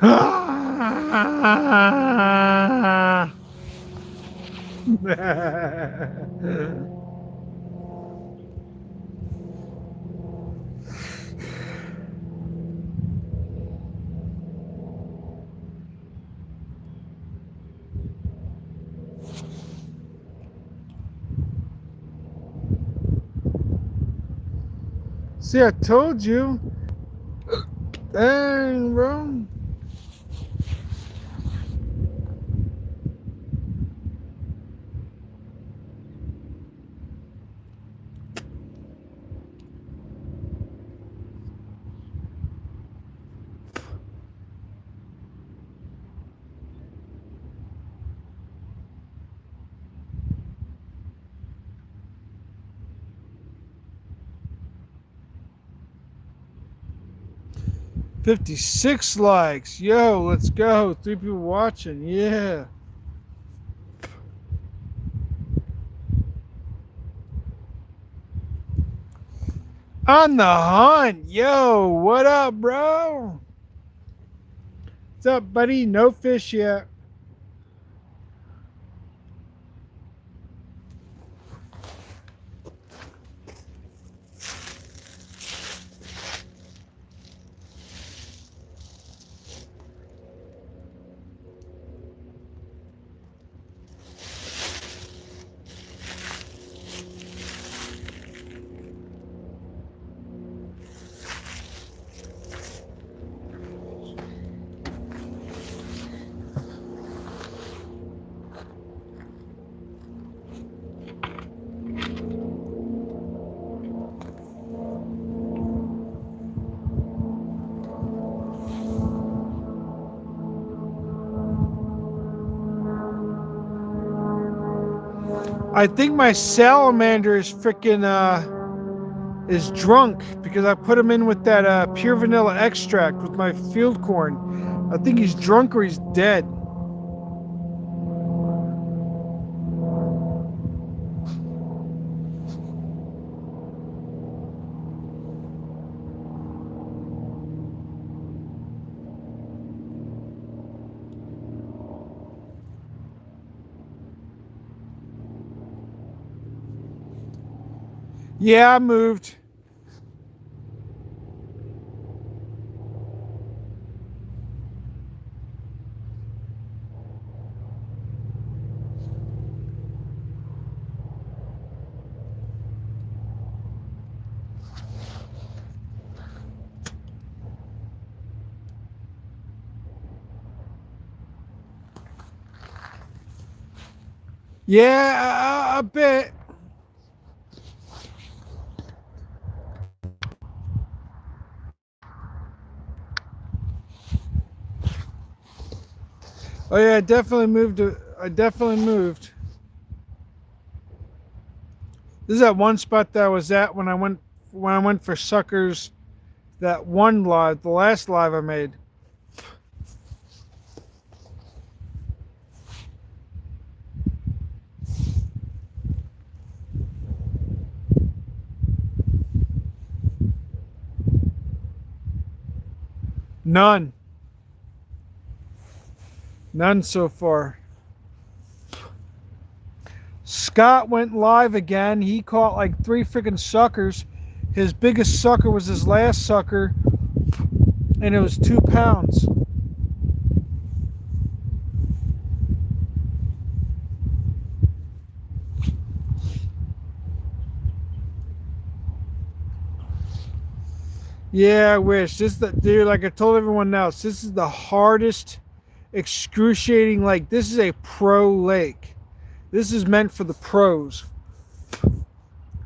See, I told you. Dang, bro. $56 likes. Yo, let's go. 3 people watching. Yeah. On the hunt. Yo, what up, bro? What's up, buddy? No fish yet. I think my salamander is freaking is drunk because I put him in with that pure vanilla extract with my field corn. I think he's drunk or he's dead. Yeah, I moved. Yeah, a bit. Oh yeah, I definitely moved. I definitely moved. This is that one spot that I was at when I went for suckers. That one live, the last live I made. None. None so far. Scott went live again. He caught like 3 freaking suckers. His biggest sucker was his last sucker, and it was 2 pounds. Yeah, I wish. Dude, like I told everyone else, this is the hardest, excruciating, like, this is a pro lake. This is meant for the pros.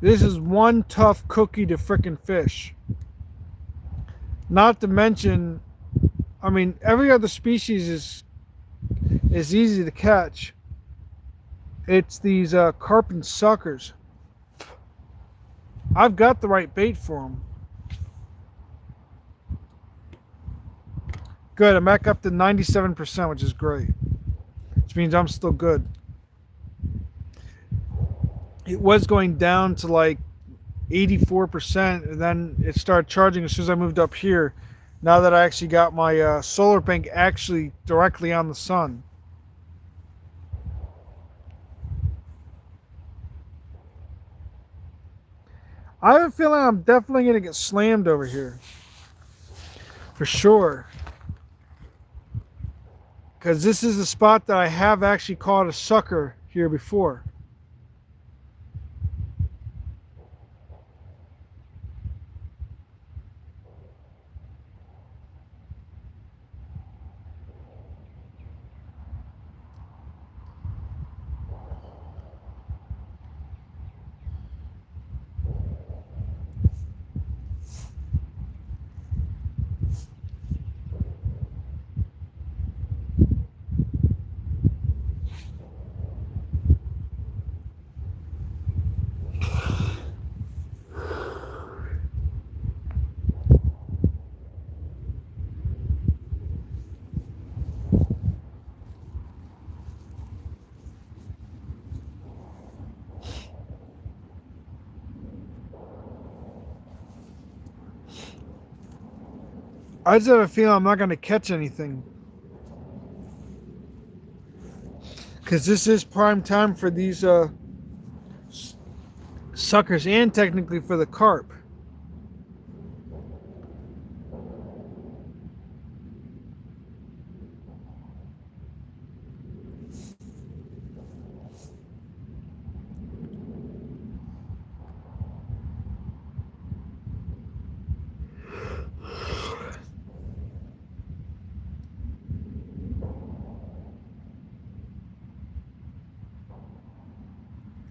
This is one tough cookie to frickin' fish. Not to mention, I mean, every other species is easy to catch. It's these carp and suckers. I've got the right bait for them. Good, I'm back up to 97%, which is great. Which means I'm still good. It was going down to like 84%, and then it started charging as soon as I moved up here. Now that I actually got my solar bank actually directly on the sun. I have a feeling I'm definitely going to get slammed over here. For sure. Because this is the spot that I have actually caught a sucker here before. I just have a feeling I'm not going to catch anything. Because this is prime time for these suckers and technically for the carp.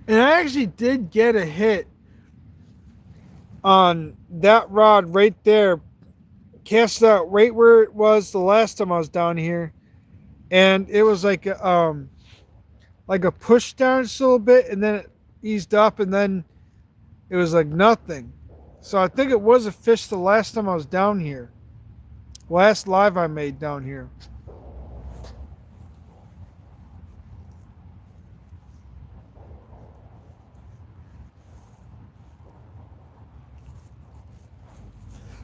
And I actually did get a hit on that rod right there. Cast out right where it was the last time I was down here. And it was like a push down just a little bit and then it eased up and then it was like nothing. So I think it was a fish the last time I was down here. Last live I made down here.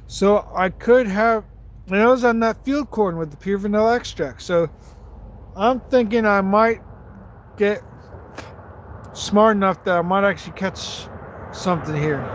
So I could have, and it was on that field corn with the pure vanilla extract. So I'm thinking I might get smart enough that I might actually catch something here.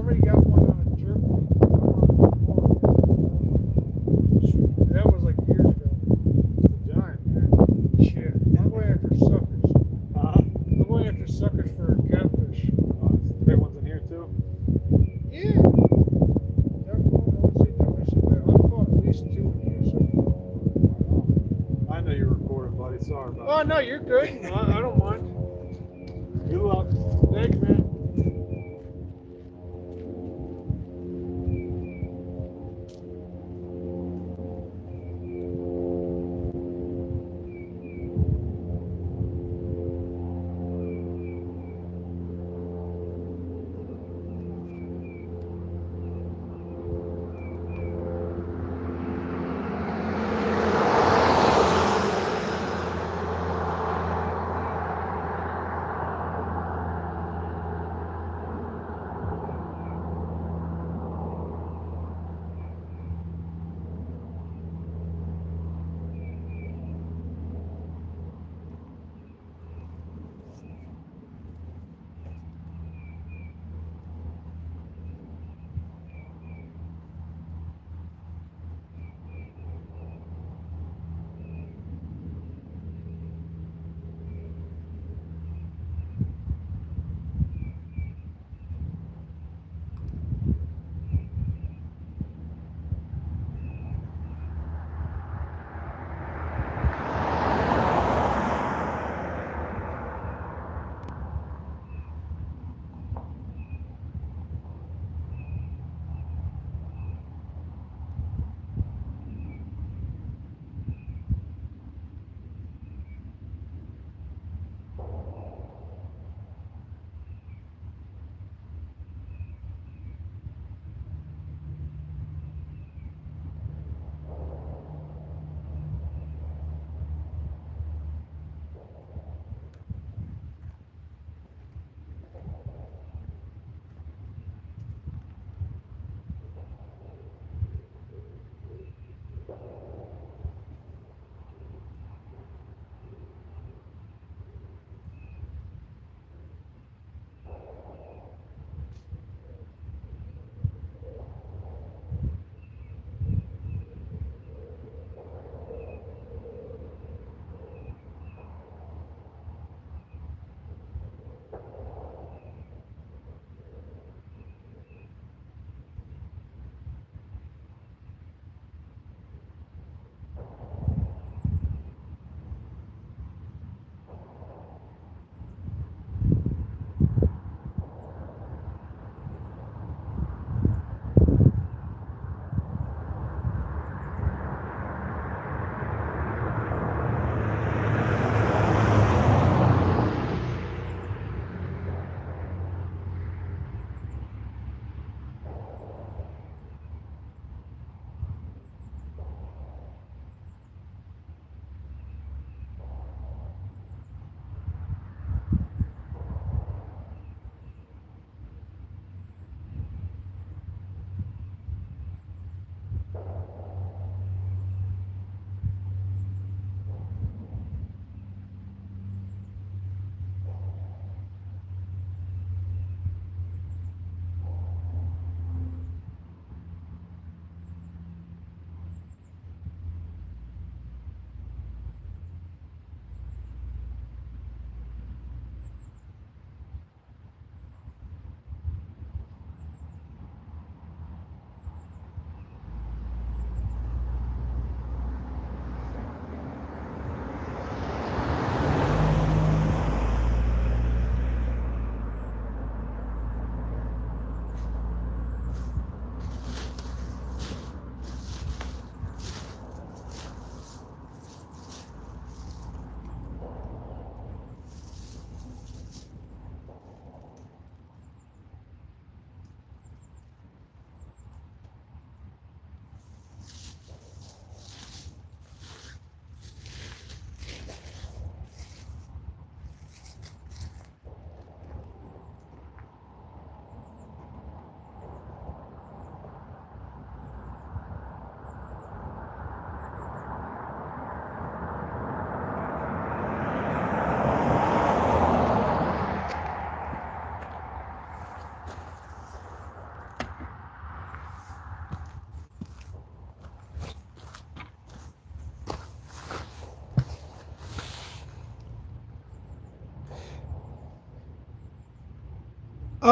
somebody got one on a jerk. That was like years ago. It's a giant, man. Shit. I'm going after suckers. I'm going after suckers for catfish. Big ones in here, too? Yeah. Definitely, I would say definitely some big. I've caught at least 2 in here so far. I know you're recording, buddy. Sorry about Oh, no, you're good. I don't mind. it. Good luck. Thanks, man.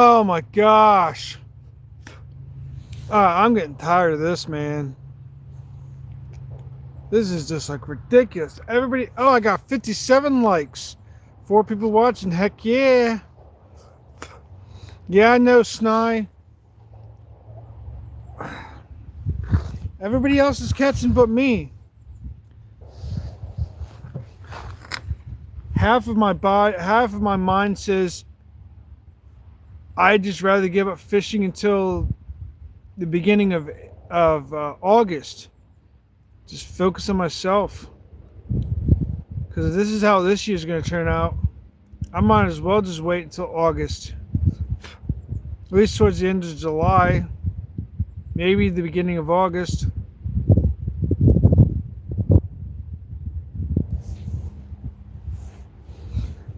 Oh my gosh. I'm getting tired of this, man. This is just like ridiculous. Everybody, oh, I got 57 likes. 4 people watching. Heck yeah. Yeah, I know, Sny. Everybody else is catching but me. Half of my mind says I'd just rather give up fishing until the beginning of August. Just focus on myself. Because this is how this year's going to turn out. I might as well just wait until August. At least towards the end of July. Maybe the beginning of August.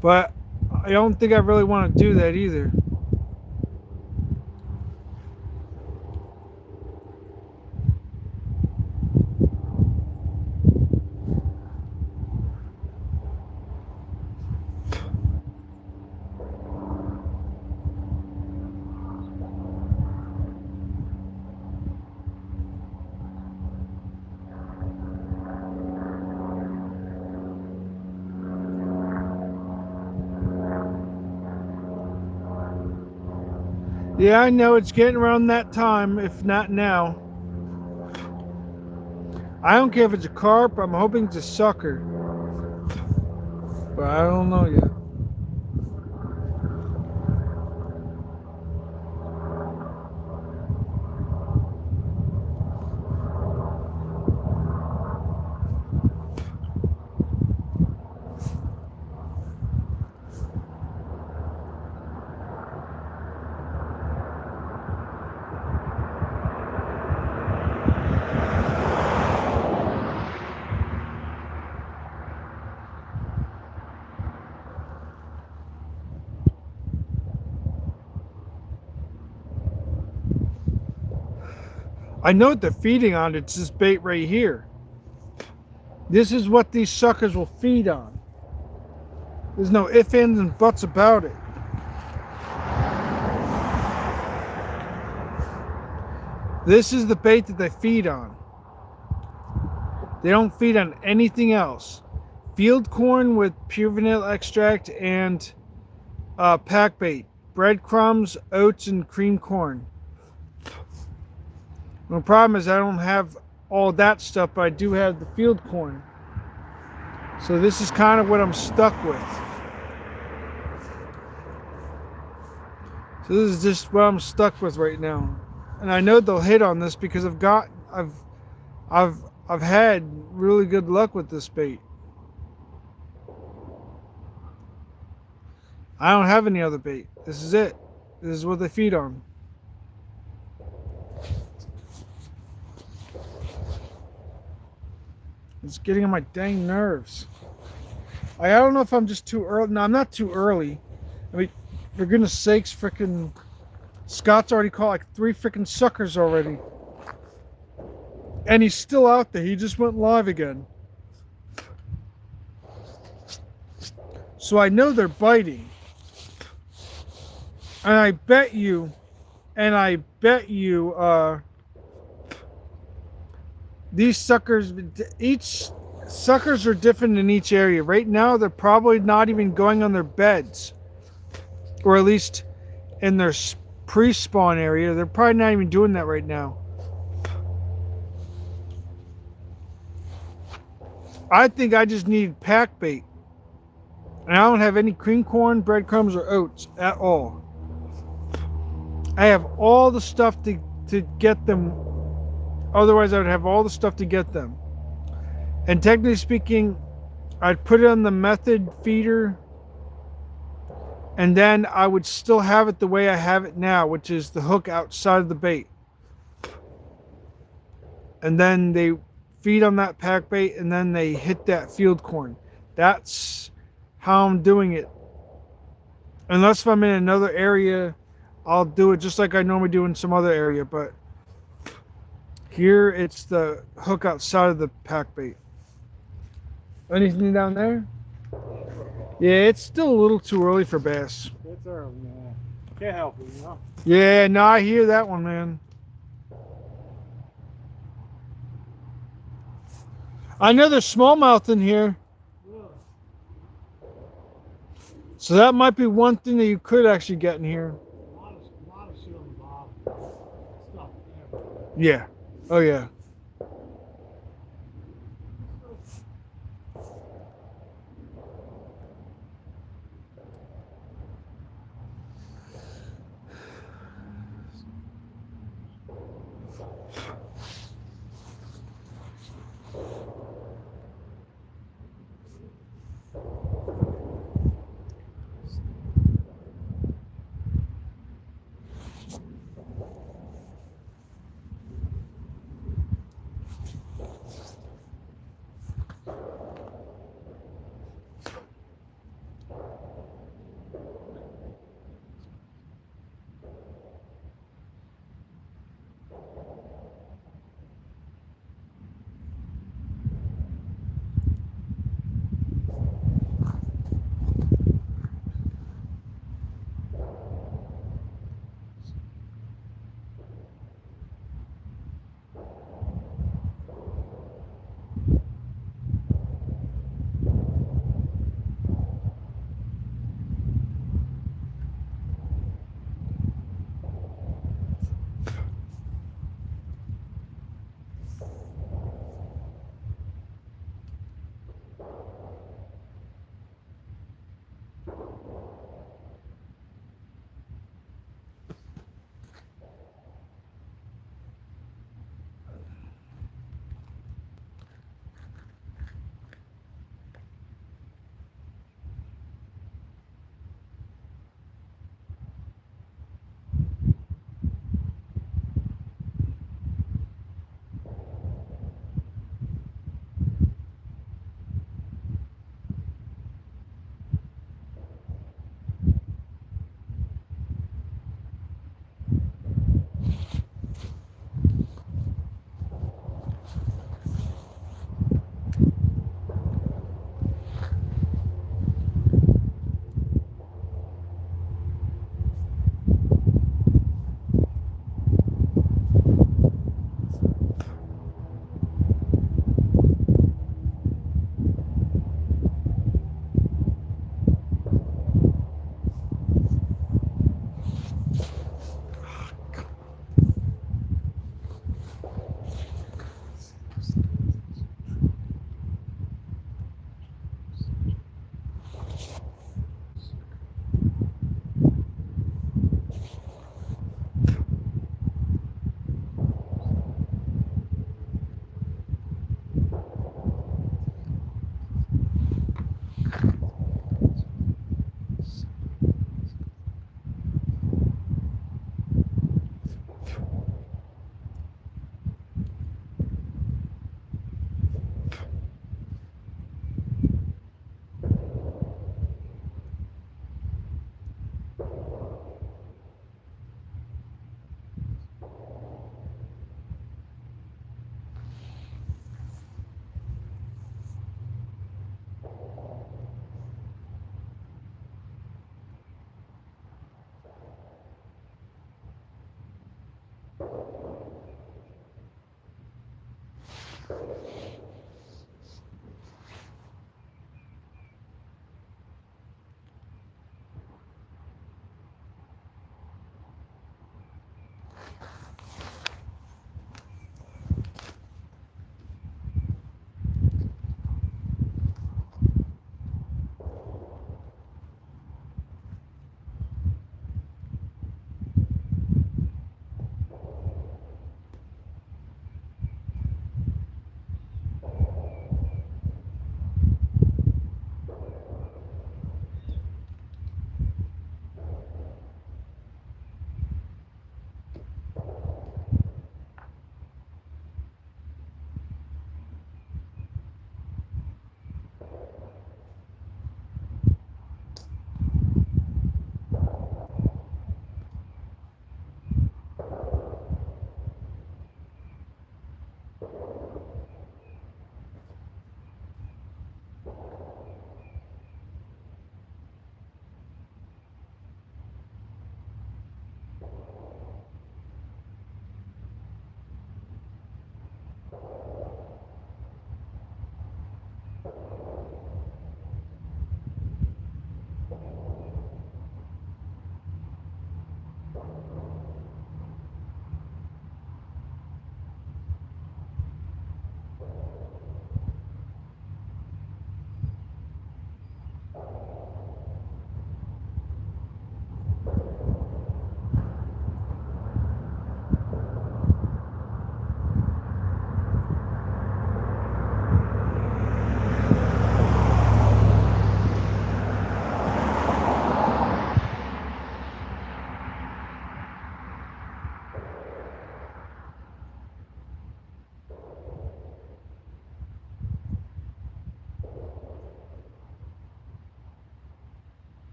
But I don't think I really want to do that either. Yeah, I know it's getting around that time, if not now. I don't care if it's a carp, I'm hoping it's a sucker. But I don't know yet. I know what they're feeding on. It's this bait right here. This is what these suckers will feed on. There's no ifs, ands, and buts about it. This is the bait that they feed on. They don't feed on anything else. Field corn with pure vanilla extract and pack bait. Breadcrumbs, oats, and cream corn. The problem is I don't have all that stuff, but I do have the field corn. So this is kind of what I'm stuck with. So this is just what I'm stuck with right now. And I know they'll hit on this because I've had really good luck with this bait. I don't have any other bait. This is it. This is what they feed on. It's getting on my dang nerves. I don't know if I'm just too early. No, I'm not too early. I mean, for goodness sakes, freaking Scott's already caught like 3 freaking suckers already. And he's still out there. He just went live again. So I know they're biting. And I bet you, these suckers, each suckers are different in each area. Right now, they're probably not even going on their beds, or at least in their pre-spawn area. They're probably not even doing that right now. I think I just need pack bait, and I don't have any cream corn, breadcrumbs, or oats at all. I have all the stuff to get them. Otherwise, I would have all the stuff to get them. And technically speaking, I'd put it on the method feeder, and then I would still have it the way I have it now, which is the hook outside of the bait. And then they feed on that pack bait, and then they hit that field corn. That's how I'm doing it. Unless if I'm in another area, I'll do it just like I normally do in some other area, but here it's the hook outside of the pack bait. Anything down there? Yeah, it's still a little too early for bass. It's early, man. can't help it, you know. Yeah, no, I hear that one, man. I know there's smallmouth in here, Really? so that might be one thing that you could actually get in here. A lot of shit on the bottom. Stuff everywhere. Yeah. Oh yeah.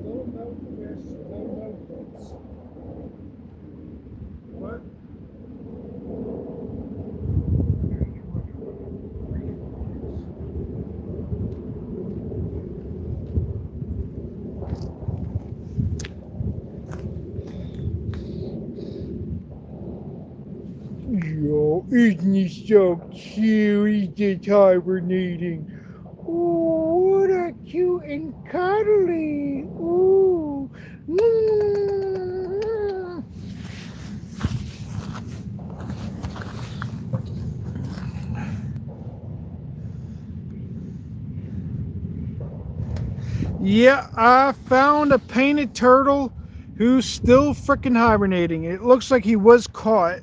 Still no fish, still no hits. What? Yo, isn't he so cute? He's just hibernating. Ooh, what a cute and cuddly. Ooh. Mm. Yeah, I found a painted turtle who's still freaking hibernating. It looks like he was caught,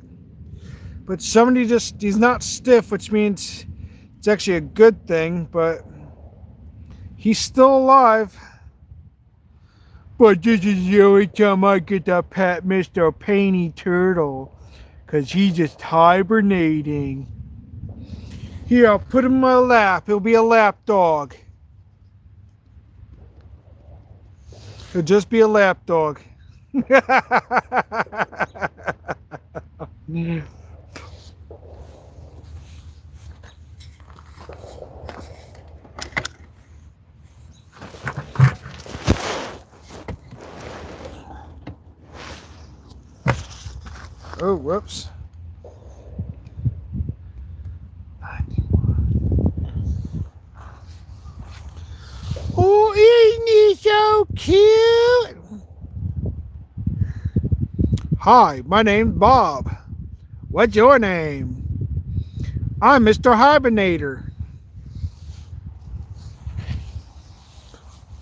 but somebody he's not stiff, which means it's actually a good thing, but he's still alive. But this is the only time I get to pet Mr. Painty Turtle, because he's just hibernating. Here, I'll put him in my lap. He'll be a lap dog. He'll just be a lap dog. Oh, whoops. Oh, isn't he so cute? Hi, my name's Bob. What's your name? I'm Mr. Hibernator.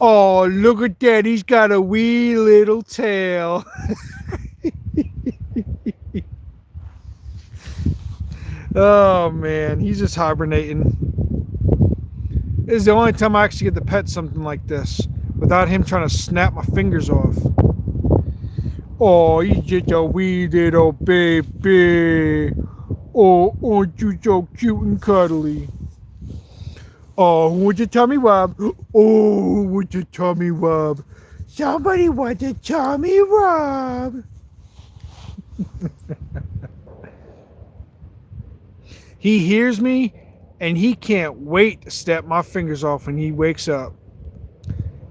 Oh, look at that. He's got a wee little tail. Oh, man. He's just hibernating. This is the only time I actually get to pet something like this without him trying to snap my fingers off. Oh, he's just a wee little baby. Oh, aren't you so cute and cuddly? Oh, who wants a tummy rub? Oh, who wants a tummy rub? Somebody wants a tummy rub. He hears me and he can't wait to snap my fingers off when he wakes up.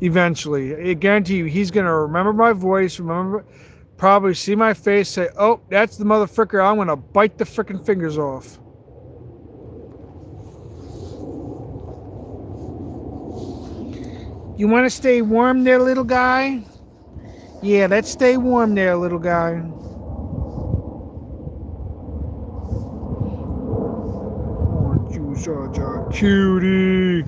Eventually, I guarantee you, he's gonna remember my voice, remember, probably see my face, say, "Oh, that's the motherfucker. I'm gonna bite the freaking fingers off." You want to stay warm there, little guy? Yeah, let's stay warm there, little guy. Aren't you such a cutie?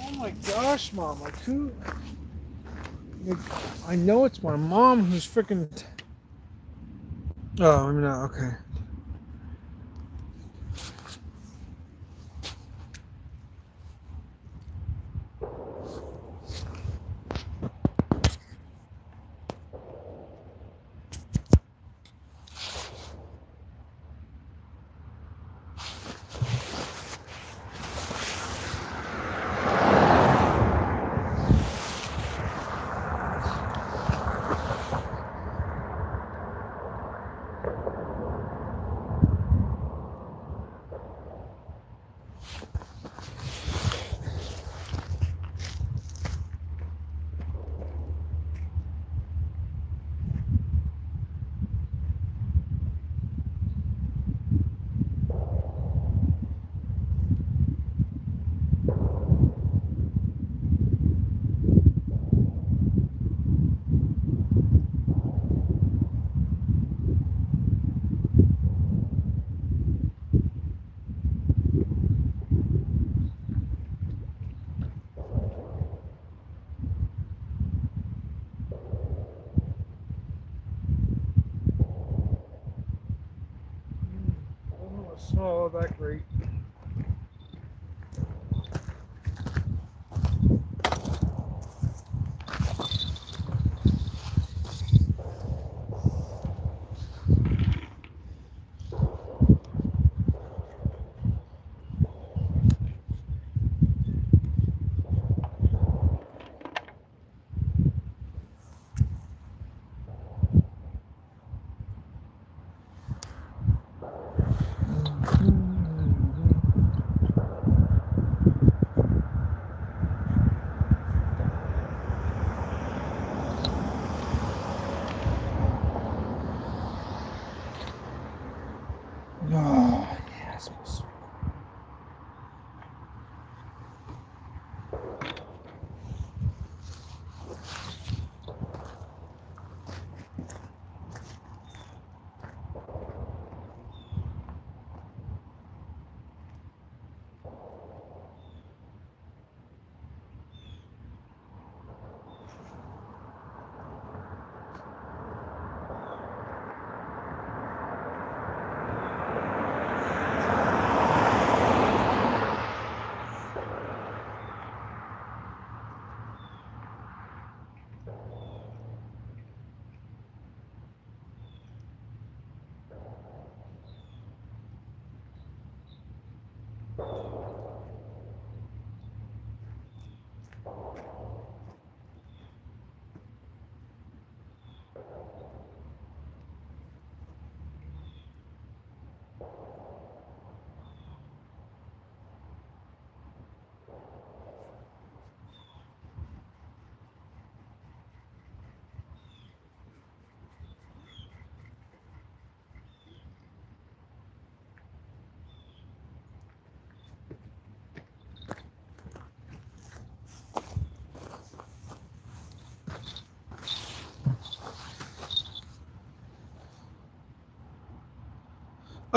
Oh my gosh, Mom! Like who? I know it's my mom who's freaking. Oh, I mean, okay. It's not all that great. Oh, yes, my sweet.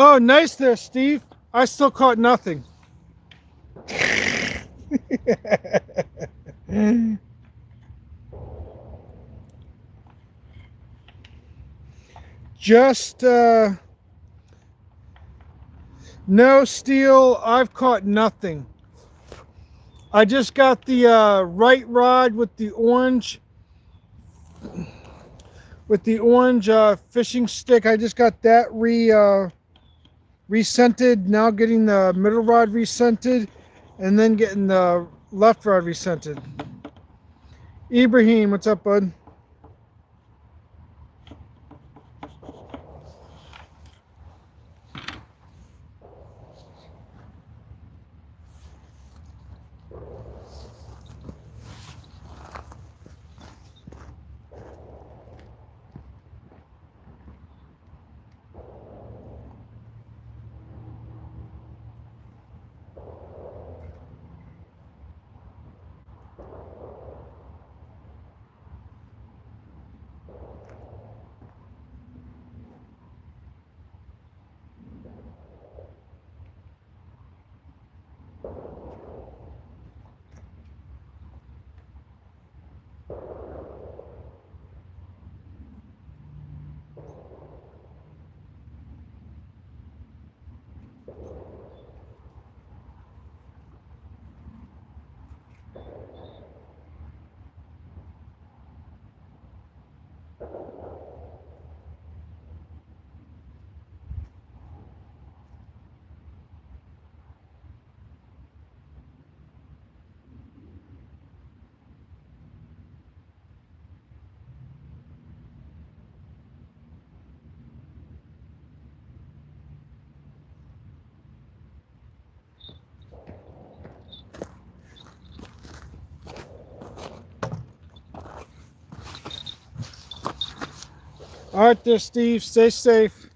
Oh, nice there, Steve. I still caught nothing. Just no steel. I've caught nothing. I just got the right rod with the orange fishing stick. I just got that rescented. Now getting the middle rod rescented, and then getting the left rod rescented. Ibrahim, what's up, bud? All right, there, Steve. Stay safe.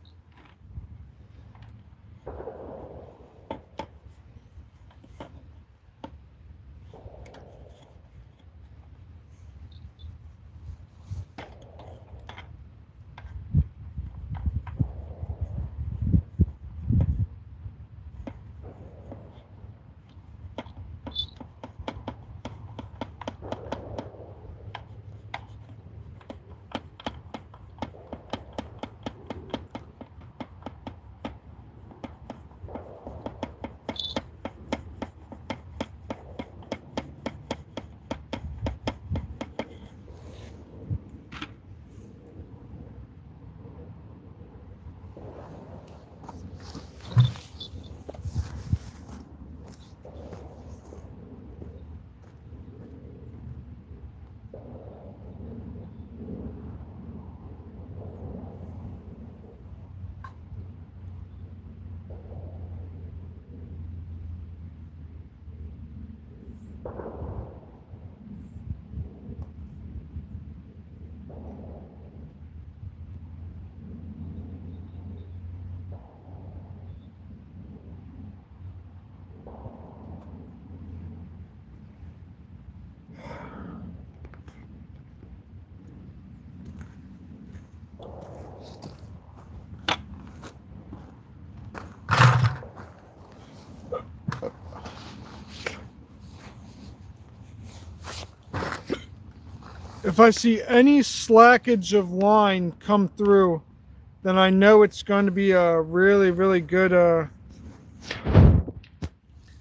If I see any slackage of line come through, then I know it's going to be a really, really good.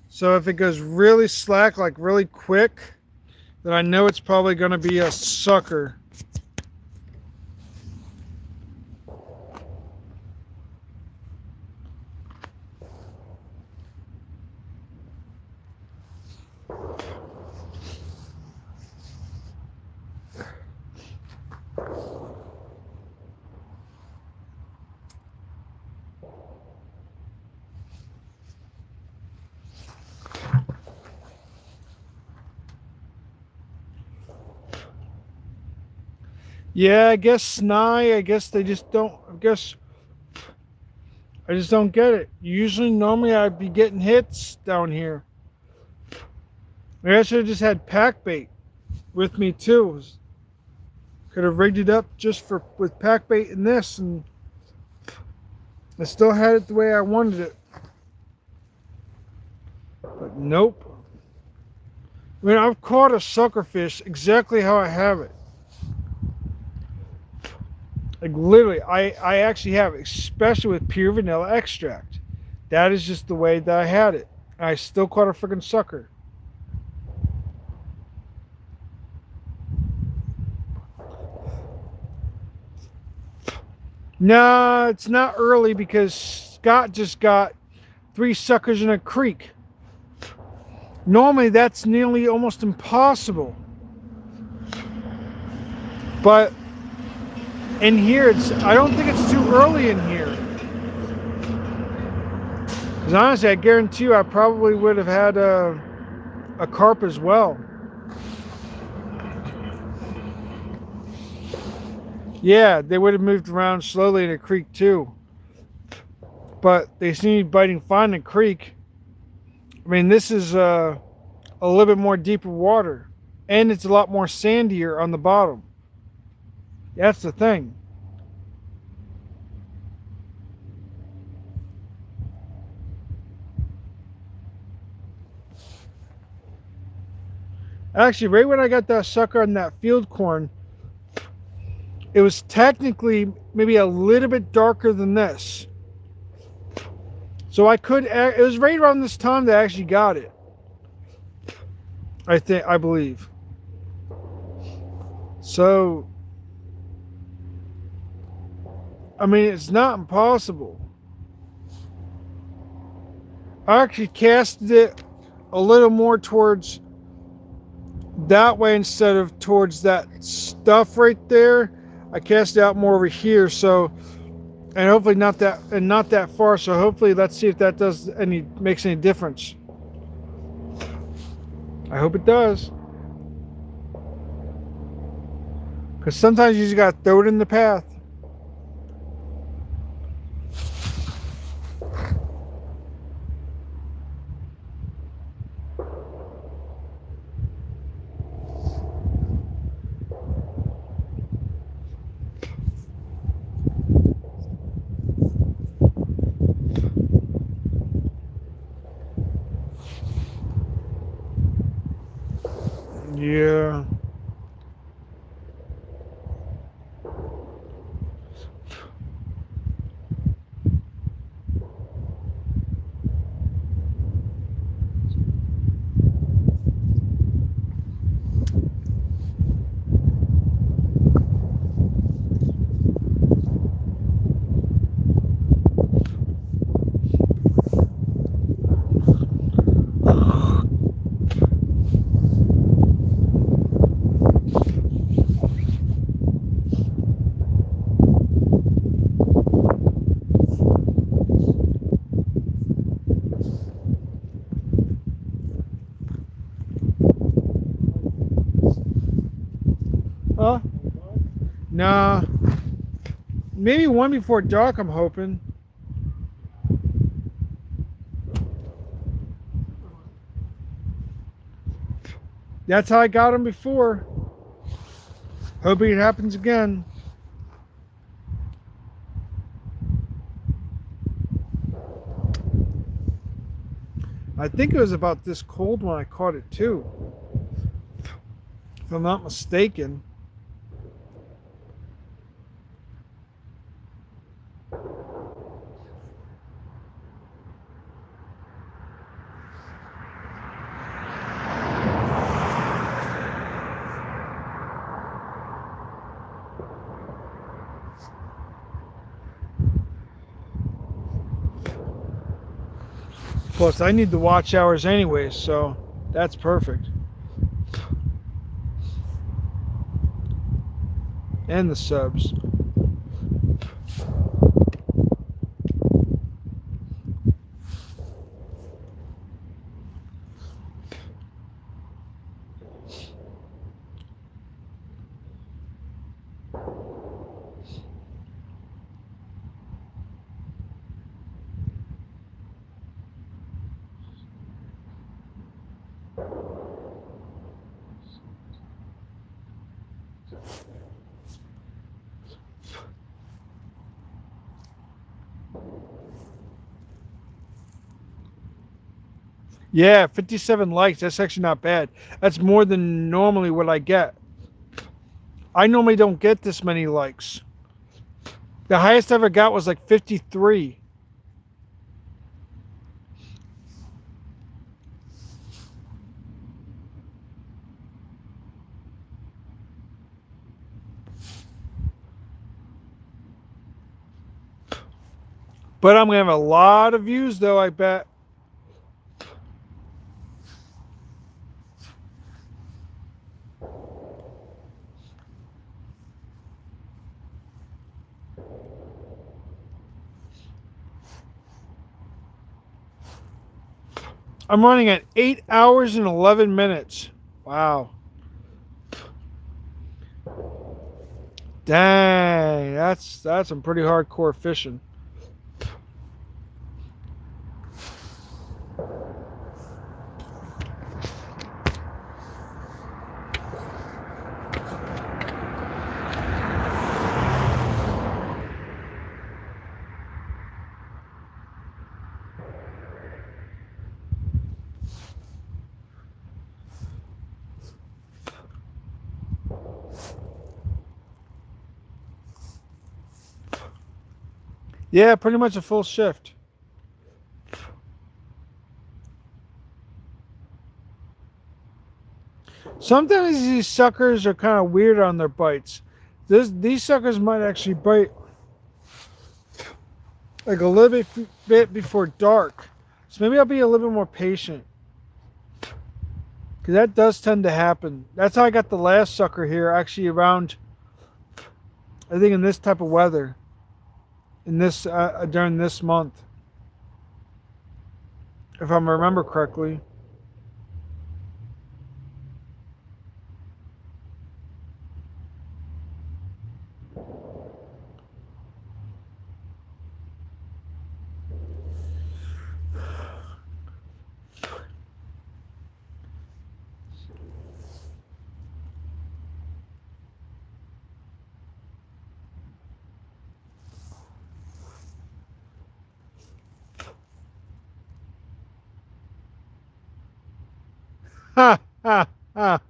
So if it goes really slack, like really quick, then I know it's probably going to be a sucker. Yeah, I guess Snai, I guess they just don't, I just don't get it. Usually, normally I'd be getting hits down here. Maybe I should have just had pack bait with me too. Could have rigged it up just for with pack bait and this, and I still had it the way I wanted it. But nope. I mean, I've caught a sucker fish exactly how I have it. Like literally, I actually have it, especially with pure vanilla extract. That is just the way that I had it. I still caught a freaking sucker. Nah, it's not early because Scott just got 3 suckers in a creek. Normally that's nearly almost impossible. But in here, I don't think it's too early in here. Because honestly, I guarantee you I probably would have had a carp as well. Yeah, they would have moved around slowly in a creek too. But they seem to be biting fine in the creek. I mean, this is a little bit more deeper water. And it's a lot more sandier on the bottom. That's the thing. Actually, right when I got that sucker on that field corn, it was technically maybe a little bit darker than this. So I could, it was right around this time that I actually got it. I believe. So, I mean, it's not impossible. I actually casted it a little more towards that way instead of towards that stuff right there. I cast it out more over here, so, and hopefully not that far. So hopefully, let's see if that makes any difference. I hope it does. Because sometimes you just gotta throw it in the path. Yeah. Huh? Nah. Maybe one before dark, I'm hoping. That's how I got him before. Hoping it happens again. I think it was about this cold when I caught it too. If I'm not mistaken. Plus, I need the watch hours anyways, so that's perfect. And the subs. Yeah, 57 likes. That's actually not bad. That's more than normally what I get. I normally don't get this many likes. The highest I ever got was like 53. But I'm going to have a lot of views, though, I bet. I'm running at 8 hours and 11 minutes. Wow. Dang, that's some pretty hardcore fishing. Yeah, pretty much a full shift. Sometimes these suckers are kind of weird on their bites. These suckers might actually bite like a little bit before dark. So maybe I'll be a little bit more patient. Because that does tend to happen. That's how I got the last sucker here, actually around, I think in this type of weather. In this, during this month. If I remember correctly. Ha, ha, ha.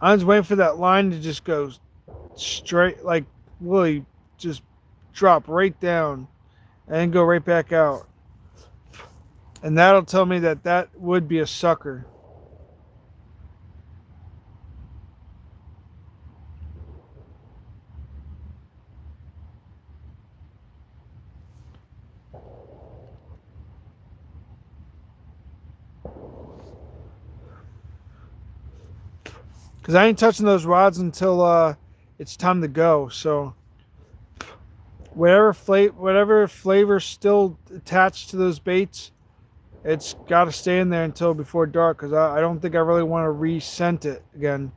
I was waiting for that line to just go straight, like really just drop right down and go right back out. And that'll tell me that that would be a sucker. Because I ain't touching those rods until it's time to go. So whatever flavor's still attached to those baits, it's got to stay in there until before dark. Because I don't think I really want to re-scent it again.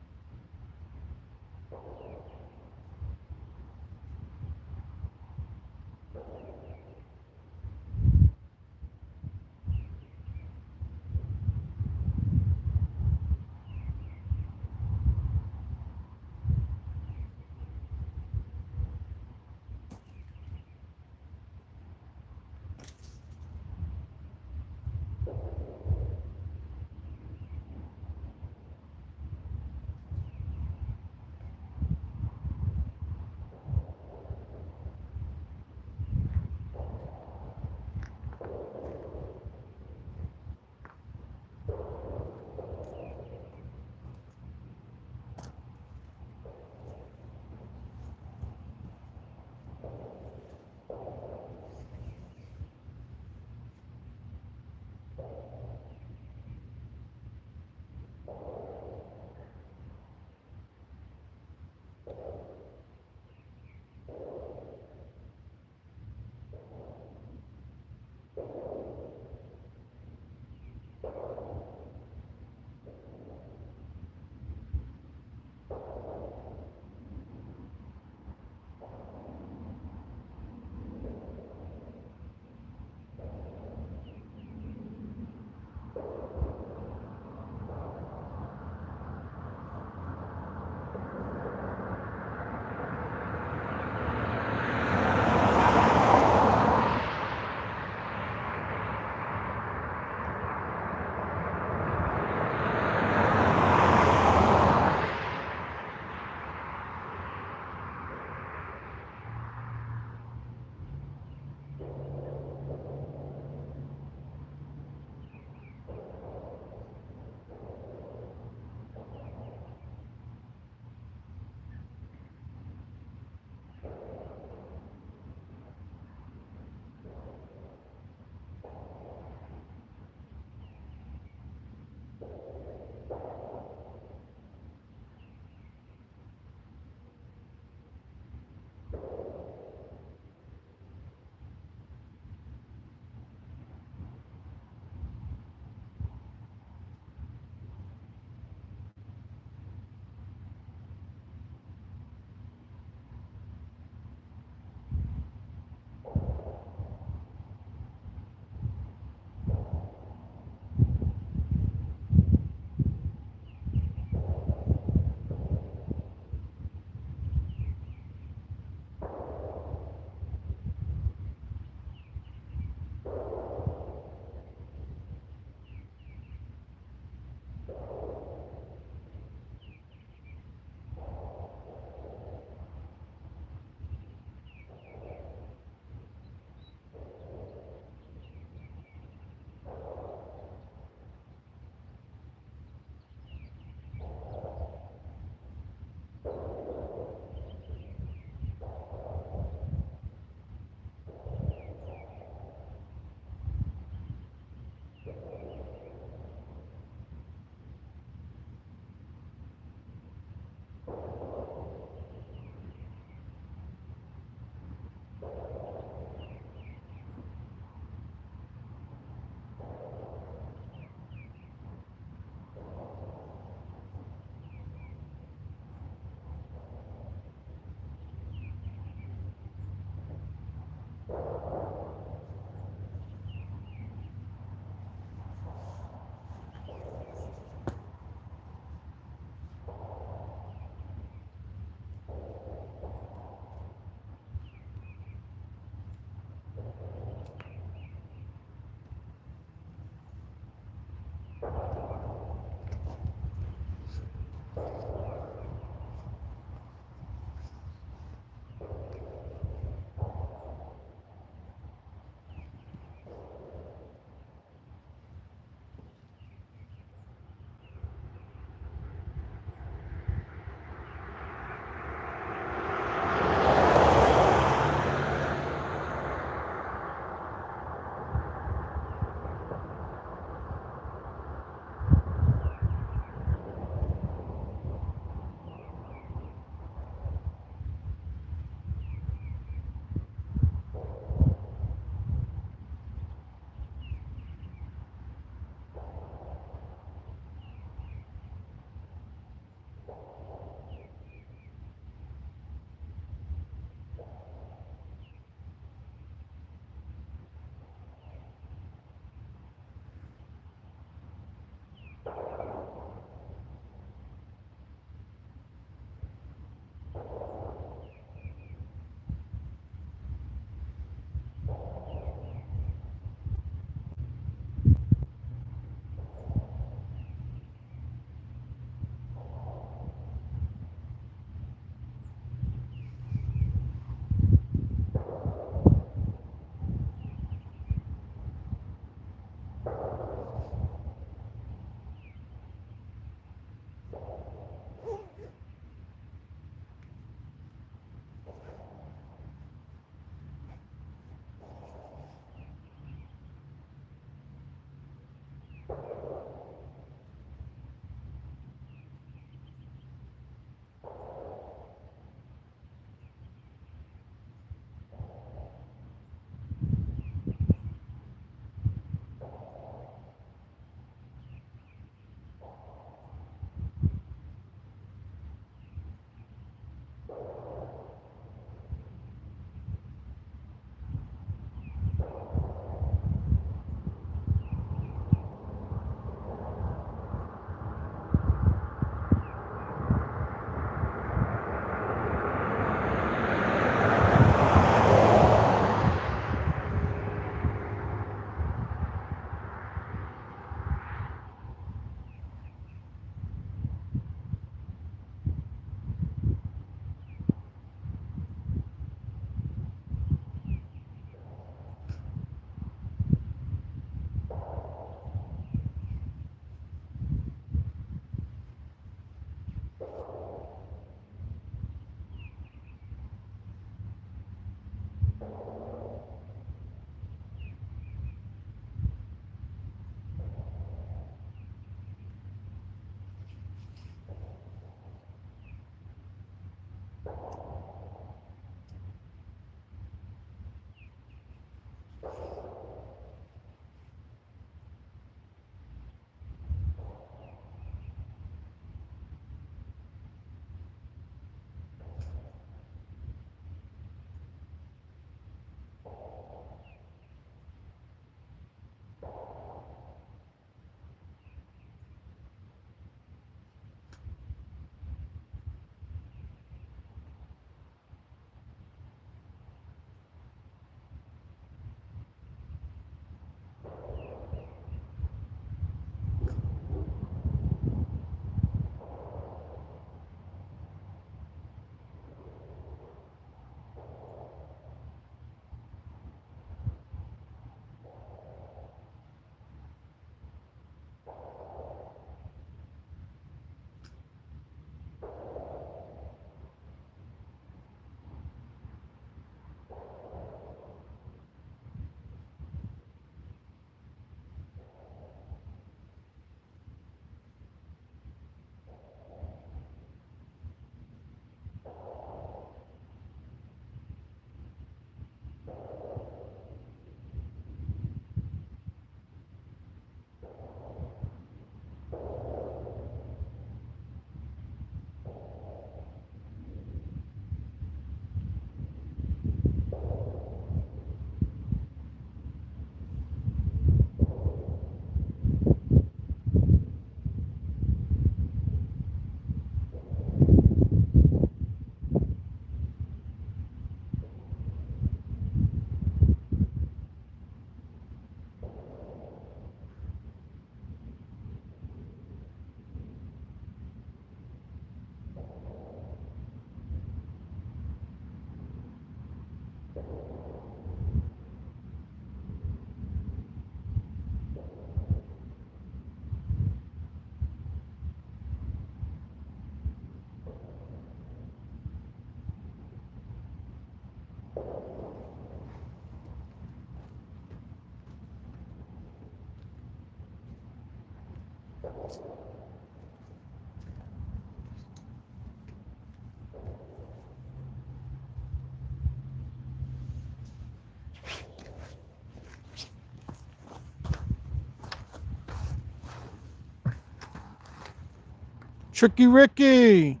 Tricky Ricky.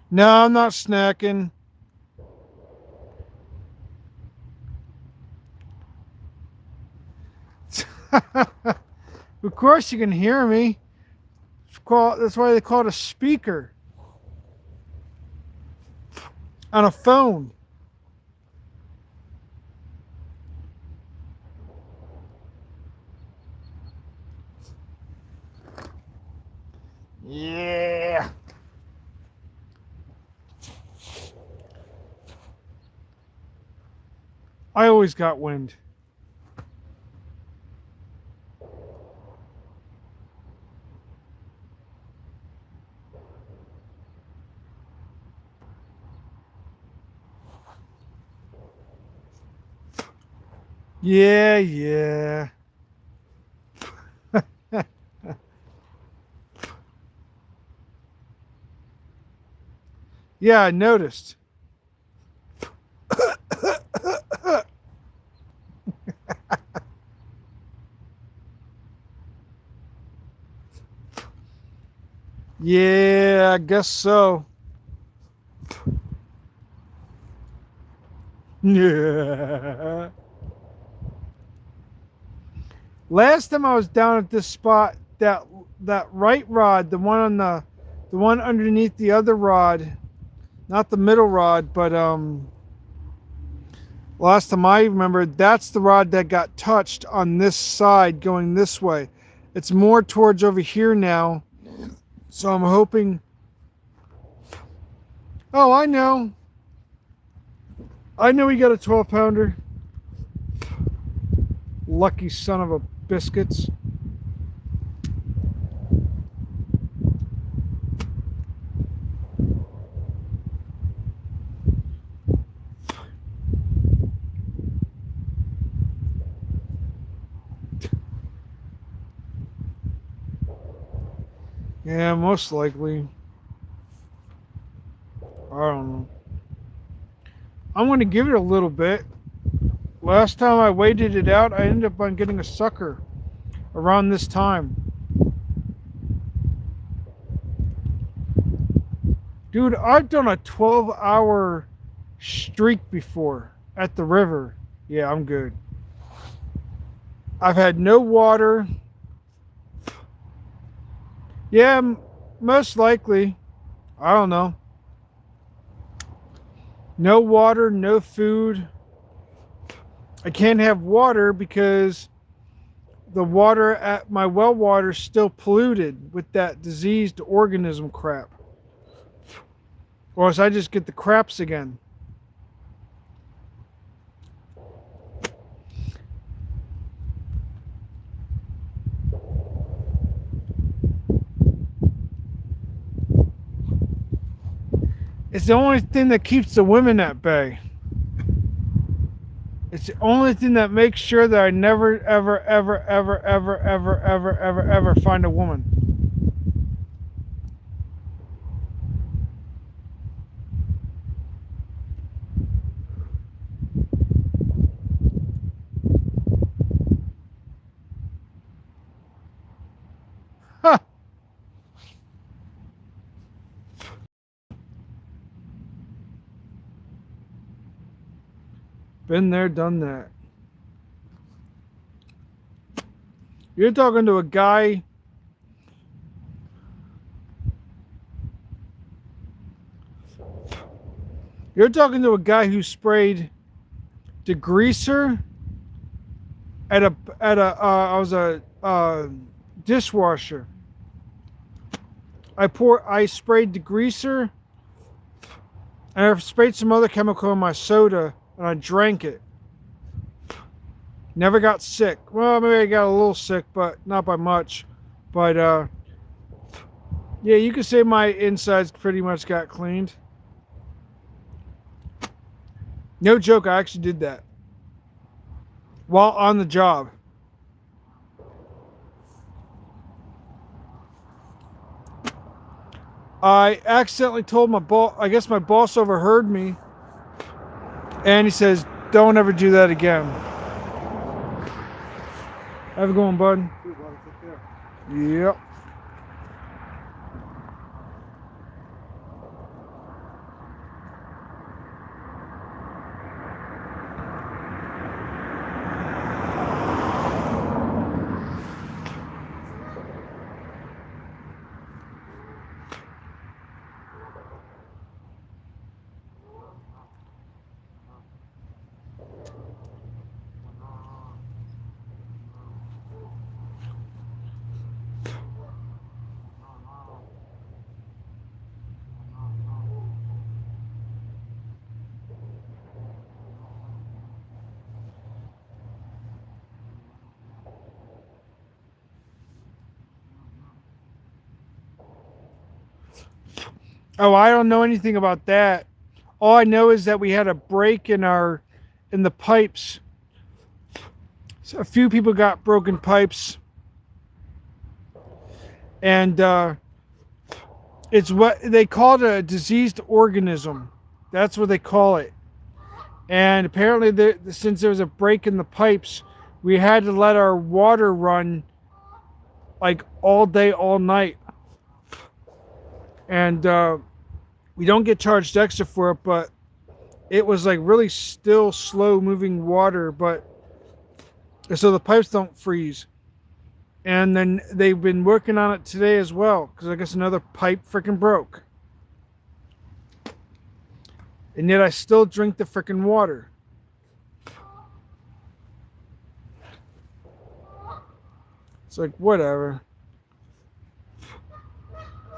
No, I'm not snacking. Of course you can hear me. That's why they call it a speaker on a phone. Yeah. I always got wind. Yeah, yeah. Yeah, I noticed. Yeah, I guess so. Yeah. Last time I was down at this spot, that right rod, the one underneath the other rod, not the middle rod, but last time I remember, that's the rod that got touched on this side going this way. It's more towards over here now. So I'm hoping. Oh, I know. I know he got a 12-pounder. Lucky son of a biscuits. Yeah, most likely. I don't know. I'm going to give it a little bit. Last time I waited it out, I ended up on getting a sucker around this time. Dude, I've done a 12-hour streak before at the river. Yeah, I'm good. I've had no water. Yeah, most likely. I don't know. No water, no food. I can't have water because the water at my well water is still polluted with that diseased organism crap. Or else I just get the craps again. It's the only thing that keeps the women at bay. It's the only thing that makes sure that I never, ever, ever, ever, ever, ever, ever, ever, ever find a woman. Huh. Been there, done that. You're talking to a guy. You're talking to a guy who sprayed degreaser I was a dishwasher. I sprayed degreaser and I sprayed some other chemical in my soda and I drank it. Never got sick. Well, maybe I got a little sick, but not by much. But yeah, you could say my insides pretty much got cleaned. No joke, I actually did that while on the job. I accidentally told my boss, I guess my boss overheard me, and he says, don't ever do that again. Have a good one, bud. Yep. Oh, I don't know anything about that. All I know is that we had a break in the pipes. So a few people got broken pipes, and it's what they call it, a diseased organism. That's what they call it. And apparently, since there was a break in the pipes, we had to let our water run like all day, all night. And we don't get charged extra for it, but it was like really still slow moving water, but so the pipes don't freeze. And then they've been working on it today as well, because I guess another pipe freaking broke. And yet I still drink the freaking water. It's like, whatever.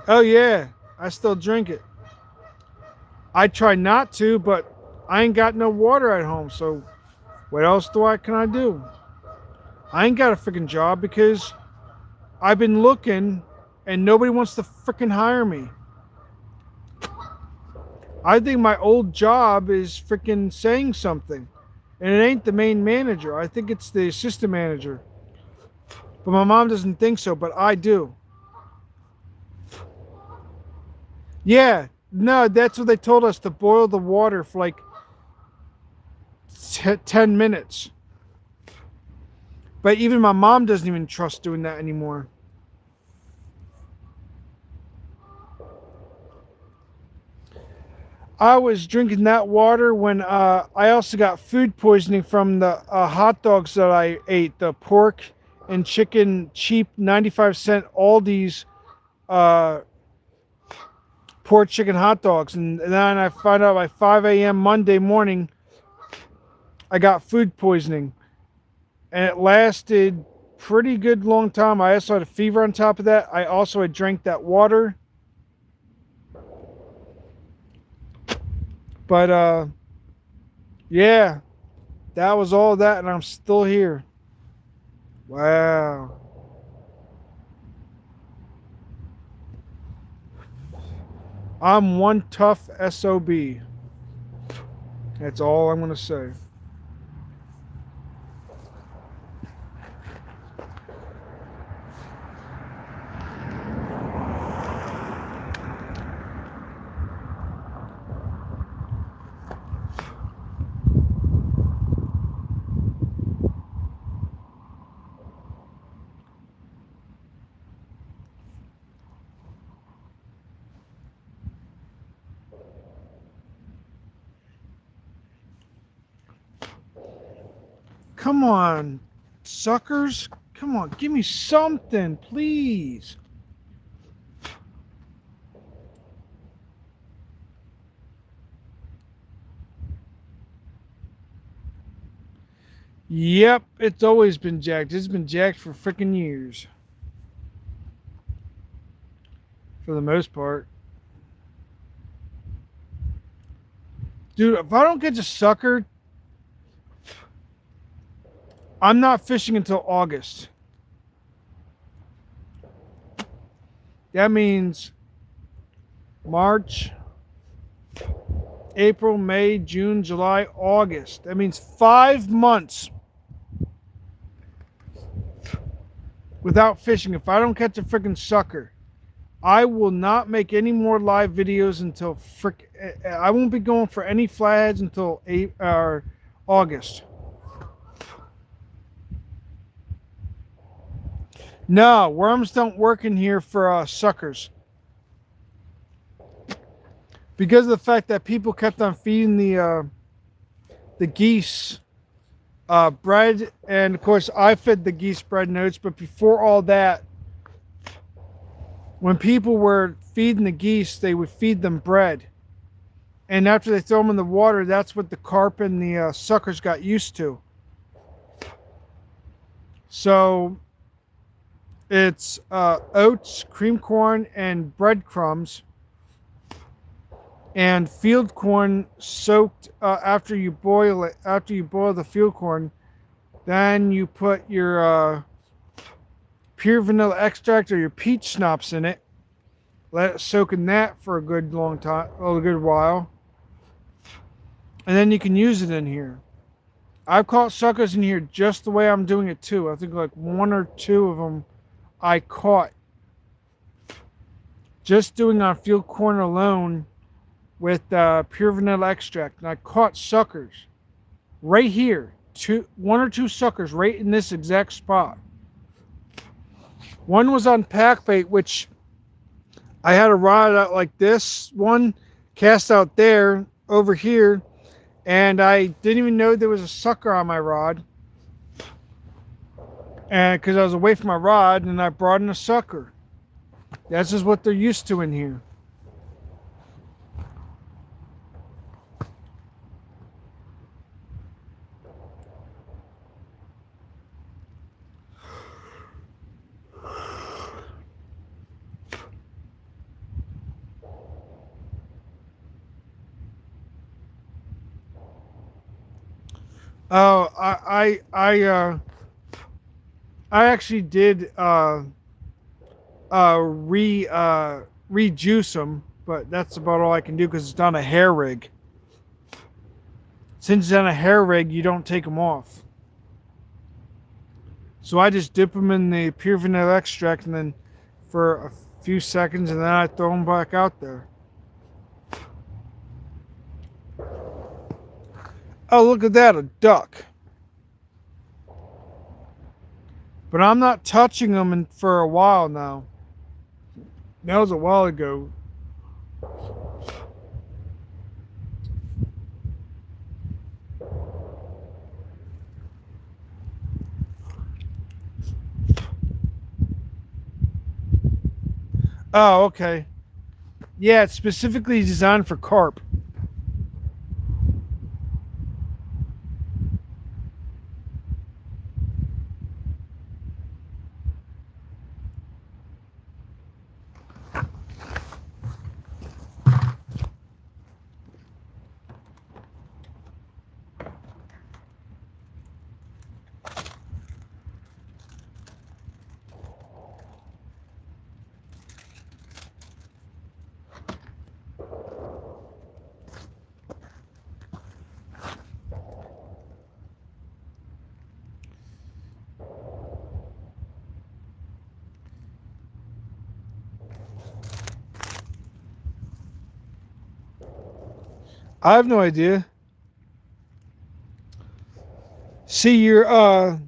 Oh yeah, I still drink it. I try not to, but I ain't got no water at home, so what else can I do? I ain't got a freaking job because I've been looking and nobody wants to freaking hire me. I think my old job is freaking saying something. And it ain't the main manager. I think it's the assistant manager. But my mom doesn't think so, but I do. Yeah, no, that's what they told us, to boil the water for like 10 minutes. But even my mom doesn't even trust doing that anymore. I was drinking that water when I also got food poisoning from the hot dogs that I ate, the pork and chicken cheap 95-cent Aldi's uh, pork chicken hot dogs. And then I found out by 5 a.m. Monday morning, I got food poisoning. And it lasted pretty good long time. I also had a fever on top of that. I also had drank that water. But yeah, that was all that, and I'm still here. Wow. I'm one tough SOB. That's all I'm going to say. Come on, suckers. Come on, give me something, please. Yep, it's always been jacked. It's been jacked for freaking years. For the most part. Dude, if I don't get just suckered, I'm not fishing until August. That means March, April, May, June, July, August. That means 5 months without fishing. If I don't catch a freaking sucker, I will not make any more live videos until I won't be going for any flatheads until August. No, worms don't work in here for suckers. Because of the fact that people kept on feeding the geese bread, and of course I fed the geese bread and oats. But before all that, when people were feeding the geese, they would feed them bread, and after they throw them in the water, that's what the carp and the suckers got used to. So it's oats, cream corn, and breadcrumbs, and field corn soaked after you boil it. After you boil the field corn, then you put your pure vanilla extract or your peach schnapps in it. Let it soak in that for a good long time, a good while, and then you can use it in here. I've caught suckers in here just the way I'm doing it too. I think like one or two of them I caught just doing on field corn alone with pure vanilla extract, and I caught suckers right here. One or two suckers right in this exact spot. One was on pack bait, which I had a rod out like this. One cast out there over here, and I didn't even know there was a sucker on my rod. And because I was away from my rod, and I brought in a sucker. That's just what they're used to in here. Oh, I actually did rejuice them, but that's about all I can do because it's on a hair rig. Since it's on a hair rig, you don't take them off. So I just dip them in the pure vanilla extract, and then for a few seconds, and then I throw them back out there. Oh, look at that, a duck. But I'm not touching them for a while now. That was a while ago. Oh, okay. Yeah, it's specifically designed for carp. I have no idea. See, your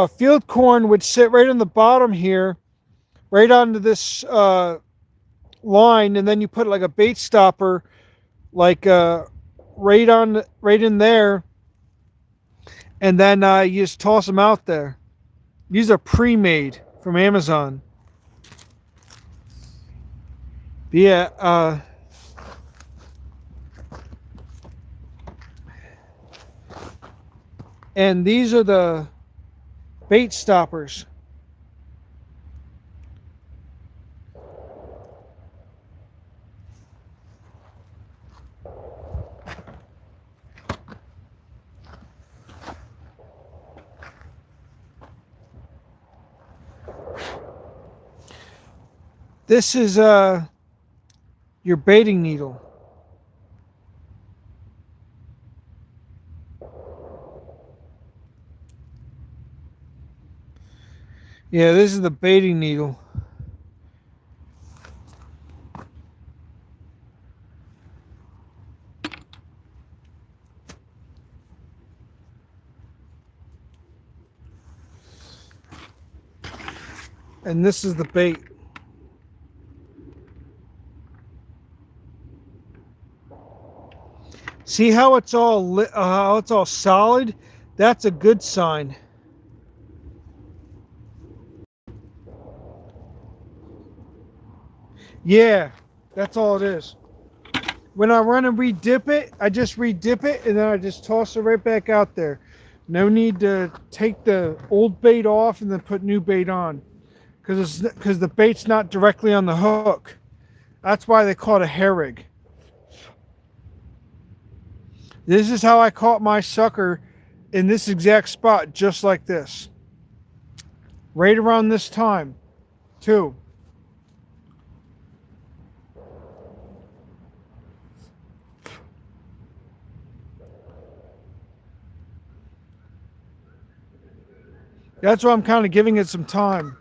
field corn would sit right on the bottom here, right onto this line, and then you put like a bait stopper, like right in there, and then you just toss them out there. These are pre-made from Amazon. But yeah, and these are the bait stoppers. This is your baiting needle. Yeah, this is the baiting needle. And this is the bait. See how it's all solid? That's a good sign. Yeah, that's all it is. When I run and re-dip it, I just re-dip it and then I just toss it right back out there. No need to take the old bait off and then put new bait on, because the bait's not directly on the hook. That's why they call it a hair rig. This is how I caught my sucker in this exact spot, just like this. Right around this time, too. That's why I'm kind of giving it some time.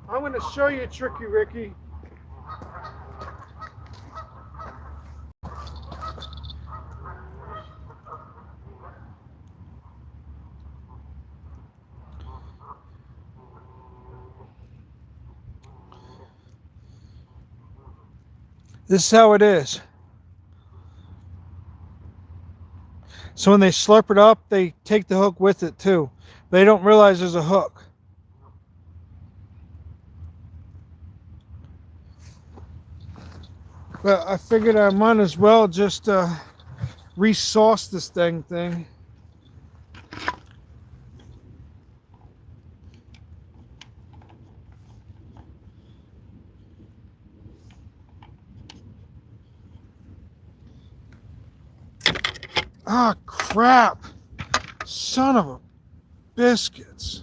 I'm going to show you Tricky Ricky. This is how it is. So when they slurp it up, they take the hook with it too. They don't realize there's a hook. But I figured I might as well just re-sauce this thing. Ah, crap. Son of a biscuits.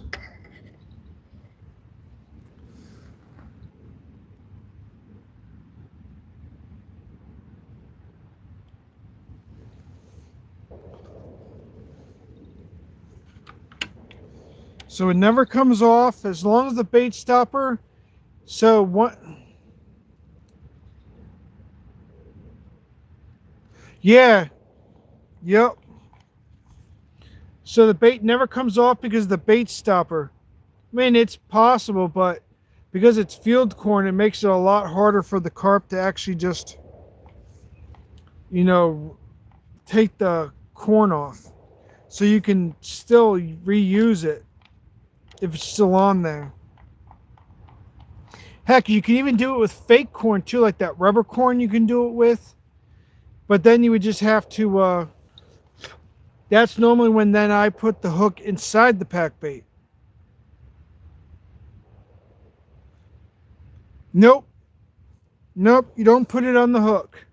So it never comes off as long as the bait stopper. So what? Yeah. Yep. So the bait never comes off because of the bait stopper. I mean, it's possible, but because it's field corn, it makes it a lot harder for the carp to actually just, take the corn off. So you can still reuse it if it's still on there. Heck, you can even do it with fake corn too, like that rubber corn you can do it with. But then you would just have to, that's normally when then I put the hook inside the pack bait. Nope. Nope, you don't put it on the hook.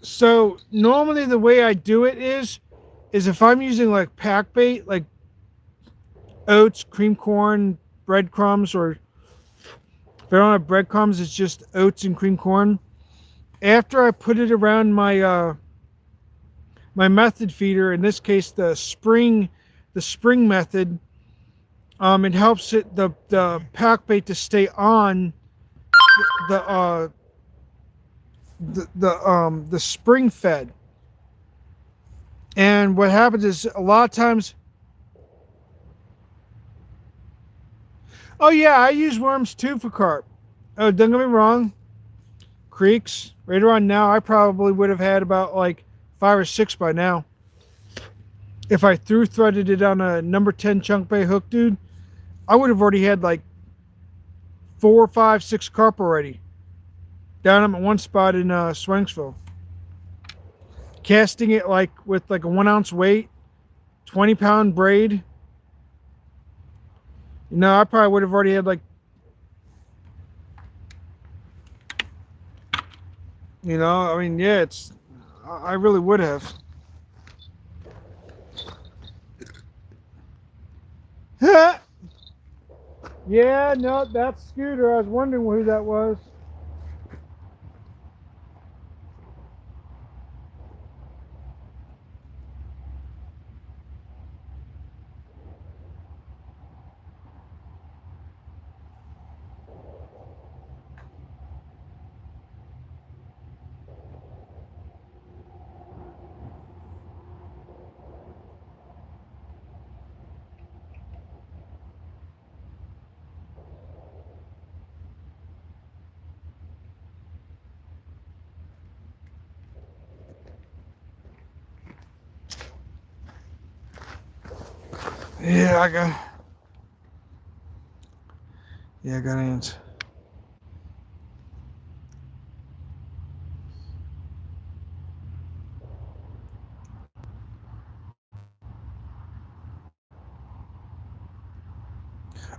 So normally the way I do it is if I'm using like pack bait, like oats, cream corn, breadcrumbs, or if I don't have breadcrumbs, it's just oats and cream corn. After I put it around my my method feeder, in this case the spring method, it helps the pack bait to stay on the spring fed. And what happens is a lot of times. Oh yeah, I use worms too for carp. Oh, don't get me wrong. creeks. Right around now, I probably would have had about like 5 or 6 by now. If I through threaded it on a number 10 chunk bay hook, dude, I would have already had like 4, 5, 6 carp already. Down at one spot in Swanksville. Casting it like with like a 1 ounce weight, 20-pound braid. I probably would have already had like, I mean, yeah, I really would have. Yeah, no, that's Scooter. I was wondering who that was. Yeah, I got ants.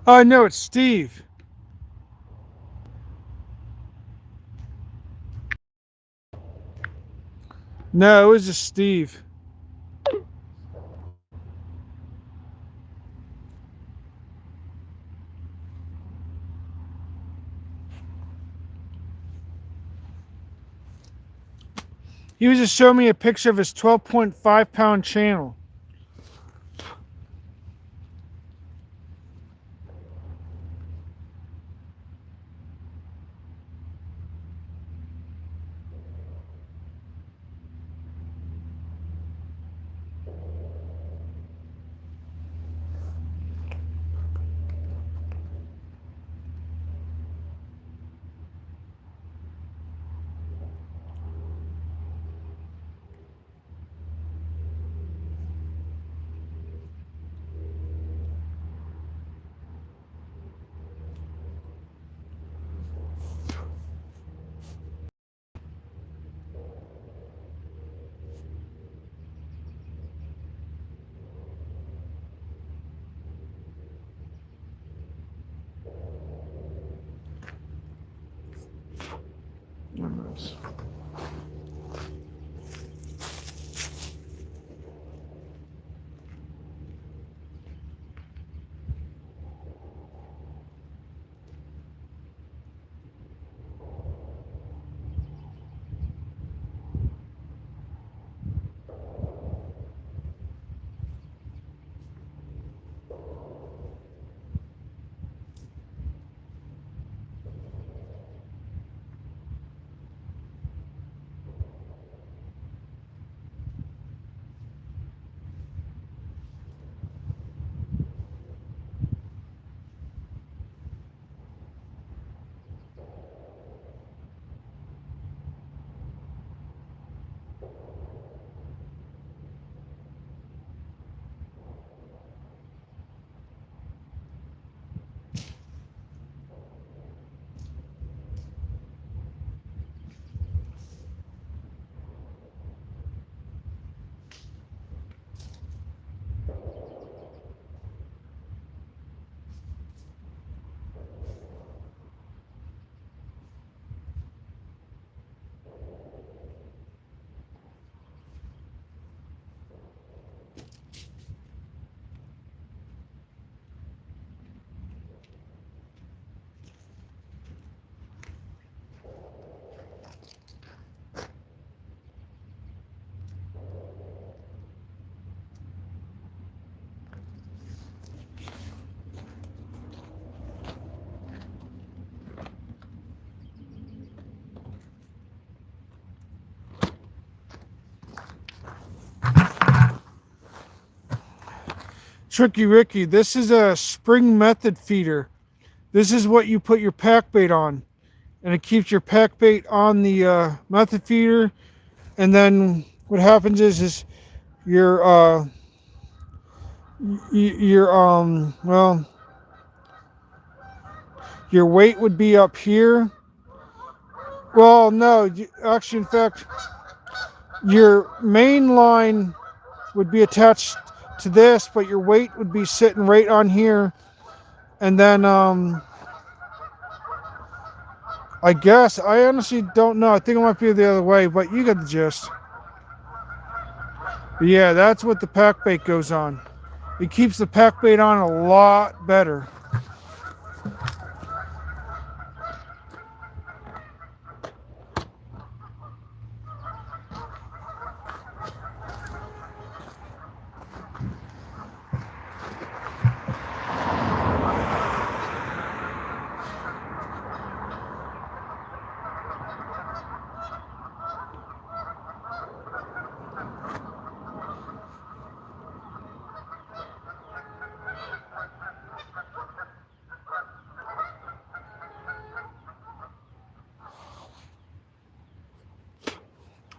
Oh, no, it's Steve. No, it was just Steve. He was just showing me a picture of his 12.5-pound channel. Tricky Ricky, this is a spring method feeder. This is what you put your pack bait on. and it keeps your pack bait on the method feeder. And then what happens is your your well, your weight would be up here. Well, no, actually, in fact, your main line would be attached to this, but your weight would be sitting right on here. And then I guess I honestly don't know. I think it might be the other way, but you get the gist. But yeah, that's what the pack bait goes on. It keeps the pack bait on a lot better.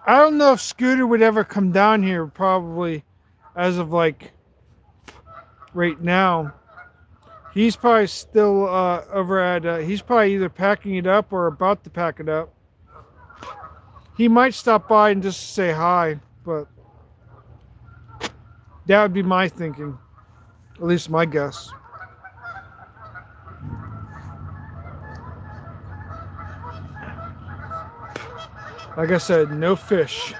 I don't know if Scooter would ever come down here, probably, as of like right now. He's probably still over at, he's probably either packing it up or about to pack it up. He might stop by and just say hi, but that would be my thinking, at least my guess. Like I said, no fish.